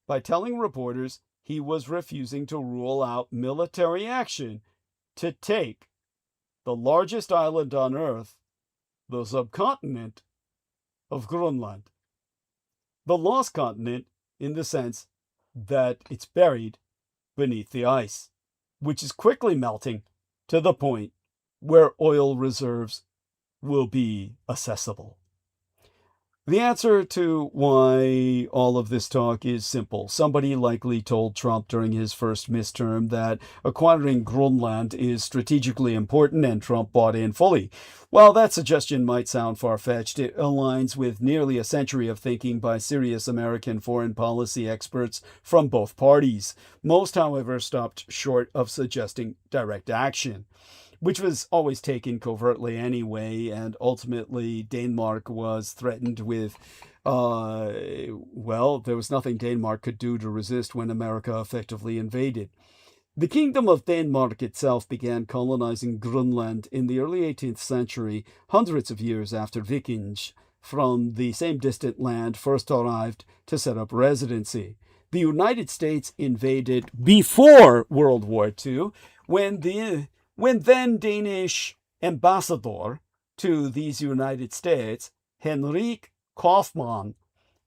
by telling reporters he was refusing to rule out military action to take the largest island on Earth, the subcontinent of Grönland. The lost continent in the sense that it's buried beneath the ice, which is quickly melting to the point where oil reserves will be accessible. The answer to why all of this talk is simple. Somebody likely told Trump during his first midterm that acquiring Grönland is strategically important, and Trump bought in fully. While that suggestion might sound far-fetched, it aligns with nearly a century of thinking by serious American foreign policy experts from both parties. Most, however, stopped short of suggesting direct action. which was always taken covertly anyway, and ultimately Denmark was threatened with, well, there was nothing Denmark could do to resist when America effectively invaded. The Kingdom of Denmark itself began colonizing Greenland in the early 18th century, hundreds of years after Vikings from the same distant land first arrived to set up residency. The United States invaded before World War II, when then Danish ambassador to these United States, Henrik Kaufmann,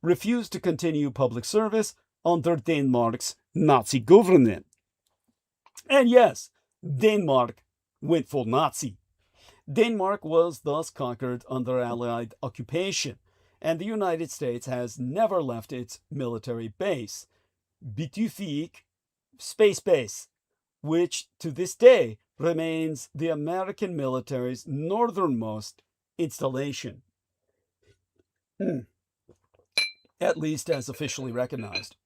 refused to continue public service under Denmark's Nazi government. And yes, Denmark went full Nazi. Denmark was thus conquered under Allied occupation, and the United States has never left its military base, Bitufik Space Base, which to this day remains the American military's northernmost installation, at least as officially recognized.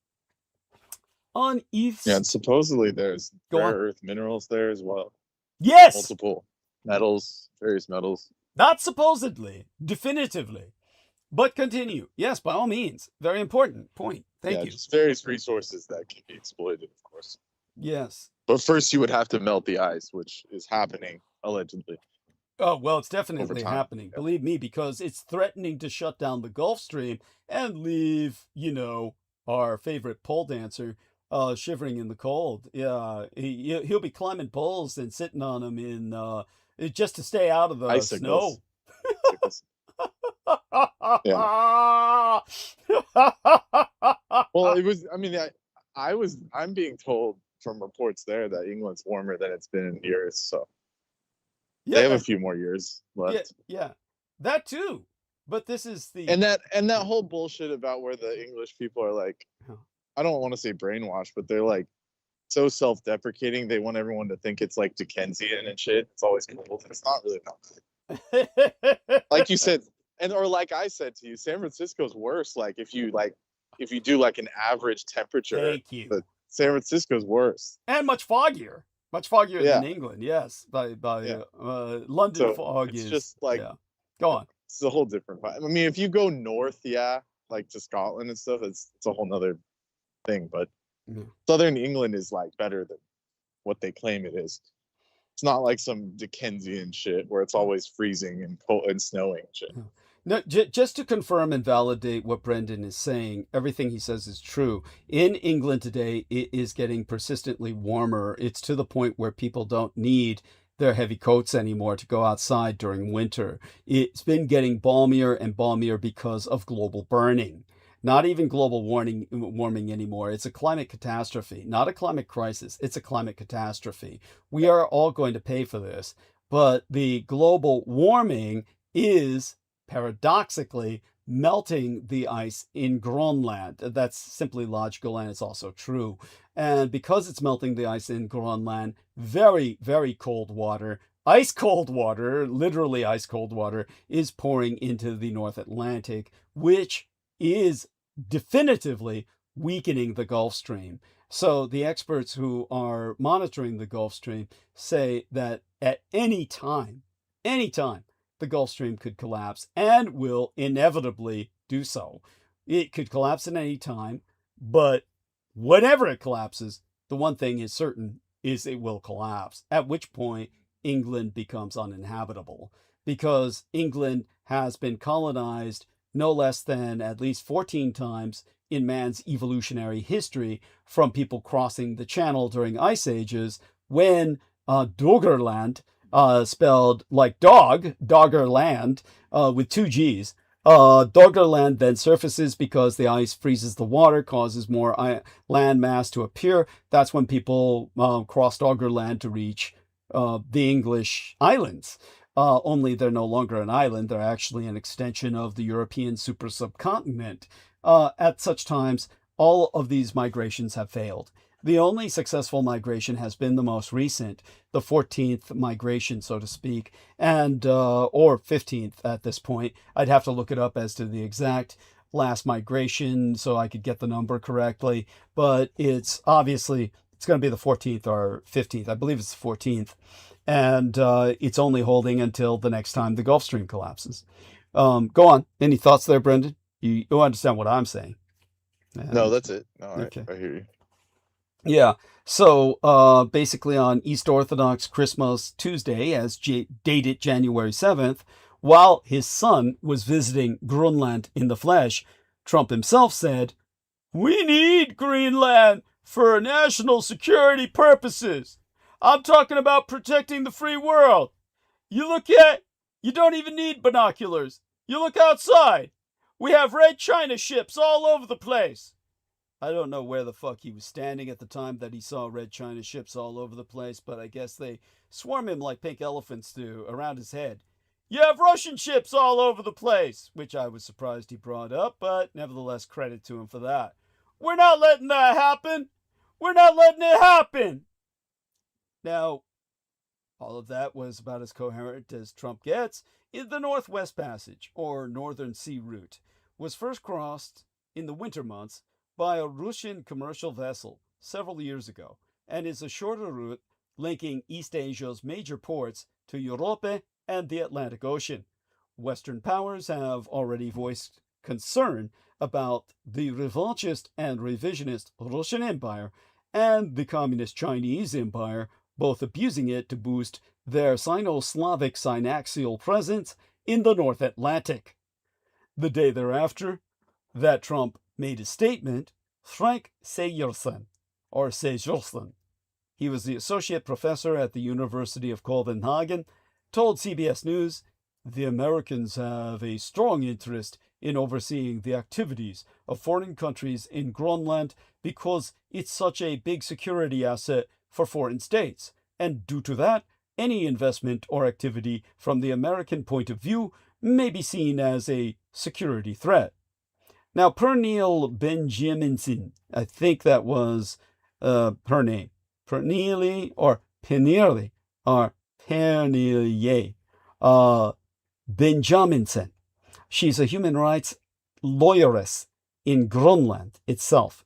On East... Yeah, and supposedly there's Go rare on. earth minerals there as well. Yes! Multiple metals, various metals. Not supposedly, definitively. But continue. Yes, by all means. Very important point. Thank Yeah, you. just various resources that can be exploited, of course. Yes. But first you would have to melt the ice, which is happening, allegedly. Oh, well, it's definitely time, happening. yeah. Believe me, because it's threatening to shut down the Gulf Stream and leave, our favorite pole dancer shivering in the cold. Yeah, he'll be climbing poles and sitting on them in just to stay out of the Icicles. snow. Well, it was, I mean, I'm being told from reports there that England's warmer than it's been in years, so they have a few more years left. Yeah, that too. But this is the And that whole bullshit about where the English people are like, I don't want to say brainwashed, but they're like so self-deprecating. They want everyone to think it's like Dickensian and shit. It's always cold. It's not really that. Like you said, or like I said to you, San Francisco's worse. Like if you do like an average temperature, Thank you. but San Francisco's worse and much foggier than England. Yes, by Yeah. London So fog it's is just like yeah. Go on. it's a whole different vibe. I mean, if you go north, like to Scotland and stuff, it's a whole nother thing. But Southern England is like better than what they claim it is. It's not like some Dickensian shit where it's always freezing and cold and snowing and shit. No, just to confirm and validate what Brendan is saying, everything he says is true. In England today, it is getting persistently warmer. It's to the point where people don't need their heavy coats anymore to go outside during winter. It's been getting balmier and balmier because of global burning. Not even global warming anymore. It's a climate catastrophe, not a climate crisis. It's a climate catastrophe. We are all going to pay for this, but the global warming is paradoxically melting the ice in Greenland. That's simply logical, and it's also true. And because it's melting the ice in Greenland, very, very cold water, ice cold water, literally ice cold water, is pouring into the North Atlantic, which is definitively weakening the Gulf Stream. So the experts who are monitoring the Gulf Stream say that at any time, the Gulf Stream could collapse and will inevitably do so. It could collapse at any time, but whenever it collapses, the one thing is certain is it will collapse, at which point England becomes uninhabitable, because England has been colonized no less than at least 14 times in man's evolutionary history, from people crossing the channel during ice ages when Doggerland, spelled like dog, Doggerland, with two G's. Doggerland then surfaces because the ice freezes the water, causes more land mass to appear. That's when people cross Doggerland to reach the English islands. Only they're no longer an island. They're actually an extension of the European super subcontinent. At such times, all of these migrations have failed. The only successful migration has been the most recent, the 14th migration, so to speak, and or 15th at this point. I'd have to look it up as to the exact last migration so I could get the number correctly, but it's obviously It's going to be the 14th or 15th. I believe it's the 14th. And it's only holding until the next time the Gulf Stream collapses. Go on. Any thoughts there, Brendan? You understand what I'm saying? No, that's it. No, Okay. I hear you. Yeah. So basically on East Orthodox Christmas Tuesday, as dated January 7th, while his son was visiting Greenland in the flesh, Trump himself said, "We need Greenland for national security purposes. I'm talking about protecting the free world. You don't even need binoculars. You look outside. We have Red China ships all over the place." I don't know where the fuck he was standing at the time that he saw Red China ships all over the place, but I guess they swarm him like pink elephants do around his head. "You have Russian ships all over the place," which I was surprised he brought up, but nevertheless credit to him for that. "We're not letting that happen. We're not letting it happen." Now, all of that was about as coherent as Trump gets. The Northwest Passage, or Northern Sea Route, was first crossed in the winter months by a Russian commercial vessel several years ago, and is a shorter route linking East Asia's major ports to Europe and the Atlantic Ocean. Western powers have already voiced concern about the revanchist and revisionist Russian Empire and the communist Chinese Empire, both abusing it to boost their Sino-Slavic synaxial presence in the North Atlantic. The day thereafter, that Trump made a statement, Frank Sejersen, he was the associate professor at the University of Copenhagen, told CBS News, "The Americans have a strong interest in overseeing the activities of foreign countries in Greenland because it's such a big security asset for foreign states, and due to that, any investment or activity from the American point of view may be seen as a security threat." Now, Pernille Benjaminsen, I think that was her name, Pernille Benjaminsen. She's a human rights lawyeress in Greenland itself.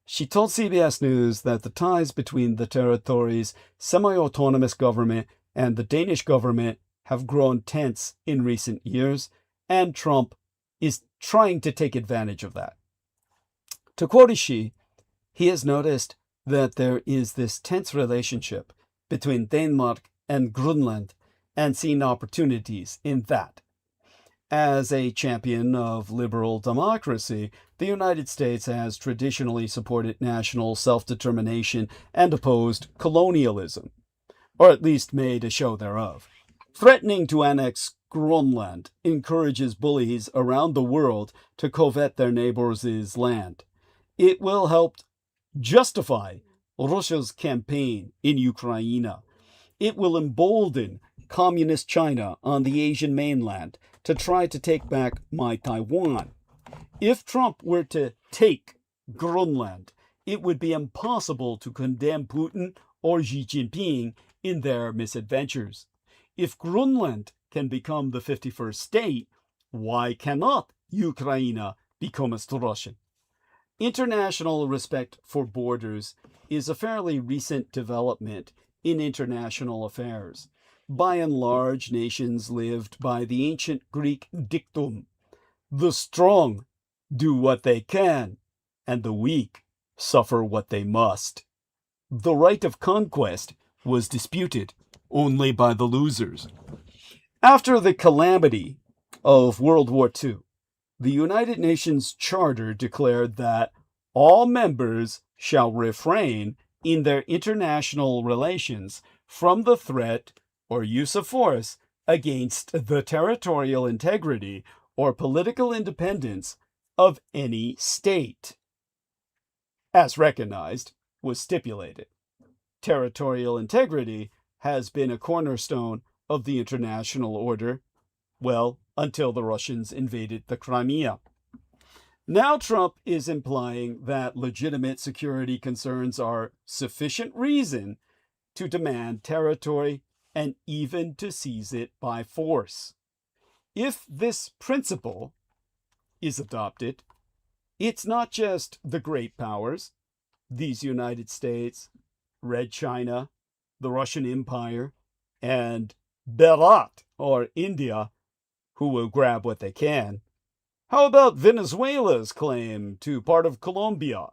She told CBS News that the ties between the territory's semi-autonomous government and the Danish government have grown tense in recent years, and Trump is trying to take advantage of that. To quote she, he has noticed that there is this tense relationship between Denmark and Greenland and seen opportunities in that. As a champion of liberal democracy, the United States has traditionally supported national self-determination and opposed colonialism, or at least made a show thereof. Threatening to annex Greenland encourages bullies around the world to covet their neighbors' land. It will help justify Russia's campaign in Ukraine. It will embolden communist China on the Asian mainland to try to take back my Taiwan. If Trump were to take Greenland, it would be impossible to condemn Putin or Xi Jinping in their misadventures. If Greenland can become the 51st state, why cannot Ukraine become a Russian? International respect for borders is a fairly recent development in international affairs. By and large, nations lived by the ancient Greek dictum, "The strong do what they can, and the weak suffer what they must." The right of conquest was disputed only by the losers. After the calamity of World War II, the United Nations Charter declared that all members shall refrain in their international relations from the threat or use of force against the territorial integrity or political independence of any state. As recognized, was stipulated. Territorial integrity has been a cornerstone of the international order, well, until the Russians invaded the Crimea. Now Trump is implying that legitimate security concerns are sufficient reason to demand territory and even to seize it by force. If this principle is adopted, it's not just the great powers, these United States, Red China, the Russian Empire, and Bharat, or India, who will grab what they can? How about Venezuela's claim to part of Colombia,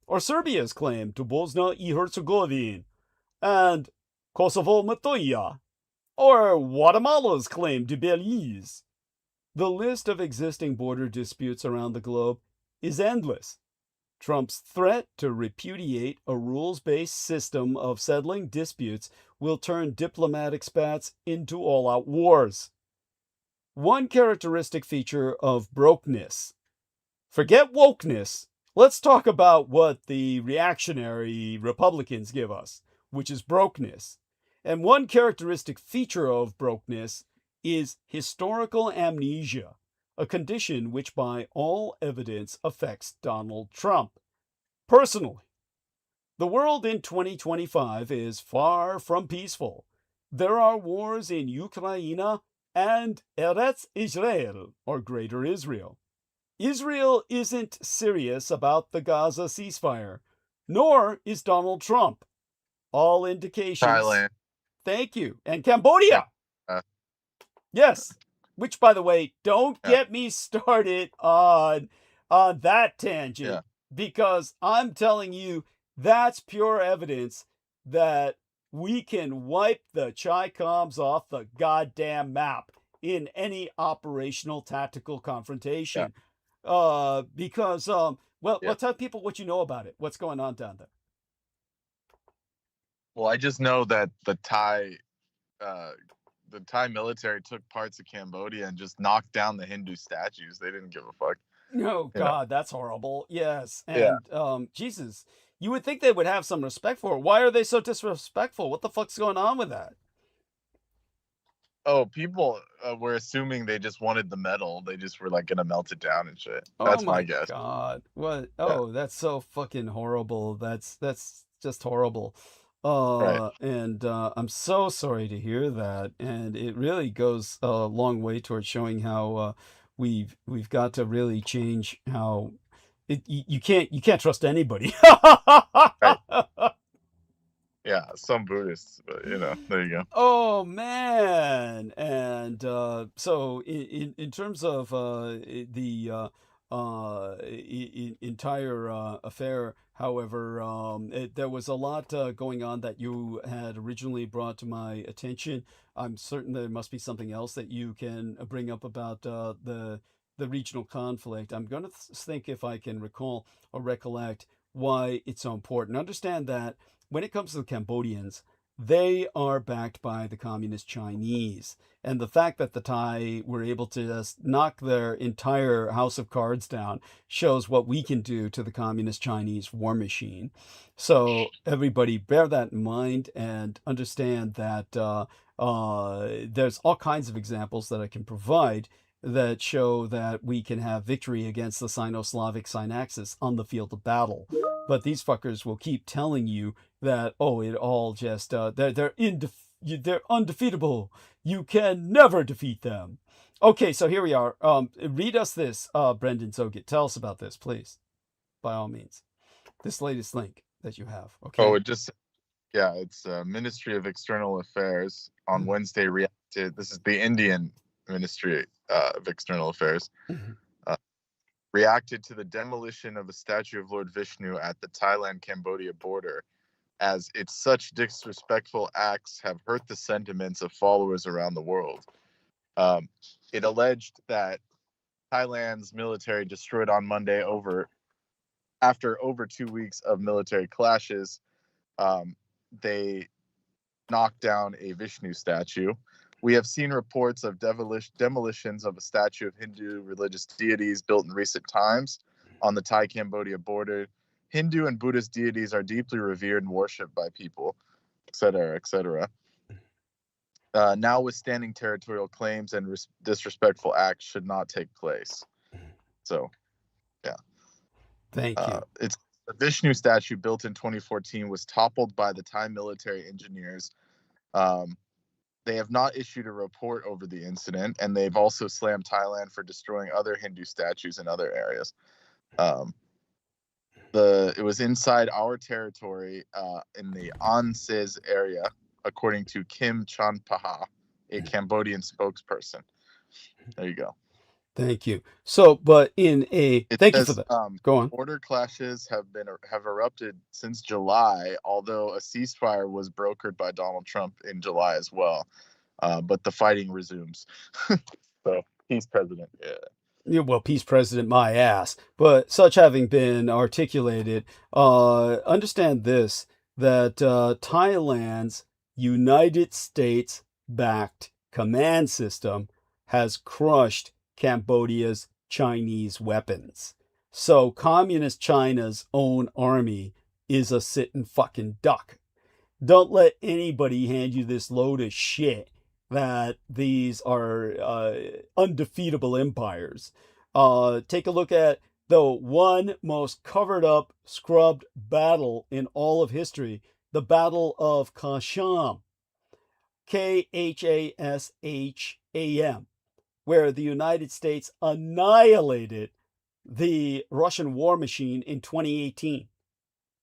or Serbia's claim to Bosnia and Herzegovina, and Kosovo Matoya, or Guatemala's claim to Belize? The list of existing border disputes around the globe is endless. Trump's threat to repudiate a rules-based system of settling disputes will turn diplomatic spats into all-out wars. One characteristic feature of brokenness. Forget wokeness. Let's talk about what the reactionary Republicans give us, which is brokenness. And one characteristic feature of brokenness is historical amnesia, a condition which by all evidence affects Donald Trump personally. The world in 2025 is far from peaceful. There are wars in Ukraine and Eretz Israel, or Greater Israel. Israel isn't serious about the Gaza ceasefire, nor is Donald Trump. All indications. Thailand. Thank you. And Cambodia. Yes. Which, by the way, don't get me started on that tangent, because I'm telling you, that's pure evidence that we can wipe the Chi-Coms off the goddamn map in any operational tactical confrontation. Because, well, tell people what you know about it. What's going on down there? Well, I just know that the Thai military took parts of Cambodia and just knocked down the Hindu statues. They didn't give a fuck. Oh, God, that's horrible. Yes. And, Jesus, you would think they would have some respect for it. Why are they so disrespectful? What the fuck's going on with that? Oh, people were assuming they just wanted the metal. They just were like going to melt it down and shit. That's my guess. God. What? Oh, that's so fucking horrible. That's just horrible. And I'm so sorry to hear that. And it really goes a long way towards showing how we've got to really change how you can't trust anybody. Yeah, some Buddhists, but there you go. Oh man. And so in terms of the entire affair, however, there was a lot going on that you had originally brought to my attention. I'm certain there must be something else that you can bring up about the regional conflict. I'm going to think if I can recall or recollect why it's so important. Understand that when it comes to the Cambodians, they are backed by the communist Chinese. And the fact that the Thai were able to just knock their entire house of cards down shows what we can do to the communist Chinese war machine. So everybody bear that in mind and understand that there's all kinds of examples that I can provide that show that we can have victory against the Sino-Slavic Synaxis on the field of battle. But these fuckers will keep telling you that, oh, it all just, they're undefeatable. You can never defeat them. Okay, so here we are. Read us this, Brendan Zoget. Tell us about this, please. By all means. This latest link that you have. Okay. Oh, it's Ministry of External Affairs on Wednesday reacted. This is the Indian Ministry of External Affairs. Reacted to the demolition of a statue of Lord Vishnu at the Thailand-Cambodia border, as its such disrespectful acts have hurt the sentiments of followers around the world. It alleged that Thailand's military destroyed on Monday after over 2 weeks of military clashes, they knocked down a Vishnu statue. We have seen reports of demolitions of a statue of Hindu religious deities built in recent times on the Thai-Cambodia border. Hindu and Buddhist deities are deeply revered and worshipped by people, etc., etc. Notwithstanding territorial claims and disrespectful acts should not take place. So, yeah. Thank you. It's the Vishnu statue built in 2014 was toppled by the Thai military engineers. They have not issued a report over the incident, and they've also slammed Thailand for destroying other Hindu statues in other areas. it was inside our territory in the An Ses area, according to Kim Chan-paha, a Cambodian spokesperson. There you go. Thank you. So, but thank you for says, that. Go on. Border clashes have erupted since July, although a ceasefire was brokered by Donald Trump in July as well. But the fighting resumes. So he's president. Yeah. Yeah, well, peace president, my ass. But such having been articulated, understand this, that Thailand's United States-backed command system has crushed Cambodia's Chinese weapons. So communist China's own army is a sitting fucking duck. Don't let anybody hand you this load of shit that these are undefeatable empires. Take a look at the one most covered up, scrubbed battle in all of history, the Battle of Kasham, Khasham, where the United States annihilated the Russian war machine in 2018.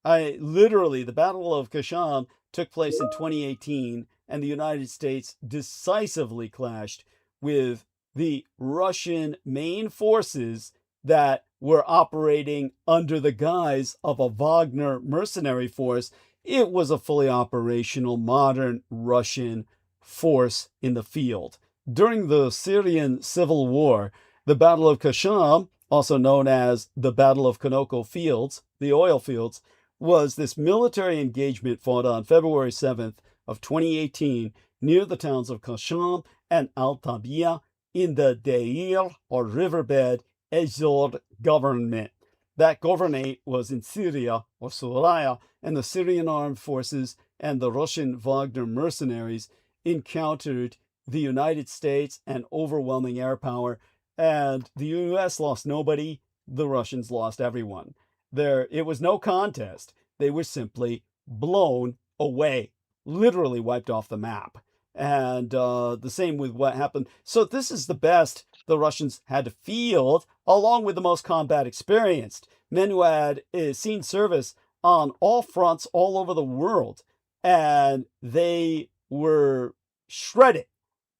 Literally, the Battle of Kasham took place in 2018, and the United States decisively clashed with the Russian main forces that were operating under the guise of a Wagner mercenary force. It was a fully operational, modern Russian force in the field. During the Syrian civil war, the Battle of Kasham, also known as the Battle of Conoco Fields, the oil fields, was this military engagement fought on February 7th of 2018 near the towns of Kasham and Al-Tabia in the Deir, or riverbed, Ezor government. That governorate was in Syria, or Suraya, and the Syrian armed forces and the Russian Wagner mercenaries encountered the United States and overwhelming air power, and the U.S. lost nobody, the Russians lost everyone. It was no contest. They were simply blown away, literally wiped off the map. And the same with what happened. So this is the best the Russians had to field, along with the most combat experienced. Men who had seen service on all fronts all over the world. And they were shredded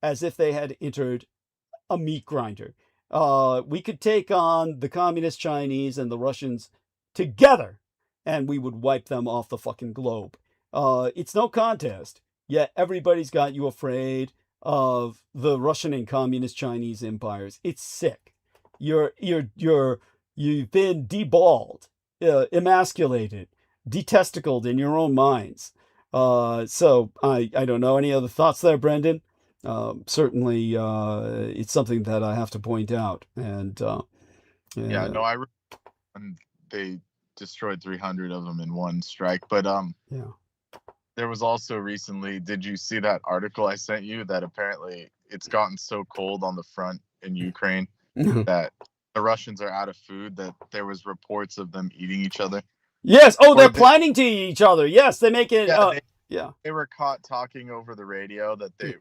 as if they had entered a meat grinder. We could take on the communist Chinese and the Russians together, and we would wipe them off the fucking globe. It's no contest. Yet everybody's got you afraid of the Russian and communist Chinese empires. It's sick. You've been deballed, emasculated, detesticled in your own minds. So I don't know. Any other thoughts there, Brendan? Certainly, it's something that I have to point out. And yeah, no, and they destroyed 300 of them in one strike. But yeah. There was also recently, did you see that article I sent you that apparently it's gotten so cold on the front in Ukraine that the Russians are out of food, that there was reports of them eating each other? Yes. Oh, they're planning to eat each other. Yes, they make it. Yeah, they were caught talking over the radio that they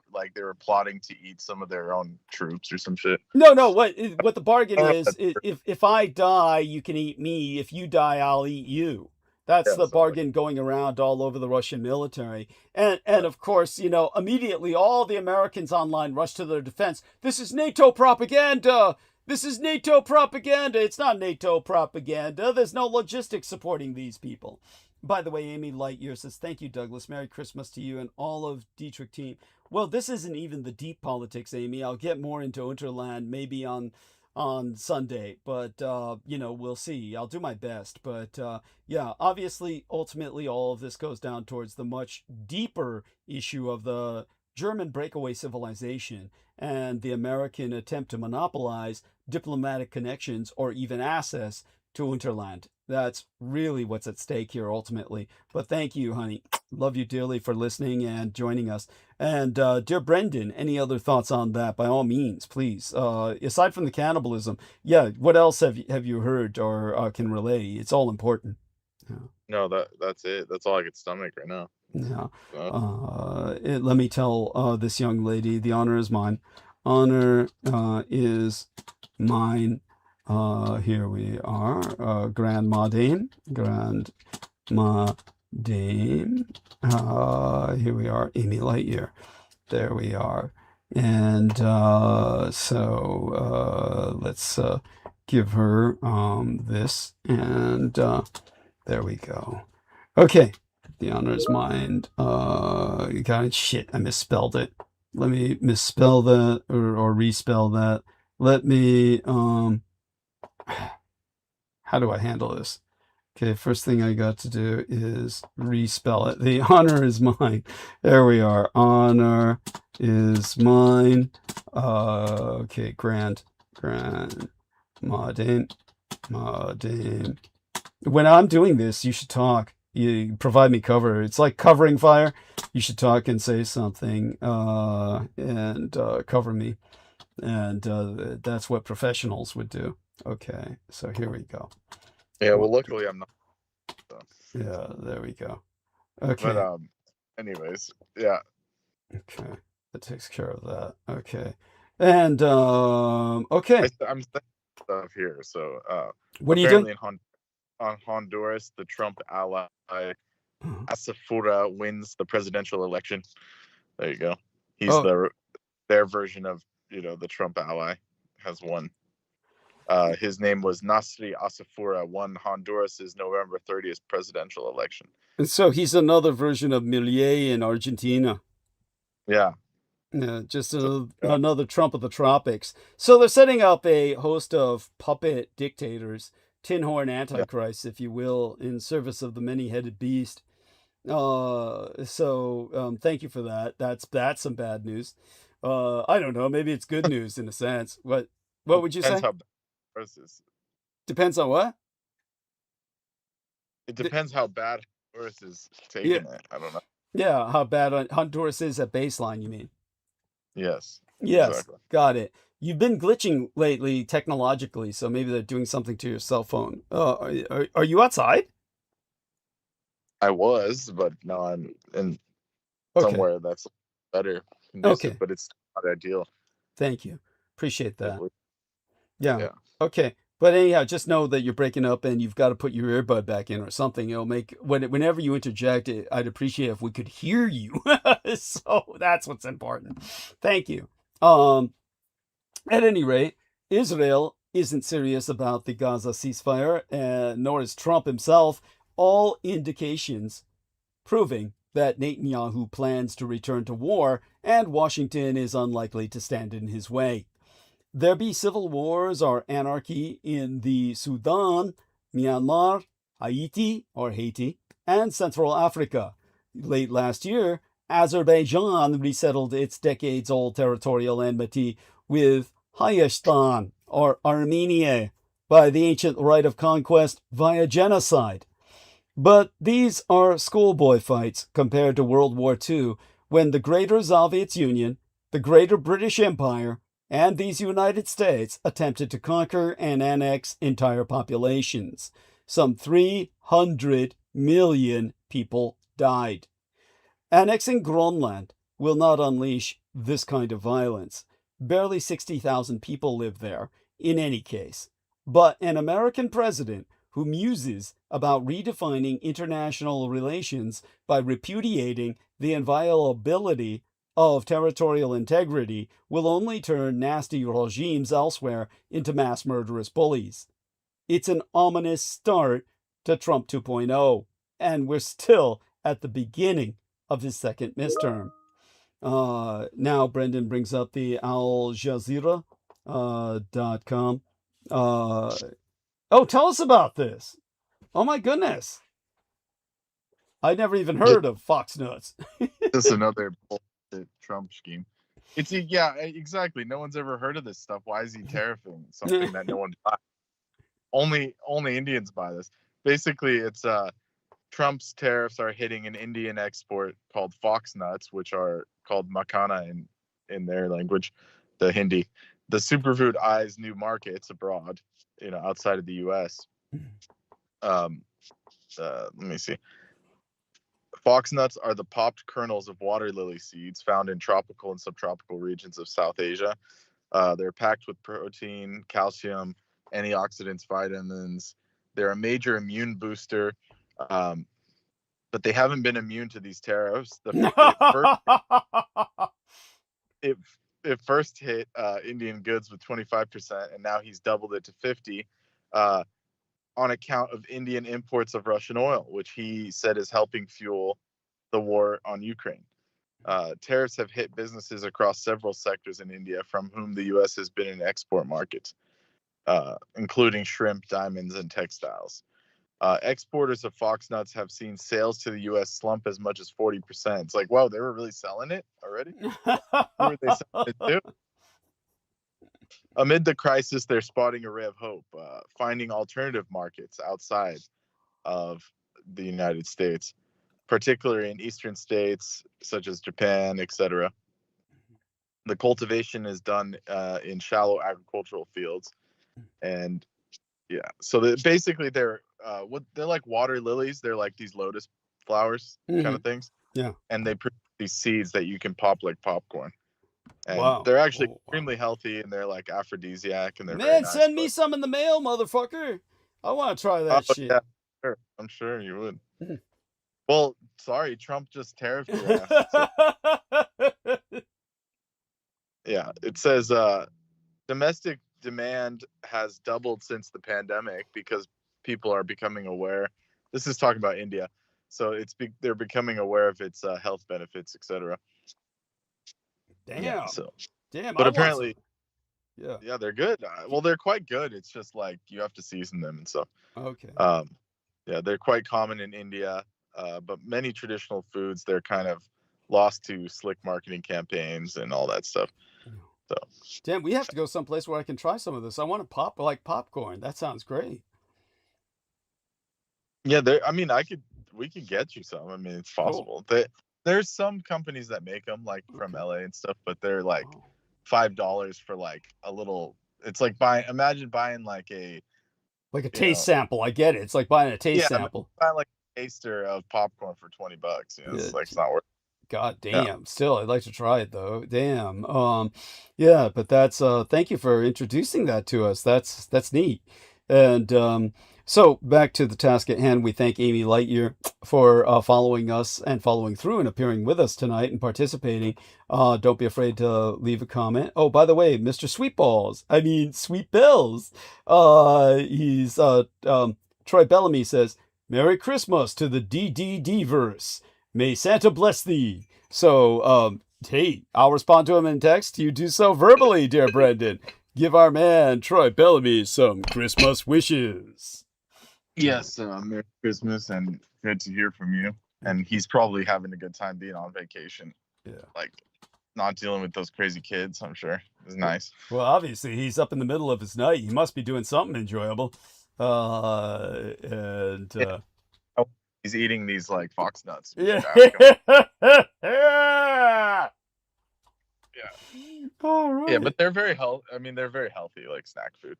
were plotting to eat some of their own troops or some shit. No. What the bargain is if I die, you can eat me. If you die, I'll eat you. That's the bargain going around all over the Russian military. And of course, immediately all the Americans online rush to their defense. This is NATO propaganda. This is NATO propaganda. It's not NATO propaganda. There's no logistics supporting these people. By the way, Amy Lightyear says, thank you, Douglas. Merry Christmas to you and all of Dietrich team. Well, this isn't even the deep politics, Amy. I'll get more into Unterland maybe on Sunday, but we'll see. I'll do my best, but yeah, obviously, ultimately, all of this goes down towards the much deeper issue of the German breakaway civilization and the American attempt to monopolize diplomatic connections or even access to Unterland. That's really what's at stake here ultimately. But thank you, honey. Love you dearly for listening and joining us. And dear Brendan, any other thoughts on that? By all means, please. Aside from the cannibalism, yeah, what else have you heard or can relay? It's all important. Yeah. No, that's it. That's all I could stomach right now. Yeah. Let me tell this young lady, the honor is mine. Honor is mine. Here we are. Grandma Dame. Grandma Dame. Here we are. Amy Lightyear. There we are. And so let's give her this. And there we go. Okay. The honor is mine. You got it. Shit, I misspelled it. Let me misspell that or respell that. Let me how do I handle this? Okay, first thing I got to do is respell it. The honor is mine. There we are. Honor is mine. Okay, Madame. When I'm doing this, you should talk. You provide me cover. It's like covering fire. You should talk and say something and cover me. And that's what professionals would do. Okay, so here we go. Yeah, well, luckily I'm not. So. Yeah, there we go. Okay. But anyways, yeah. Okay, that takes care of that. Okay, and okay. I'm stuff here. So what are you doing? On Honduras, the Trump ally Asafura wins the presidential election. There you go. He's their version of the Trump ally has won. His name was Nasri Asafura, won Honduras's November 30th presidential election. And so he's another version of Milei in Argentina. Yeah. Yeah, just another Trump of the tropics. So they're setting up a host of puppet dictators, tin horn antichrists, if you will, in service of the many-headed beast. So thank you for that. That's some bad news. I don't know. Maybe it's good news in a sense. What would you say? Depends on what? It depends how bad Honduras is taking it. I don't know. Yeah, how bad Honduras is at baseline, you mean? Yes. Yes, exactly. Got it. You've been glitching lately technologically, so maybe they're doing something to your cell phone. Are you outside? I was, but now I'm in somewhere that's better conducive, but it's not ideal. Thank you. Appreciate that. Yeah. Okay. But anyhow, just know that you're breaking up and you've got to put your earbud back in or something. It'll make whenever you interject, I'd appreciate if we could hear you. So that's what's important. Thank you. At any rate, Israel isn't serious about the Gaza ceasefire, nor is Trump himself. All indications proving that Netanyahu plans to return to war, and Washington is unlikely to stand in his way. There be civil wars or anarchy in the Sudan, Myanmar, Haiti, and Central Africa. Late last year, Azerbaijan resettled its decades-old territorial enmity with Hayastan, or Armenia, by the ancient right of conquest via genocide. But these are schoolboy fights compared to World War II, when the Greater Soviet Union, the Greater British Empire, and these United States attempted to conquer and annex entire populations. Some 300 million people died. Annexing Groenland will not unleash this kind of violence. Barely 60,000 people live there, in any case. But an American president who muses about redefining international relations by repudiating the inviolability of territorial integrity will only turn nasty regimes elsewhere into mass murderous bullies. It's an ominous start to Trump 2.0, and we're still at the beginning of his second midterm. Now Brendan brings up the Al Jazeera .com. Tell us about this. Oh my goodness. I never even heard of Fox Nuts. Just another bullshit Trump scheme. It's exactly. No one's ever heard of this stuff. Why is he tariffing something that no one buys? Only Indians buy this. Basically, it's Trump's tariffs are hitting an Indian export called fox nuts, which are called makana in their language, the Hindi. The superfood eyes new markets abroad, outside of the U.S. Let me see. Fox nuts are the popped kernels of water lily seeds found in tropical and subtropical regions of South Asia. They're packed with protein, calcium, antioxidants, vitamins. They're a major immune booster, but they haven't been immune to these tariffs. It first hit Indian goods with 25%, and now he's doubled it to 50 on account of Indian imports of Russian oil, which he said is helping fuel the war on Ukraine. Tariffs have hit businesses across several sectors in India, from whom the U.S. has been an export market, including shrimp, diamonds, and textiles. Exporters of fox nuts have seen sales to the U.S. slump as much as 40%. It's like, wow, they were really selling it already? Who were they selling it to? Amid the crisis, they're spotting a ray of hope, finding alternative markets outside of the United States, particularly in eastern states such as Japan, etc. The cultivation is done in shallow agricultural fields, and yeah, so basically they're like water lilies. They're like these lotus flowers kind of things. Yeah, and they produce these seeds that you can pop like popcorn. And wow, they're actually extremely healthy, and they're like aphrodisiac, and they're very man, nice, send me some in the mail, motherfucker. I want to try that shit. Yeah, sure. I'm sure you would. Well, sorry, Trump just tariffed your ass. So. Yeah, it says domestic demand has doubled since the pandemic because people are becoming aware. This is talking about India, so they're becoming aware of its health benefits, etc. Damn. Yeah, so. Damn. But apparently, yeah, they're good. Well, they're quite good. It's just like you have to season them and stuff. Okay. Yeah, they're quite common in India, but many traditional foods, they're kind of lost to slick marketing campaigns and all that stuff. So. Damn, we have to go someplace where I can try some of this. I want to like popcorn. That sounds great. Yeah, we could get you some. I mean, it's possible. Cool. There's some companies that make them, like from LA and stuff, but they're like $5 for like a little. It's like imagine buying like a taste sample. I get it. It's like buying a taste sample. Buying like a taster of popcorn for $20. It's like it's not worth it. God damn. Yeah. Still, I'd like to try it though. Damn. Yeah, but that's thank you for introducing that to us. That's neat. And so back to the task at hand, we thank Amy Lightyear for following us and following through and appearing with us tonight and participating. Don't be afraid to leave a comment. Oh, by the way, Mr. Sweet Bills. He's Troy Bellamy says, "Merry Christmas to the DDD-verse. May Santa bless thee." So, hey, I'll respond to him in text. You do so verbally, dear Brendan. Give our man Troy Bellamy some Christmas wishes. Yes, Merry Christmas, and good to hear from you. And he's probably having a good time being on vacation. Yeah. Like, not dealing with those crazy kids, I'm sure. It's nice. Well, obviously, he's up in the middle of his night. He must be doing something enjoyable. He's eating these like fox nuts. Yeah. Yeah. All right. Yeah, but they're very healthy. I mean, they're very healthy, like snack food.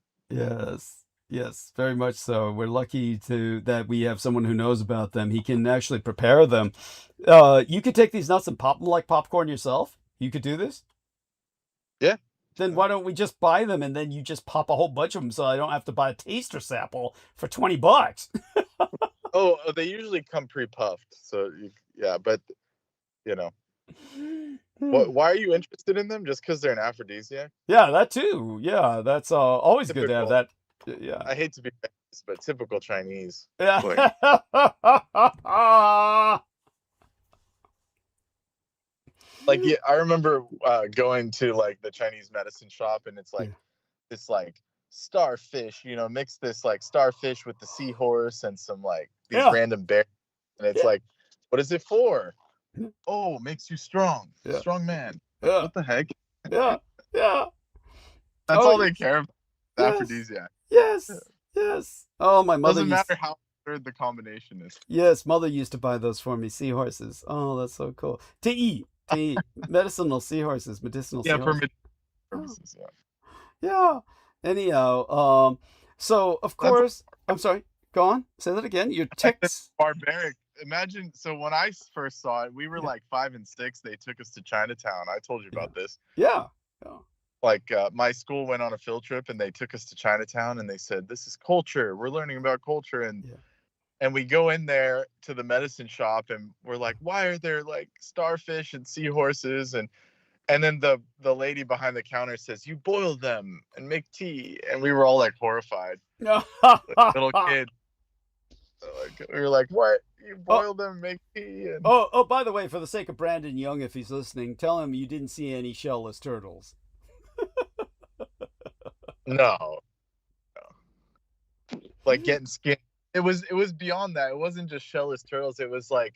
Yes, very much so. We're lucky that we have someone who knows about them. He can actually prepare them. You could take these nuts and pop them like popcorn yourself. You could do this? Yeah. Then why don't we just buy them and then you just pop a whole bunch of them so I don't have to buy a taster sample for $20? Oh, they usually come pre-puffed. So, but, why are you interested in them? Just because they're an aphrodisiac? Yeah, that too. Yeah, that's always good to have that. Yeah. I hate to be racist, but typical Chinese. Yeah. I remember going to like the Chinese medicine shop, and it's like this like starfish, mix this like starfish with the seahorse and some like these random bears, and it's like, what is it for? Oh, makes you strong. Strong man. What the heck? Yeah. That's all they care about. Aphrodisiac. Yes. Oh, my mother doesn't matter how absurd the combination is. Yes, mother used to buy those for me. Seahorses. Oh, that's so cool. To eat. Medicinal seahorses. Medicinal seahorses. For medicinal purposes. Yeah. Anyhow, so of course, I'm sorry. Go on. Say that again. Your text. Barbaric. Imagine. So when I first saw it, we were like 5 and 6. They took us to Chinatown. I told you about this. Yeah. like my school went on a field trip and they took us to Chinatown and they said, this is culture. We're learning about culture. And we go in there to the medicine shop and we're like, why are there like starfish and seahorses? And then the lady behind the counter says, you boil them and make tea. And we were all like horrified. Like, little kids. Like, we were like, what? You boil them and make tea? And... Oh, by the way, for the sake of Brandon Young, if he's listening, tell him you didn't see any shellless turtles. No. Like getting skinned. It was beyond that. It wasn't just shellless turtles. It was like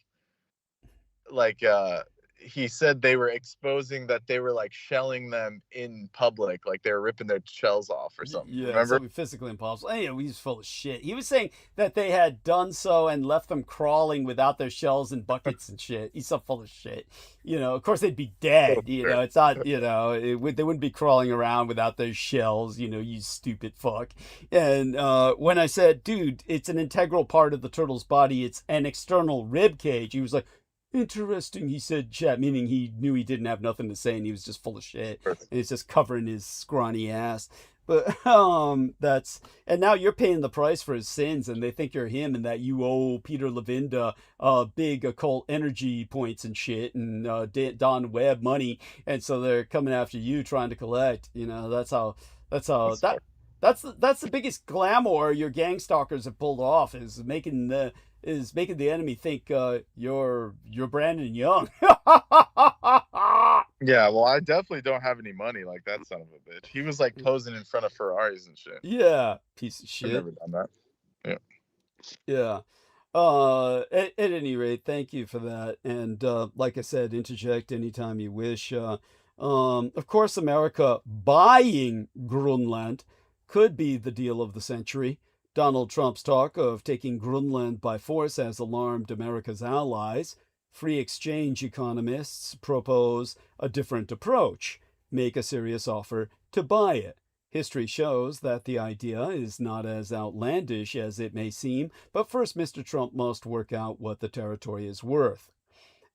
he said they were exposing that they were like shelling them in public, like they were ripping their shells off or something. Yeah, remember? Something physically impossible. Anyway, he's full of shit. He was saying that they had done so and left them crawling without their shells in buckets and shit. He's so full of shit. Of course they'd be dead. It's not. They wouldn't be crawling around without their shells. You stupid fuck. And when I said, dude, it's an integral part of the turtle's body. It's an external rib cage. He was like, interesting, he said, chat, meaning he knew he didn't have nothing to say and he was just full of shit. And he's just covering his scrawny ass. But and now you're paying the price for his sins and they think you're him and that you owe Peter Levinda big occult energy points and shit and Don Webb money, and so they're coming after you trying to collect. That's the biggest glamour your gang stalkers have pulled off, is making the enemy think you're Brandon Young. Yeah, well, I definitely don't have any money like that son of a bitch. He was like posing in front of Ferraris and shit. Yeah, piece of shit. I've never done that. Yeah. At any rate, thank you for that. And like I said, interject anytime you wish. Of course, America buying Greenland could be the deal of the century. Donald Trump's talk of taking Greenland by force has alarmed America's allies. Free exchange economists propose a different approach, make a serious offer to buy it. History shows that the idea is not as outlandish as it may seem, but first Mr. Trump must work out what the territory is worth.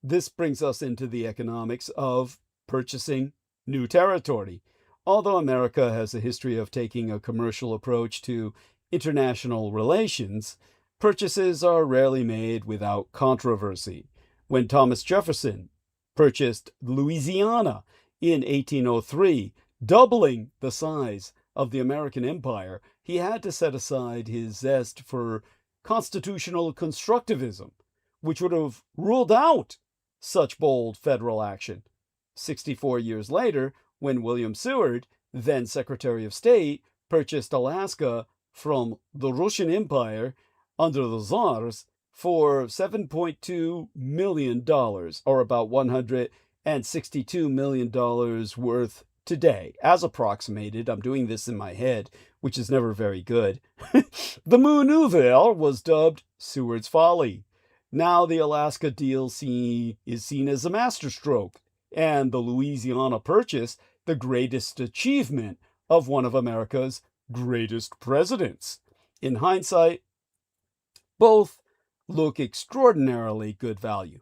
This brings us into the economics of purchasing new territory. Although America has a history of taking a commercial approach to international relations, purchases are rarely made without controversy. When Thomas Jefferson purchased Louisiana in 1803, doubling the size of the American empire, he had to set aside his zest for constitutional constructivism, which would have ruled out such bold federal action. 64 years later, when William Seward, then Secretary of State, purchased Alaska from the Russian Empire under the Tsars for $7.2 million, or about $162 million worth today, as approximated. I'm doing this in my head, which is never very good. The maneuver was dubbed Seward's Folly. Now the Alaska deal is seen as a masterstroke, and the Louisiana purchase the greatest achievement of one of America's greatest presidents. In hindsight, both look extraordinarily good value.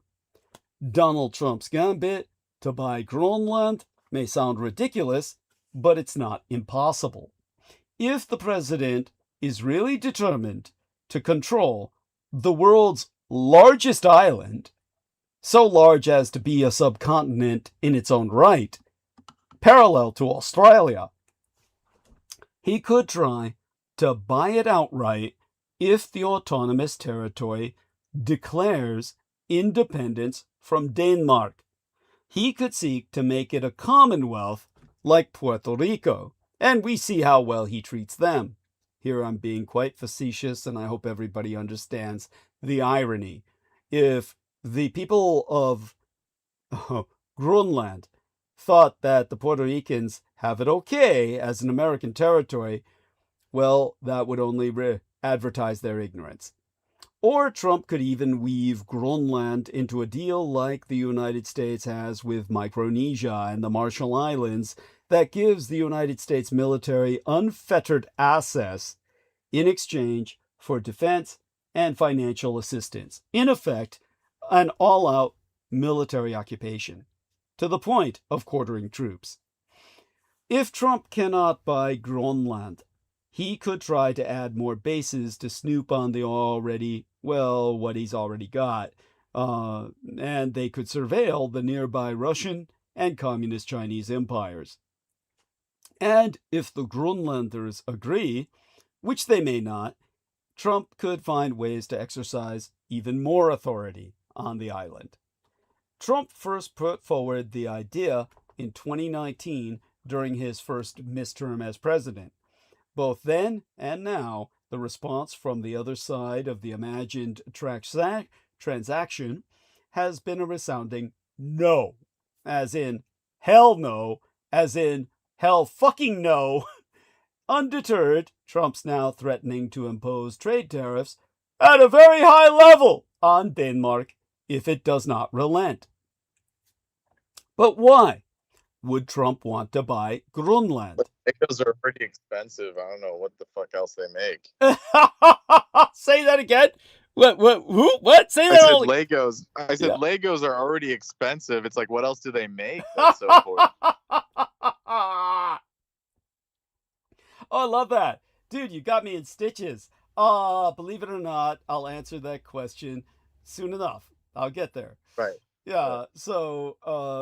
Donald Trump's gambit to buy Greenland may sound ridiculous, but it's not impossible. If the president is really determined to control the world's largest island, so large as to be a subcontinent in its own right, parallel to Australia, he could try to buy it outright if the autonomous territory declares independence from Denmark. He could seek to make it a commonwealth like Puerto Rico, and we see how well he treats them. Here I'm being quite facetious, and I hope everybody understands the irony. If the people of Greenland thought that the Puerto Ricans have it okay as an American territory, well, that would only advertise their ignorance. Or Trump could even weave Greenland into a deal like the United States has with Micronesia and the Marshall Islands that gives the United States military unfettered access in exchange for defense and financial assistance. In effect, an all-out military occupation, to the point of quartering troops. If Trump cannot buy Grönland, he could try to add more bases to snoop on the what he's already got. And they could surveil the nearby Russian and communist Chinese empires. And if the Grönlanders agree, which they may not, Trump could find ways to exercise even more authority on the island. Trump first put forward the idea in 2019 during his first midterm as president. Both then and now, the response from the other side of the imagined transaction has been a resounding no, as in hell no, as in hell fucking no. Undeterred, Trump's now threatening to impose trade tariffs at a very high level on Denmark if it does not relent. But why would Trump want to buy Grönland? Legos are pretty expensive. I don't know what the fuck else they make. Say that again. What? Who? What? Say I that said all. Legos. I said Yeah. Legos are already expensive. It's like, what else do they make that's so important? Oh, I love that. Dude, you got me in stitches. Believe it or not, I'll answer that question soon enough. I'll get there. Right. Yeah, so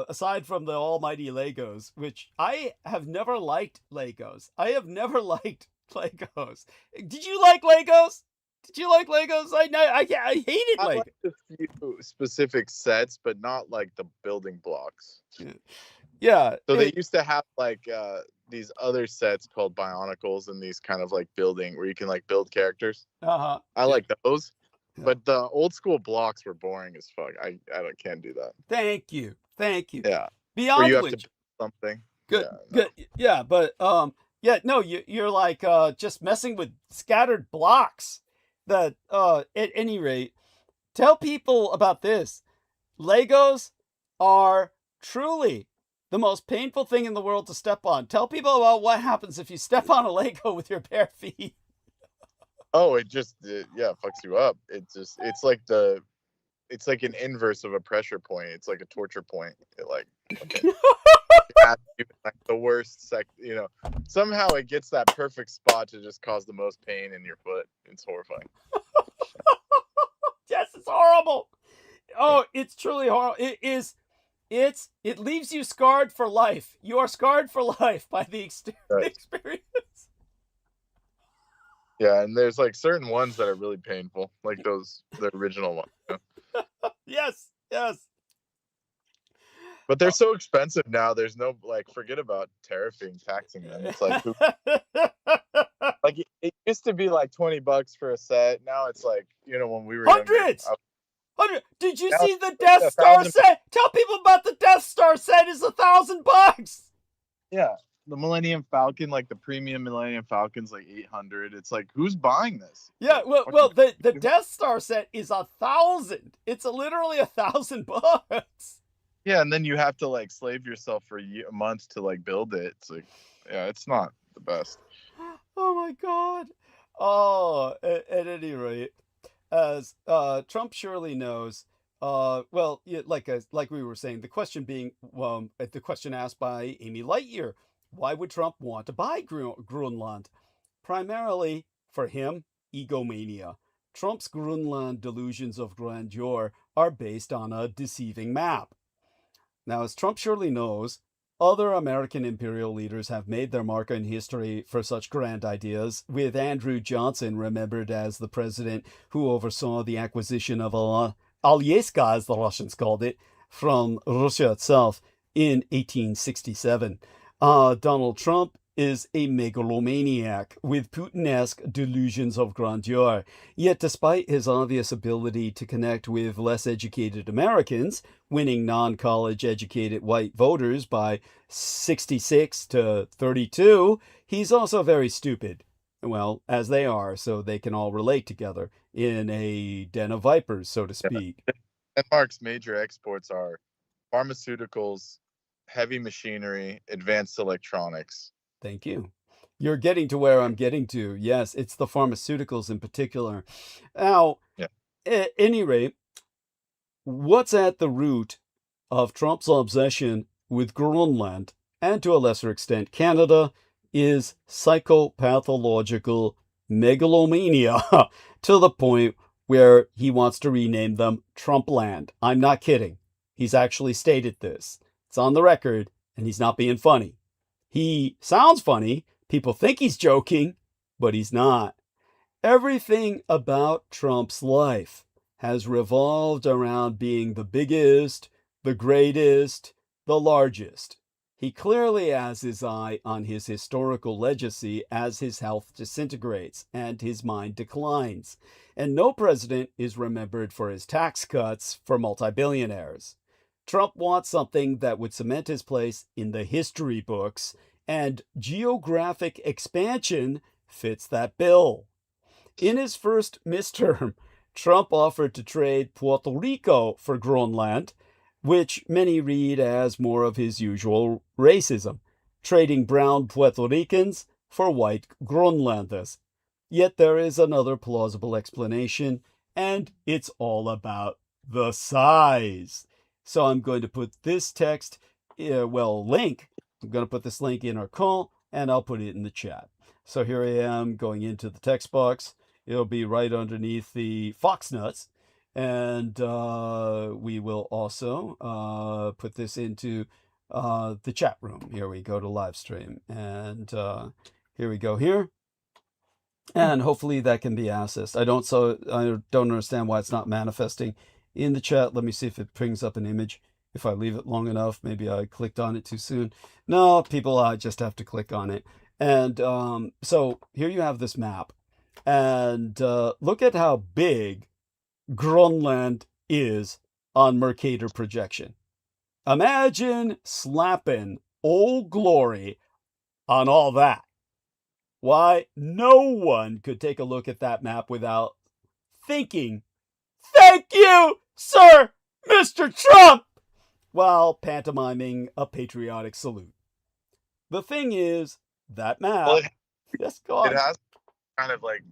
aside from the almighty Legos, which I have never liked Legos. I have never liked Legos. Did you like Legos? Did you like Legos? I hated I Legos. like a few specific sets, but not like the building blocks. Yeah. So they used to have like these other sets called Bionicles and these kind of like building where you can like build characters. Uh-huh. I like those. Yeah. But the old school blocks were boring as fuck. I can't do that. Thank you. Yeah. Beyond Where you have which, to build something. good, Yeah, no. good. Yeah, but no, you're like just messing with scattered blocks. That at any rate, tell people about this. Legos are truly the most painful thing in the world to step on. Tell people about what happens if you step on a Lego with your bare feet. Oh, it fucks you up. It's like an inverse of a pressure point. It's like a torture point. It like like the worst somehow it gets that perfect spot to just cause the most pain in your foot. It's horrifying. Yes, it's horrible. Oh, it's truly horrible. It leaves you scarred for life. You are scarred for life by the experience. Yeah, and there's like certain ones that are really painful, like the original ones. You know? Yes. But they're so expensive now. There's no forget about taxing them. It's like it used to be like $20 for a set. Now it's like when we were hundreds. Younger, Did you see the Death Star set? Tell people about the Death Star set. Is $1,000. Yeah, the Millennium Falcon, like the premium Millennium Falcon's like $800. It's like, who's buying this? Yeah, well, the Death Star set is $1,000. It's literally $1,000. Yeah, and then you have to like slave yourself for a month to like build it. It's like, yeah, it's not the best. Oh my God. Oh, at any rate, as Trump surely knows. Like we were saying, the question being, the question asked by Amy Lightyear, why would Trump want to buy Grönland? Primarily, for him, egomania. Trump's Grönland delusions of grandeur are based on a deceiving map. Now, as Trump surely knows, other American imperial leaders have made their mark in history for such grand ideas, with Andrew Johnson remembered as the president who oversaw the acquisition of Alyeska, as the Russians called it, from Russia itself in 1867. Donald Trump is a megalomaniac with Putin-esque delusions of grandeur. Yet despite his obvious ability to connect with less educated Americans, winning non-college educated white voters by 66 to 32, he's also very stupid. Well, as they are, so they can all relate together in a den of vipers, so to speak. Denmark's major exports are pharmaceuticals, heavy machinery, advanced electronics. Thank you. You're getting to where I'm getting to. Yes, it's the pharmaceuticals in particular. Now, at any rate, what's at the root of Trump's obsession with Grönland and to a lesser extent Canada, is psychopathological megalomania to the point where he wants to rename them Trumpland. I'm not kidding. He's actually stated this. It's on the record, and he's not being funny. He sounds funny. People think he's joking, but he's not. Everything about Trump's life has revolved around being the biggest, the greatest, the largest. He clearly has his eye on his historical legacy as his health disintegrates and his mind declines. And no president is remembered for his tax cuts for multi-billionaires. Trump wants something that would cement his place in the history books, and geographic expansion fits that bill. In his first midterm, Trump offered to trade Puerto Rico for Groenland, which many read as more of his usual racism, trading brown Puerto Ricans for white Groenlanders. Yet there is another plausible explanation, and it's all about the size. So I'm going to put this text, link. I'm going to put this link in our call, and I'll put it in the chat. So here I am going into the text box. It'll be right underneath the Fox Nuts. And we will also put this into the chat room. Here we go to live stream. And here we go here. And hopefully that can be accessed. I don't understand why it's not manifesting in the chat. Let me see if it brings up an image. If I leave it long enough, maybe I clicked on it too soon. No, people just have to click on it. And so here you have this map. And look at how big Greenland is on Mercator projection. Imagine slapping Old Glory on all that. Why, no one could take a look at that map without thinking, "Thank you, Sir Mr. Trump," while pantomiming a patriotic salute. The thing is, that map... Well, yes, go on. it has kind of like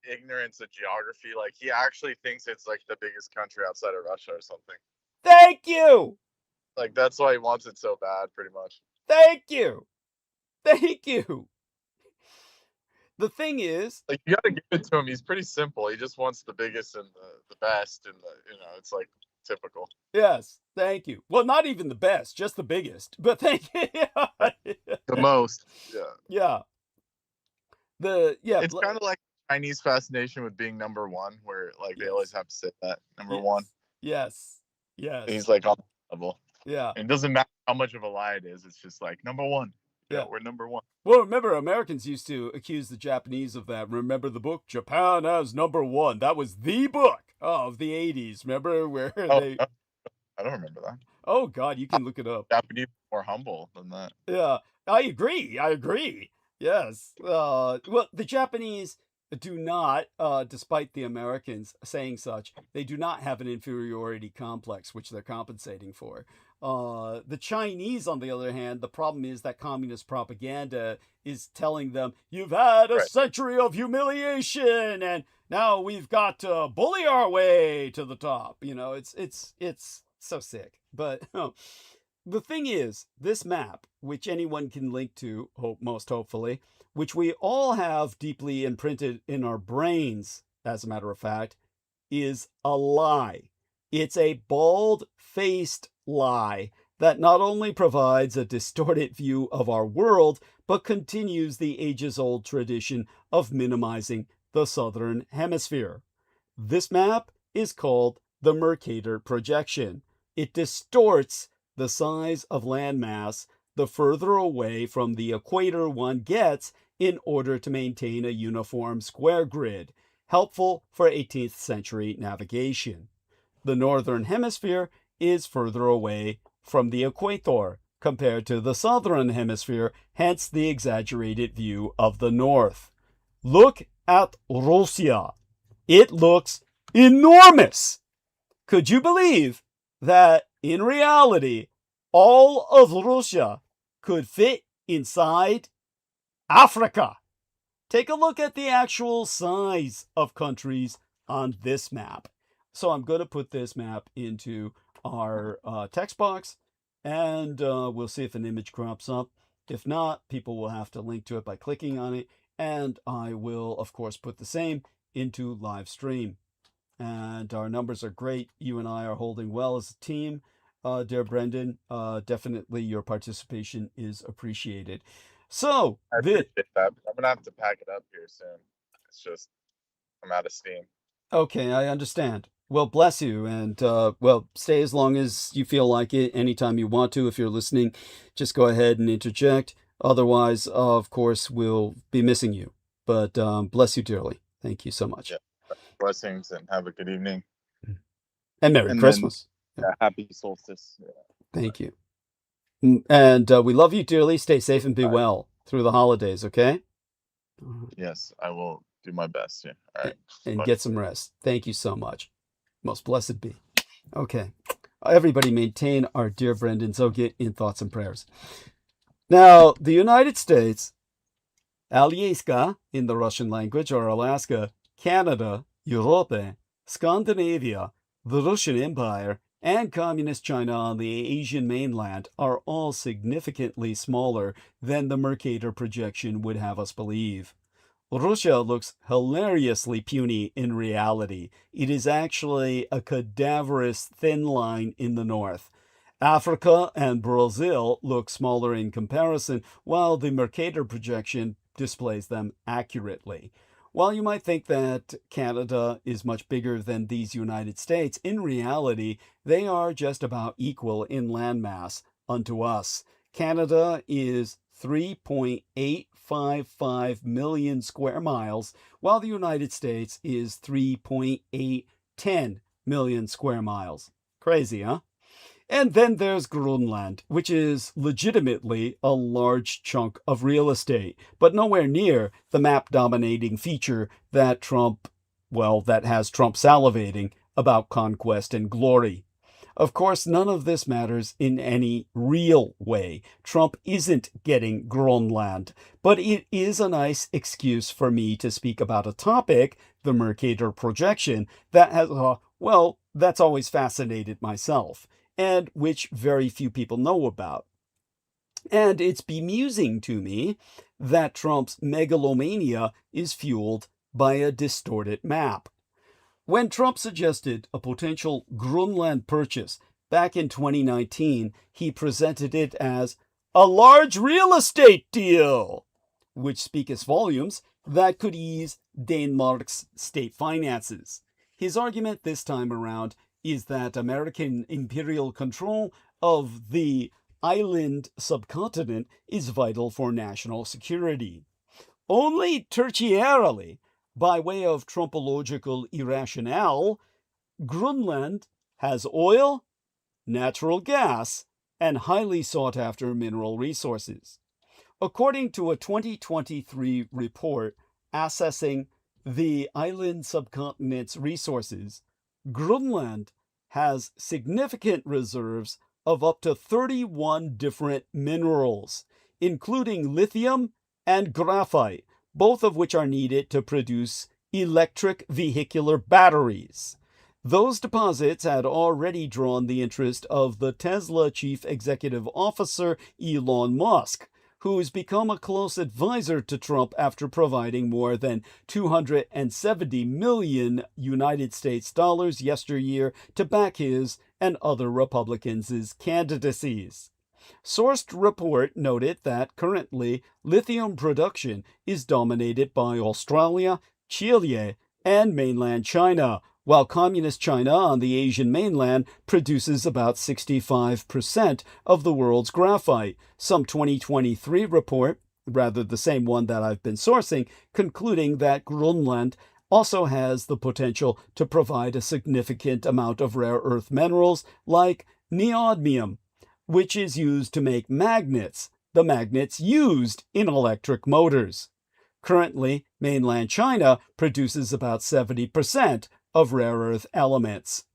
ignorance of geography. Like, he actually thinks it's like the biggest country outside of Russia or something. Thank you! Like, that's why he wants it so bad, pretty much. Thank you! Thank you! The thing is... like, you gotta give it to him. He's pretty simple. He just wants the biggest and the best, and it's like typical. Yes, thank you. Well, not even the best, just the biggest. But thank you. The most. Yeah. Yeah. It's kind of like Chinese fascination with being number one, where like they always have to say that number one. Yes. And he's like on the level. Yeah. And it doesn't matter how much of a lie it is. It's just like number one. Yeah, we're number one. Well, remember, Americans used to accuse the Japanese of that. Remember the book Japan as number one? That was the book of the 80s. Remember where they... I don't remember that. Oh, God, you can look it up. Japanese are more humble than that. Yeah, I agree. Yes. Well, the Japanese do not, despite the Americans saying such, they do not have an inferiority complex, which they're compensating for. The Chinese, on the other hand, the problem is that communist propaganda is telling them, you've had a century of humiliation, and now we've got to bully our way to the top. It's so sick. But the thing is, this map, which anyone can link to, most hopefully, which we all have deeply imprinted in our brains, as a matter of fact, is a lie. It's a bald-faced lie that not only provides a distorted view of our world, but continues the ages-old tradition of minimizing the southern hemisphere. This map is called the Mercator projection. It distorts the size of landmass the further away from the equator one gets in order to maintain a uniform square grid, helpful for 18th century navigation. The northern hemisphere is further away from the equator compared to the southern hemisphere, hence the exaggerated view of the north. Look at Russia. It looks enormous. Could you believe that in reality, all of Russia could fit inside Africa? Take a look at the actual size of countries on this map. So I'm going to put this map into our text box. and we'll see if an image crops up. If not, people will have to link to it by clicking on it, and I will, of course, put the same into live stream. And our numbers are great. You and I are holding well as a team. Dear Brendan, definitely your participation is appreciated. So, I appreciate that. I'm gonna have to pack it up here soon. It's just I'm out of steam. okay, I understand. Well, bless you, and well, stay as long as you feel like it. Anytime you want to, if you're listening, just go ahead and interject. Otherwise, of course, we'll be missing you. But bless you dearly. Thank you so much. Yeah. Blessings and have a good evening. And Merry And Christmas. Yeah, happy solstice. Yeah. Thank you. And we love you dearly. Stay safe and be All right. well through the holidays, okay? Yes, I will do my best. Yeah. All right. And Bye. get some rest. Thank you so much. Most blessed be. Okay. Everybody maintain our dear Brendan Zogit in thoughts and prayers. Now, the United States, Alyeska in the Russian language, or Alaska, Canada, Europe, Scandinavia, the Russian Empire, and Communist China on the Asian mainland are all significantly smaller than the Mercator projection would have us believe. Russia looks hilariously puny in reality. It is actually a cadaverous thin line in the north. Africa and Brazil look smaller in comparison, while the Mercator projection displays them accurately. While you might think that Canada is much bigger than these United States, in reality, they are just about equal in landmass unto us. Canada is 3.855 million square miles, while the United States is 3.810 million square miles. Crazy, huh? And then there's Greenland, which is legitimately a large chunk of real estate, but nowhere near the map-dominating feature that has Trump salivating about conquest and glory. Of course, none of this matters in any real way. Trump isn't getting Greenland, but it is a nice excuse for me to speak about a topic, the Mercator projection, that has, that's always fascinated myself, and which very few people know about. And it's bemusing to me that Trump's megalomania is fueled by a distorted map. When Trump suggested a potential Greenland purchase back in 2019, he presented it as a large real estate deal, which speaks volumes that could ease Denmark's state finances. His argument this time around is that American imperial control of the island subcontinent is vital for national security. Only tertiarily, by way of Trumpological irrationale, Greenland has oil, natural gas, and highly sought-after mineral resources. According to a 2023 report assessing the island subcontinent's resources, Greenland has significant reserves of up to 31 different minerals, including lithium and graphite, both of which are needed to produce electric vehicular batteries. Those deposits had already drawn the interest of the Tesla chief executive officer Elon Musk, who's become a close advisor to Trump after providing more than 270 million United States dollars yesteryear to back his and other Republicans' candidacies. Sourced report noted that currently lithium production is dominated by Australia, Chile, and mainland China, while Communist China on the Asian mainland produces about 65% of the world's graphite. Some 2023 report, rather the same one that I've been sourcing, concluding that Greenland also has the potential to provide a significant amount of rare earth minerals like neodymium, which is used to make magnets, the magnets used in electric motors. Currently, mainland China produces about 70% of rare earth elements.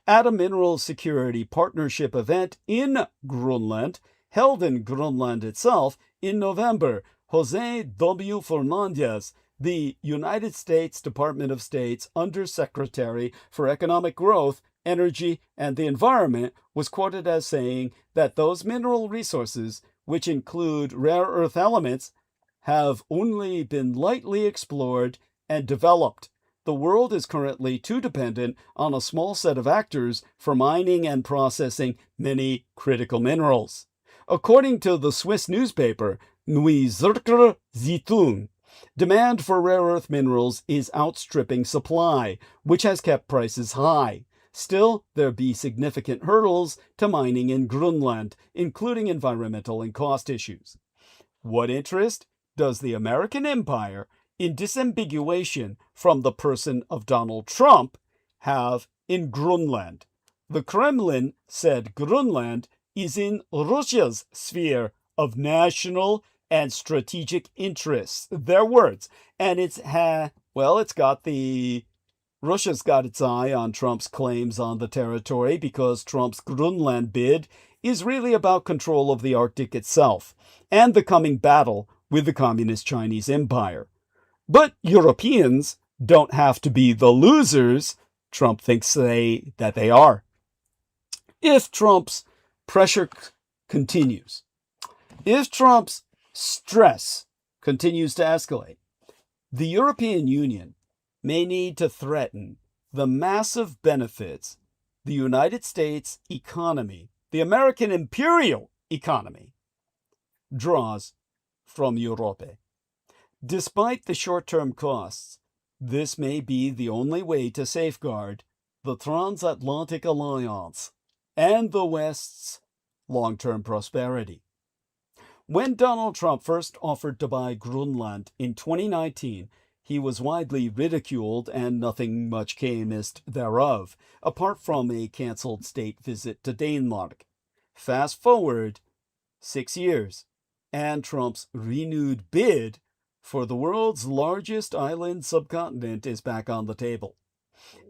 At a Mineral Security Partnership event in Greenland, held in Greenland itself in November, Jose W. Fernandez, the United States Department of State's Undersecretary for Economic Growth energy, and the environment, was quoted as saying that those mineral resources, which include rare earth elements, have only been lightly explored and developed. The world is currently too dependent on a small set of actors for mining and processing many critical minerals. According to the Swiss newspaper Wdy122425, demand for rare earth minerals is outstripping supply, which has kept prices high. Still, there be significant hurdles to mining in Greenland, including environmental and cost issues. What interest does the American empire, in disambiguation from the person of Donald Trump, have in Greenland? The Kremlin said Greenland is in Russia's sphere of national and strategic interests. Their words. And Russia's got its eye on Trump's claims on the territory because Trump's Greenland bid is really about control of the Arctic itself and the coming battle with the Communist Chinese Empire. But Europeans don't have to be the losers Trump thinks that they are. If Trump's pressure continues, if Trump's stress continues to escalate, the European Union may need to threaten the massive benefits the United States economy, the American imperial economy, draws from Europe. Despite the short-term costs, this may be the only way to safeguard the transatlantic alliance and the West's long-term prosperity. When Donald Trump first offered to buy Greenland in 2019, he was widely ridiculed and nothing much came thereof, apart from a canceled state visit to Denmark. Fast forward 6 years, and Trump's renewed bid for the world's largest island subcontinent is back on the table.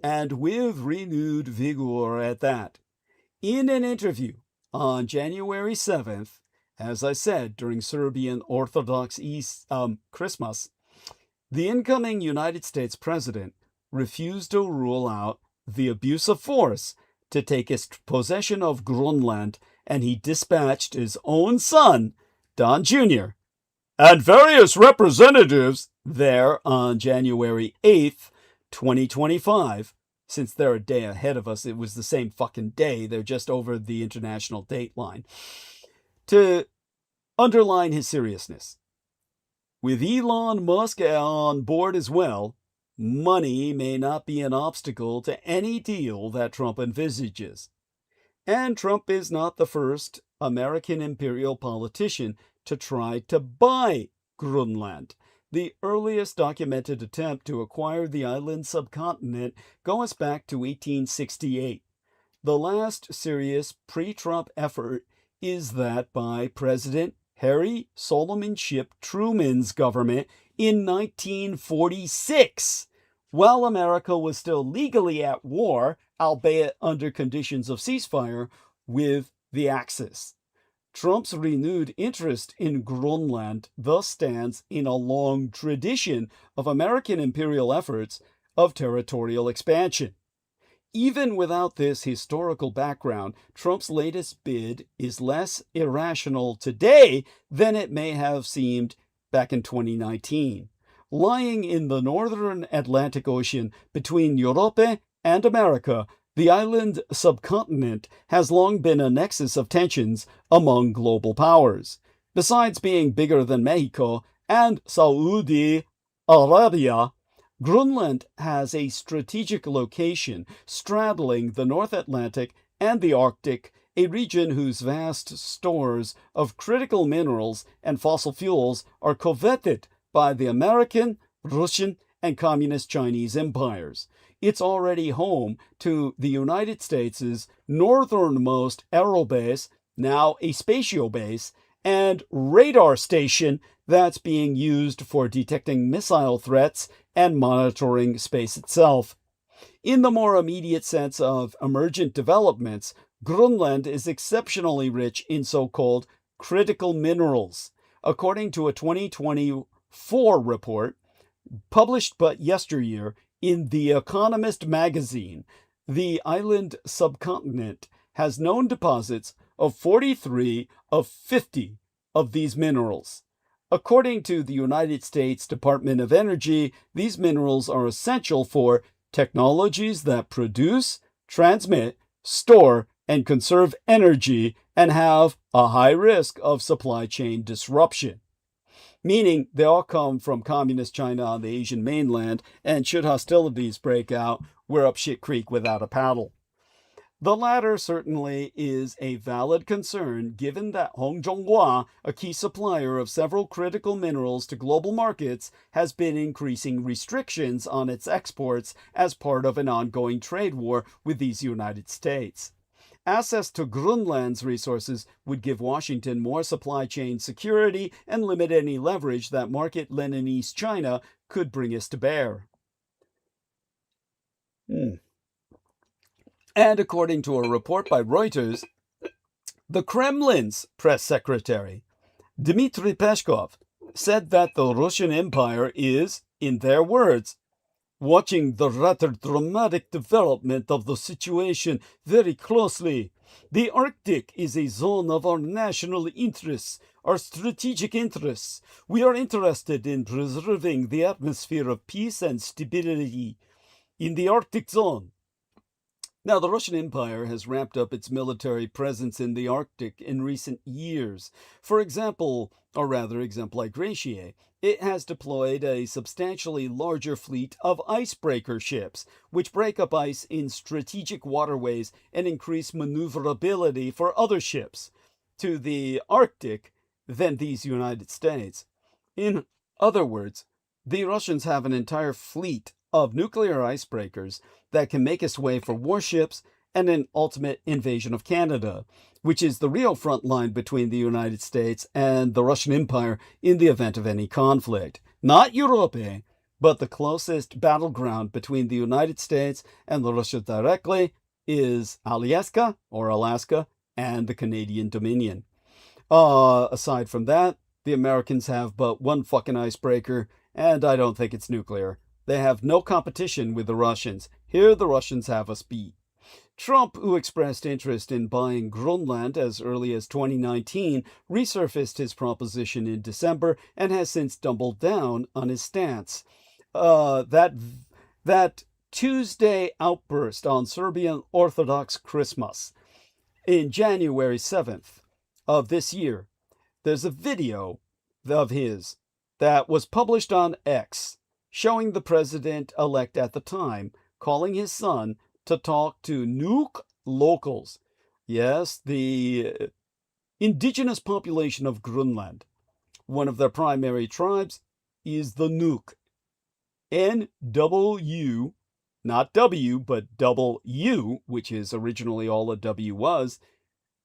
And with renewed vigor at that. In an interview on January 7th, as I said, during Serbian Orthodox Christmas, the incoming United States president refused to rule out the abuse of force to take his possession of Greenland, and he dispatched his own son, Don Jr., and various representatives there on January 8th, 2025. Since they're a day ahead of us, it was the same fucking day. They're just over the international date line. To underline his seriousness. With Elon Musk on board as well, money may not be an obstacle to any deal that Trump envisages. And Trump is not the first American imperial politician to try to buy Greenland. The earliest documented attempt to acquire the island subcontinent goes back to 1868. The last serious pre-Trump effort is that by President Harry Solomon Shipp Truman's government in 1946, while America was still legally at war, albeit under conditions of ceasefire, with the Axis. Trump's renewed interest in Greenland thus stands in a long tradition of American imperial efforts of territorial expansion. Even without this historical background, Trump's latest bid is less irrational today than it may have seemed back in 2019. Lying in the northern Atlantic Ocean between Europe and America, the island subcontinent has long been a nexus of tensions among global powers. Besides being bigger than Mexico and Saudi Arabia, Greenland has a strategic location straddling the North Atlantic and the Arctic, a region whose vast stores of critical minerals and fossil fuels are coveted by the American, Russian, and Communist Chinese empires. It's already home to the United States' northernmost aerobase, now a spatial base, and radar station that's being used for detecting missile threats and monitoring space itself. In the more immediate sense of emergent developments, Greenland is exceptionally rich in so-called critical minerals. According to a 2024 report published but yesteryear in The Economist magazine, the island subcontinent has known deposits of 43 of 50 of these minerals. According to the United States Department of Energy, these minerals are essential for technologies that produce, transmit, store, and conserve energy and have a high risk of supply chain disruption. Meaning they all come from communist China on the Asian mainland, and should hostilities break out, we're up shit creek without a paddle. The latter certainly is a valid concern given that Hong Zhonghua, a key supplier of several critical minerals to global markets, has been increasing restrictions on its exports as part of an ongoing trade war with these United States. Access to Grönland's resources would give Washington more supply chain security and limit any leverage that market Leninist China could bring us to bear. And according to a report by Reuters, the Kremlin's press secretary, Dmitry Peskov, said that the Russian Empire is, in their words, watching the rather dramatic development of the situation very closely. The Arctic is a zone of our national interests, our strategic interests. We are interested in preserving the atmosphere of peace and stability in the Arctic zone. Now, the Russian Empire has ramped up its military presence in the Arctic in recent years. For example, or rather exempli gratiae, it has deployed a substantially larger fleet of icebreaker ships, which break up ice in strategic waterways and increase maneuverability for other ships to the Arctic than these United States. In other words, the Russians have an entire fleet of nuclear icebreakers that can make its way for warships and an ultimate invasion of Canada, which is the real front line between the United States and the Russian Empire in the event of any conflict. Not Europe, but the closest battleground between the United States and the Russia directly is Alaska and the Canadian Dominion. Aside from that, the Americans have but one fucking icebreaker, and I don't think it's nuclear. They have no competition with the Russians. Here the Russians have us beat. Trump, who expressed interest in buying Grönland as early as 2019, resurfaced his proposition in December and has since doubled down on his stance. That Tuesday outburst on Serbian Orthodox Christmas in January 7th of this year, there's a video of his that was published on X showing the president-elect at the time calling his son to talk to Nuuk locals. Yes, the indigenous population of Grönland. One of their primary tribes is the Nuuk. N-W, not W, but double U, which is originally all a W was,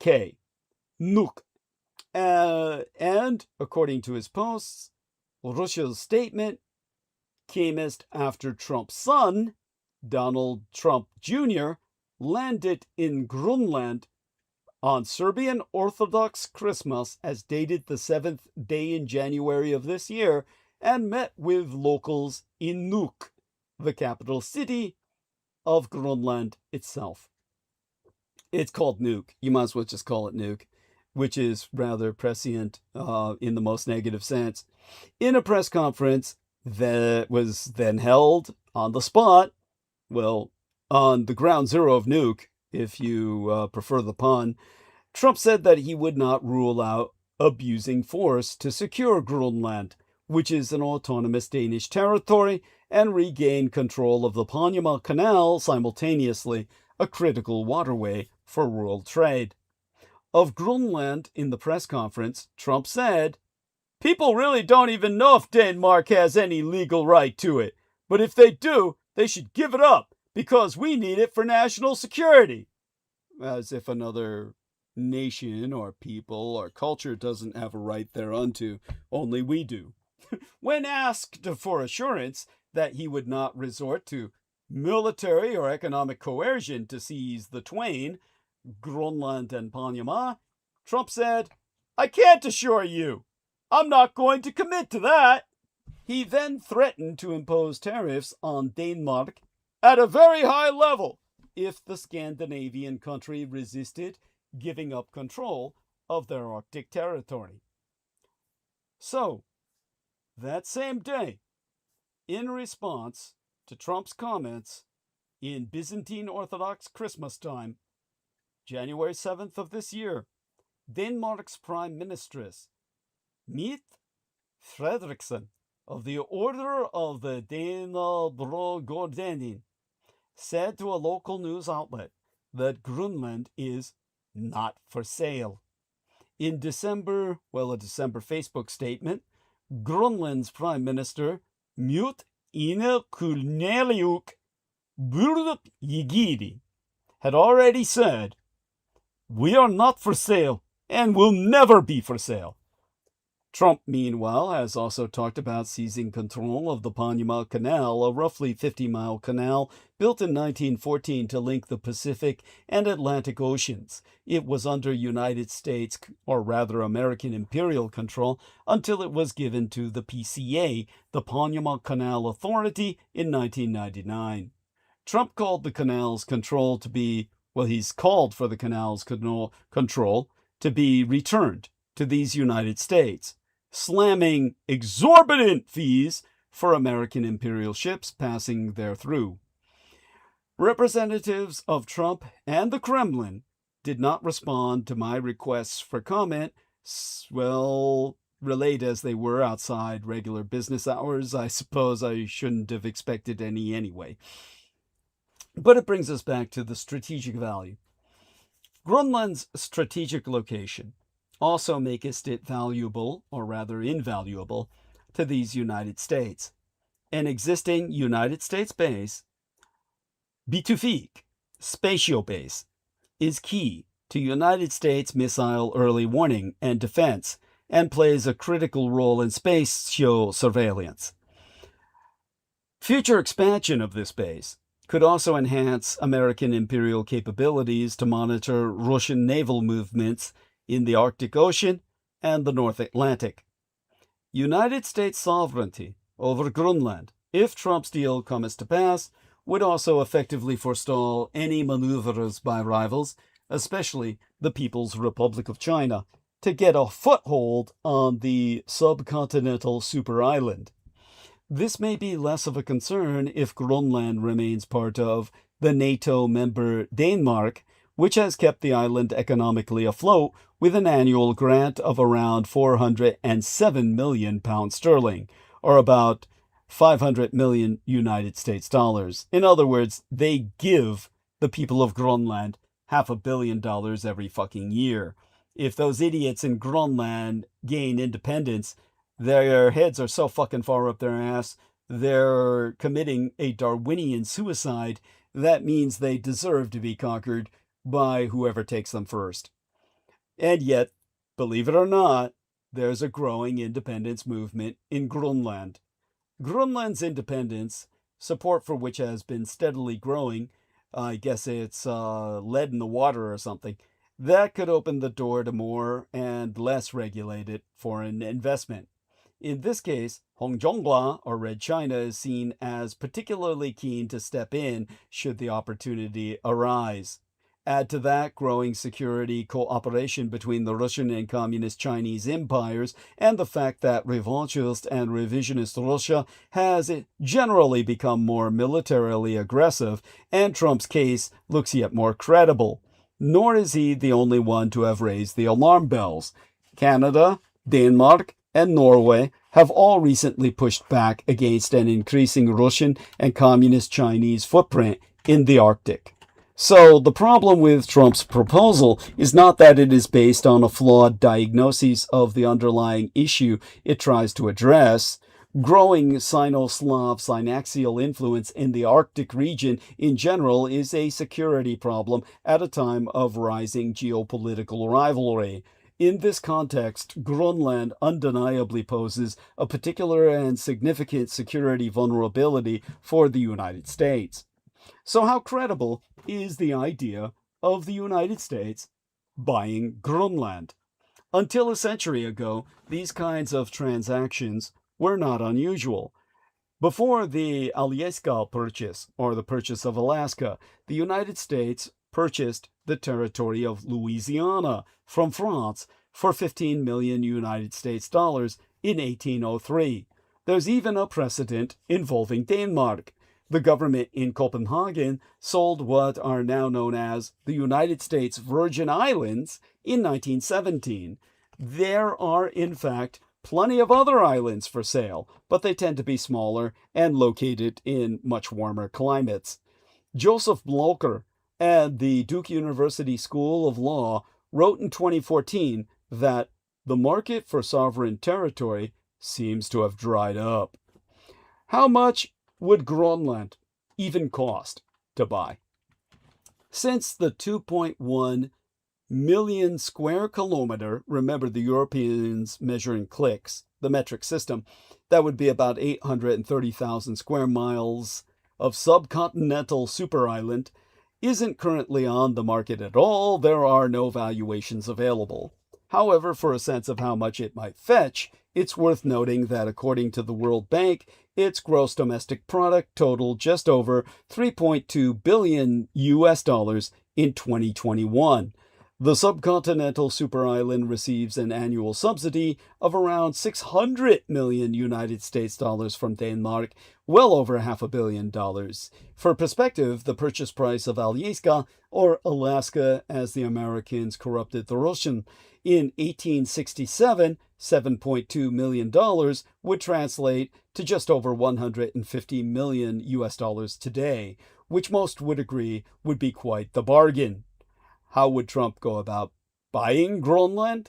K. Nuuk. And according to his posts, Russia's statement came after Trump's son, Donald Trump Jr., landed in Grönland on Serbian Orthodox Christmas as dated the 7th day in January of this year and met with locals in Nuuk, the capital city of Grönland itself. It's called Nuuk. You might as well just call it Nuuk, which is rather prescient in the most negative sense. In a press conference that was then held on the spot, well, on the ground zero of Nuuk, if you prefer the pun, Trump said that he would not rule out abusing force to secure Grönland, which is an autonomous Danish territory, and regain control of the Panama Canal simultaneously, a critical waterway for world trade. Of Grönland in the press conference, Trump said, "People really don't even know if Denmark has any legal right to it. But if they do, they should give it up, because we need it for national security." As if another nation or people or culture doesn't have a right thereunto, only we do. When asked for assurance that he would not resort to military or economic coercion to seize the twain, Grönland and Panama, Trump said, "I can't assure you. I'm not going to commit to that." He then threatened to impose tariffs on Denmark at a very high level, if the Scandinavian country resisted giving up control of their Arctic territory. So, that same day, in response to Trump's comments in Byzantine Orthodox Christmas time, January 7th of this year, Denmark's Prime Ministress, Mette Frederiksen, of the Order of the Dannebrogordenen, said to a local news outlet that Greenland is not for sale. In December, a December Facebook statement, Greenland's Prime Minister, Mette Kulneliuk Burg-Yigiri, had already said, "We are not for sale and will never be for sale." Trump, meanwhile, has also talked about seizing control of the Panama Canal, a roughly 50-mile canal built in 1914 to link the Pacific and Atlantic Oceans. It was under United States, or rather American imperial control, until it was given to the PCA, the Panama Canal Authority, in 1999. Trump called the canal's control to be, he's called for the canal's control to be returned to these United States, slamming exorbitant fees for American imperial ships passing there through. Representatives of Trump and the Kremlin did not respond to my requests for comment, relayed as they were outside regular business hours. I suppose I shouldn't have expected any anyway. But it brings us back to the strategic value. Greenland's strategic location also makes it valuable, or rather invaluable, to these United States. An existing United States base, Bitufik spatial base, is key to United States missile early warning and defense, and plays a critical role in spatial surveillance. Future expansion of this base could also enhance American imperial capabilities to monitor Russian naval movements in the Arctic Ocean and the North Atlantic. United States sovereignty over Greenland, if Trump's deal comes to pass, would also effectively forestall any maneuvers by rivals, especially the People's Republic of China, to get a foothold on the subcontinental super-island. This may be less of a concern if Greenland remains part of the NATO member Denmark, which has kept the island economically afloat with an annual grant of around 407 million pounds sterling, or about 500 million United States dollars. In other words, they give the people of Greenland $500 million every fucking year. If those idiots in Greenland gain independence, their heads are so fucking far up their ass, they're committing a Darwinian suicide. That means they deserve to be conquered by whoever takes them first. And yet, believe it or not, there's a growing independence movement in Greenland. Greenland's independence, support for which has been steadily growing, I guess it's lead in the water or something, that could open the door to more and less regulated foreign investment. In this case, Hongjongla, or Red China, is seen as particularly keen to step in should the opportunity arise. Add to that growing security cooperation between the Russian and Communist Chinese empires, and the fact that revanchist and revisionist Russia has generally become more militarily aggressive, and Trump's case looks yet more credible. Nor is he the only one to have raised the alarm bells. Canada, Denmark, and Norway have all recently pushed back against an increasing Russian and Communist Chinese footprint in the Arctic. So the problem with Trump's proposal is not that it is based on a flawed diagnosis of the underlying issue it tries to address. Growing Sino-Slav synaxial influence in the Arctic region in general is a security problem at a time of rising geopolitical rivalry. In this context, Greenland undeniably poses a particular and significant security vulnerability for the United States. So how credible is the idea of the United States buying Greenland? Until a century ago, these kinds of transactions were not unusual. Before the Alaska Purchase, or the purchase of Alaska, the United States purchased the territory of Louisiana from France for 15 million United States dollars in 1803. There's even a precedent involving Denmark. The government in Copenhagen sold what are now known as the United States Virgin Islands in 1917. There are, in fact, plenty of other islands for sale, but they tend to be smaller and located in much warmer climates. Joseph Blocher at the Duke University School of Law wrote in 2014 that the market for sovereign territory seems to have dried up. How much would Groenland even cost to buy? Since the 2.1 million square kilometer, remember the Europeans measure in clicks, the metric system, that would be about 830,000 square miles of subcontinental super island, isn't currently on the market at all. There are no valuations available. However, for a sense of how much it might fetch, it's worth noting that according to the World Bank, its gross domestic product totaled just over 3.2 billion US dollars in 2021. The subcontinental superisland receives an annual subsidy of around 600 million United States dollars from Denmark, well over $500 million. For perspective, the purchase price of Alaska, or Alaska as the Americans corrupted the Russian, in 1867, $7.2 million would translate to just over 150 million US dollars today, which most would agree would be quite the bargain. How would Trump go about buying Groenland?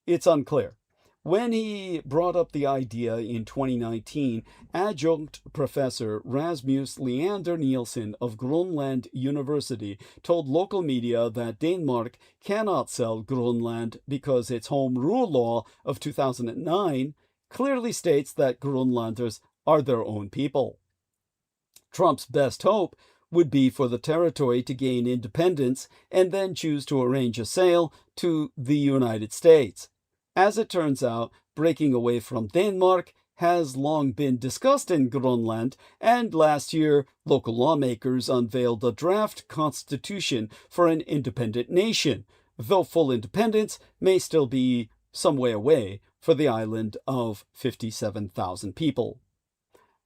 It's unclear. When he brought up the idea in 2019, adjunct professor Rasmus Leander Nielsen of Groenland University told local media that Denmark cannot sell Groenland because its Home Rule Law of 2009 clearly states that Groenlanders are their own people. Trump's best hope would be for the territory to gain independence and then choose to arrange a sale to the United States. As it turns out, breaking away from Denmark has long been discussed in Greenland, and last year, local lawmakers unveiled a draft constitution for an independent nation, though full independence may still be some way away for the island of 57,000 people.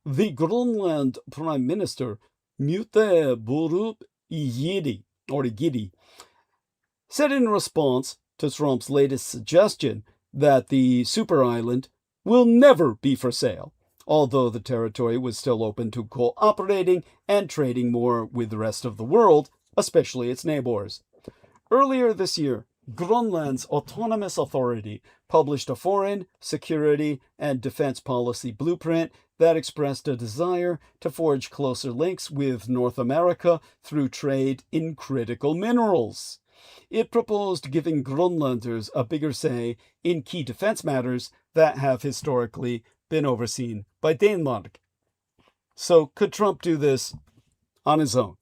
The Greenland Prime Minister Mute Burup Igidi said in response to Trump's latest suggestion that the super island will never be for sale, although the territory was still open to cooperating and trading more with the rest of the world, especially its neighbors. Earlier this year, Greenland's Autonomous Authority published a foreign, security, and defense policy blueprint that expressed a desire to forge closer links with North America through trade in critical minerals. It proposed giving Greenlanders a bigger say in key defense matters that have historically been overseen by Denmark. So could Trump do this on his own?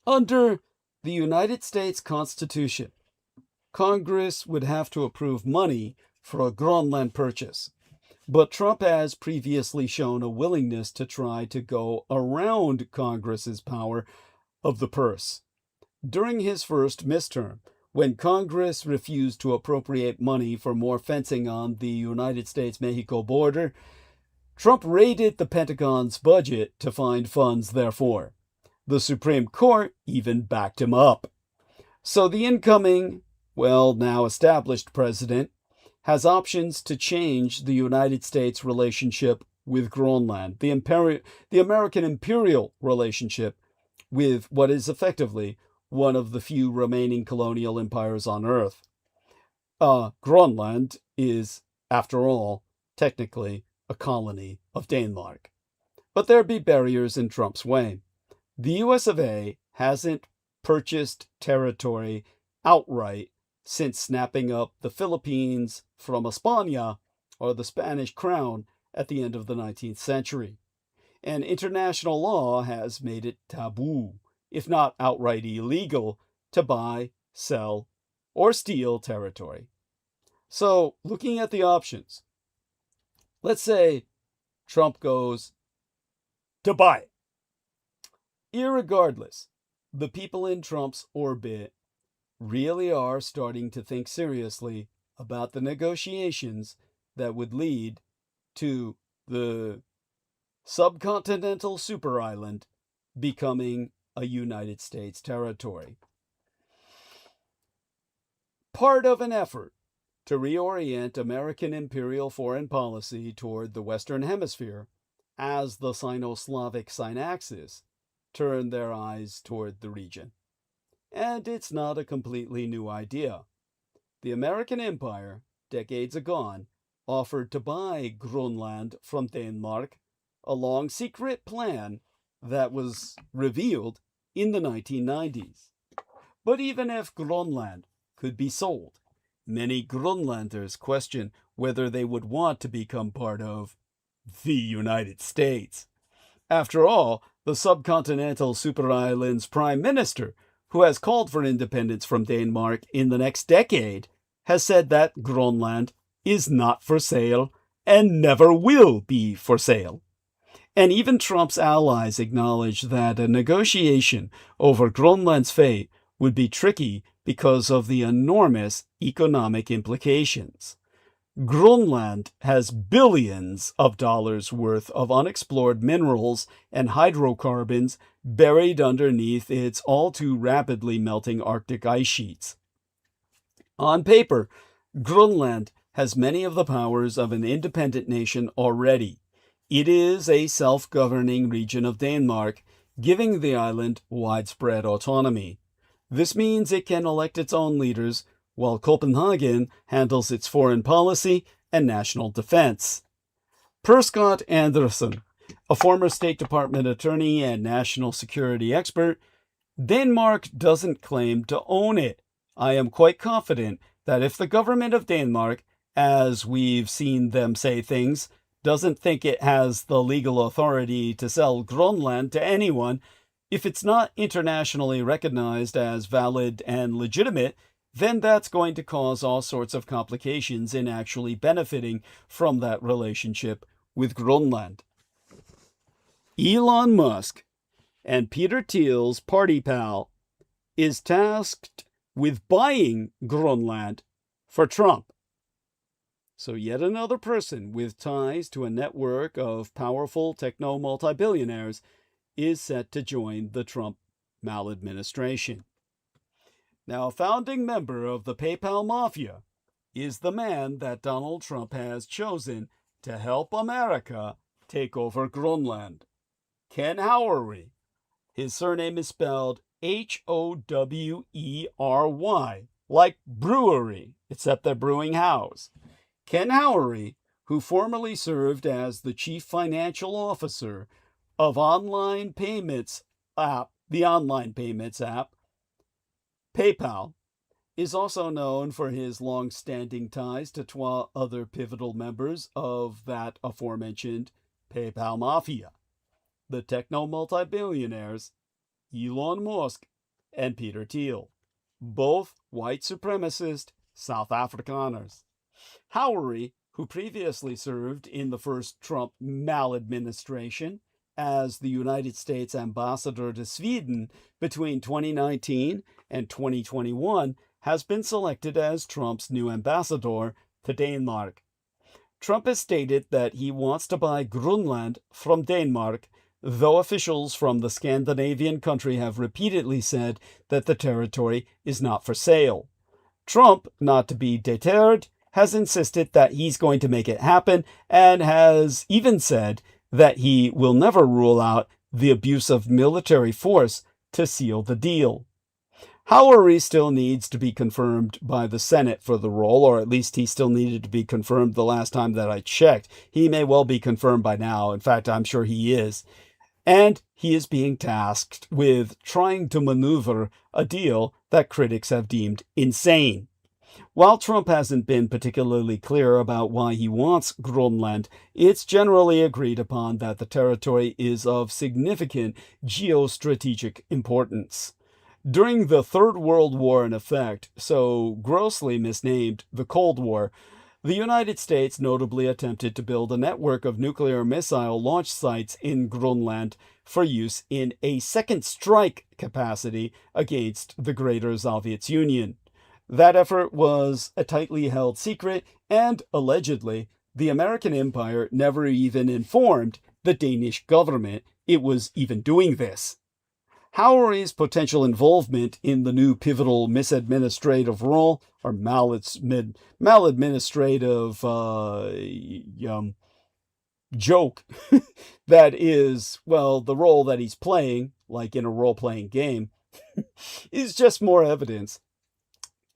Under the United States Constitution, Congress would have to approve money for a Groenland purchase. But Trump has previously shown a willingness to try to go around Congress's power of the purse. During his first midterm, when Congress refused to appropriate money for more fencing on the United States-Mexico border, Trump raided the Pentagon's budget to find funds therefor. The Supreme Court even backed him up. So the incoming, now established president has options to change the United States relationship with Groenland, the American imperial relationship with what is effectively one of the few remaining colonial empires on Earth. Groenland is, after all, technically a colony of Denmark. But there be barriers in Trump's way. The US of A hasn't purchased territory outright since snapping up the Philippines from España, or the Spanish crown, at the end of the 19th century. And international law has made it taboo, if not outright illegal, to buy, sell, or steal territory. So, looking at the options, let's say Trump goes to buy it. Irregardless, the people in Trump's orbit really are starting to think seriously about the negotiations that would lead to the subcontinental super island becoming a United States territory. Part of an effort to reorient American imperial foreign policy toward the Western Hemisphere, as the Sino-Slavic synaxis turned their eyes toward the region. And it's not a completely new idea. The American Empire, decades agone, offered to buy Grönland from Denmark, a long secret plan that was revealed in the 1990s. But even if Grönland could be sold, many Grönlanders question whether they would want to become part of the United States. After all, the subcontinental super island's prime minister, who has called for independence from Denmark in the next decade, has said that Grönland is not for sale and never will be for sale. And even Trump's allies acknowledge that a negotiation over Grönland's fate would be tricky because of the enormous economic implications. Grönland has billions of dollars worth of unexplored minerals and hydrocarbons buried underneath its all too rapidly melting Arctic ice sheets. On paper, Grönland has many of the powers of an independent nation already. It is a self-governing region of Denmark, giving the island widespread autonomy. This means it can elect its own leaders, while Copenhagen handles its foreign policy and national defense. Per Scott Anderson, a former State Department attorney and national security expert, Denmark doesn't claim to own it. I am quite confident that if the government of Denmark, as we've seen them say things, doesn't think it has the legal authority to sell Grönland to anyone, if it's not internationally recognized as valid and legitimate, then that's going to cause all sorts of complications in actually benefiting from that relationship with Grönland. Elon Musk and Peter Thiel's party pal is tasked with buying Grönland for Trump. So yet another person with ties to a network of powerful techno-multi-billionaires is set to join the Trump maladministration. Now, a founding member of the PayPal Mafia is the man that Donald Trump has chosen to help America take over Grönland. Ken Howery. His surname is spelled Howery, like brewery, except they're brewing house. Ken Howery, who formerly served as the chief financial officer of the online payments app, PayPal, is also known for his long-standing ties to 12 other pivotal members of that aforementioned PayPal Mafia, the techno-multi-billionaires Elon Musk and Peter Thiel, both white supremacist South Afrikaners. Howery, who previously served in the first Trump maladministration as the United States ambassador to Sweden between 2019 and 2021, has been selected as Trump's new ambassador to Denmark. Trump has stated that he wants to buy Grönland from Denmark, though officials from the Scandinavian country have repeatedly said that the territory is not for sale. Trump, not to be deterred, has insisted that he's going to make it happen and has even said that he will never rule out the abuse of military force to seal the deal. Howery still needs to be confirmed by the Senate for the role, or at least he still needed to be confirmed the last time that I checked. He may well be confirmed by now. In fact, I'm sure he is. And he is being tasked with trying to maneuver a deal that critics have deemed insane. While Trump hasn't been particularly clear about why he wants Grönland, it's generally agreed upon that the territory is of significant geostrategic importance. During the Third World War in effect, so grossly misnamed the Cold War, The United States notably attempted to build a network of nuclear missile launch sites in Grönland for use in a second strike capacity against the Greater Soviet Union. That effort was a tightly held secret, and allegedly, the American Empire never even informed the Danish government it was even doing this. Houry's potential involvement in the new pivotal misadministrative role, or maladministrative joke, that is, well, the role that he's playing, like in a role-playing game, is just more evidence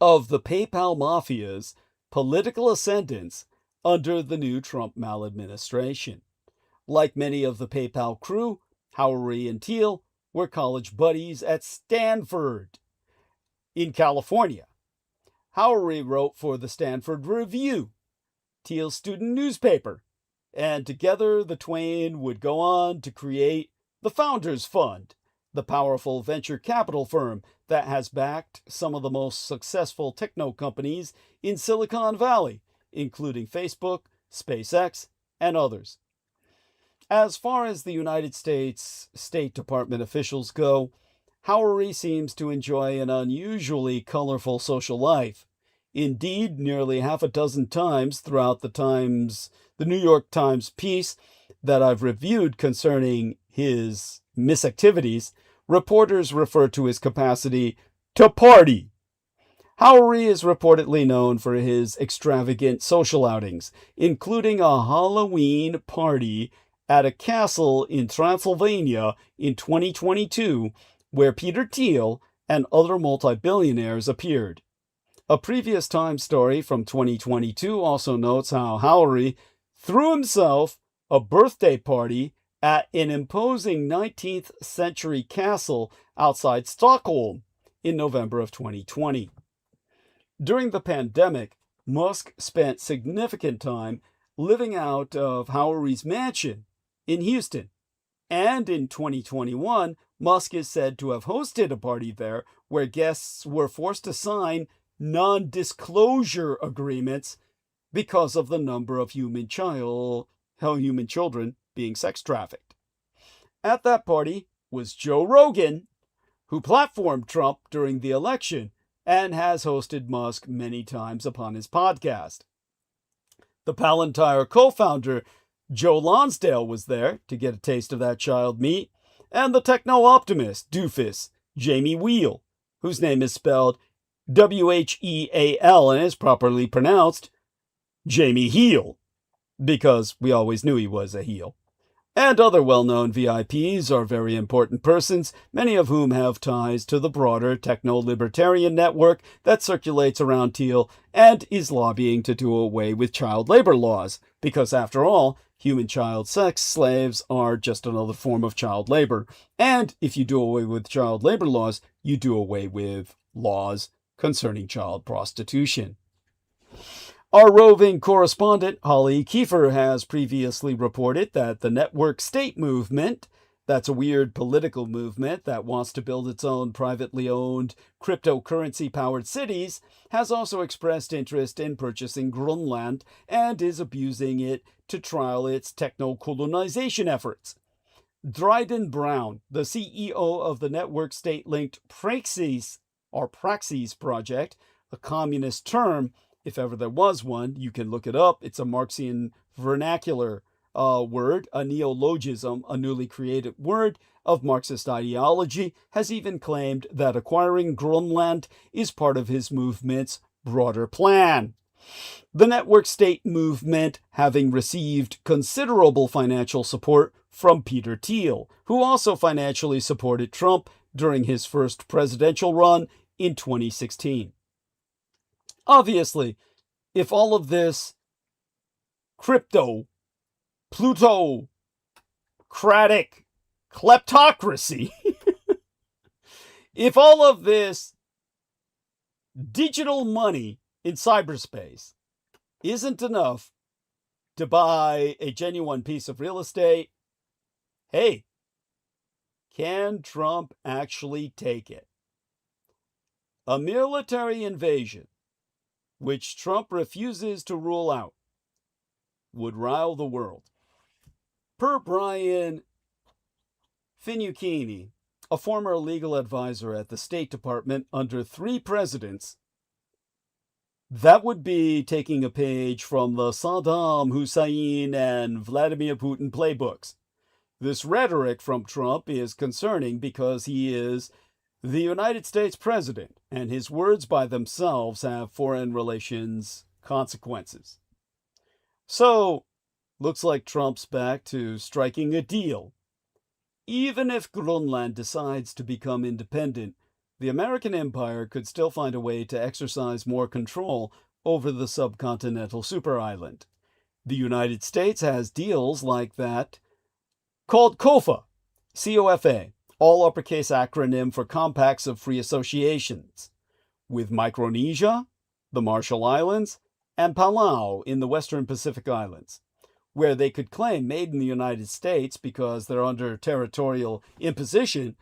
of the PayPal mafia's political ascendance under the new Trump maladministration. Like many of the PayPal crew, Houry and Thiel were college buddies at Stanford in California. Houry wrote for the Stanford Review, Thiel's student newspaper, and together the twain would go on to create the Founders Fund, the powerful venture capital firm that has backed some of the most successful techno companies in Silicon Valley, including Facebook, SpaceX, and others. As far as the United States State Department officials go, Houry seems to enjoy an unusually colorful social life. Indeed, nearly half a dozen times throughout the New York Times piece that I've reviewed concerning his misactivities, reporters refer to his capacity to party. Houry is reportedly known for his extravagant social outings, including a Halloween party at a castle in Transylvania in 2022, where Peter Thiel and other multi-billionaires appeared. A previous Time story from 2022 also notes how Houry threw himself a birthday party at an imposing 19th century castle outside Stockholm in November of 2020. During the pandemic, Musk spent significant time living out of Houry's mansion in Houston. And in 2021, Musk is said to have hosted a party there where guests were forced to sign non-disclosure agreements because of the number of human children being sex trafficked. At that party was Joe Rogan, who platformed Trump during the election and has hosted Musk many times upon his podcast. The Palantir co-founder Joe Lonsdale was there to get a taste of that child meat, and the techno-optimist doofus Jamie Wheal, whose name is spelled Wheal and is properly pronounced Jamie Heel, because we always knew he was a heel. And other well-known VIPs are very important persons, many of whom have ties to the broader techno-libertarian network that circulates around Thiel and is lobbying to do away with child labor laws, because after all, human child sex slaves are just another form of child labor. And if you do away with child labor laws, you do away with laws concerning child prostitution. Our roving correspondent, Holly Kiefer, has previously reported that the network state movement, that's a weird political movement that wants to build its own privately owned cryptocurrency-powered cities, has also expressed interest in purchasing Grönland and is abusing it to trial its techno-colonization efforts. Dryden Brown, the CEO of the network state-linked Praxis project, a communist term. If ever there was one, you can look it up. It's a Marxian vernacular word, a neologism, a newly created word of Marxist ideology, has even claimed that acquiring Grönland is part of his movement's broader plan. The network state movement having received considerable financial support from Peter Thiel, who also financially supported Trump during his first presidential run in 2016. Obviously, if all of this crypto, plutocratic kleptocracy, if all of this digital money in cyberspace isn't enough to buy a genuine piece of real estate, hey, can Trump actually take it? A military invasion which Trump refuses to rule out, would rile the world. Per Brian Finucane, a former legal advisor at the State Department under 3 presidents, that would be taking a page from the Saddam Hussein and Vladimir Putin playbooks. This rhetoric from Trump is concerning because he is the United States president, and his words by themselves have foreign relations consequences. So, looks like Trump's back to striking a deal. Even if Grönland decides to become independent, the American empire could still find a way to exercise more control over the subcontinental superisland. The United States has deals like that called COFA, C-O-F-A, all uppercase acronym for Compacts of Free Associations, with Micronesia, the Marshall Islands, and Palau in the Western Pacific Islands, where they could claim made in the United States because they're under territorial imposition,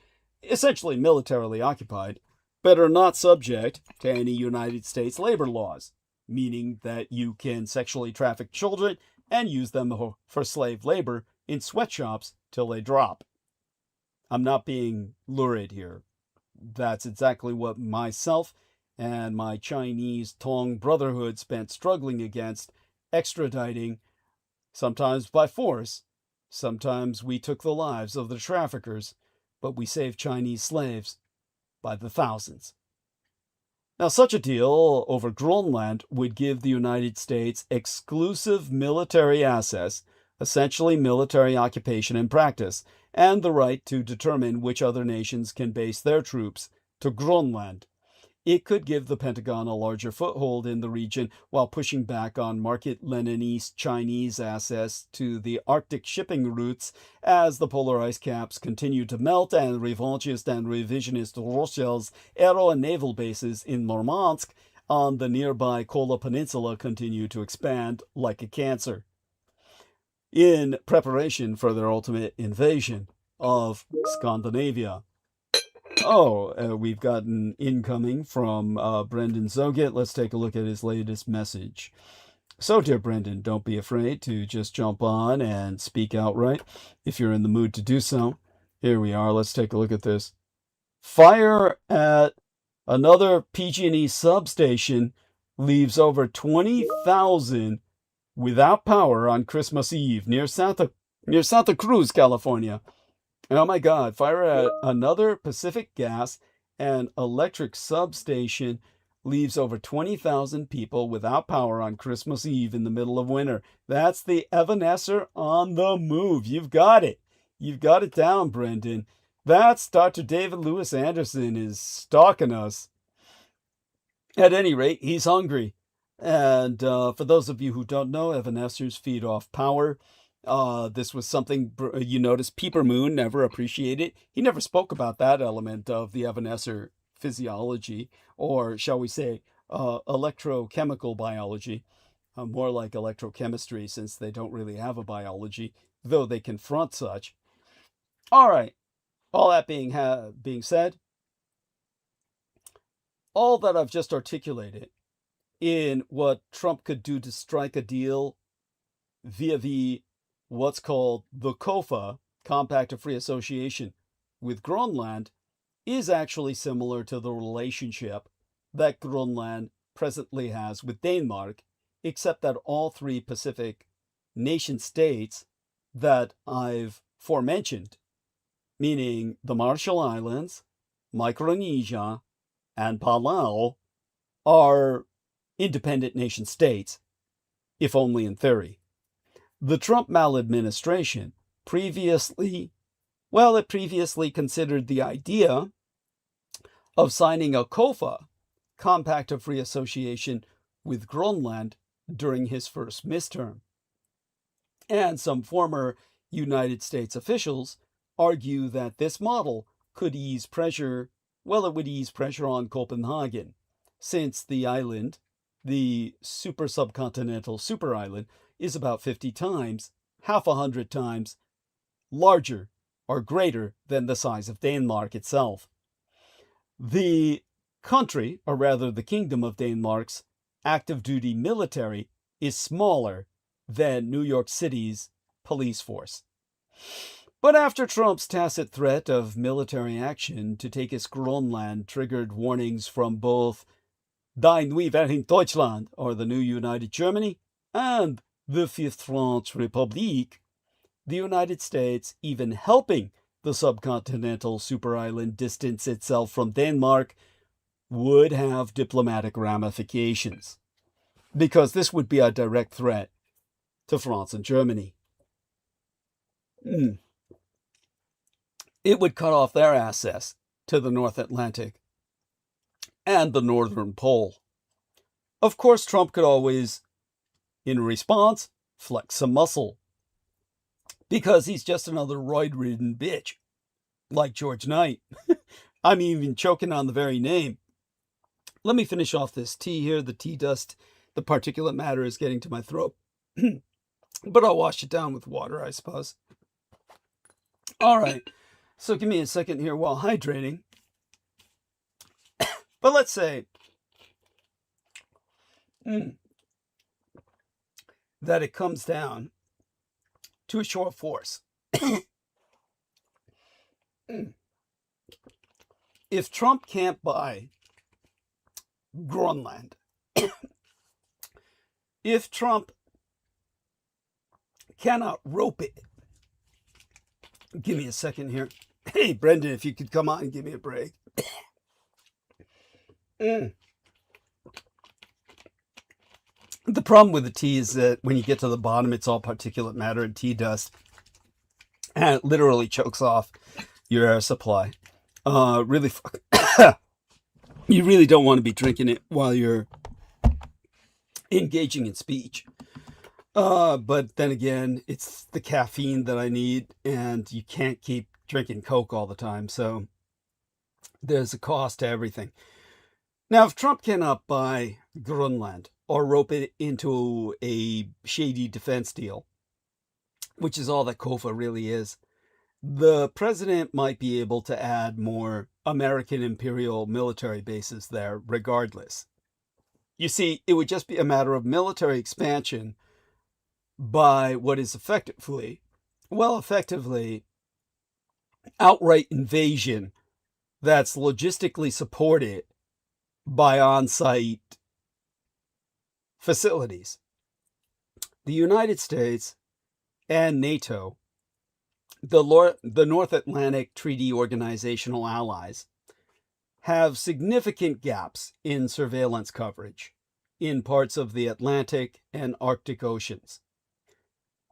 essentially militarily occupied, but are not subject to any United States labor laws, meaning that you can sexually traffic children and use them for slave labor in sweatshops till they drop. I'm not being lurid here. That's exactly what myself and my Chinese Tong Brotherhood spent struggling against, extraditing, sometimes by force. Sometimes we took the lives of the traffickers, but we saved Chinese slaves by the thousands. Now, such a deal over Grönland would give the United States exclusive military access, essentially military occupation and practice, and the right to determine which other nations can base their troops to Grönland. It could give the Pentagon a larger foothold in the region while pushing back on Market Leninist Chinese access to the Arctic shipping routes as the polar ice caps continue to melt and revanchist and revisionist Russia's aero and naval bases in Murmansk on the nearby Kola Peninsula continue to expand like a cancer, in preparation for their ultimate invasion of Scandinavia. We've gotten incoming from Brendan Zoget. Let's take a look at his latest message. So, dear Brendan, don't be afraid to just jump on and speak outright if you're in the mood to do so. Here we are. Let's take a look at this. Fire at another PG&E substation leaves over 20,000 without power on Christmas Eve near Santa Cruz, California. Oh my God, fire at another Pacific Gas and Electric substation leaves over 20,000 people without power on Christmas Eve in the middle of winter. That's the Evanescer on the move. You've got it. You've got it down, Brendan. That's Dr. David Lewis Anderson is stalking us. At any rate, he's hungry. And for those of you who don't know, Evanescers feed off power. This was something you notice Peeper Moon never appreciated. He never spoke about that element of the Evanescer physiology, or shall we say, electrochemical biology, more like electrochemistry, since they don't really have a biology, though they confront such. All right, all that being said, all that I've just articulated in what Trump could do to strike a deal via what's called the COFA, Compact of Free Association, with Grönland, is actually similar to the relationship that Grönland presently has with Denmark, except that all 3 Pacific nation states that I've forementioned, meaning the Marshall Islands, Micronesia, and Palau, are independent nation states, if only in theory. The Trump maladministration previously considered the idea of signing a COFA, Compact of Free Association, with Grönland during his first midterm. And some former United States officials argue that this model could ease pressure, it would ease pressure on Copenhagen, since the island, the subcontinental super island, is about 50 times, half 100 times larger or greater than the size of Denmark itself. The country, or rather the kingdom of Denmark's active duty military is smaller than New York City's police force. But after Trump's tacit threat of military action to take his Groenland triggered warnings from both Wdy122425, or the New United Germany, and the Fifth French Republic, the United States even helping the subcontinental superisland distance itself from Denmark would have diplomatic ramifications, because this would be a direct threat to France and Germany. It would cut off their access to the North Atlantic and the Northern Pole. Of course, Trump could always, in response, flex some muscle, because he's just another roid-ridden bitch, like George Knight. I'm even choking on the very name. Let me finish off this tea here. The tea dust, the particulate matter is getting to my throat. But I'll wash it down with water, I suppose. All right. So give me a second here while hydrating. But let's say that it comes down to a short force. If Trump can't buy Groenland, if Trump cannot rope it, give me a second here. Hey, Brendan, if you could come on and give me a break. The problem with the tea is that when you get to the bottom, it's all particulate matter and tea dust. And it literally chokes off your air supply. Really, you really don't want to be drinking it while you're engaging in speech. But then again, it's the caffeine that I need, and you can't keep drinking Coke all the time. So there's a cost to everything. Now, if Trump cannot buy Groenland or rope it into a shady defense deal, which is all that COFA really is, the president might be able to add more American imperial military bases there regardless. You see, it would just be a matter of military expansion by what is effectively outright invasion that's logistically supported by on-site facilities. The United States and NATO, the North Atlantic Treaty Organizational allies, have significant gaps in surveillance coverage in parts of the Atlantic and Arctic Oceans.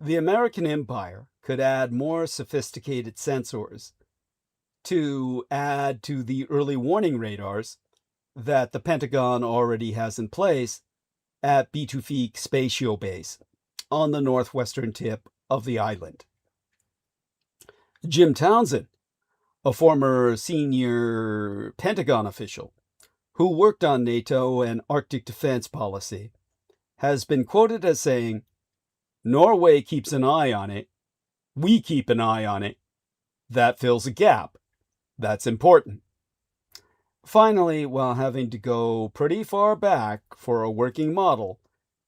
The American empire could add more sophisticated sensors to add to the early warning radars that the Pentagon already has in place at Bitufik Spatial Base on the northwestern tip of the island. Jim Townsend, a former senior Pentagon official who worked on NATO and Arctic defense policy, has been quoted as saying, "Norway keeps an eye on it. We keep an eye on it. That fills a gap. That's important." Finally, while having to go pretty far back for a working model,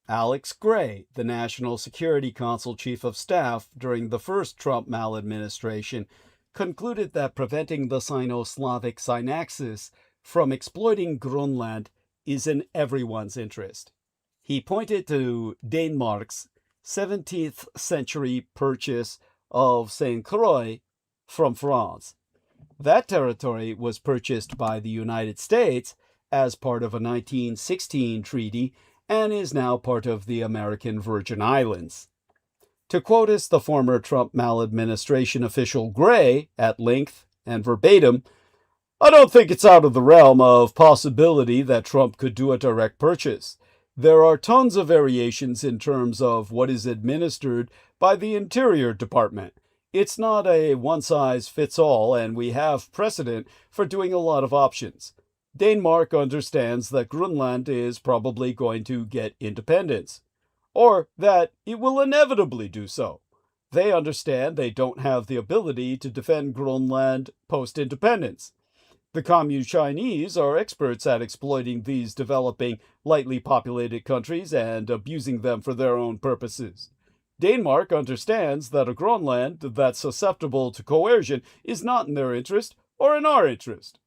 Alex Gray, the National Security Council Chief of Staff during the first Trump maladministration, concluded that preventing the Sino-Slavic synaxis from exploiting Groenland is in everyone's interest. He pointed to Denmark's 17th century purchase of St. Croix from France. That territory was purchased by the United States as part of a 1916 treaty and is now part of the American Virgin Islands. To quote us the former Trump maladministration official Gray at length and verbatim, "I don't think it's out of the realm of possibility that Trump could do a direct purchase. There are tons of variations in terms of what is administered by the Interior Department. It's not a one-size-fits-all, and we have precedent for doing a lot of options. Denmark understands that Greenland is probably going to get independence, or that it will inevitably do so. They understand they don't have the ability to defend Greenland post-independence. The Communist Chinese are experts at exploiting these developing, lightly populated countries and abusing them for their own purposes. Denmark understands that a Greenland that's susceptible to coercion is not in their interest or in our interest.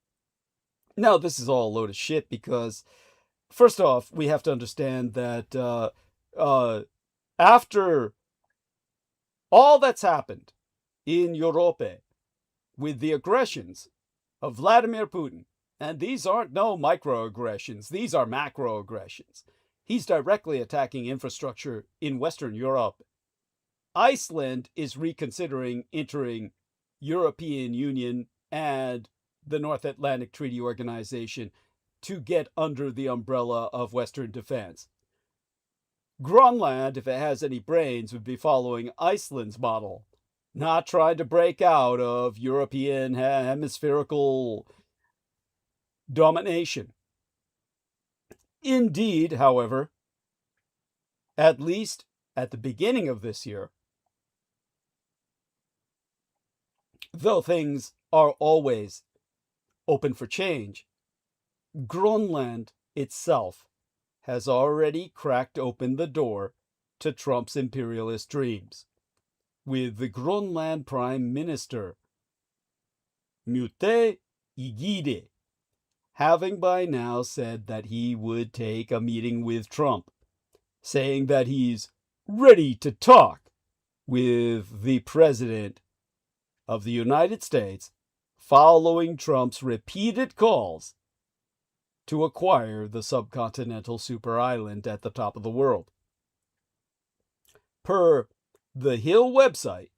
Now, this is all a load of shit because, first off, we have to understand that after all that's happened in Europe with the aggressions of Vladimir Putin, and these aren't no microaggressions, these are macroaggressions. He's directly attacking infrastructure in Western Europe. Iceland is reconsidering entering European Union and the North Atlantic Treaty Organization to get under the umbrella of Western defense. Greenland, if it has any brains, would be following Iceland's model, not trying to break out of European hemispherical domination. Indeed, however, at least at the beginning of this year, though things are always open for change, Greenland itself has already cracked open the door to Trump's imperialist dreams, with the Greenland Prime Minister, Wdy122425, having by now said that he would take a meeting with Trump, saying that he's ready to talk with the President of the United States following Trump's repeated calls to acquire the subcontinental super island at the top of the world. Per the Hill website,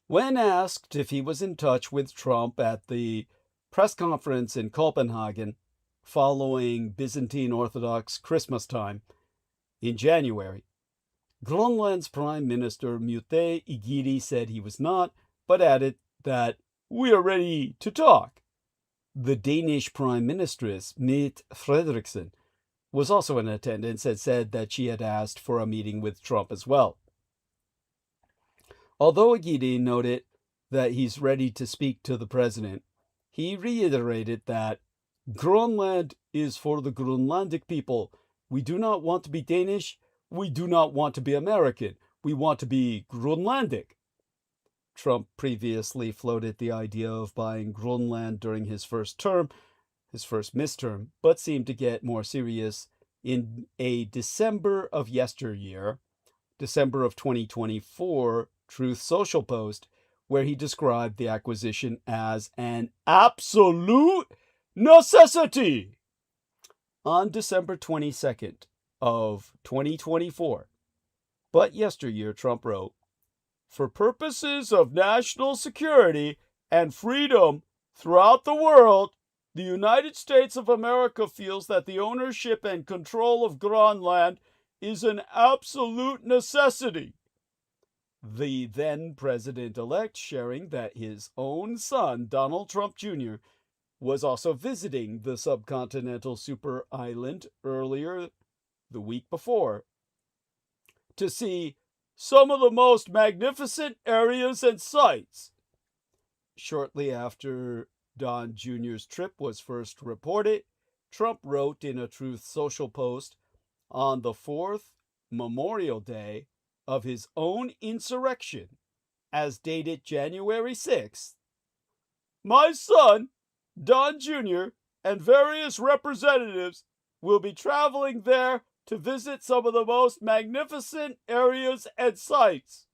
when asked if he was in touch with Trump at the press conference in Copenhagen following Byzantine Orthodox Christmas time in January, Greenland's Prime Minister Wdy122425 said he was not, but added that we are ready to talk. The Danish Prime Ministress, Mette Frederiksen, was also in attendance and said that she had asked for a meeting with Trump as well. Although Wdy noted that he's ready to speak to the president, he reiterated that Greenland is for the Greenlandic people. We do not want to be Danish. We do not want to be American. We want to be Greenlandic. Trump previously floated the idea of buying Greenland during his first midterm, but seemed to get more serious in a December of yesteryear, December of 2024, Truth Social post, where he described the acquisition as an absolute necessity. On December 22nd of 2024, but yesteryear, Trump wrote, "For purposes of national security and freedom throughout the world, the United States of America feels that the ownership and control of Greenland is an absolute necessity." The then president-elect sharing that his own son, Donald Trump Jr., was also visiting the subcontinental super island earlier the week before to see some of the most magnificent areas and sights. Shortly after Don Jr.'s trip was first reported, Trump wrote in a Truth Social post on the 4th Memorial Day of his own insurrection, as dated January 6th, "My son, Don Jr., and various representatives will be traveling there to visit some of the most magnificent areas and sites.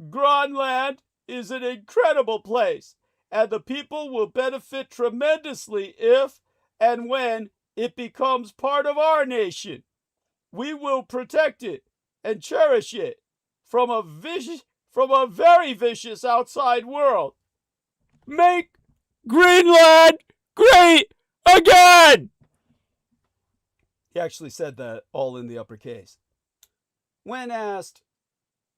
Greenland is an incredible place, and the people will benefit tremendously if and when it becomes part of our nation. We will protect it and cherish it from a very vicious outside world. Make Greenland great again!" He actually said that all in the uppercase. When asked,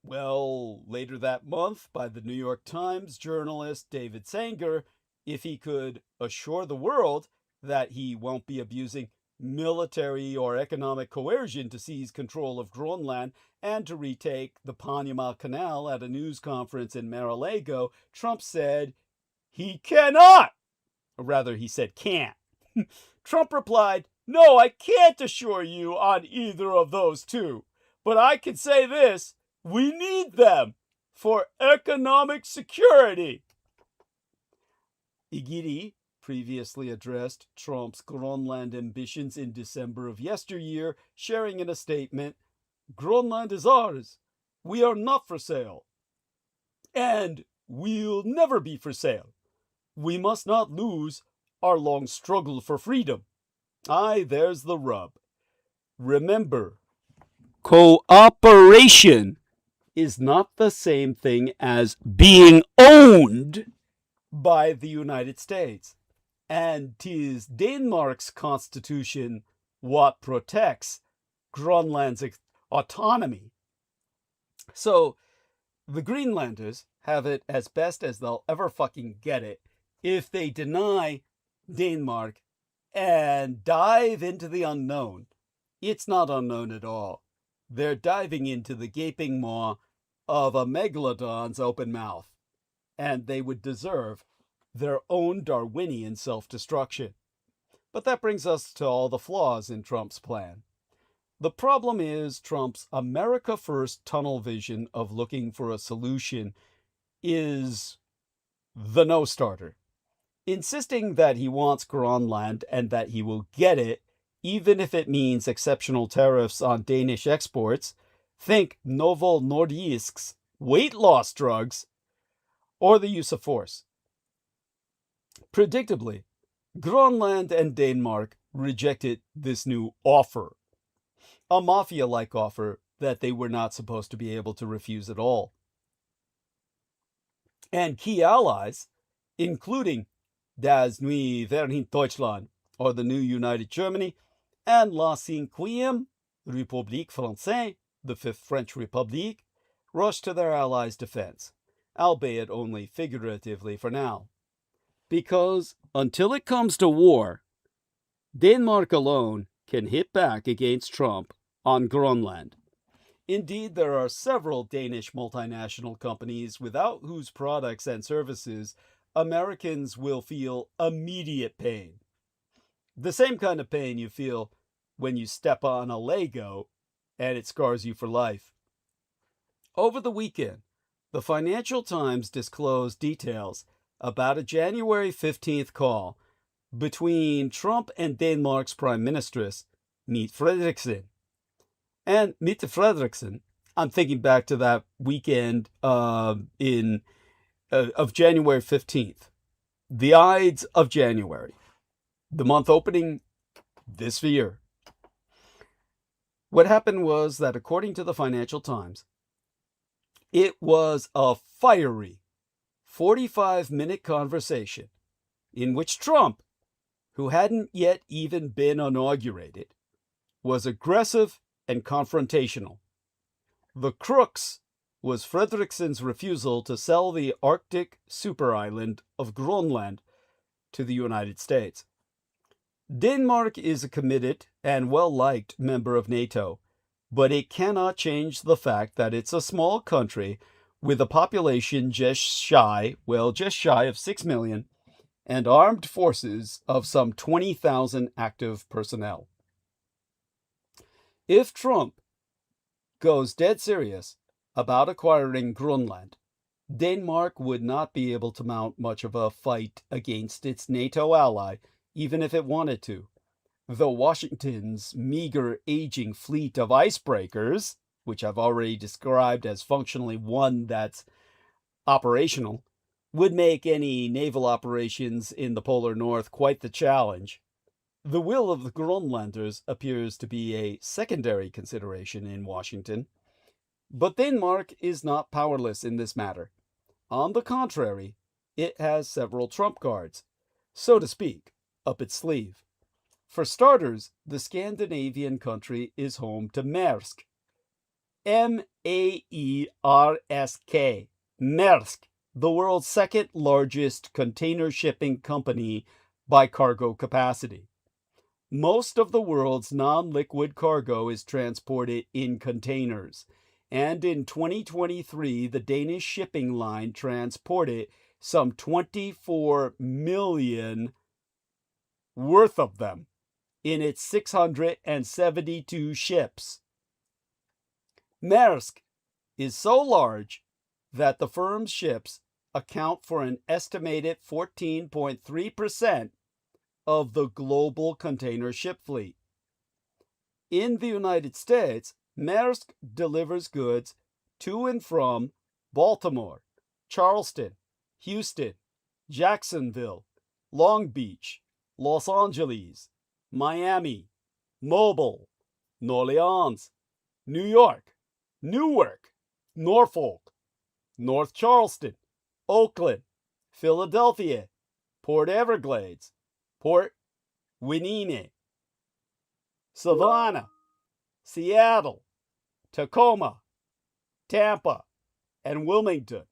later that month by the New York Times journalist David Sanger if he could assure the world that he won't be abusing military or economic coercion to seize control of Greenland and to retake the Panama Canal at a news conference in Mar-a-Lago, Trump said he cannot. Or rather, he said can't. Trump replied, "No, I can't assure you on either of those two. But I can say this, we need them for economic security." Igiri previously addressed Trump's Grönland ambitions in December of yesteryear, sharing in a statement, "Grönland is ours. We are not for sale. And we'll never be for sale. We must not lose our long struggle for freedom." Aye, there's the rub. Remember, cooperation is not the same thing as being owned by the United States. And 'tis Denmark's constitution what protects Grönland's autonomy. So the Greenlanders have it as best as they'll ever fucking get it if they deny Denmark and dive into the unknown. It's not unknown at all. They're diving into the gaping maw of a megalodon's open mouth, and they would deserve their own Darwinian self-destruction. But that brings us to all the flaws in Trump's plan. The problem is Trump's America First tunnel vision of looking for a solution is the no-starter. Insisting that he wants Grönland and that he will get it, even if it means exceptional tariffs on Danish exports, think Novo Nordisk's weight loss drugs, or the use of force. Predictably, Grönland and Denmark rejected this new offer, a mafia-like offer that they were not supposed to be able to refuse at all. And key allies, including Wdy122425, or the new United Germany, and La Cinquième République Française, the Fifth French Republic, rushed to their allies' defense, albeit only figuratively for now. Because until it comes to war, Denmark alone can hit back against Trump on Grönland. Indeed, there are several Danish multinational companies without whose products and services Americans will feel immediate pain. The same kind of pain you feel when you step on a Lego and it scars you for life. Over the weekend, the Financial Times disclosed details about a January 15th call between Trump and Denmark's Prime Ministress, Mette Frederiksen. And Mette Frederiksen, I'm thinking back to that weekend of January 15th. The Ides of January. The month opening this year. What happened was that, according to the Financial Times, it was a fiery 45-minute conversation in which Trump, who hadn't yet even been inaugurated, was aggressive and confrontational. The crux was Frederiksen's refusal to sell the Arctic super island of Grönland to the United States. Denmark is a committed and well-liked member of NATO, but it cannot change the fact that it's a small country with a population just shy of 6 million and armed forces of some 20,000 active personnel. If Trump goes dead serious about acquiring Grönland, Denmark would not be able to mount much of a fight against its NATO ally, even if it wanted to. Though Washington's meager aging fleet of icebreakers, which I've already described as functionally one that's operational, would make any naval operations in the polar north quite the challenge. The will of the Grönlanders appears to be a secondary consideration in Washington. But Denmark is not powerless in this matter. On the contrary, it has several trump cards, so to speak, up its sleeve. For starters, the Scandinavian country is home to Maersk. M-A-E-R-S-K. Maersk, the world's second largest container shipping company by cargo capacity. Most of the world's non-liquid cargo is transported in containers, and in 2023, the Danish shipping line transported some 24 million worth of them in its 672 ships. Maersk is so large that the firm's ships account for an estimated 14.3% of the global container ship fleet. In the United States, Maersk delivers goods to and from Baltimore, Charleston, Houston, Jacksonville, Long Beach, Los Angeles, Miami, Mobile, New Orleans, New York, Newark, Norfolk, North Charleston, Oakland, Philadelphia, Port Everglades, Port Winnie, Savannah, Seattle, Tacoma, Tampa, and Wilmington.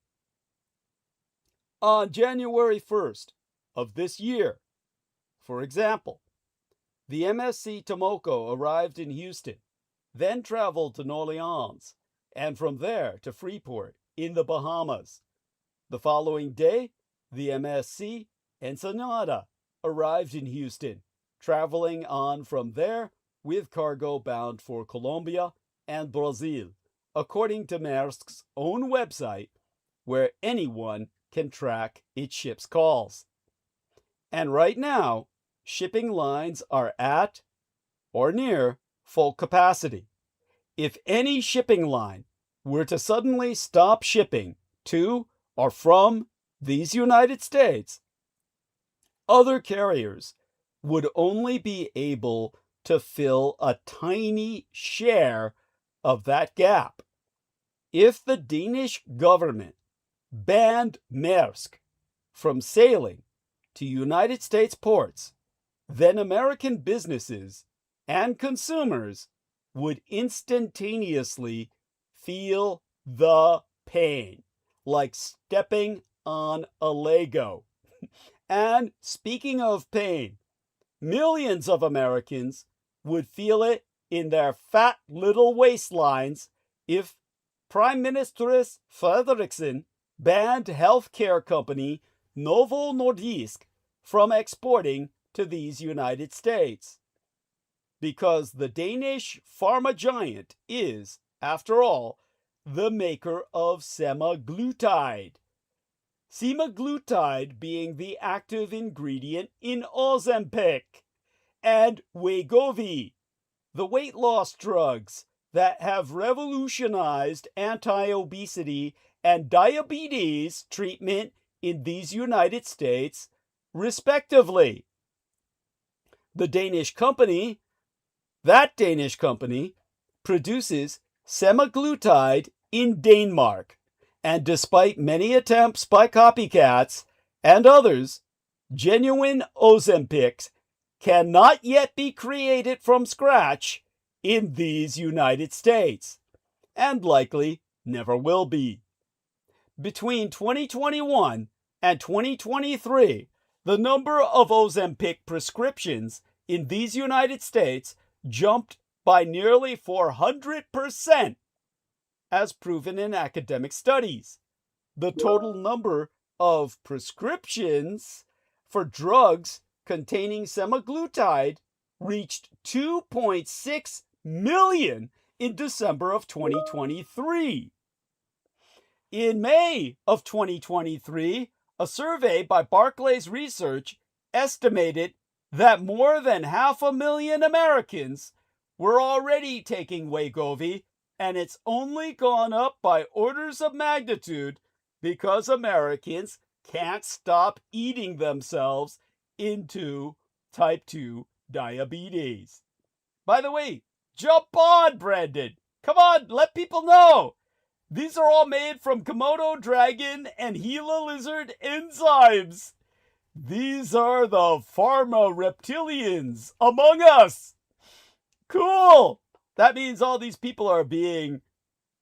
On January 1st of this year, for example, the MSC Tomoko arrived in Houston, then traveled to New Orleans, and from there to Freeport in the Bahamas. The following day, the MSC Ensenada arrived in Houston, traveling on from there with cargo bound for Colombia and Brazil, according to Maersk's own website, where anyone can track its ship's calls. And right now, shipping lines are at or near full capacity. If any shipping line were to suddenly stop shipping to or from these United States, other carriers would only be able to fill a tiny share of that gap. If the Danish government banned Maersk from sailing to United States ports, then American businesses and consumers would instantaneously feel the pain, like stepping on a Lego. And speaking of pain, millions of Americans would feel it in their fat little waistlines if Prime Minister Frederiksen banned healthcare company Novo Nordisk from exporting to these United States. Because the Danish pharma giant is, after all, the maker of semaglutide. Semaglutide being the active ingredient in Ozempic and Wegovy, the weight loss drugs that have revolutionized anti-obesity and diabetes treatment in these United States, respectively. That Danish company produces semaglutide in Denmark, and despite many attempts by copycats and others, genuine Ozempics cannot yet be created from scratch in these United States, and likely never will be. Between 2021 and 2023, the number of Ozempic prescriptions in these United States jumped by nearly 400%, as proven in academic studies. The total number of prescriptions for drugs containing semaglutide reached 2.6 million in December of 2023. In May of 2023, a survey by Barclays Research estimated that more than 500,000 Americans were already taking Wegovy, and it's only gone up by orders of magnitude because Americans can't stop eating themselves into type 2 diabetes. By the way, jump on, Brandon. Come on, let people know. These are all made from Komodo dragon and Gila lizard enzymes. These are the pharma reptilians among us. Cool. That means all these people are being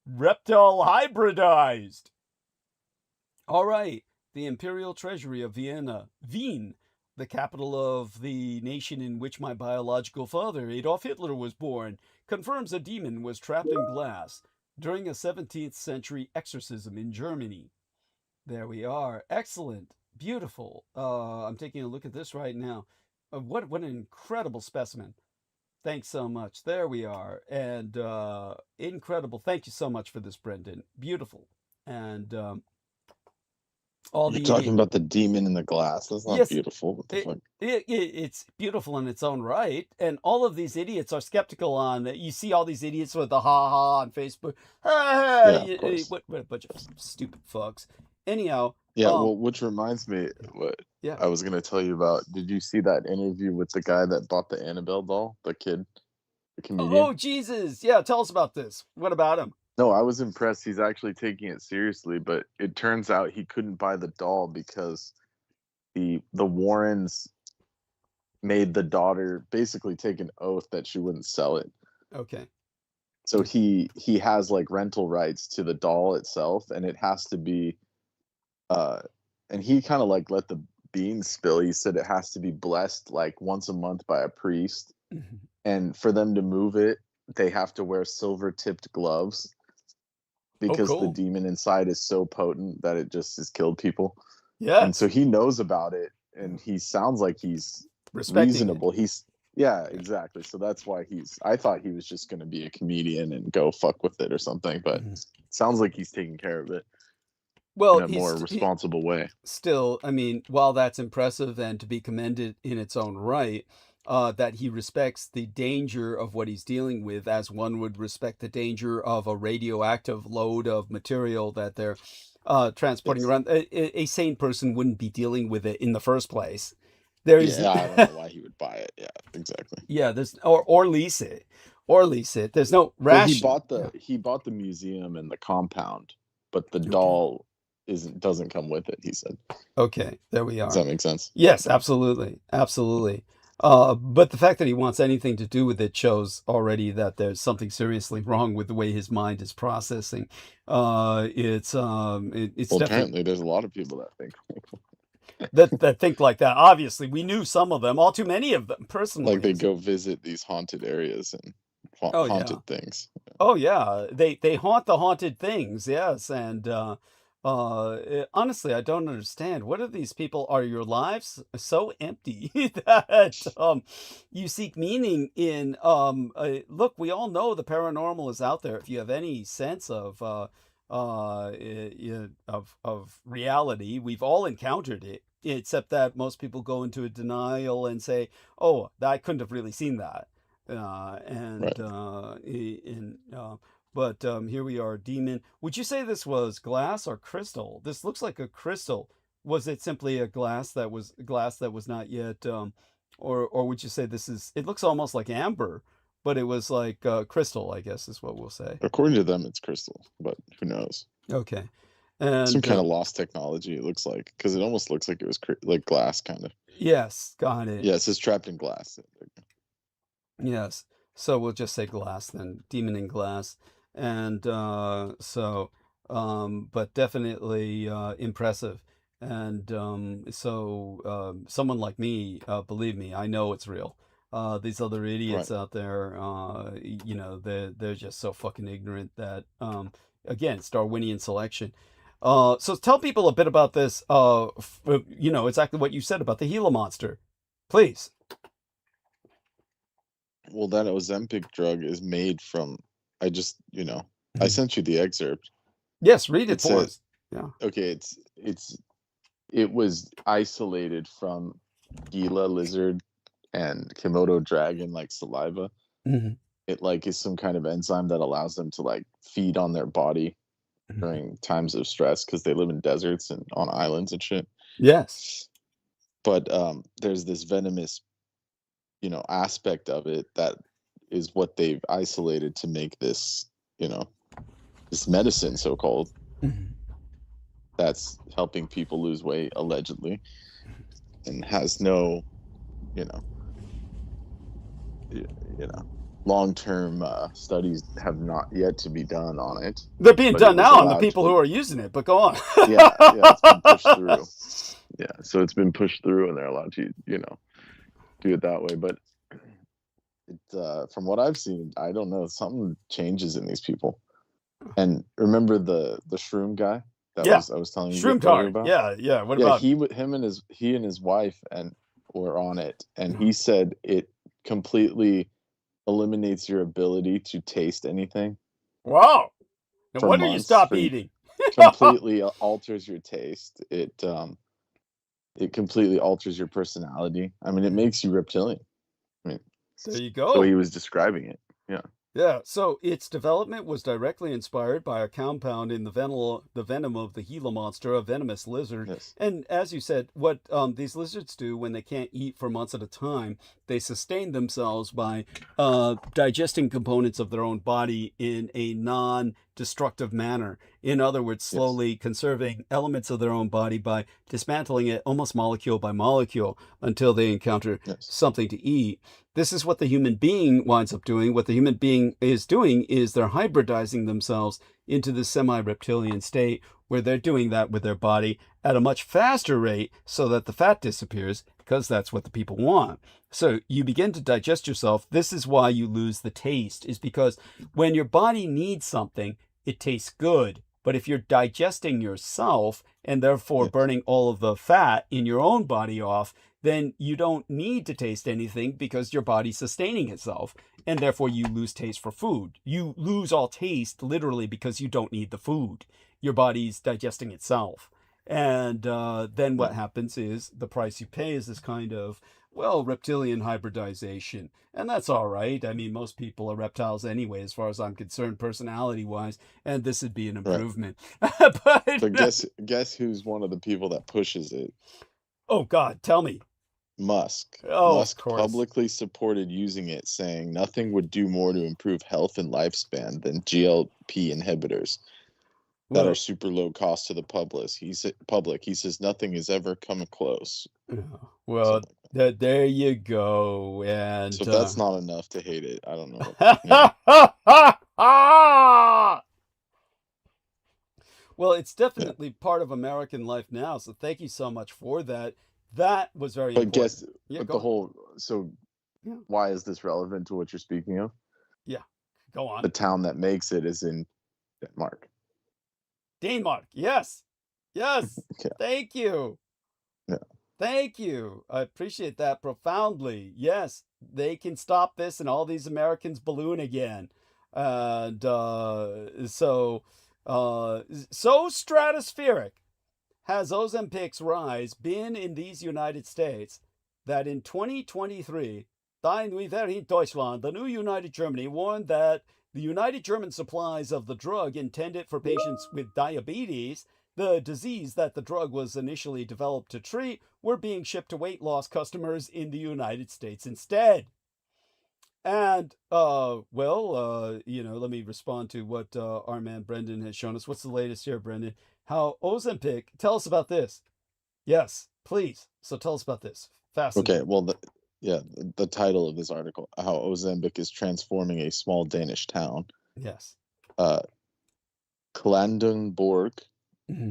reptile hybridized. All right. The Imperial Treasury of Vienna, Wien, the capital of the nation in which my biological father, Adolf Hitler, was born, confirms a demon was trapped in glass during a 17th century exorcism in Germany. There we are. Excellent. Beautiful. I'm taking a look at this right now. What an incredible specimen. Thanks so much. There we are. And incredible. Thank you so much for this, Brendan. Beautiful. And all You're the talking idiot. about the demon in the glass. That's not Yes, beautiful. What the fuck? it's beautiful in its own right. And all of these idiots are skeptical on it. You see all these idiots with the ha ha on Facebook. Ah, Yeah, of course. what a bunch of stupid fucks. Anyhow, Yeah, well, which reminds me, what yeah. I was gonna tell you about. Did you see that interview with the guy that bought the Annabelle doll, the kid, the comedian? Oh, Jesus. Yeah, tell us about this. What about him? No, I was impressed. He's actually taking it seriously, but it turns out he couldn't buy the doll because the Warrens made the daughter basically take an oath that she wouldn't sell it. Okay. So he has like rental rights to the doll itself, and it has to be and he kind of like let the beans spill. He said it has to be blessed like once a month by a priest, and for them to move it, they have to wear silver tipped gloves because the cool. demon inside is so potent that it just has killed people. Yeah. And so he knows about it, and he sounds like he's Respecting reasonable. Yeah, exactly. So that's why I thought he was just going to be a comedian and go fuck with it or something, but it sounds like he's taking care of it. Well, in a more responsible way. Still, I mean, while that's impressive and to be commended in its own right, that he respects the danger of what he's dealing with as one would respect the danger of a radioactive load of material that they're transporting around. A sane person wouldn't be dealing with it in the first place. I don't know why he would buy it. Yeah, exactly. Yeah, or lease it. Or lease it. There's no ration. Well, he bought the museum and the compound, but the doll doesn't come with it, he said. Okay, there we are. Does that make sense? Yes, absolutely. Absolutely. But the fact that he wants anything to do with it shows already that there's something seriously wrong with the way his mind is processing. It's apparently there's a lot of people that think that think like that. Obviously, we knew some of them, all too many of them personally. Like they go visit these haunted areas and haunted things. Oh yeah, they haunt the haunted things. Yes, and honestly, I don't understand. What are these people? Are your lives so empty that you seek meaning in? Look, we all know the paranormal is out there. If you have any sense of reality, we've all encountered it. Except that most people go into a denial and say, "Oh, I couldn't have really seen that," But here we are, demon. Would you say this was glass or crystal? This looks like a crystal. Was it simply a glass that was not yet, or would you say this is? It looks almost like amber, but it was like crystal, I guess is what we'll say. According to them, it's crystal, but who knows? Okay. And some kind of lost technology, it looks like, because it almost looks like it was like glass, kind of. Yes, got it. Yeah, it says trapped in glass. Yes. So we'll just say glass then, demon in glass. And but definitely impressive. And someone like me, believe me, I know it's real. These other idiots out there, they're just so fucking ignorant that, again, it's Darwinian selection. So tell people a bit about this, exactly what you said about the Gila monster, please. Well, that Ozempic drug is made from, I sent you the excerpt. Yes, read it for us. Yeah. Okay, it was isolated from Gila lizard and Komodo dragon like saliva. Mm-hmm. It like is some kind of enzyme that allows them to like feed on their body during times of stress because they live in deserts and on islands and shit. Yes. But there's this venomous aspect of it that is what they've isolated to make this this medicine, so-called, that's helping people lose weight allegedly, and has no long-term studies have not yet to be done on it. They're being done now on the people who are using it, but go on. yeah, it's been pushed through. Yeah, so it's been pushed through and they're allowed to do it that way. But from what I've seen, I don't know, something changes in these people. And remember the shroom guy that I was telling you shroom talk about? Yeah. What about he and his wife, and were on it, and Uh-huh. he said it completely eliminates your ability to taste anything Wow. No for wonder you months. stop eating. Completely alters your taste. It completely alters your personality. I mean, it makes you reptilian. I mean, There you so he go. was describing it. Yeah. Yeah, so its development was directly inspired by a compound in the venom of the Gila monster, a venomous lizard. Yes. And as you said, what these lizards do when they can't eat for months at a time, they sustain themselves by digesting components of their own body in a non-destructive manner. In other words, Yes. slowly conserving elements of their own body by dismantling it almost molecule by molecule until they encounter Yes. something to eat. This is what the human being winds up doing. What the human being is doing is they're hybridizing themselves into this semi-reptilian state where they're doing that with their body at a much faster rate so that the fat disappears, because that's what the people want. So you begin to digest yourself. This is why you lose the taste, is because when your body needs something, it tastes good. But if you're digesting yourself and therefore Yes. burning all of the fat in your own body off, then you don't need to taste anything because your body's sustaining itself, and therefore you lose taste for food. You lose all taste literally because you don't need the food. Your body's digesting itself. And then what happens is the price you pay is this kind of, well, reptilian hybridization. And that's all right. I mean, most people are reptiles anyway, as far as I'm concerned, personality-wise, and this would be an Right. improvement. But guess who's one of the people that pushes it? Oh, God, tell me. Musk. Oh, of Musk course. publicly supported using it, saying nothing would do more to improve health and lifespan than GLP inhibitors that Well, are super low cost to the public. He says nothing has ever come close. well, Something like there you go. that. And So if that's not enough to hate it, I don't know what. well, it's definitely part of American life now. So thank you so much for that. That was very But important. Yeah, but go the on. whole so Yeah. why is this relevant to what you're speaking of? Yeah, go on. The town that makes it is in Denmark. Denmark. Yes. Yes. Yeah. Thank you. Yeah. Thank you. I appreciate that profoundly. Yes, they can stop this and all these Americans balloon again. And so stratospheric has Ozempic's rise been in these United States that in 2023, Wdy122425, the new United Germany, warned that the United German supplies of the drug intended for patients with diabetes, the disease that the drug was initially developed to treat, were being shipped to weight loss customers in the United States instead. And, let me respond to what our man Brendan has shown us. What's the latest here, Brendan? How Ozempic, tell us about this. Yes, please. So tell us about this. Fascinating. Okay, well, the title of this article, how Ozempic is transforming a small Danish town. Yes. Klandenborg,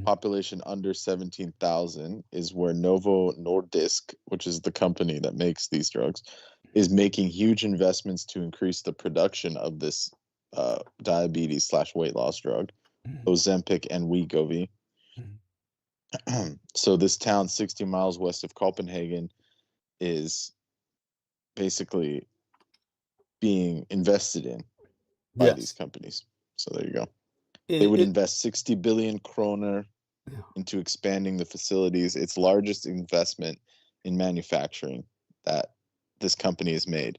population under 17,000, is where Novo Nordisk, which is the company that makes these drugs, is making huge investments to increase the production of this diabetes/weight loss drug, Ozempic and Wegovy. So this town, 60 miles west of Copenhagen, is basically being invested in by these companies. So there you go. They would invest 60 billion kroner into expanding the facilities. Its largest investment in manufacturing that this company has made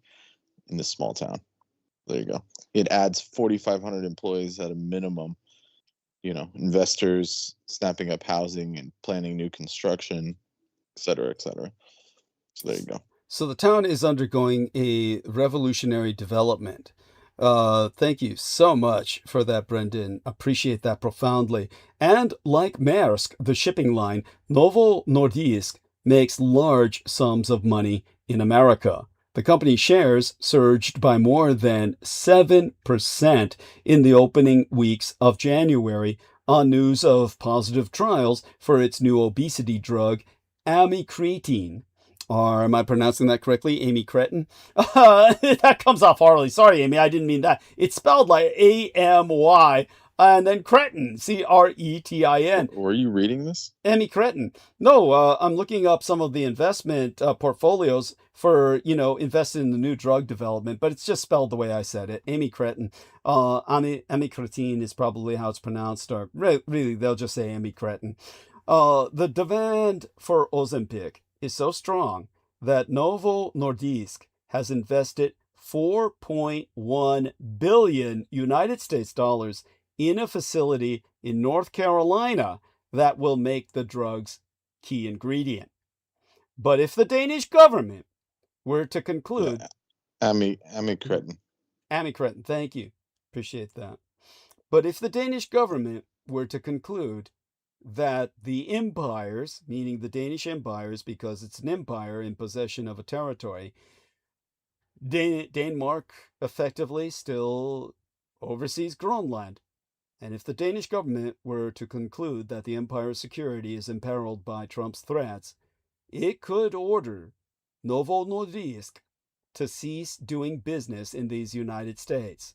in this small town. There you go. It adds 4,500 employees at a minimum. Investors snapping up housing and planning new construction, et cetera, et cetera. So there you go. So the town is undergoing a revolutionary development. Thank you so much for that, Brendan. Appreciate that profoundly. And like Maersk, the shipping line, Novo Nordisk makes large sums of money in America. The company's shares surged by more than 7% in the opening weeks of January on news of positive trials for its new obesity drug, amycretin. Or am I pronouncing that correctly? Amy Cretin? That comes off horribly. Sorry, Amy, I didn't mean that. It's spelled like AMY. And then Cretin, Cretin. Were you reading this? Amy Cretin. No, I'm looking up some of the investment portfolios for, investing in the new drug development, but it's just spelled the way I said it. Amy Cretin. Amy Cretin is probably how it's pronounced, or really, they'll just say Amy Cretin. The demand for Ozempic is so strong that Novo Nordisk has invested 4.1 billion United States dollars in a facility in North Carolina that will make the drug's key ingredient. But if the Danish government were to conclude... Amy Cretin. Amy Cretin, thank you. Appreciate that. But if the Danish government were to conclude that the empires, meaning the Danish empires, because it's an empire in possession of a territory, Denmark effectively still oversees Greenland. And if the Danish government were to conclude that the empire's security is imperiled by Trump's threats, it could order Novo Nordisk to cease doing business in these United States.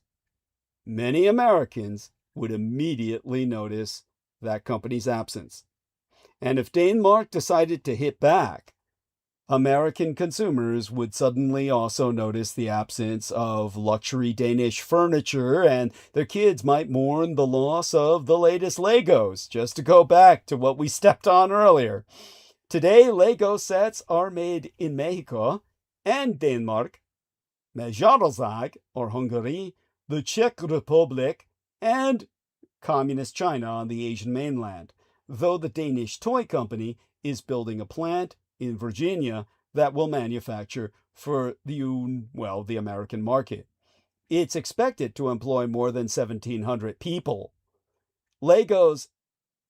Many Americans would immediately notice that company's absence. And if Denmark decided to hit back, American consumers would suddenly also notice the absence of luxury Danish furniture, and their kids might mourn the loss of the latest Legos, just to go back to what we stepped on earlier. Today, Lego sets are made in Mexico and Denmark, Magyarország, or Hungary, the Czech Republic, and Communist China on the Asian mainland, though the Danish toy company is building a plant in Virginia that will manufacture for the American market. It's expected to employ more than 1,700 people. Lego's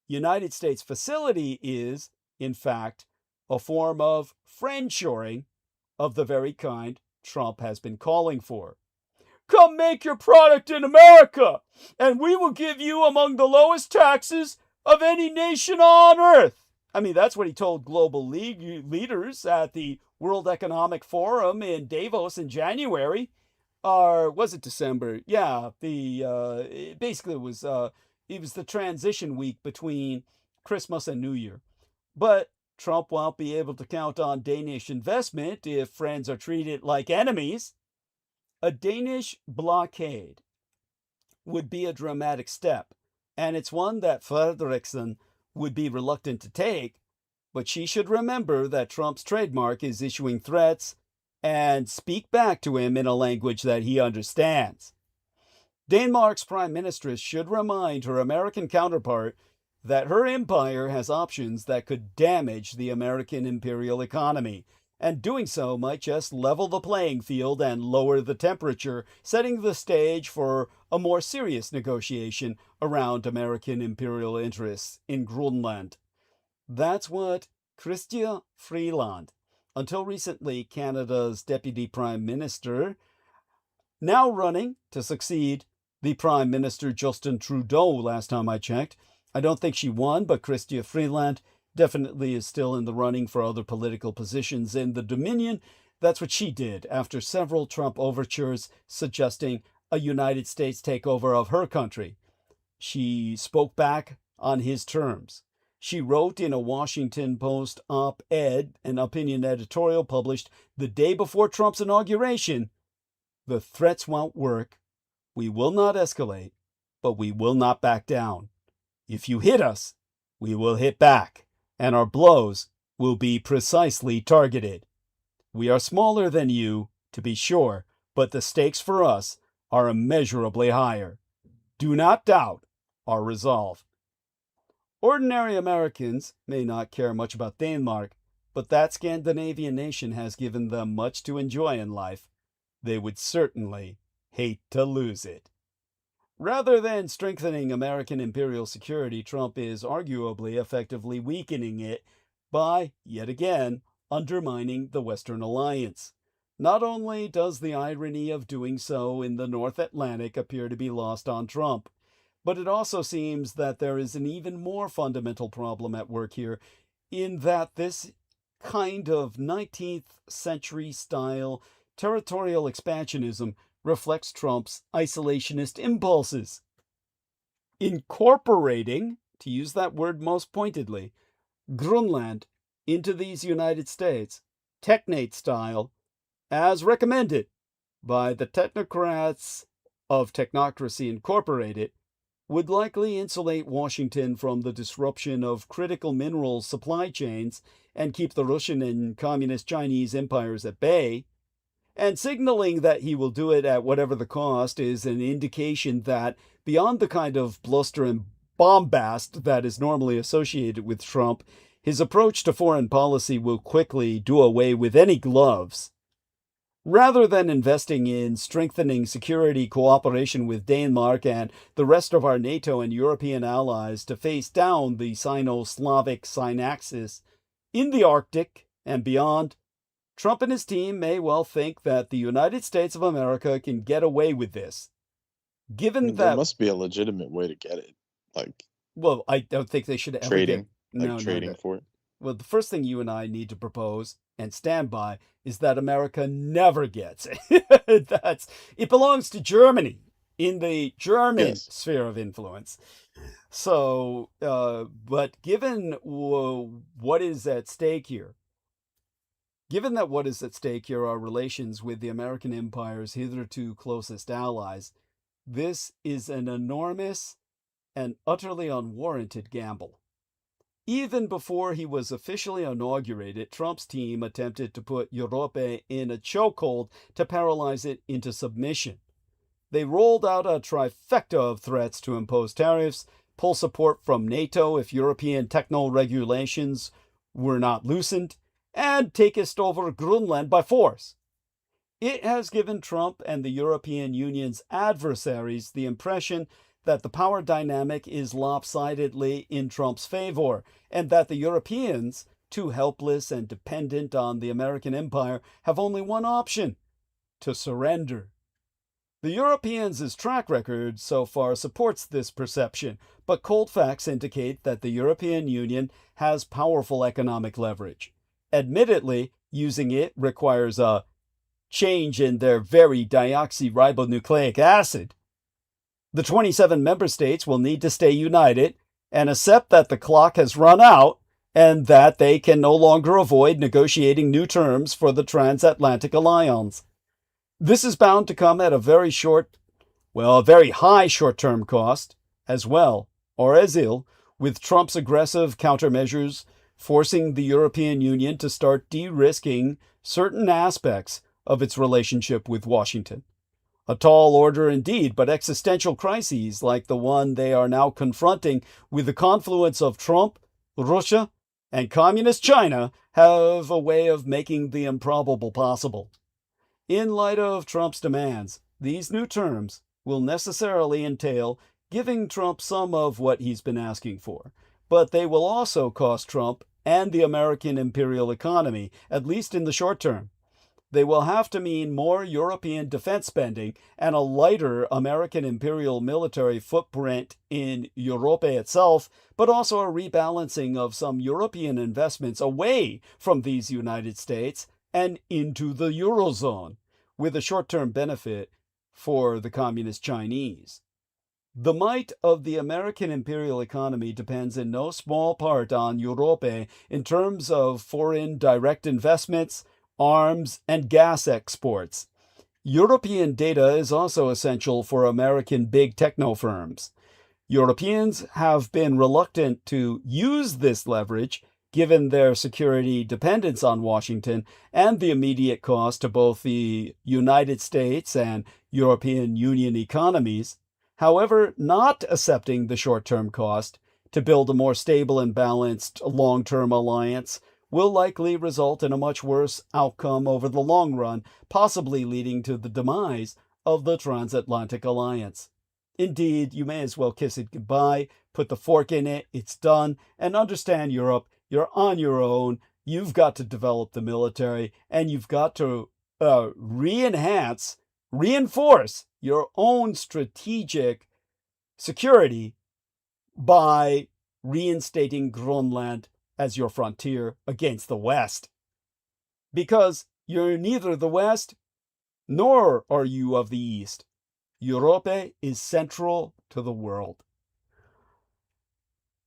United States facility is, in fact, a form of friendshoring of the very kind Trump has been calling for. Come make your product in America, and we will give you among the lowest taxes of any nation on earth. I mean, that's what he told global leaders at the World Economic Forum in Davos in January. Or was it December? Yeah, basically it was the transition week between Christmas and New Year. But Trump won't be able to count on Danish investment if friends are treated like enemies. A Danish blockade would be a dramatic step, and it's one that Frederiksen would be reluctant to take, but she should remember that Trump's trademark is issuing threats and speak back to him in a language that he understands. Denmark's prime minister should remind her American counterpart that her empire has options that could damage the American imperial economy, and doing so might just level the playing field and lower the temperature, setting the stage for a more serious negotiation around American imperial interests in Greenland. That's what Chrystia Freeland, until recently Canada's Deputy Prime Minister, now running to succeed the Prime Minister Justin Trudeau last time I checked. I don't think she won, but Chrystia Freeland definitely is still in the running for other political positions in the Dominion. That's what she did after several Trump overtures suggesting a United States takeover of her country. She spoke back on his terms. She wrote in a Washington Post op-ed, an opinion editorial published the day before Trump's inauguration, "The threats won't work. We will not escalate, but we will not back down. If you hit us, we will hit back, and our blows will be precisely targeted. We are smaller than you, to be sure, but the stakes for us are immeasurably higher. Do not doubt our resolve." Ordinary Americans may not care much about Denmark, but that Scandinavian nation has given them much to enjoy in life. They would certainly hate to lose it. Rather than strengthening American imperial security, Trump is arguably effectively weakening it by, yet again, undermining the Western alliance. Not only does the irony of doing so in the North Atlantic appear to be lost on Trump, but it also seems that there is an even more fundamental problem at work here, in that this kind of 19th century style territorial expansionism reflects Trump's isolationist impulses. incorporating, to use that word most pointedly, Grunland into these United States, technate style, as recommended by the technocrats of Technocracy Incorporated, would likely insulate Washington from the disruption of critical mineral supply chains and keep the Russian and Communist Chinese empires at bay. And signaling that he will do it at whatever the cost is an indication that, beyond the kind of bluster and bombast that is normally associated with Trump, his approach to foreign policy will quickly do away with any gloves. Rather than investing in strengthening security cooperation with Denmark and the rest of our NATO and European allies to face down the Sino-Slavic Synaxis in the Arctic and beyond, Trump and his team may well think that the United States of America can get away with this. Given There that, must be a legitimate way to get it, like well, I don't think they should ever trading, get, trading for it. Well, the first thing you and I need to propose and stand by is that America never gets it. It belongs to Germany in the German Yes. sphere of influence. So, but given what is at stake here, given that what is at stake here are relations with the American empire's hitherto closest allies, this is an enormous and utterly unwarranted gamble. Even before he was officially inaugurated, Trump's team attempted to put Europe in a chokehold to paralyze it into submission. They rolled out a trifecta of threats to impose tariffs, pull support from NATO if European techno-regulations were not loosened, and take us over Greenland by force. It has given Trump and the European Union's adversaries the impression that the power dynamic is lopsidedly in Trump's favor, and that the Europeans, too helpless and dependent on the American empire, have only one option: to surrender. The Europeans' track record so far supports this perception, but cold facts indicate that the European Union has powerful economic leverage. Admittedly, using it requires a change in their very deoxyribonucleic acid. The 27 member states will need to stay united and accept that the clock has run out and that they can no longer avoid negotiating new terms for the transatlantic alliance. This is bound to come at a very high short-term cost as well, or as ill, with Trump's aggressive countermeasures forcing the European Union to start de-risking certain aspects of its relationship with Washington. A tall order indeed, but existential crises like the one they are now confronting with the confluence of Trump, Russia, and Communist China have a way of making the improbable possible. In light of Trump's demands, these new terms will necessarily entail giving Trump some of what he's been asking for, but they will also cost Trump and the American imperial economy, at least in the short term. They will have to mean more European defense spending and a lighter American imperial military footprint in Europe itself, but also a rebalancing of some European investments away from these United States and into the Eurozone, with a short-term benefit for the Communist Chinese. The might of the American imperial economy depends in no small part on Europe in terms of foreign direct investments, arms, and gas exports. European data is also essential for American big techno firms. Europeans have been reluctant to use this leverage, given their security dependence on Washington and the immediate cost to both the United States and European Union economies. However, not accepting the short-term cost to build a more stable and balanced long-term alliance will likely result in a much worse outcome over the long run, possibly leading to the demise of the transatlantic alliance. Indeed, you may as well kiss it goodbye, put the fork in it, it's done, and understand Europe, you're on your own, you've got to develop the military, and you've got to reinforce your own strategic security by reinstating Greenland as your frontier against the West. Because you're neither the West nor are you of the East. Europe is central to the world.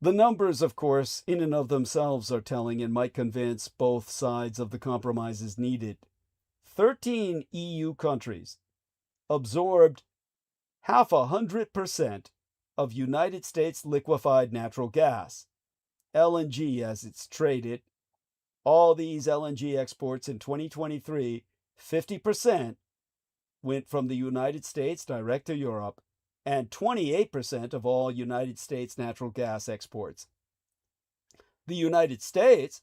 The numbers, of course, in and of themselves are telling and might convince both sides of the compromises needed. 13 EU countries absorbed 0.5% of United States liquefied natural gas, LNG as it's traded. All these LNG exports in 2023, 50% went from the United States direct to Europe, and 28% of all United States natural gas exports. The United States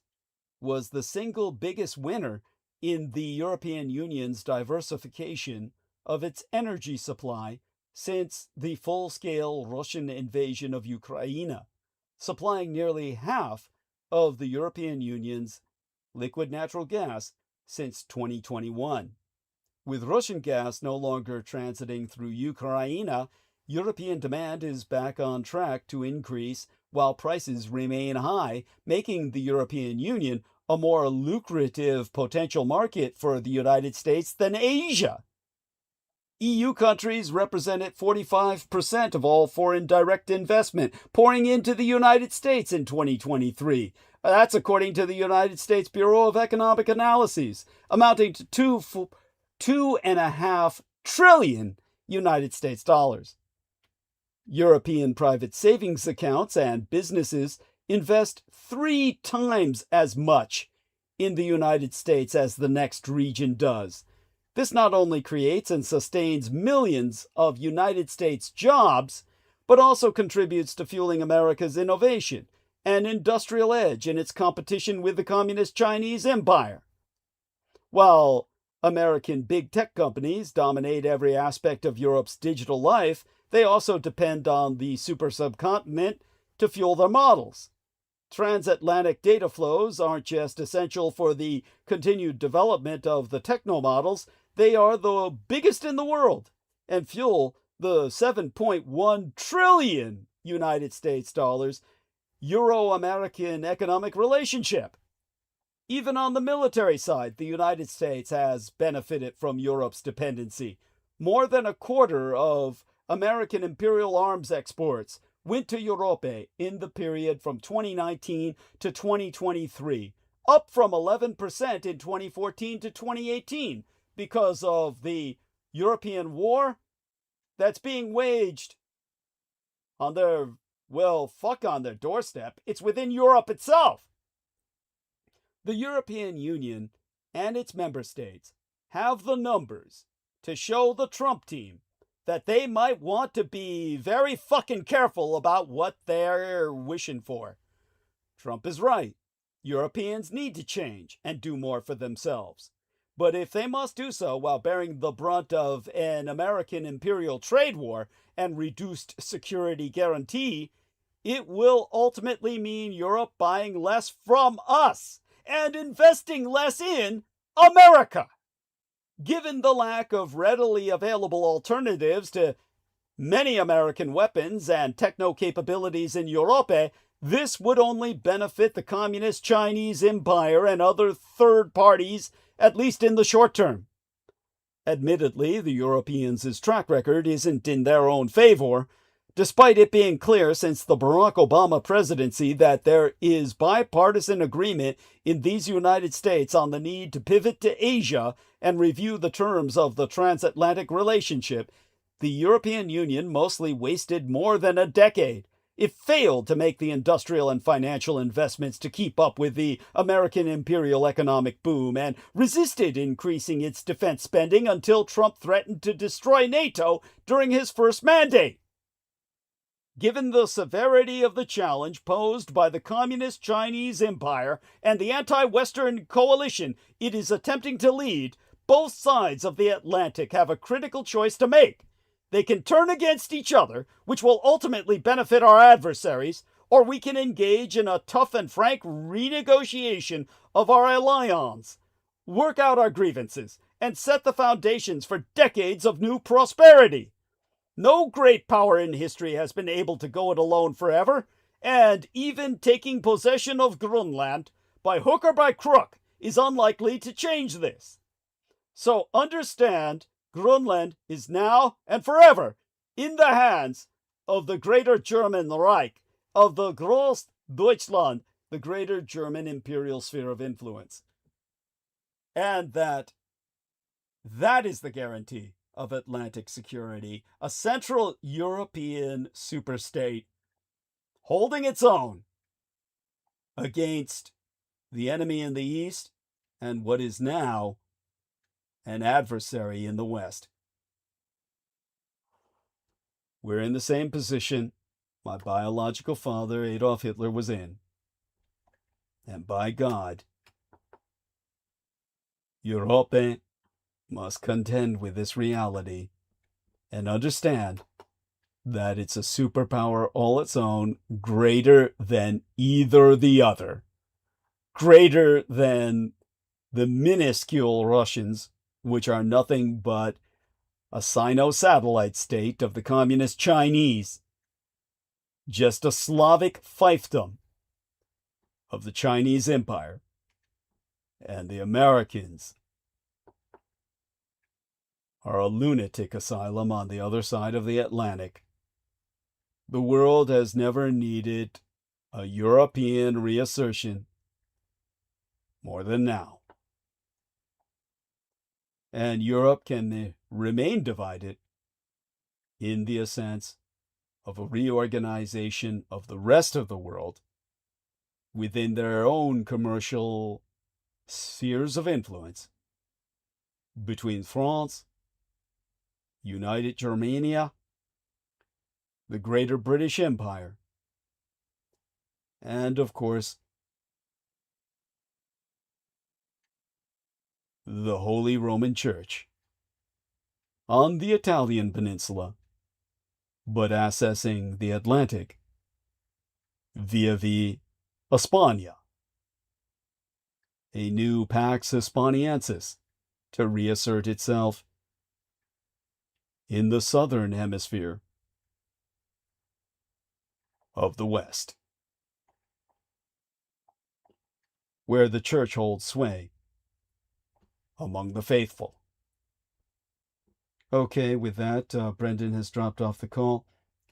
was the single biggest winner in the European Union's diversification of its energy supply since the full-scale Russian invasion of Ukraine, supplying nearly half of the European Union's liquid natural gas since 2021. With Russian gas no longer transiting through Ukraine, European demand is back on track to increase while prices remain high, making the European Union a more lucrative potential market for the United States than Asia. EU countries represented 45% of all foreign direct investment pouring into the United States in 2023. That's according to the United States Bureau of Economic Analyses, amounting to $2.5 trillion United States dollars. European private savings accounts and businesses invest 3 times as much in the United States as the next region does. This not only creates and sustains millions of United States jobs, but also contributes to fueling America's innovation and industrial edge in its competition with the Communist Chinese Empire. While American big tech companies dominate every aspect of Europe's digital life, they also depend on the super subcontinent to fuel their models. Transatlantic data flows aren't just essential for the continued development of the techno models, they are the biggest in the world and fuel the 7.1 trillion United States dollars Euro-American economic relationship. Even on the military side, the United States has benefited from Europe's dependency. More than a quarter of American imperial arms exports went to Europe in the period from 2019 to 2023, up from 11% in 2014 to 2018 because of the European war that's being waged on their, on their doorstep. It's within Europe itself. The European Union and its member states have the numbers to show the Trump team that they might want to be very fucking careful about what they're wishing for. Trump is right. Europeans need to change and do more for themselves. But if they must do so while bearing the brunt of an American imperial trade war and reduced security guarantee, it will ultimately mean Europe buying less from us and investing less in America. Given the lack of readily available alternatives to many American weapons and techno capabilities in Europe, this would only benefit the Communist Chinese Empire and other third parties, at least in the short term. Admittedly, the Europeans' track record isn't in their own favor, despite it being clear since the Barack Obama presidency that there is bipartisan agreement in these United States on the need to pivot to Asia and review the terms of the transatlantic relationship. The European Union mostly wasted more than a decade. It failed to make the industrial and financial investments to keep up with the American imperial economic boom and resisted increasing its defense spending until Trump threatened to destroy NATO during his first mandate. Given the severity of the challenge posed by the Communist Chinese Empire and the anti-Western coalition it is attempting to lead, both sides of the Atlantic have a critical choice to make. They can turn against each other, which will ultimately benefit our adversaries, or we can engage in a tough and frank renegotiation of our alliance, work out our grievances, and set the foundations for decades of new prosperity. No great power in history has been able to go it alone forever, and even taking possession of Greenland, by hook or by crook, is unlikely to change this. So understand, Greenland is now and forever in the hands of the Greater German Reich, of the Groß Deutschland, the greater German imperial sphere of influence. And that is the guarantee of Atlantic security, a Central European superstate holding its own against the enemy in the East and what is now an adversary in the West. We're in the same position my biological father, Adolf Hitler, was in. And by God, Europe must contend with this reality and understand that it's a superpower all its own, greater than either the other, greater than the minuscule Russians, which are nothing but a Sino-satellite state of the communist Chinese, just a Slavic fiefdom of the Chinese Empire, and the Americans are a lunatic asylum on the other side of the Atlantic. The world has never needed a European reassertion more than now. And Europe can remain divided in the sense of a reorganization of the rest of the world within their own commercial spheres of influence between France, United Germania, the Greater British Empire, and of course, the Holy Roman Church on the Italian peninsula, but accessing the Atlantic via the Hispania, a new Pax Hispaniensis to reassert itself in the southern hemisphere of the West, where the church holds sway among the faithful. Okay, with that, Brendan has dropped off the call.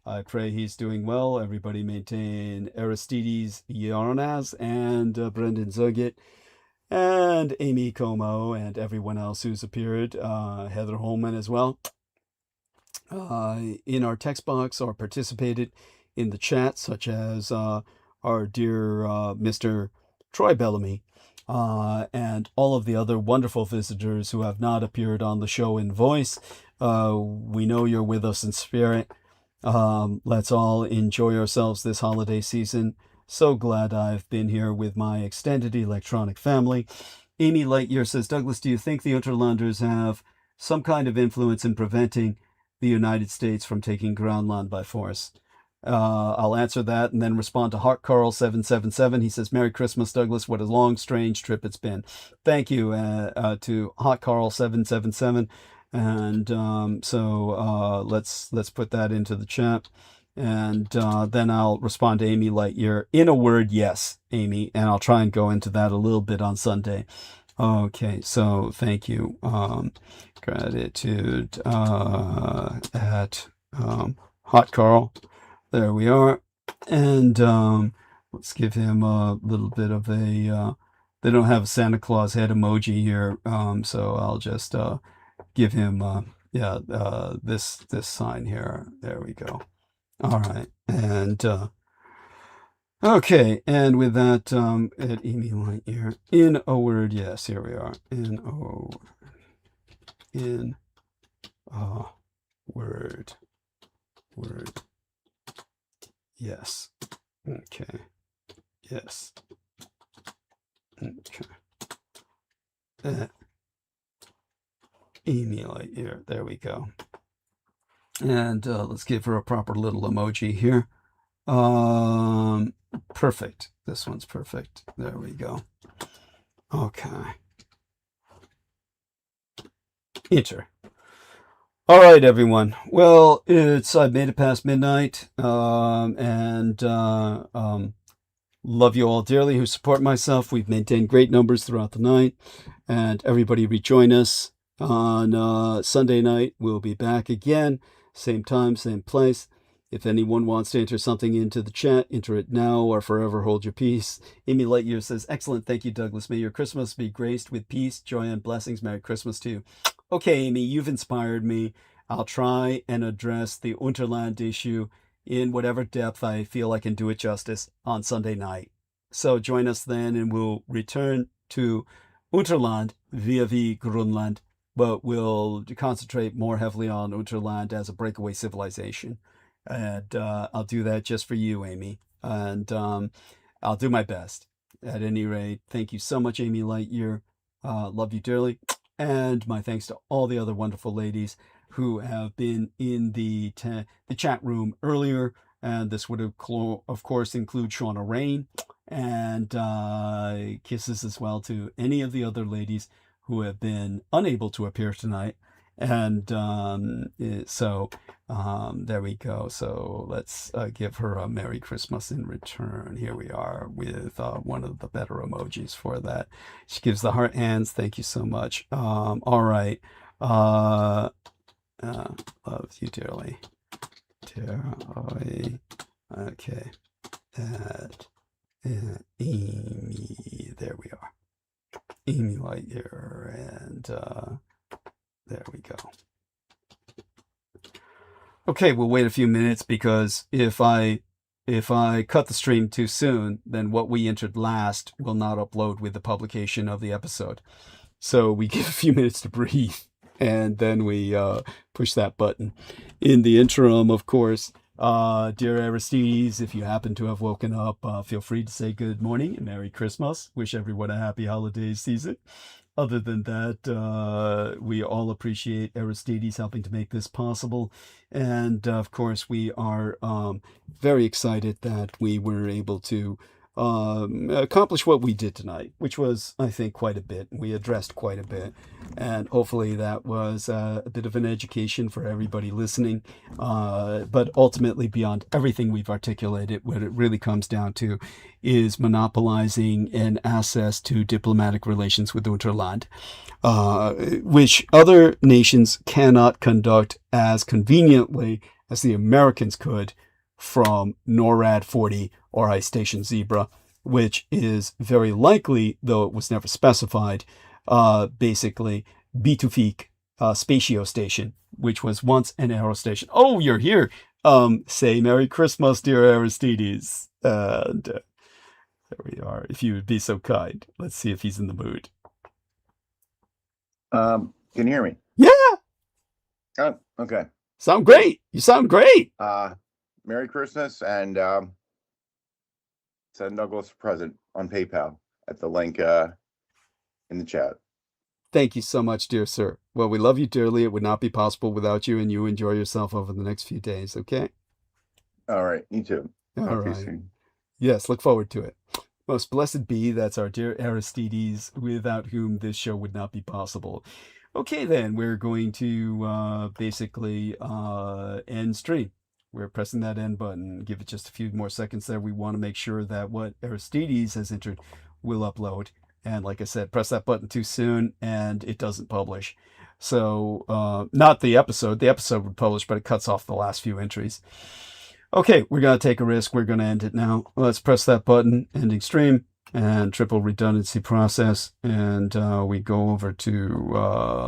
I pray he's doing well. Everybody maintain Aristides Yarnaz and Brendan Zugit and Amy Como and everyone else who's appeared, Heather Holman as well, in our text box or participated in the chat, such as our dear Mr. Troy Bellamy, and all of the other wonderful visitors who have not appeared on the show in voice. We know you're with us in spirit. Let's all enjoy ourselves this holiday season. So glad I've been here with my extended electronic family. Amy Lightyear says, Douglas, do you think the Unterlanders have some kind of influence in preventing the United States from taking ground land by force? I'll answer that and then respond to Hart Carl 777. He says, Merry Christmas, Douglas. What a long, strange trip it's been. Thank you to Hot Carl 777. And so let's put that into the chat. And then I'll respond to Amy Lightyear. In a word, yes, Amy. And I'll try and go into that a little bit on Sunday. Okay, so thank you. Gratitude at Hot Carl. There we are. And let's give him a little bit of a, they don't have a Santa Claus head emoji here. So I'll just give him, this sign here. There we go. All right. And, okay. And with that, at Amy Lightyear, in a word, yes, here we are. In a word. Yes. Okay. Yes. Okay. Amy Lightyear. There we go. And let's give her a proper little emoji here. Perfect. This one's perfect. There we go. Okay. Enter. All right, everyone. Well, I've made it past midnight, and love you all dearly who support myself. We've maintained great numbers throughout the night, and everybody rejoin us on Sunday night. We'll be back again, same time, same place, If anyone wants to enter something into the chat, enter it now or forever hold your peace. Amy Lightyear says, excellent. Thank you, Douglas. May your Christmas be graced with peace, joy, and blessings. Merry Christmas to you. Okay, Amy, you've inspired me. I'll try and address the Unterland issue in whatever depth I feel I can do it justice on Sunday night. So join us then, and we'll return to Unterland via Grönland, but we'll concentrate more heavily on Unterland as a breakaway civilization. And I'll do that just for you, Amy. And I'll do my best. At any rate, thank you so much, Amy Lightyear. Love you dearly. And my thanks to all the other wonderful ladies who have been in the chat room earlier. And this would, of course, include Shauna Rain. And kisses as well to any of the other ladies who have been unable to appear tonight. And so there we go. So let's give her a Merry Christmas in return. Here we are with one of the better emojis for that. She gives the heart hands. Thank you so much. All right. Love you dearly. Dearly. Okay. Amy. There we are. Amy Lightyear. And there we go. Okay, we'll wait a few minutes because if I cut the stream too soon, then what we entered last will not upload with the publication of the episode. So we give a few minutes to breathe, and then we push that button. In the interim, of course, dear Aristides, if you happen to have woken up, feel free to say good morning and Merry Christmas. Wish everyone a happy holiday season. Other than that, we all appreciate Aristides helping to make this possible. And of course, we are very excited that we were able to accomplish what we did tonight, which was, I think, quite a bit. We addressed quite a bit. And hopefully that was a bit of an education for everybody listening. But ultimately, beyond everything we've articulated, what it really comes down to is monopolizing an access to diplomatic relations with Unterland, which other nations cannot conduct as conveniently as the Americans could from NORAD 40 or Ice Station Zebra, which is very likely, though it was never specified, basically Bitufik Spatio Station, which was once an aero station. Oh, you're here. Say Merry Christmas, dear Aristides. And there we are. If you would be so kind. Let's see if he's in the mood. Can you hear me? Yeah. Oh, okay. Sound great. You sound great. Merry Christmas, and send Douglas a present on PayPal at the link in the chat. Thank you so much, dear sir. Well, we love you dearly. It would not be possible without you, and you enjoy yourself over the next few days, okay? All right, you too. All Talk to you right. soon. Yes, look forward to it. Most blessed be, that's our dear Aristides, without whom this show would not be possible. Okay, then, we're going to basically end stream. We're pressing that end button. Give it just a few more seconds there. We want to make sure that what Aristides has entered will upload. And like I said, press that button too soon and it doesn't publish. So, not the episode. The episode would publish, but it cuts off the last few entries. Okay, we're going to take a risk. We're going to end it now. Let's press that button, ending stream, and triple redundancy process. And we go over to...